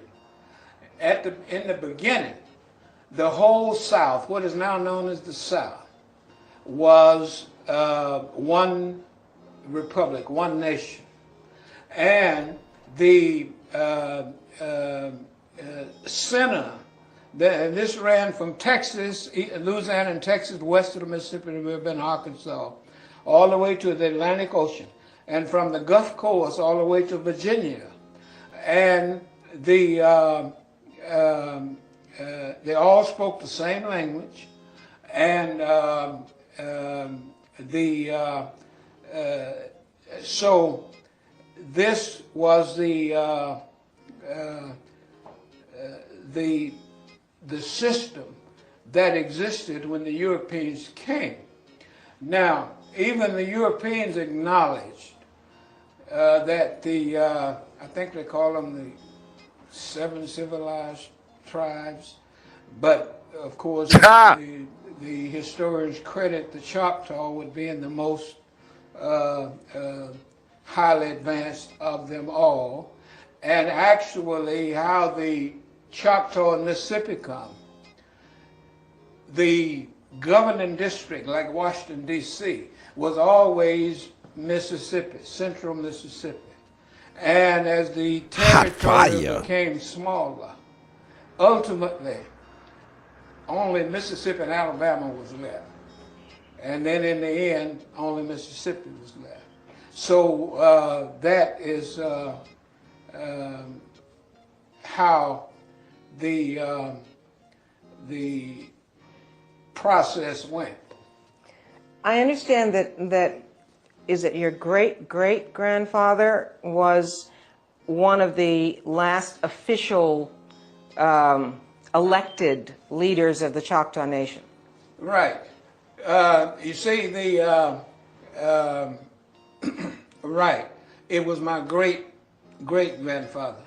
In the beginning, the whole South, what is now known as the South, was one republic, one nation. And the center, this ran from Texas, Louisiana and Texas, west of the Mississippi River in Arkansas, all the way to the Atlantic Ocean, and from the Gulf Coast all the way to Virginia. And they all spoke the same language, and so this was the system that existed when the Europeans came. Now, even the Europeans acknowledged that I think they call them the 7 civilized tribes, but of course the historians credit the Choctaw with being the most highly advanced of them all. And actually how the Choctaw and Mississippi come, the governing district, like Washington, D.C., was always Mississippi, central Mississippi. And as the territory became smaller, ultimately, only Mississippi and Alabama was left. And then in the end, only Mississippi was left. So that is how the process went. I understand that is it your great-great-grandfather was one of the last official elected leaders of the Choctaw Nation? Right. You see, right. It was my great-great-grandfather.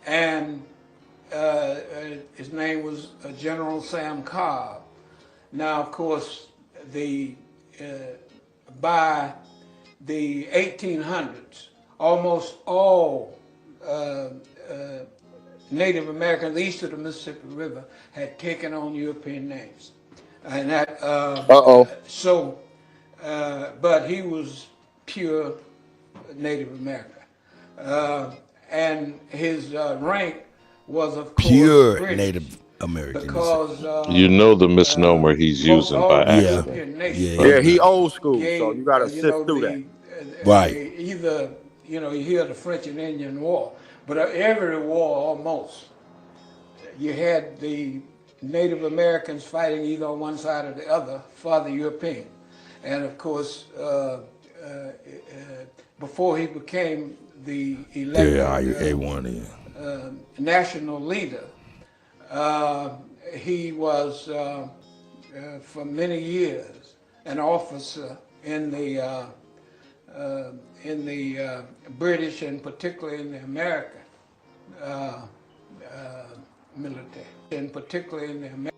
And his name was General Sam Cobb. Now, of course, by the 1800s, almost all Native Americans east of the Mississippi River had taken on European names. And that, so, but he was pure Native American. And his rank was, of course, pure British, Native American. because You know the misnomer he's using by accident. Yeah, he old school, so you gotta sift through that. Right. Either, you hear the French and Indian War, but every war almost, you had the Native Americans fighting either on one side or the other for the European. And of course, before he became the elected national leader, he was for many years an officer in the British and particularly in the American military, and particularly in the American.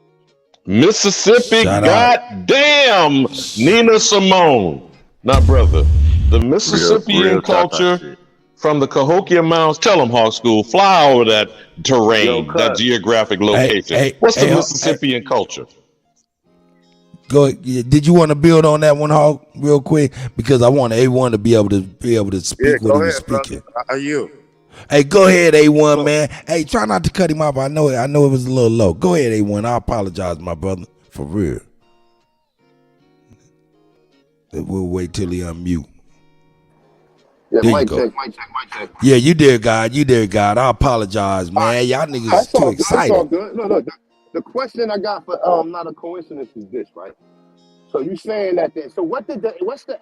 Mississippi, goddamn, Nina Simone, not brother. The Mississippian culture from the Cahokia Mountains. Tell them, Hawk School, fly over that terrain, that geographic location. What's the Mississippian culture? Go ahead. Did you want to build on that one, Hawk, real quick? Because I want A1 to be able to speak what he was speaking. Are you? Hey, go ahead, A1, man. Hey, try not to cut him off. I know it was a little low. Go ahead, A1. I apologize, my brother, for real. We'll wait till he unmute. Yeah, there mic you go. check. Yeah, you there, God. I apologize, man. Y'all niggas too excited. That's all good. No, the question I got for not a coincidence is this, right? So you saying that then? So what's the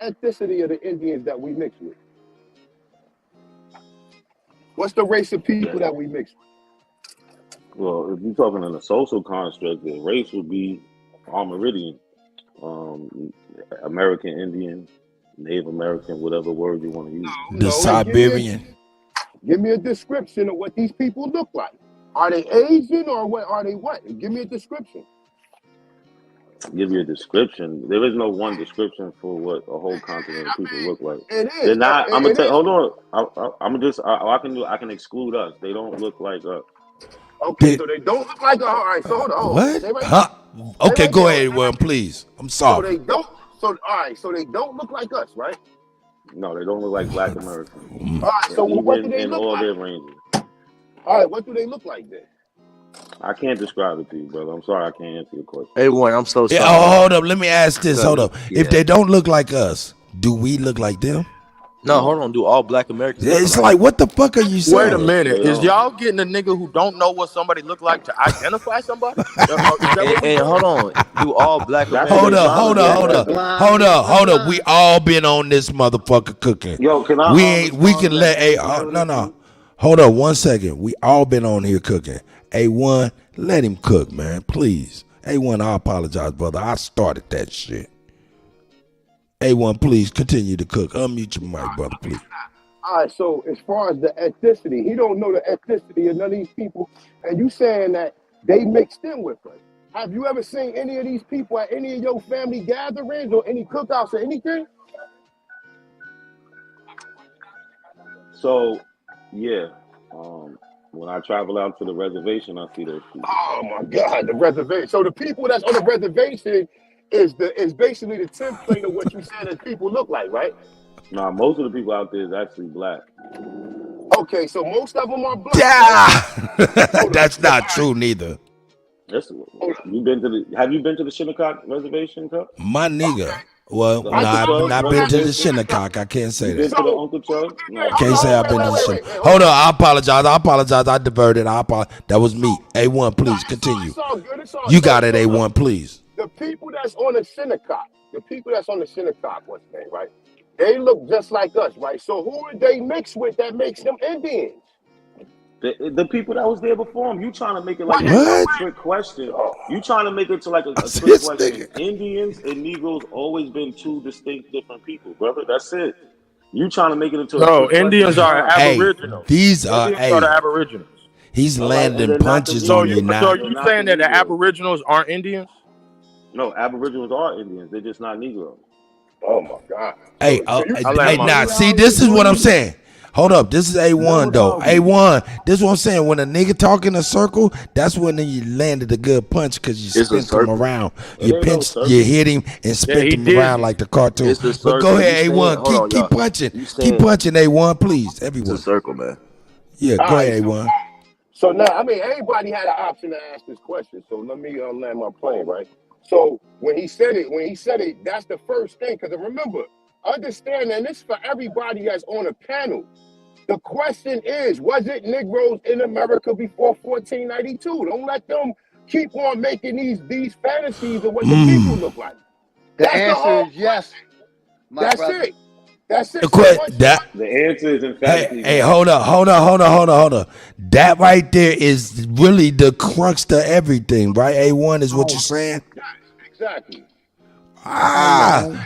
ethnicity of the Indians that we mix with? What's the race of people that we mix with? Well, if you're talking in a social construct, the race would be Armoridian, American Indian, Native American, whatever word you want to use. The Siberian. Give me a description of what these people look like. Are they Asian or what? Are they what? Give me a description. Give you a description. There is no one description for what a whole continent of people look like. It is. They're not. I'm gonna It tell. is. Hold on. I'm just. I can exclude us. They don't look like us. Okay, so they don't look like. All right, so hold on. What? Stay right Huh? there. Okay, Stay right go there. ahead, one, please. I'm So sorry. they don't. So all right. So they don't look like us, right? No, they don't look like Black Americans. All right. So what do they in look all like? their ranges. All right. What do they look like then? I can't describe it to you, brother. I'm sorry, I can't answer your question. Hey, Warren, I'm so sorry. Yeah, oh, hold up. Let me ask this. Hold up. Yeah. If they don't look like us, do we look like them? No, hold on. Do all Black Americans? It's like, what the fuck are you saying? Wait a minute. Is y'all getting a nigga who don't know what somebody look like to identify somebody? Hey, hold on. Do all Black Americans? Hold up. We all been on this motherfucker cooking. Yo, can I? We can let no. Hold up 1 second. We all been on here cooking. A1, let him cook, man, please. A1, I apologize, brother. I started that shit. A1, please continue to cook. Unmute your mic, brother, please. All right. So as far as the ethnicity, he don't know the ethnicity of none of these people, and you saying that they mixed in with us. Have you ever seen any of these people at any of your family gatherings or any cookouts or anything? So, yeah. When I travel out to the reservation, I see those people. Oh my God, the reservation. So the people that's on the reservation is basically the template of what you said that people look like, right? Nah, most of the people out there is actually Black. Okay, so most of them are Black. Yeah, that's not true neither. Have you been to the Shinnecock reservation, Cup? My nigga. Well, no, I've not been to the Shinnecock. I can't say You been that. to the Uncle Chuck? No. Can't say I've been to the Shinnecock. Hold on, I apologize. I diverted. That was me. A1, please continue. It's all good. You got it, A1, please. The people that's on the Shinnecock, what's the name, right? They look just like us, right? So who are they mixed with that makes them Indians? The people that was there before them. You trying to make it like a trick question. You trying to make it to like a trick question. Indians and Negroes always been two distinct different people, brother. That's it. You trying to make it into a trick Indians question. are Aboriginals. These are the Aboriginals. He's landing punches on you now. So you saying that the Aboriginals aren't Indians? No, Aboriginals are Indians. They're just not Negroes. Oh my God. Hey, now see, this is what I'm saying. Hold up, this is A1 though. A1, this is what I'm saying. When a nigga talk in a circle, that's when you landed a good punch because you spent him around. You hit him and spent him around like the cartoon. But go ahead, A1, keep punching. Keep punching, A1, please. Everyone. It's a circle, man. Yeah, go ahead, A1. So now, I mean, everybody had an option to ask this question. So let me land my plane, right? So when he said it, that's the first thing. Because remember, understand, and this is for everybody that's on a panel. The question is, was it Negroes in America before 1492? Don't let them keep on making these fantasies of what the people look like. The answer is yes. That's it. That's it. The answer is emphatically. Hey, hold up. That right there is really the crux to everything, right? A1 is what you're saying? Exactly.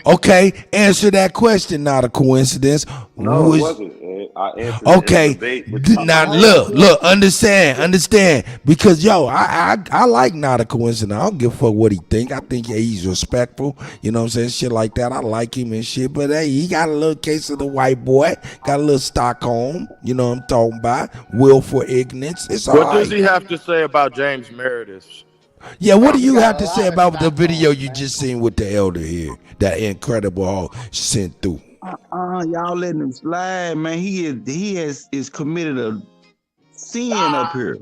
Okay. Answer that question. Not a coincidence. No, it wasn't. I answered okay. Now look. Understand. Because yo, I like not a coincidence. I don't give a fuck what he think. I think he's respectful. You know what I'm saying? Shit like that. I like him and shit. But hey, he got a little case of the white boy. Got a little Stockholm. You know what I'm talking about? Willful ignorance. It's all What right. does he have to say about James Meredith? Yeah, what do you have to say about the video you just seen with the elder here? That incredible all sent through. Y'all letting him slide, man. He is committed a sin up here.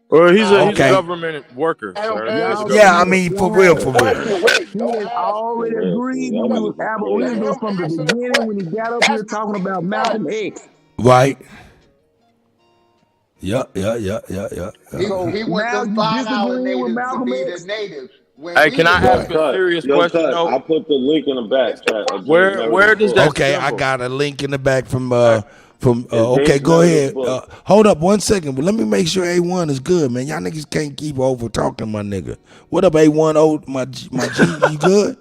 Well, he's a government worker, sir. Yeah, I mean, for real. He has already agreed with Aboriginals from the beginning when he got up here talking about Malcolm X. Right. Yeah. He went to find out natives to be the natives. Hey, can I ask a serious question? I put the link in the back. Where does that? Okay, I got a link in the back from. Okay, go ahead. Hold up 1 second, but let me make sure A1 is good, man. Y'all niggas can't keep over talking, my nigga. What up, A1? Oh, my G, you good?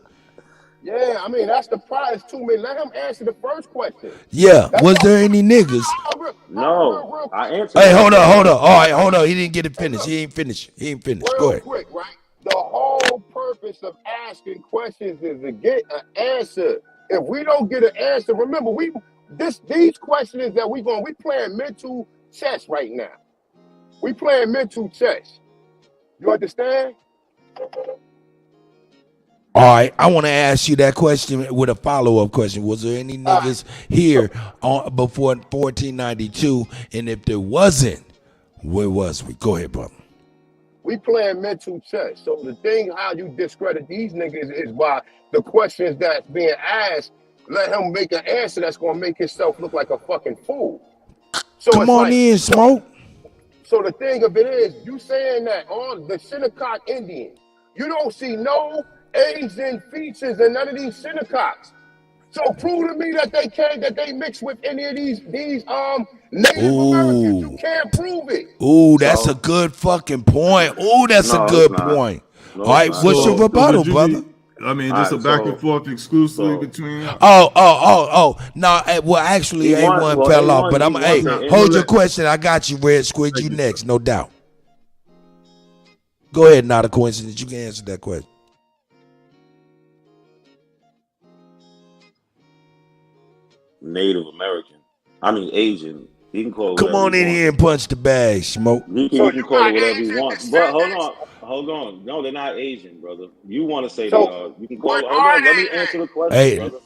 Yeah, I mean that's the prize to me. Let him answer the first question. Yeah, was there any niggas? No, I answered. Hey, hold on. All right, hold on. He didn't get it finished. He ain't finished. Go ahead. Quick, right? The whole purpose of asking questions is to get an answer. If we don't get an answer, remember, these questions that we playing mental chess right now. We playing mental chess. You understand? All right, I want to ask you that question with a follow-up question. Was there any niggas here before 1492? And if there wasn't, where was we? Go ahead, brother. We playing mental chess. So the thing how you discredit these niggas is by the questions that's being asked. Let him make an answer that's gonna make himself look like a fucking fool. So come on in, Smoke. So the thing of it is, you saying that on the Shinnecock Indians, you don't see no Asian features in none of these Shinnecocks. So prove to me that they mix with any of these Native Americans. You can't prove it. Ooh, that's a good fucking point. Ooh, that's a good point. No, all right, what's your rebuttal, brother? Just a back and forth exclusively between. No. Well, actually, A1 fell off, but hold your question. I got you, Red Squid. You next, no doubt. Go ahead, not a coincidence. You can answer that question. Native American. I mean Asian. He can call it. Come on in here and punch the bag, Smoke. He can call it whatever he wants. But hold on. No, they're not Asian, brother. You want to say they are? You can call it. Hold on, let me answer the question, brother.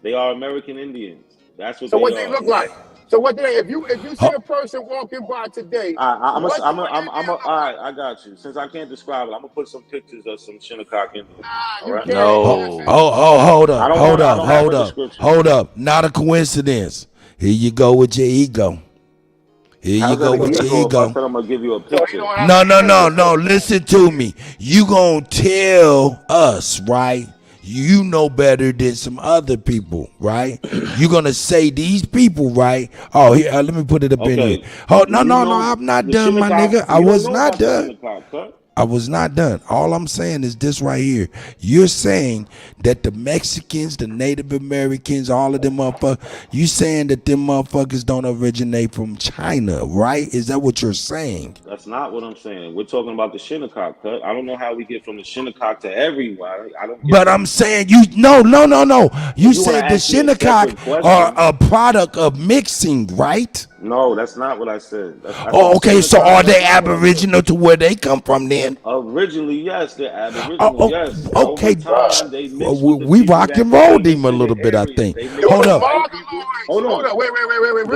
They are American Indians. That's what. So what they look like? So what they? If you see a person walking by today, all right, I got you. Since I can't describe it, I'm gonna put some pictures of some Shinnecock Indians. All right. No. Hold up. Not a coincidence. Here you go with your ego. Here you go with your ego. I said I'm gonna give you a picture. No. Listen to me. You gonna tell us, right? You know better than some other people, right? You're gonna say these people, right? Oh, here, let me put it up in here. Oh, no, I'm not done, my nigga. I was not done. I was not done. All I'm saying is this right here. You're saying that the Mexicans, the Native Americans, all of them motherfuckers, you saying that them motherfuckers don't originate from China, right? Is that what you're saying? That's not what I'm saying. We're talking about the Shinnecock cut. I don't know how we get from the Shinnecock to everywhere. I don't. But I'm saying no. You said the Shinnecock are a product of mixing, right? No, that's not what I said. Okay. So are they aboriginal to where they come from then? Originally, yes, they're aboriginal. Yes. Okay. We rock and roll them a little bit, I think. Hold up. Hold on. Wait.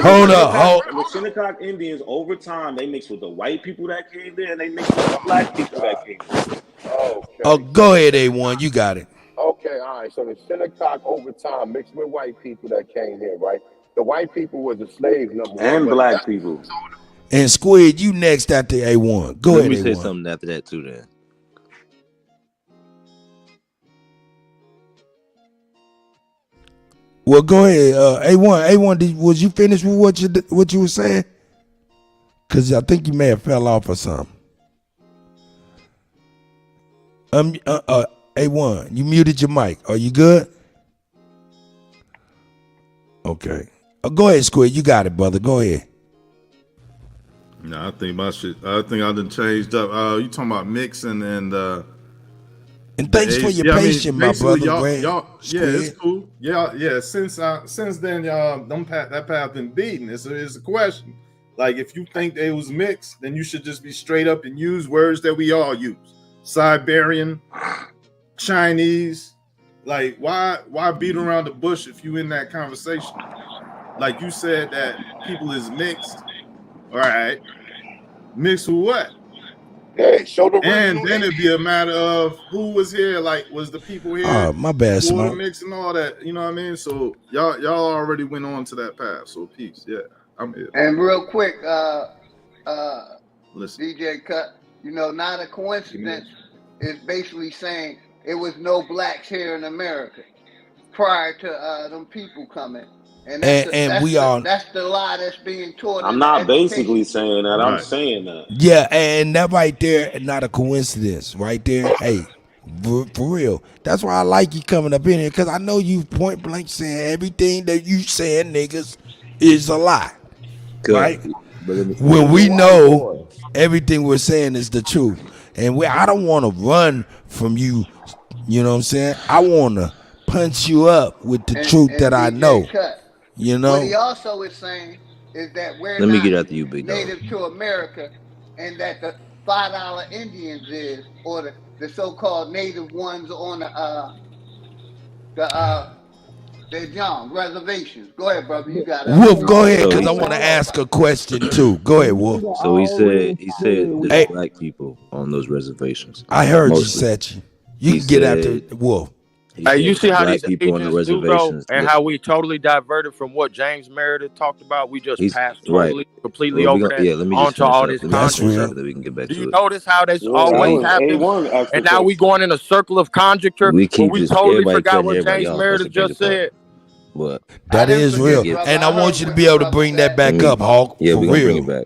Hold up. The Shinnecock Indians, over time, they mixed with the white people that came there, and they mixed with the black people that came there. Oh, go ahead, A1. You got it. Okay, all right. So the Shinnecock over time mixed with white people that came here, right? The white people was the slaves, number one. And black people. And Squid, you next after A1. Go ahead, A1. Let me say something after that, too, then. Well, go ahead. A1, was you finished with what you were saying? Because I think you may have fell off or something. A1, you muted your mic. Are you good? Okay. Go ahead, Squid. You got it, brother. Go ahead. No, I think my shit. I think I done changed up. You talking about mixing and thanks for your patience, my brother. Y'all, it's cool. Yeah. Since then, y'all, that path been beaten. It's a question. Like, if you think they was mixed, then you should just be straight up and use words that we all use: Siberian, Chinese. Like, why beat around the bush if you in that conversation? Like you said that people is mixed. All right. Mixed with what? Hey, show the and then it'd be a matter of who was here. Like, was the people here? My bad, Smoke. Mix and all that. You know what I mean? So y'all already went on to that path. So peace. Yeah, I'm here. And real quick, listen. DJ Cut, not a coincidence is basically saying it was no blacks here in America prior to them people coming. And that's the lie that's being taught. I'm not basically saying that. I'm saying that. Yeah, and that right there, not a coincidence. Right there, hey, for real. That's why I like you coming up in here, because I know you point blank saying everything that you saying, niggas, is a lie. right? When we know everything we're saying is the truth, and I don't want to run from you. You know what I'm saying? I want to punch you up with the truth that I know. Kutt, You what he know? also is saying is that we're Let me not get after you, big dog. native to America, and that the $5 Indians is, or the so-called native ones on the John reservations. Go ahead, brother. You got it. Wolf, go ahead, because I want to ask a question too. Go ahead, Wolf. So he said there's black people on those reservations. I heard Mostly. you, Satchi. You can get after Wolf. Hey, you see how these people on the agents do though, reservations and how we totally diverted from what James Meredith talked about. We just passed totally, completely over that onto all this conjure stuff. That we can get back Do to you it. notice how this always happens? And now we going in a circle of conjecture We where keep we just totally everybody forgot cutting what everybody James off. Meredith just said. What? That is real. And I want you to be able to bring that back up, Hawk. Yeah, for we're gonna real. bring it back.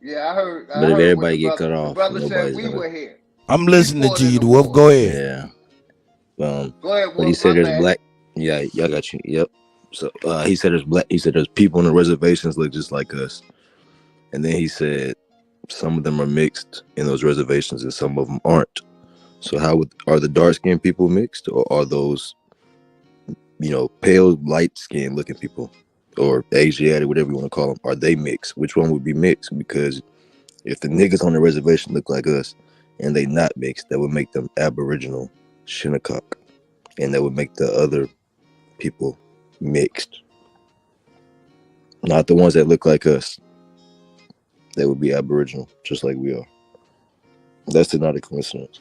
Yeah, I heard. But if everybody get cut off, brother said nobody's we gonna. were here. I'm listening to you, Wolf. Go ahead. Yeah. Go ahead, But he said there's black. Yeah, I got you. Yep. So he said there's black. He said there's people on the reservations look just like us, and then he said some of them are mixed in those reservations and some of them aren't. So are the dark skinned people mixed, or are those, pale light skinned looking people, or Asiatic, whatever you want to call them, are they mixed? Which one would be mixed? Because if the niggas on the reservation look like us and they not mixed, that would make them Aboriginal Shinnecock, and that would make the other people mixed. Not the ones that look like us. They would be Aboriginal, just like we are. That's not a coincidence.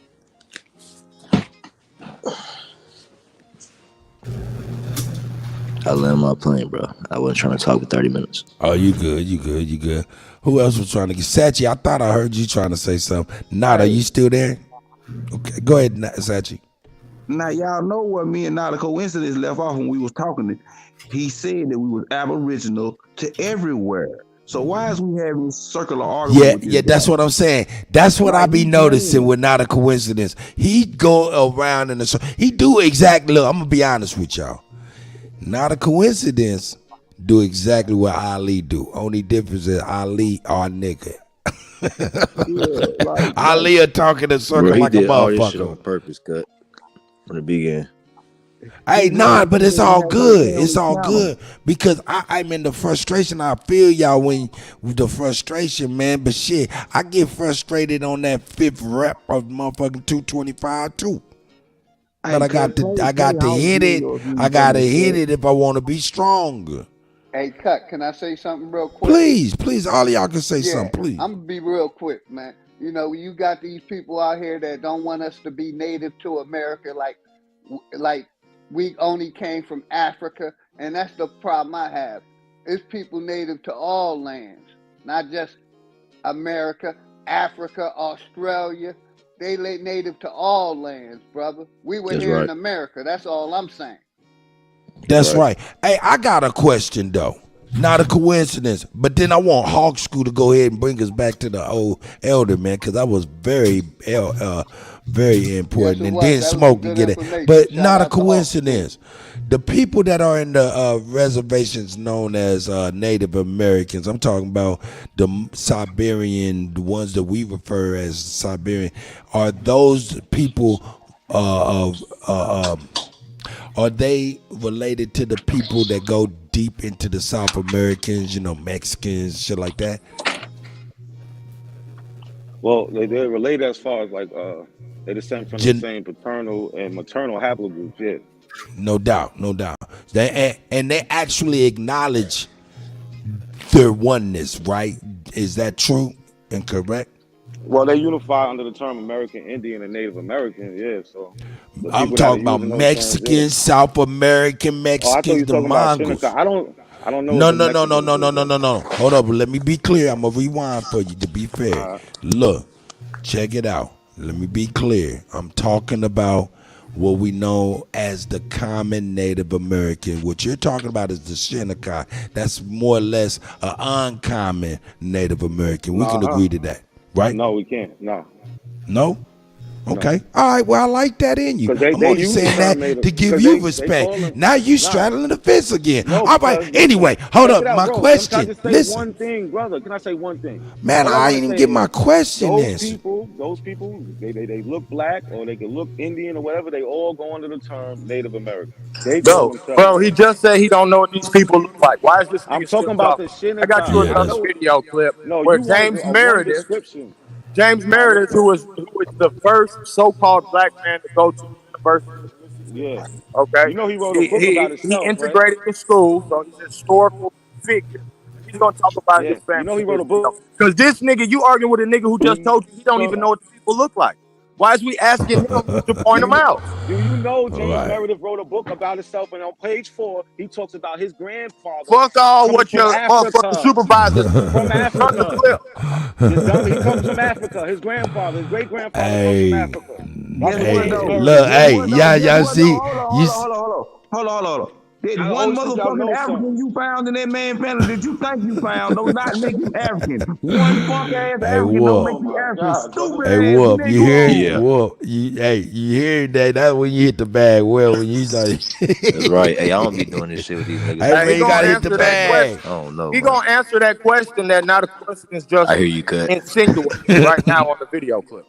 I land my plane, bro. I wasn't trying to talk for 30 minutes. Oh, you good. Who else was trying to get Satchi? I thought I heard you trying to say something. Nada, are you still there? Okay, go ahead, Satchi. Now y'all know what me and Not a Coincidence left off when we was talking. He said that we was Aboriginal to everywhere. So why is we having this circular argument? Yeah, that's what I'm saying. That's what I be noticing with Not a Coincidence. He go around in the he do exactly. Look, I'm gonna be honest with y'all. Not a Coincidence do exactly what Ali do. Only difference is Ali our nigga. Ali are talking in circle Bro, like a did all this shit motherfucker. on purpose, Cut. From the beginning. Hey, but it's all good. It's all good because I'm in the frustration. I feel y'all with the frustration, man. But shit, I get frustrated on that fifth rep of motherfucking 225 too. But I got to hit it. I gotta hit it if I want to be stronger. Hey, Kutt, can I say something real quick? Please, all of y'all can say something, please. I'm gonna be real quick, man. You got these people out here that don't want us to be native to America, like we only came from Africa, and that's the problem I have. It's people native to all lands, not just America, Africa, Australia. They native to all lands, brother. We were here in America. That's all I'm saying. That's right. Hey, I got a question though. Not a coincidence, but then I want Hawk School to go ahead and bring us back to the old elder, man, because that was very important. And then Smoke can get it. But not a coincidence. The people that are in the reservations known as Native Americans, I'm talking about the Siberian, the ones that we refer as Siberian, are those people are they related to the people that go deep into the South Americans, Mexicans, shit like that? Well, they're related as far as they descend from the same paternal and maternal haplogroups, yeah. No doubt. They actually acknowledge their oneness, right? Is that true and correct? Well, they unify under the term American Indian and Native American, yeah. So I'm talking about Mexicans, South American Mexicans, the Mongols. I don't know. No. Hold up, let me be clear. I'm gonna rewind for you to be fair. Look, check it out. Let me be clear. I'm talking about what we know as the common Native American. What you're talking about is the Shinnecock. That's more or less an uncommon Native American. We can agree to that, right? No, we can't. No. No? Okay. All right. Well, I like that in you. I'm only saying that to give you respect. Now you straddling the fence again. No, All right. because, Anyway, listen, hold check up. it out, My bro. Can I question. just say Listen, one thing, brother? Can I say one thing? man, All I I want ain't to even say get my is question those answered. people, they look black or they can look Indian or whatever. They all go under the term Native American. They call No, themselves bro, he that. just said he don't know what these people look like. Why is this I'm nigga still talking about the talking? I got you genotype. I another know. video clip No, where you wanted James a one Meredith, description. Nah, who listen. was the first so-called black man to go to the University of Yeah. Mississippi. Okay, You know he wrote a he book about he, he himself, right? integrated the school, so he's a historical figure. He's gonna talk about Yeah. his You know family he in wrote this a video. book. Because this nigga, you arguing with a nigga who just told you he don't even know what the people look like. Why is we asking him to point them out? Do you know All James right. Meredith wrote a book about himself, and on page 4 he talks about his grandfather Fuck all coming what from your motherfucking Africa. supervisor said. From Run the Africa. clip. You dummy. He comes from Africa. His grandfather, his great grandfather comes from Hey, Africa. That's Guess what what hey, James though? Meredith look, Guess wrote. hey, what though? Guess y'all what though? see, Hold on. That I one always think y'all motherfucking know African something. you found in that man family that you think you found don't not make you African. One fuck ass hey, African don't Wolf. make Oh you my African. God, Stupid brother. Hey, ass Wolf, you hear it? Yeah, Negro. Wolf, you hear that? That's when you hit the bag well, when you say, that's right. Hey, I don't be doing this shit with these niggas, hey, man. He man, you got gonna to hit the answer that bag. question. I don't know, He man. gonna answer that question that not a coincidence just I hear you, Cut. insinuated right now on the video clip.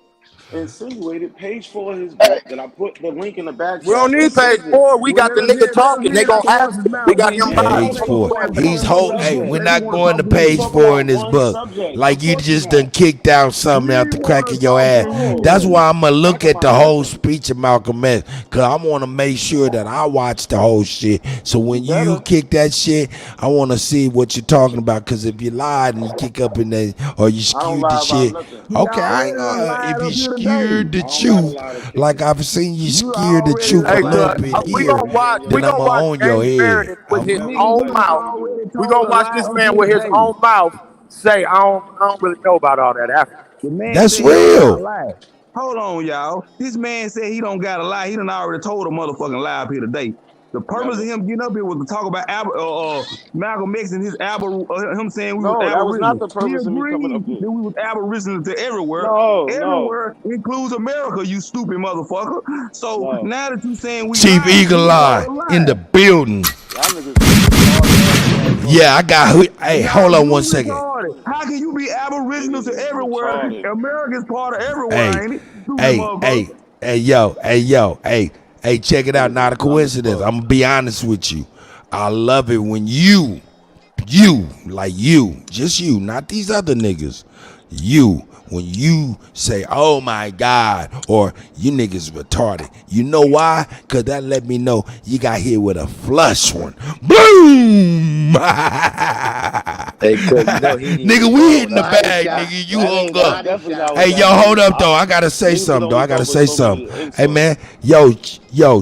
Insinuated page 4 of his book that I put the link in the back We don't chat. It need page says it. 4. We Well, got the nigga let him talking. get They it out gonna the ask horse's him. We mouth. got Then him get it. live. Don't Page make him 4. go I'm after talking He's about one motherfucking hey, subject. we're African. Let him not want to going talk to to you. page I'm talking 4 in about this one book. subject. Like Of you course you're just not. done kicked out something We after want cracking to your talk ass. to That's No. you. why I'm going to Talk look at about the whole nothing. speech of Malcolm X, because I want to make sure that I watch the whole shit. So You when you better. kick that shit, I want to see what you're talking about, because if you lied and you kick up in there, or you I don't skewed the lie about shit, nothing. He okay, I already ain't done gonna, lied if you up here today. skewered the I don't got a truth, lot of like chicken. I've seen you You skewer the already truth a Hey, done little cuz lied bit up we here. here, gonna I ain't watch. in your We then gonna I'm business. watch on your James head. Meredith with his Never in your own Nigga mouth. business. already We told gonna a watch lie this up man here with his today. own mouth say, "I don't really know about all that African." The man That's said he don't got a real. lie. Hold on, y'all. This man said he don't got a lie. He done already told a motherfucking lie up here today. The purpose of Never. him getting up here was to talk about Malcolm X and him saying we was No, that was not aboriginal. the He purpose of me coming up agreed here. that we was aboriginal to everywhere. No. Everywhere includes America, you stupid motherfucker. So No. now that you saying we Chief lied, Eagle you Eye call a in lie. the building. Y'all niggas some retarded ass Yeah, motherfuckers. I got. Hey, Now hold on one you second. retarded. How can you be aboriginal Niggas to is everywhere? retarded. America's part of everywhere, Hey, ain't it? Stupid hey, motherfucker. hey, hey, check it out. Niggas Not a is dumb as coincidence. fuck. I'm gonna be honest with you. I love it when you, like you, just you, not these other niggas. You, when you say, "Oh my God," or "You niggas retarded," you know why? Cause that let me know you got hit with a flush one. Boom! Hey, Cut, you know he ain't even Nigga, we wrong. hitting the Nah, Body bag, shot. nigga. You That hung ain't up. That's body definitely not shot. what Hey, yo, that hold means. up though. I gotta say Niggas can something though. I only gotta go but say so many something. Hey insults. man, yo,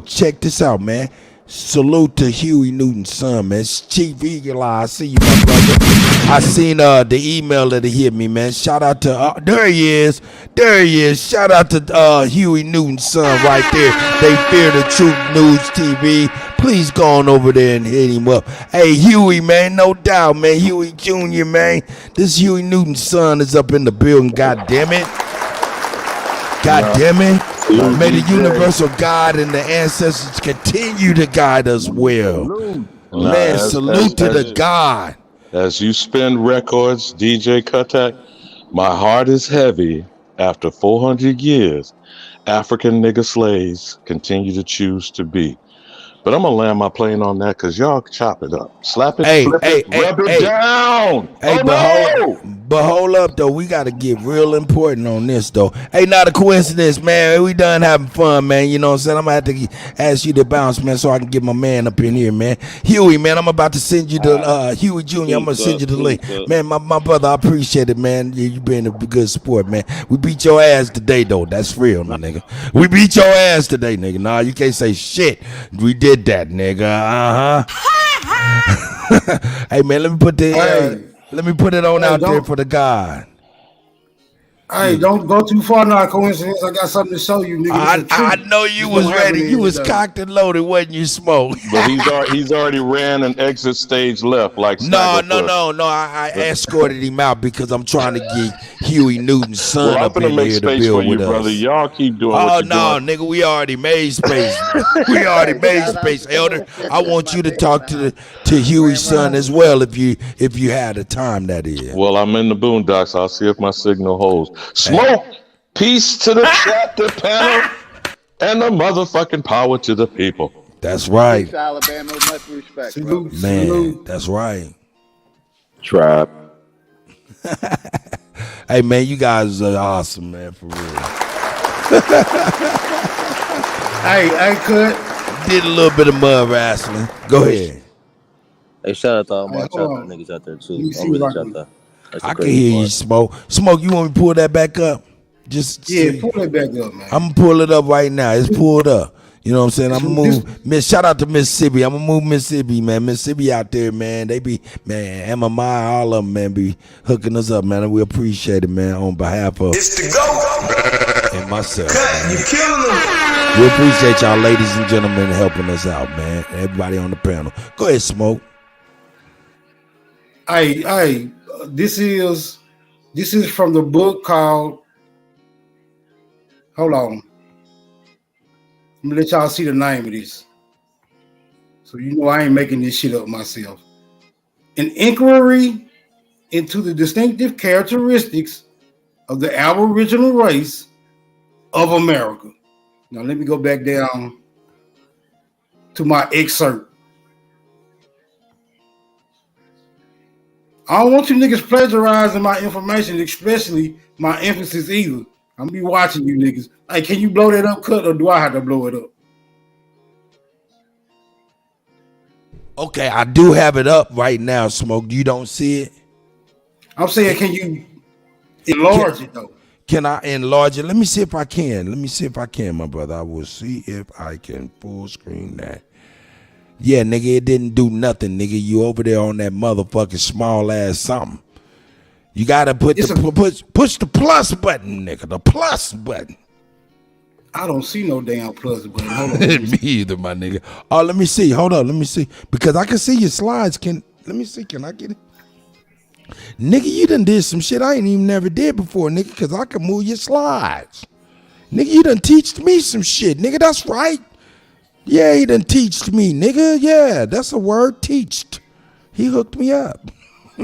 check this out, man. Salute to Huey Newton's son, man. It's Chief Eagle Eye. I see you, my brother. I seen the email that hit me, man. Shout out to there he is. Shout out to Huey Newton's son right there. They Fear the Truth News TV. Please go on over there and hit him up. Hey, Huey, man, no doubt, man. Huey Jr., man. This Huey Newton's son is up in the building, god damn it. God damn it. May the universal God and the ancestors continue to guide us well. Salute. Man, salute to the God. As you spin records, DJ Kuttack, my heart is heavy. After 400 years, African nigga slaves continue to choose to be. But I'm gonna land my plane on that because y'all chop it up, slap it, flip it, rub it down. Hey, but hold up though. We gotta get real important on this though. Hey, not a coincidence, man. We done having fun, man. You know what I'm saying? I'm gonna have to ask you to bounce, man, so I can get my man up in here, man. Huey, man, I'm about to send you the Huey Jr. I'm gonna send you the link. Man, my brother, I appreciate it, man. You been a good sport, man. We beat your ass today though. That's real, my nigga. We beat your ass today, nigga. Nah, you can't say shit. We did that, nigga. Hey man, let me put it on out there for the God. Hey, don't go too far now. Coincidence. I got something to show you, nigga. I know you was ready. You was cocked and loaded, wasn't you, Smoke? But he's already ran an exit stage left like No. Snagglepuss. I escorted him out because I'm trying to get Huey Newton's son Well, I'm up gonna in make here to space build for you, with brother. us. Y'all keep doing Oh what you're no, doing. nigga, we already made space. We already made space, Elder. I want you to talk to Huey's son as well, if you had the time, that is. Well, I'm in the boondocks. I'll see if my signal holds. Smoke. Peace to the chapter panel and the motherfucking power to the people. That's right. Peace, Alabama. Much respect, Man, that's right. Tribe. Hey, man, you guys are awesome, man, for real. Hey, Cut. Did a little bit of mud wrestling. Go ahead. Hey, shout out to all my Hey, chopper hold on. niggas out there too. Let me see I'm really what I chopped can- up. That's the I can crazy hear part. you, Smoke. Smoke, you want me to pull that back up? Just Yeah, see. pull that back up, man. I'm gonna pull it up right now. It's pulled up. You know what I'm saying? I'm gonna move. Shout out to Mississippi. I'm gonna move Mississippi, man. Mississippi out there, man. They be, man, MMI, all of them, man, be hooking us up, man. And we appreciate it, man, on behalf of It's the GOAT. and myself. Cut, you killing them. We appreciate y'all, ladies and gentlemen, helping us out, man. Everybody on the panel. Go ahead, Smoke. Hey, this is from the book called. Hold on. I'm gonna let y'all see the name of this. So you know I ain't making this shit up myself. An inquiry into the distinctive characteristics of the Aboriginal race of America. Now let me go back down to my excerpt. I don't want you niggas plagiarizing my information, especially my emphasis either. I'm gonna be watching you niggas. Hey, can you blow that up, Cut, or do I have to blow it up? Okay, I do have it up right now, Smoke. You don't see it? I'm saying, can you enlarge it though? Can I enlarge it? Let me see if I can. Let me see if I can, my brother. I will see if I can full screen that. Yeah, nigga, it didn't do nothing, nigga. You over there on that motherfucking small ass something. You gotta put push the plus button, nigga. The plus button. I don't see no damn plus button. Hold on. Me either, my nigga. Oh, let me see. Hold on, let me see. Because I can see your slides. Let me see. Can I get it? Nigga, you done did some shit I ain't even never did before, nigga, because I can move your slides. Nigga, you done teached me some shit, nigga. That's right. Yeah, he done teached me, nigga. Yeah, that's a word, teached. He hooked me up.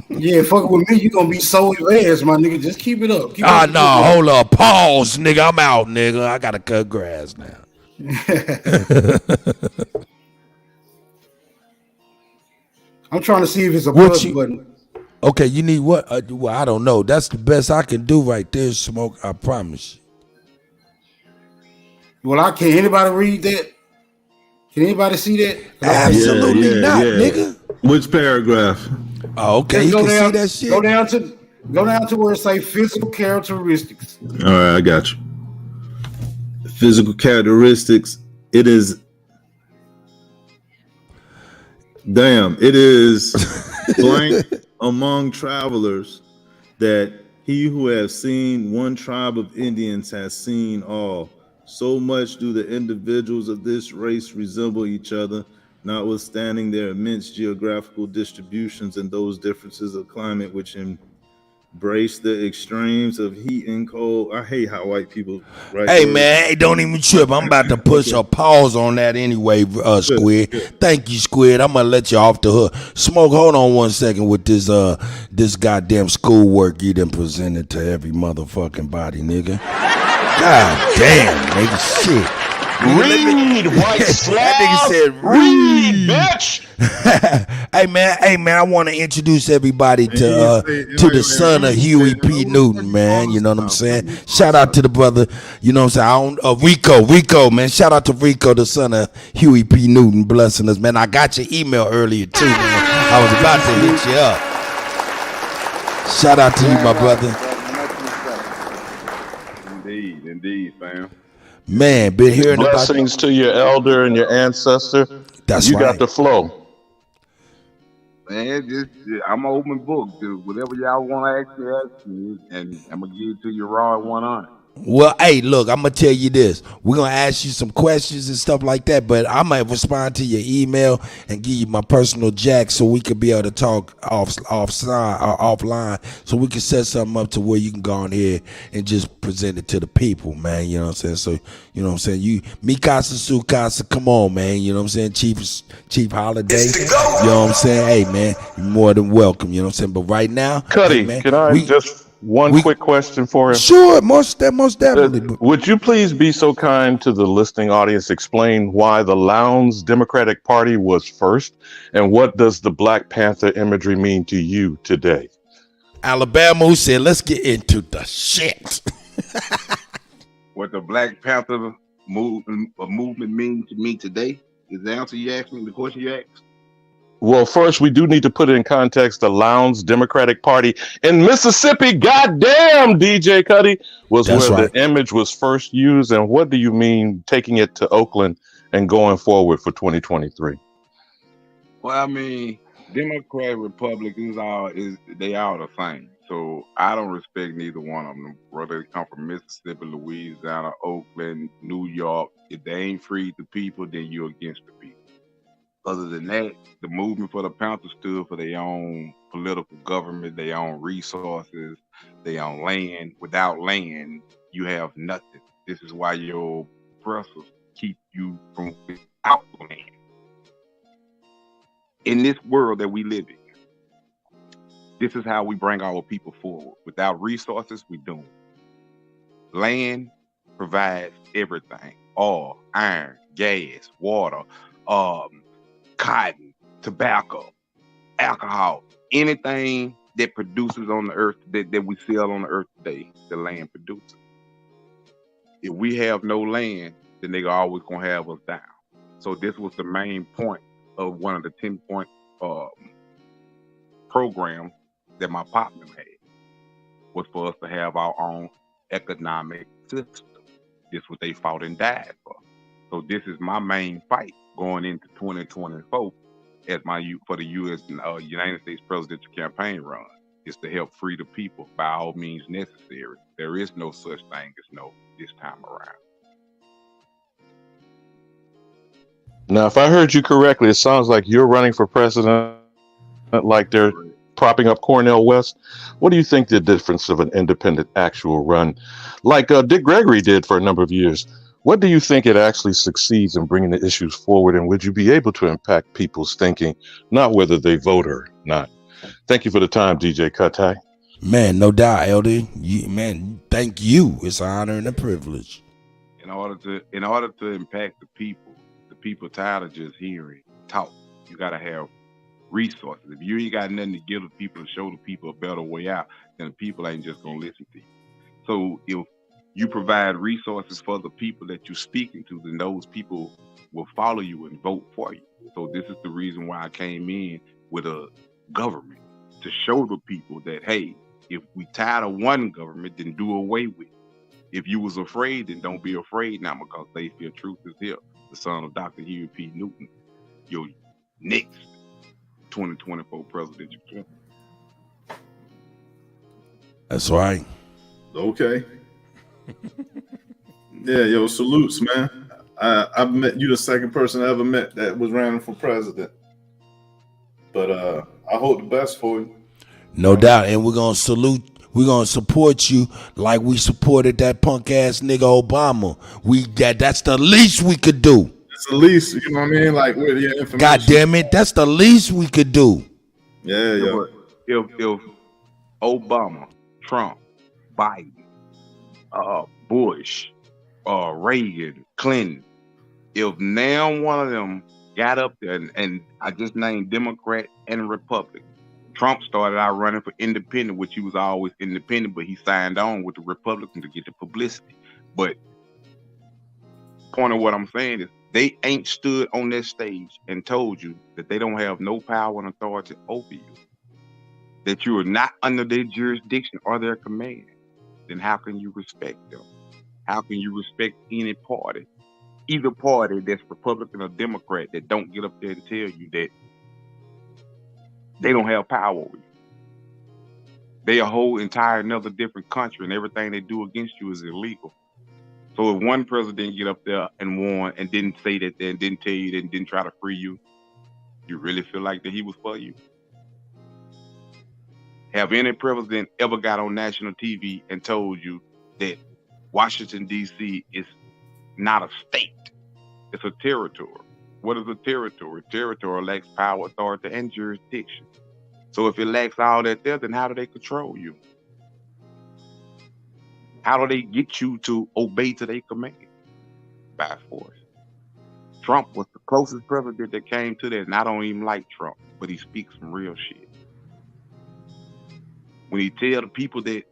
Yeah, fuck with me, you gonna be so advanced, my nigga. Just keep it up. Keep No, hold up. Pause, nigga. I'm out, nigga. I gotta cut grass now. I'm trying to see if it's a plus button. Okay, you need what? Well, I don't know. That's the best I can do right there, Smoke. I promise you. Well, can anybody read that? Can anybody see that? Absolutely not, nigga. Which paragraph? Oh, okay. You can see that shit. Go down to where it say physical characteristics. All right, I got you. Physical characteristics. It is. Damn, it is blank among travelers that he who has seen one tribe of Indians has seen all. So much do the individuals of this race resemble each other, notwithstanding their immense geographical distributions and those differences of climate which embrace the extremes of heat and cold. I hate how white people write. Hey, man, hey, don't even trip. I'm about to push a pause on that anyway, Squid. Thank you, Squid. I'm going to let you off the hook. Smoke, hold on 1 second with this goddamn schoolwork you done presented to every motherfucking body, nigga. God damn, nigga, shit. Read, white Slav. That nigga said, read, bitch. Hey man, I want to introduce everybody to the son of Huey P. Newton, man. You know what I'm saying? Shout out to the brother, you know what I'm saying? Rico, man. Shout out to Rico, the son of Huey P. Newton, blessing us, man. I got your email earlier too, man. I was about to hit you up. Shout out to you, my brother. Indeed, fam. Man, been hearing blessings to your elder and your ancestor. That's you right. got the flow. Man, I'm an open book. Dude. Whatever y'all want to ask me, and I'm gonna give it to you raw and 100. Well, hey, look, I'm gonna tell you this. We're gonna ask you some questions and stuff like that, but I might respond to your email and give you my personal jack so we could be able to talk offline, so we can set something up to where you can go on here and just present it to the people, man. You know what I'm saying? So, you know what I'm saying? You, mi casa, su casa, come on, man. You know what I'm saying? Chief Holiday. You know what I'm saying? Hey, man, you're more than welcome. You know what I'm saying? But right now, Kutty, hey, man, can I just one quick question for him? Sure, most definitely. Would you please be so kind to the listening audience, explain why the Lowndes Democratic Party was first, and what does the Black Panther imagery mean to you today? Alabama, who said, let's get into the shit. What the Black Panther movement means to me today is the answer you asked me, the question you asked. Well, first, we do need to put it in context. The Lowndes Democratic Party in Mississippi, goddamn, DJ Kutty, was That's where right. the image was first used. And what do you mean taking it to Oakland and going forward for 2023? Well, I mean, Democrat, Republicans they all the same. So I don't respect neither one of them, whether they come from Mississippi, Louisiana, Oakland, New York. If they ain't freed the people, then you're against the people. Other than that, the movement for the Panthers stood for their own political government, their own resources, their own land. Without land, you have nothing. This is why your oppressors keep you from without land. In this world that we live in, this is how we bring our people forward. Without resources, we doomed. Land provides everything: oil, iron, gas, water, cotton, tobacco, alcohol, anything that produces on the earth that we sell on the earth today, the land produces. If we have no land, then they're always gonna have us down. So this was the main point of one of the 10-point programs that my partner had, was for us to have our own economic system. This is what they fought and died for. So this is my main fight going into 2024 as for the United States presidential campaign run, is to help free the people by all means necessary. There is no such thing as no this time around. Now, if I heard you correctly, it sounds like you're running for president like they're propping up Cornel West. What do you think the difference of an independent actual run, like Dick Gregory did for a number of years? What do you think it actually succeeds in bringing the issues forward, and would you be able to impact people's thinking, not whether they vote or not? Thank you for the time, DJ Kuttack. Man, no doubt, Elder. Thank you. It's an honor and a privilege. In order to impact the people tired of just hearing talk. You gotta have resources. If you ain't got nothing to give the people, to show the people a better way out, then the people ain't just gonna listen to you. So if you provide resources for the people that you're speaking to, then those people will follow you and vote for you. So this is the reason why I came in with a government, to show the people that, hey, if we tired of one government, then do away with it. If you was afraid, then don't be afraid now, because they feel truth is here. The son of Dr. Huey P. Newton, your next 2024 presidential candidate. That's right. Okay. Yeah, yo, salutes, man. I've met you, the second person I ever met that was running for president. But I hope the best for you. No doubt. And we're gonna support you like we supported that punk ass nigga Obama. That's the least we could do. It's the least, you know what I mean? Like, with your information. God damn it, that's the least we could do. Yeah, yeah. If Obama, Trump, Biden, Bush, Reagan, Clinton, if now one of them got up there, and I just named Democrat and Republican. Trump started out running for independent, which he was always independent, but he signed on with the Republicans to get the publicity. But point of what I'm saying is, they ain't stood on that stage and told you that they don't have no power and authority over you, that you are not under their jurisdiction or their command. Then how can you respect them? How can you respect any party, either party that's Republican or Democrat, that don't get up there and tell you that They don't have power over you. They a whole entire another different country, and everything they do against you is illegal. So if one president get up there and won and didn't say that and didn't tell you that and didn't try to free you, you really feel like that he was for you? Have any president ever got on national TV and told you that Washington, D.C. is not a state? It's a territory. What is a territory? Territory lacks power, authority, and jurisdiction. So if it lacks all that there, then how do they control you? How do they get you to obey to their command? By force. Trump was the closest president that came to that, and I don't even like Trump, but he speaks some real shit. When he tell the people that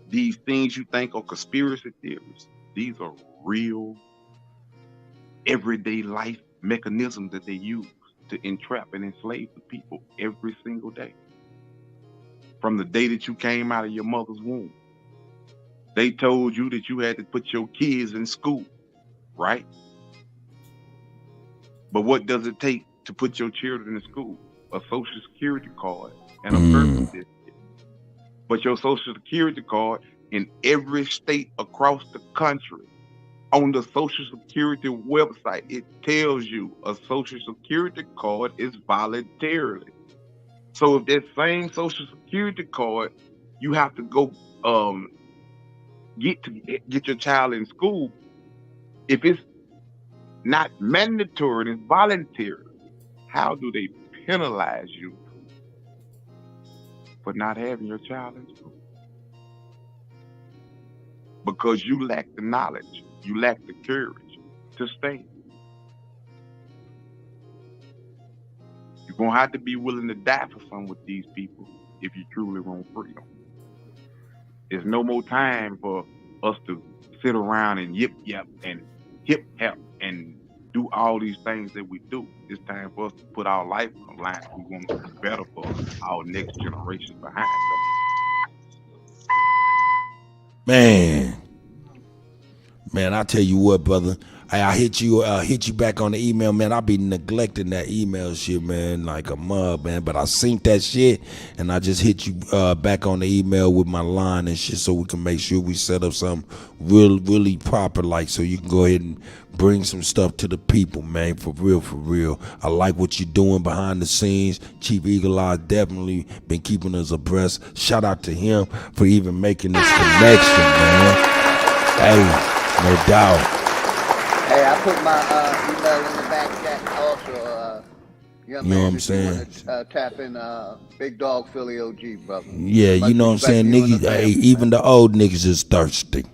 these things you think are conspiracy theories, these are real everyday life mechanisms that they use to entrap and enslave the people every single day. From the day that you came out of your mother's womb, they told you that you had to put your kids in school, right? But what does it take to put your children in school? A social security card and a birth certificate. But your social security card in every state across the country, on the social security website, it tells you a social security card is voluntarily. So if that same social security card, you have to go get your child in school, if it's not mandatory and it's voluntary, how do they penalize you for not having your child in school? Because you lack the knowledge, you lack the courage to stay. You're going to have to be willing to die for some with these people if you truly want freedom. There's no more time for us to sit around and yip-yap and hip-hap and do all these things that we do. It's time for us to put our life on the line. We want to be better for our next generation behind us. Man, I tell you what, brother. I hit you back on the email, man. I be neglecting that email shit, man, like a mug, man. But I synced that shit, and I just hit you back on the email with my line and shit, so we can make sure we set up something really proper, like, so you can go ahead and bring some stuff to the people, man. For real. I like what you're doing behind the scenes. Chief Eagle Eye definitely been keeping us abreast. Shout out to him for even making this connection, man. Hey, no doubt. Hey, I put my email in the back chat also. You know what I'm saying? Tap in Big Dog Philly OG, brother. Yeah, you know what I'm saying? Niggas, hey, even the old niggas is thirsty.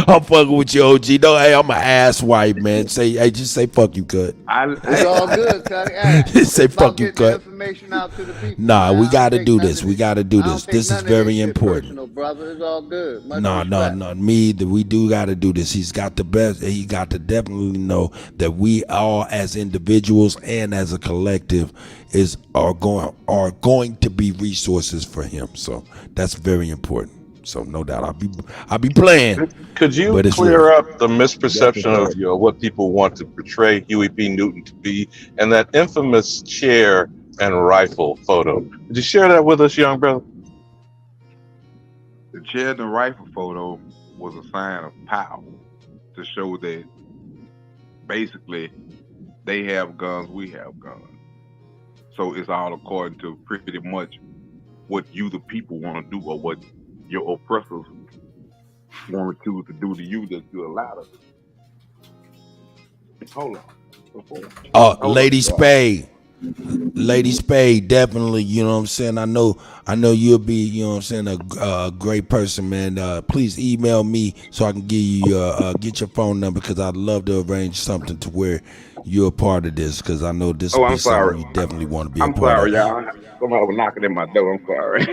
I'm fucking with you, OG. No, hey, I'm an ass wipe, man. Just say fuck you, Kutt. It's all good, Kutty. Just say fuck you, Kutt. Information out to the people. Nah, we gotta do this. We gotta do this. This is very important. Personal, brother. It's all good. No. We do gotta do this. He's got the best. He got to definitely know that we all, as individuals and as a collective, are going to be resources for him. So that's very important. So no doubt, I'll be playing. Could you clear up the misperception of what people want to portray Huey P. Newton to be, and that infamous chair and rifle photo? Could you share that with us, young brother? The chair and the rifle photo was a sign of power to show that basically they have guns, we have guns. So it's all according to pretty much what you, the people, want to do, or what your oppressors want to do to you that you allowed us. Hold on. Lady Spade, definitely. You know what I'm saying. I know you'll be. You know what I'm saying. A great person, man. Please email me so I can give you get your phone number, because I'd love to arrange something to where you're a part of this, because I know this. I'm sorry. You definitely want to be. I'm sorry, y'all. Somebody was knocking at my door. I'm sorry.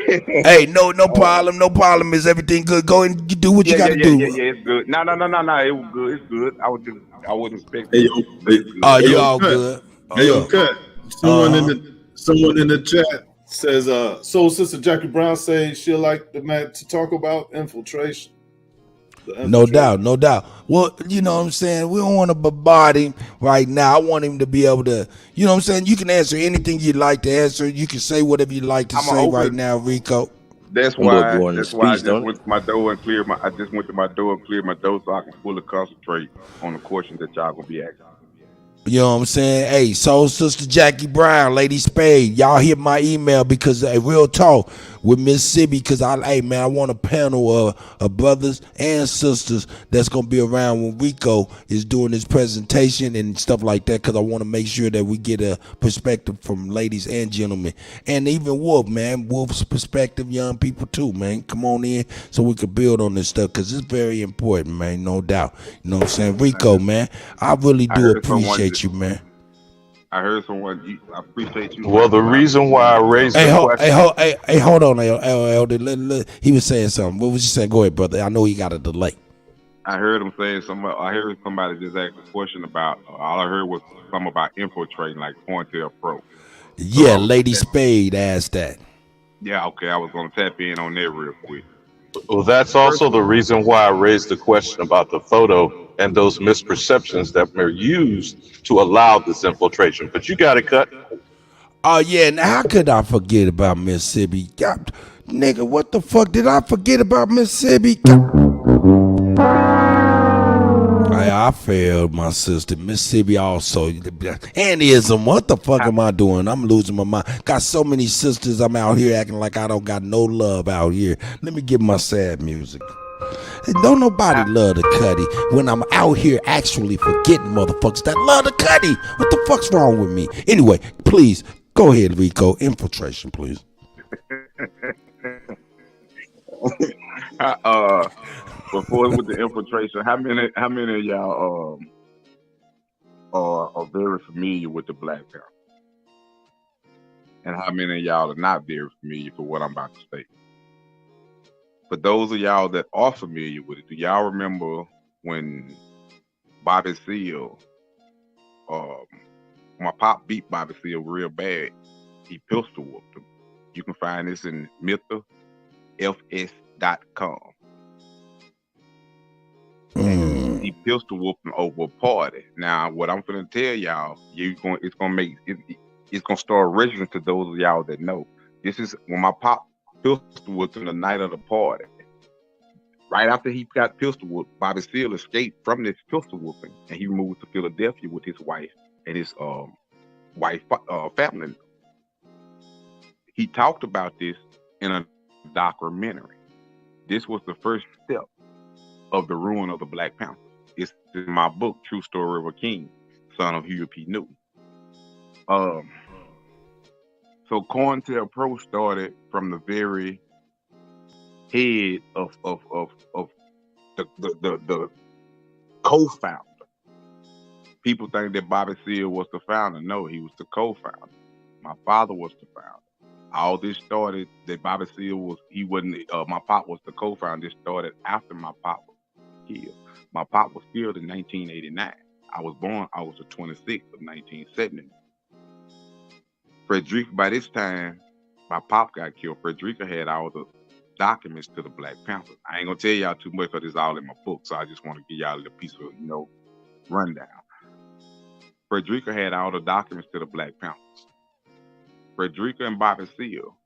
Hey, no problem. No problem. Is everything good? Go and do what you got to do. Yeah, it's good. No. It was good. It's good. I wasn't expecting. Hey, you all good? Hey, yo, Kutt. Someone in the chat says, Soul Sister Jackie Brown says she'll like the man to talk about infiltration. No doubt, no doubt. Well, you know what I'm saying? We don't want to bombard him right now. I want him to be able to, you know what I'm saying? You can answer anything you'd like to answer. You can say whatever you'd like to say right now, Rico. That's why I just went to my door and cleared my. I just went to my door and cleared my door so I can fully concentrate on the questions that y'all gonna be asking. You know what I'm saying? Hey, Soul Sister Jackie Brown, Lady Spade, y'all hit my email because real talk with Mississippi, because I want a panel of brothers and sisters that's gonna be around when Rico is doing his presentation and stuff like that, because I want to make sure that we get a perspective from ladies and gentlemen, and even Wolf, man, Wolf's perspective, young people too, man. Come on in so we can build on this stuff, because it's very important, man, no doubt. You know what I'm saying? Rico, man, I really do appreciate you, man. I heard someone. I appreciate you. Well, the reason why I raised the question. Hey, hold on, Elder. He was saying something. What was you saying? Go ahead, brother. I know he got a delay. I heard him saying something. I heard somebody just ask a question about. All I heard was something about infiltrating, like COINTELPRO. Yeah, Lady Spade asked that. Yeah, okay. I was gonna tap in on that real quick. Well, that's also the reason why I raised the question about the photo and those misperceptions that were used to allow this infiltration. But you got it, Cut. Oh, yeah. Now, how could I forget about Mississippi? God, nigga, what the fuck did I forget about Mississippi? I failed, my sister. Mississippi also. Andyism, what the fuck am I doing? I'm losing my mind. Got so many sisters, I'm out here acting like I don't got no love out here. Let me get my sad music. Don't nobody love the Kutty when I'm out here actually forgetting motherfuckers that love the Kutty. What the fuck's wrong with me? Anyway, please, go ahead, Rico. Infiltration, please. Before with the infiltration, how many of y'all are very familiar with the Black Panther? And how many of y'all are not very familiar for what I'm about to say? For those of y'all that are familiar with it, do y'all remember when Bobby Seale, my pop beat Bobby Seale real bad, he pistol whooped him. You can find this in mythafs.com. He pistol whooped him over a party. Now, what I'm gonna tell y'all, it's gonna start registering to those of y'all that know. This is when my pop pistol whooped him the night of the party. Right after he got pistol whooped, Bobby Seale escaped from this pistol whooping, and he moved to Philadelphia with his wife and his family. He talked about this in a documentary. This was the first step of the ruin of the Black Panthers. It's in my book, True Story of a King, son of Huey P. Newton. So COINTELPRO started from the very head of the co-founder. People think that Bobby Seale was the founder. No, he was the co-founder. My father was the founder. All this started that Bobby Seale my pop was the co-founder. This started after my pop was killed. My pop was killed in 1989. I was born August 26th of 1970. Frederica, by this time, my pop got killed. Frederica had all the documents to the Black Panthers. I ain't gonna tell y'all too much because it's all in my book, so I just want to give y'all a little piece of, rundown. Frederica had all the documents to the Black Panthers. Frederica and Bobby Seale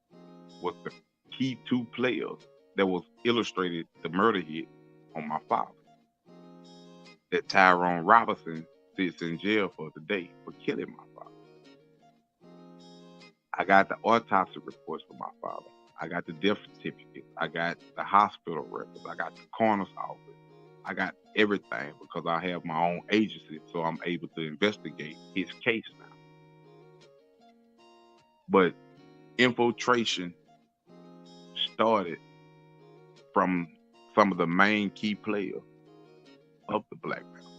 was the key two players that was illustrated the murder hit on my father. That Tyrone Robinson sits in jail for today for killing my father. I got the autopsy reports for my father. I got the death certificate. I got the hospital records. I got the coroner's office. I got everything because I have my own agency, so I'm able to investigate his case now. But infiltration started from some of the main key players of the Black Panther.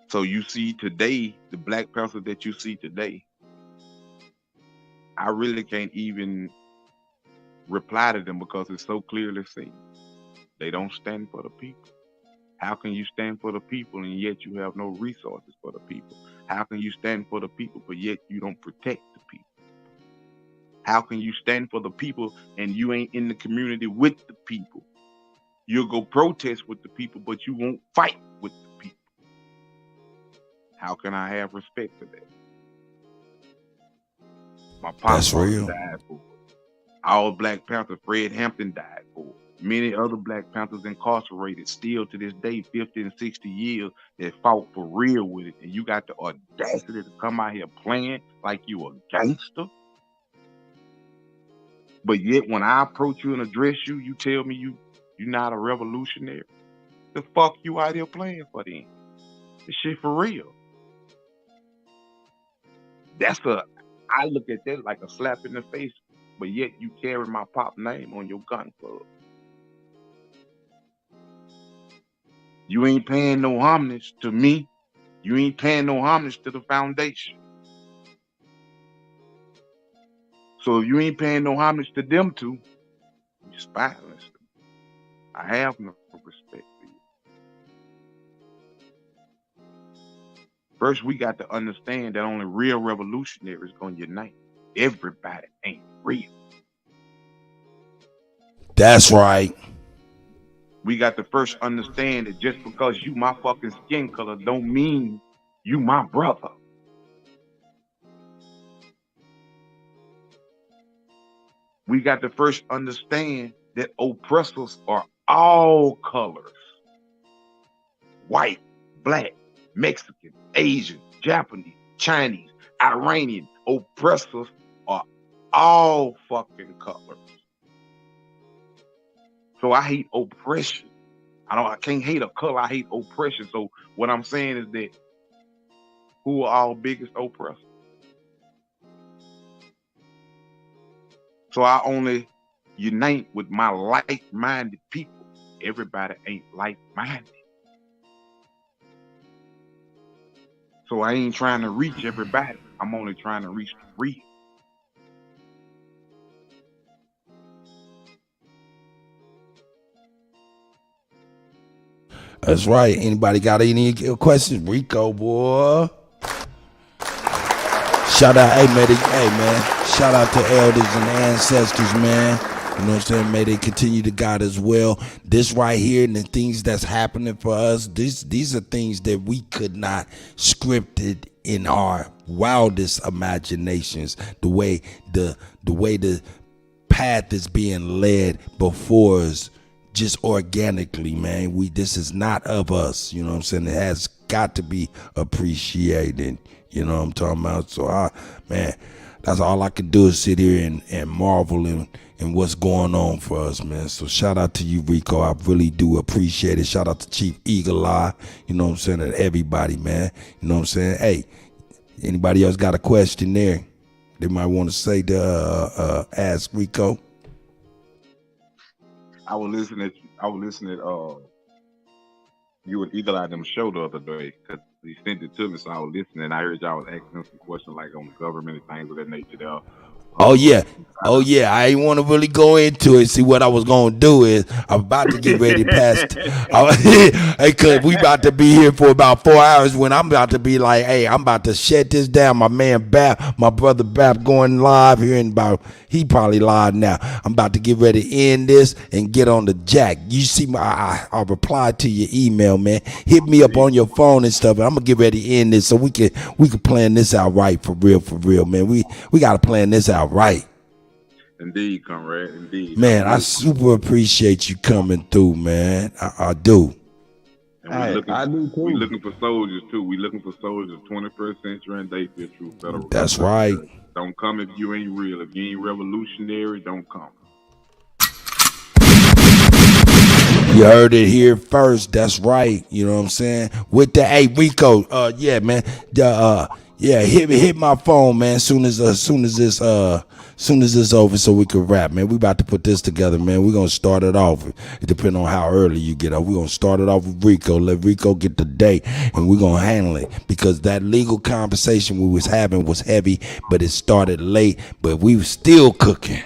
So you see today, the Black Panther that you see today, I really can't even reply to them because it's so clearly seen. They don't stand for the people. How can you stand for the people and yet you have no resources for the people? How can you stand for the people but yet you don't protect the people? How can you stand for the people and you ain't in the community with the people? You'll go protest with the people, but you won't fight with the people. How can I have respect for that? My pop died for it. All Black Panthers, Fred Hampton died for it. Many other Black Panthers incarcerated still to this day, 50 and 60 years, that fought for real with it. And you got the audacity to come out here playing like you a gangster. But yet when I approach you and address you, you tell me you're not a revolutionary. The fuck you out here playing for then? This shit for real. I look at that like a slap in the face, but yet you carry my pop name on your gun club. You ain't paying no homage to me. You ain't paying no homage to the foundation. So if you ain't paying no homage to them two, you spineless. I have no respect for you. First, we got to understand that only real revolutionaries gonna unite. Everybody ain't real. That's right. We got to first understand that just because you my fucking skin color don't mean you my brother. We got to first understand that oppressors are all colors. White, black, Mexican, Asian, Japanese, Chinese, Iranian. Oppressors are all fucking colors. So I hate oppression. I can't hate a color, I hate oppression. So what I'm saying is that who are our biggest oppressors? So I only unite with my like-minded people. Everybody ain't like-minded. So I ain't trying to reach everybody. I'm only trying to reach the real. That's right. Anybody got any questions? Rico, boy. Shout out, hey man. Shout out to elders and ancestors, man. You know what I'm saying? May they continue to guide as well. This right here and the things that's happening for us, these are things that we could not script it in our wildest imaginations. The way the path is being led before us, just organically, man. This is not of us. You know what I'm saying? It has got to be appreciated. You know what I'm talking about? So man, that's all I can do is sit here and marvel in what's going on for us, man. So shout out to you, Rico. I really do appreciate it. Shout out to Chief Eagle Eye. You know what I'm saying? And everybody, man. You know what I'm saying? Hey, anybody else got a question there? They might want to say to ask Rico. I was listening at you and Eagle Eye them show the other day because he sent it to me, so I was listening. I heard y'all was asking him some questions like on the government and things of that nature there. Oh yeah. I ain't want to really go into it. See, what I was gonna do is I'm about to get ready past. Hey, cause we about to be here for about 4 hours. When I'm about to be like, hey, I'm about to shut this down. My man Bap, my brother Bap, going live here in about. He probably live now. I'm about to get ready to end this and get on the jack. You see, I replied to your email, man. Hit me up on your phone and stuff. And I'm gonna get ready to end this so we can plan this out right for real, man. We gotta plan this out right. Indeed, comrade. Indeed. Man, I super appreciate you coming through, man. I do. And we looking for soldiers too. We looking for soldiers 21st century and day for true federal. That's right. Don't come if you ain't real. If you ain't revolutionary, don't come. You heard it here first. That's right. You know what I'm saying? With the Rico, yeah, man. Hit my phone, man. Soon as this over, so we can rap, man. We about to put this together, man. We're gonna start it off. It depends on how early you get up. We're gonna start it off with Rico. Let Rico get the date, and we're gonna handle it because that legal conversation we was having was heavy, but it started late. But we was still cooking.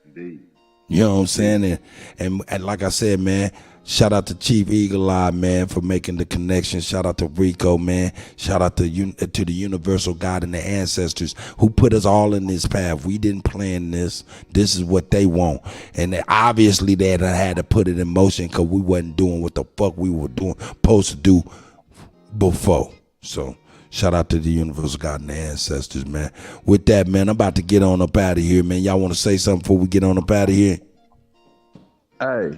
Indeed. You know what I'm saying? And like I said, man, Shout out to Chief Eagle Eye, man, for making the connection. Shout out to Rico, man. Shout out to the universal God and the ancestors who put us all in this path. We didn't plan this. This is what they want. And obviously they had to put it in motion because we wasn't doing what the fuck we were supposed to do before. So shout out to the universal God and the ancestors, man. With that, man, I'm about to get on up out of here, man. Y'all want to say something before we get on up out of here? Hey.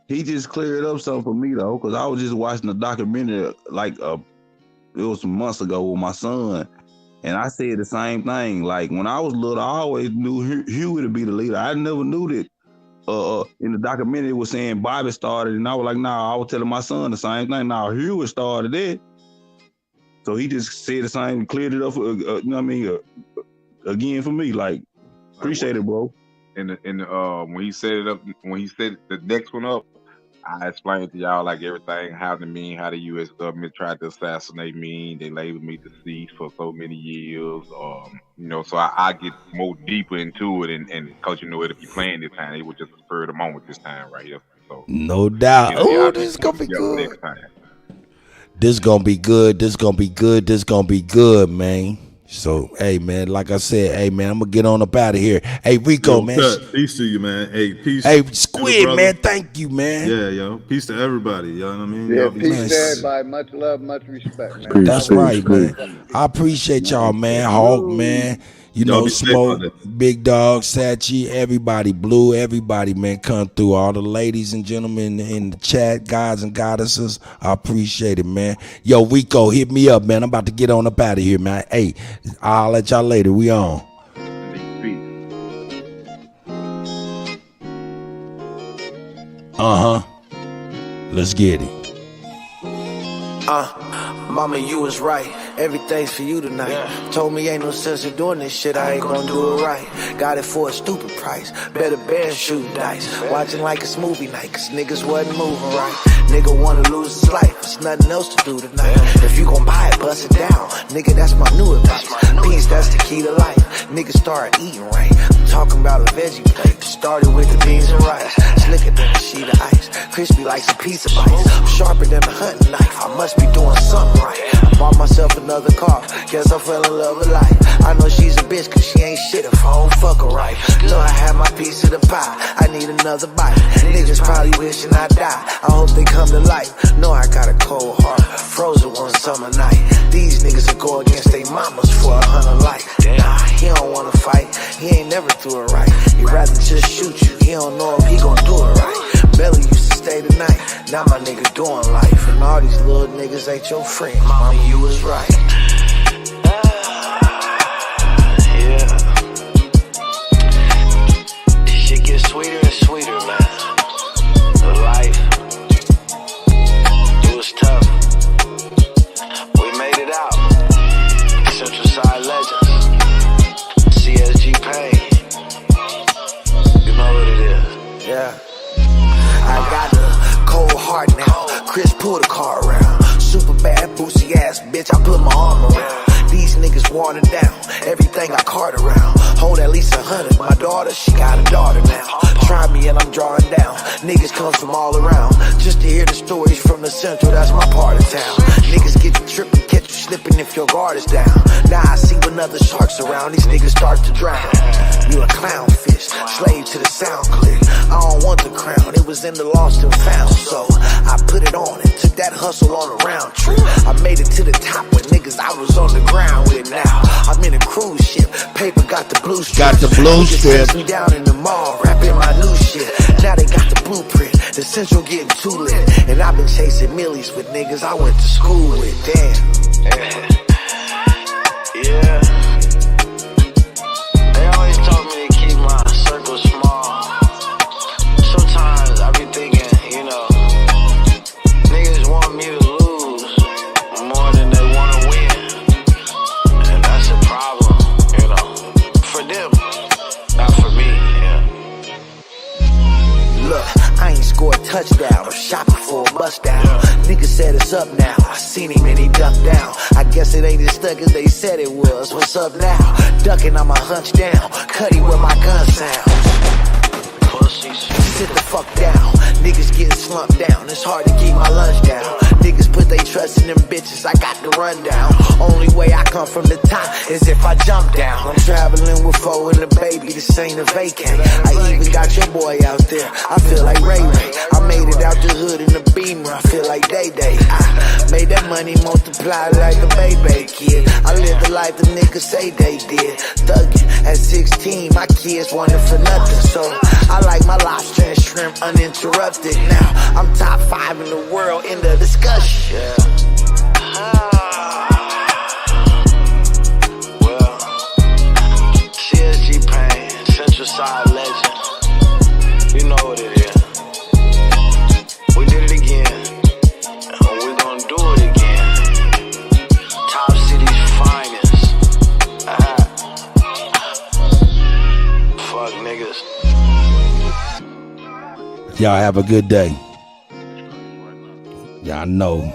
He just cleared up something for me though, because I was just watching a documentary it was some months ago with my son, and I said the same thing. Like when I was little, I always knew Huey to be the leader. I never knew that in the documentary it was saying Bobby started, and I was like, nah, I was telling my son the same thing. Now Huey started it, so he just said the same, cleared it up. Again for me. Like, appreciate it, bro. And when he set it up, when he set the next one up, I explained to y'all like everything how the U.S. government tried to assassinate me. They labeled me deceased for so many years. So I get more deeper into it, and because it'll be playing this time. It was just a spur of the moment this time right here. So no doubt. Oh, this is gonna be good. Next time. This gonna be good. This gonna be good. This gonna be good, man. So, hey, man, like I said, hey, man, I'm going to get on up out of here. Hey, Rico, man. Peace to you, man. Hey, peace. Hey, Squid, man, thank you, man. Yeah, yo. Peace to everybody, you know what I mean? Yeah, peace to everybody. Much love, much respect, man. That's right, man. I appreciate y'all, man. Hawk, man. Smoke, Big Dog, Sachi, everybody, Blue, everybody, man, come through. All the ladies and gentlemen in the chat, gods and goddesses, I appreciate it, man. Yo, Rico, hit me up, man. I'm about to get on up out of here, man. Hey, I'll let y'all later. We on. Let's get it. Mama, you was right. Everything's for you tonight. Yeah. Told me ain't no sense in doing this shit. I ain't gonna do it right. Got it for a stupid price. Better band shooting dice. Watching like it's movie night, cause niggas wasn't moving right. Nigga wanna lose his life. There's nothing else to do tonight. If you gon' buy it, bust it down. Nigga, that's my new advice. Peace, that's the key to life. Niggas start eating right. I'm talking about a veggie plate. Started with the beans and rice. Slicker than a sheet of ice. Crispy like some pizza bites. Sharper than a hunting knife. I must be doing something right. I bought myself another car. Guess I fell in love with life. I know she's a bitch cause she ain't shit if I don't fuck her right. Know I had my piece of the pie. I need another bite. Niggas probably wishing I die. I hope they come to life. Know I got a cold heart. Frozen one summer night. These niggas will go against they mamas for 100 life. Nah, he don't wanna fight. He ain't never do it right. He'd rather just shoot you. He don't know if he gon' do it right. Belly used to stay the night. Now my nigga doing life. And all these little niggas ain't your friend. Mama, you was right. Yeah. This shit gets sweeter and sweeter, man. The life. It was tough. We made it out. Central Side Legends. CSG Pain. You know what it is. Yeah. I got a cold heart now. Chris pull the car around. Super bad, boosie ass bitch, I put my arm around. These niggas watered down. Everything I cart around. Hold at least 100. My daughter, she got a daughter now. Try me and I'm drawing down. Niggas come from all around. Just to hear the stories from the central, that's my part of town. Niggas get you tripping, catch you slipping if your guard is down. Now I see when other sharks around, these niggas start to drown. You a clownfish, slave to the sound click. I don't want the crown, it was in the lost and found. So I put it on and took that hustle on a round trip. I made it to the top with niggas I was on the ground with now. I'm in a cruise ship, paper got the blue strip. Got the blue strip. Me down in the mall, rapping my new shit. Now they got the blueprint, the central getting too lit. And I've been chasing millies with niggas I went to school with, damn. Yeah. They always told me to keep my circle small. Sometimes I be thinking, niggas want me to lose more than they want to win. And that's a problem, for them, not for me, Look, I ain't scored a touchdown or shot before a bust down. Niggas said it's up now. I seen him and he ducked down. I guess it ain't as stuck as they said it was. What's up now? Ducking, I'ma hunch down. Kutty where my gun sound. Pussies. sit the fuck down. Niggas getting slumped down, it's hard to keep my lunch down. Niggas put they trust in them bitches, I got the rundown. Only way I come from the top is if I jump down. I'm traveling with foe and the baby, this ain't a vacay. I even got your boy out there, I feel like Ray Ray. I made it out the hood in the Beamer, I feel like Day Day. I made that money multiply like a baby kid. I live the life the niggas say they did. Thuggin' at 16, my kids wanted for nothing. So I like my lobster and shrimp uninterrupted. Now I'm top 5 in the world in the discussion. Yeah. Well, CSG Pain, Central Side legend. You know what it is. We did it again, and we're gonna do it again. Top city's finest. Fuck niggas. Y'all have a good day. Y'all know.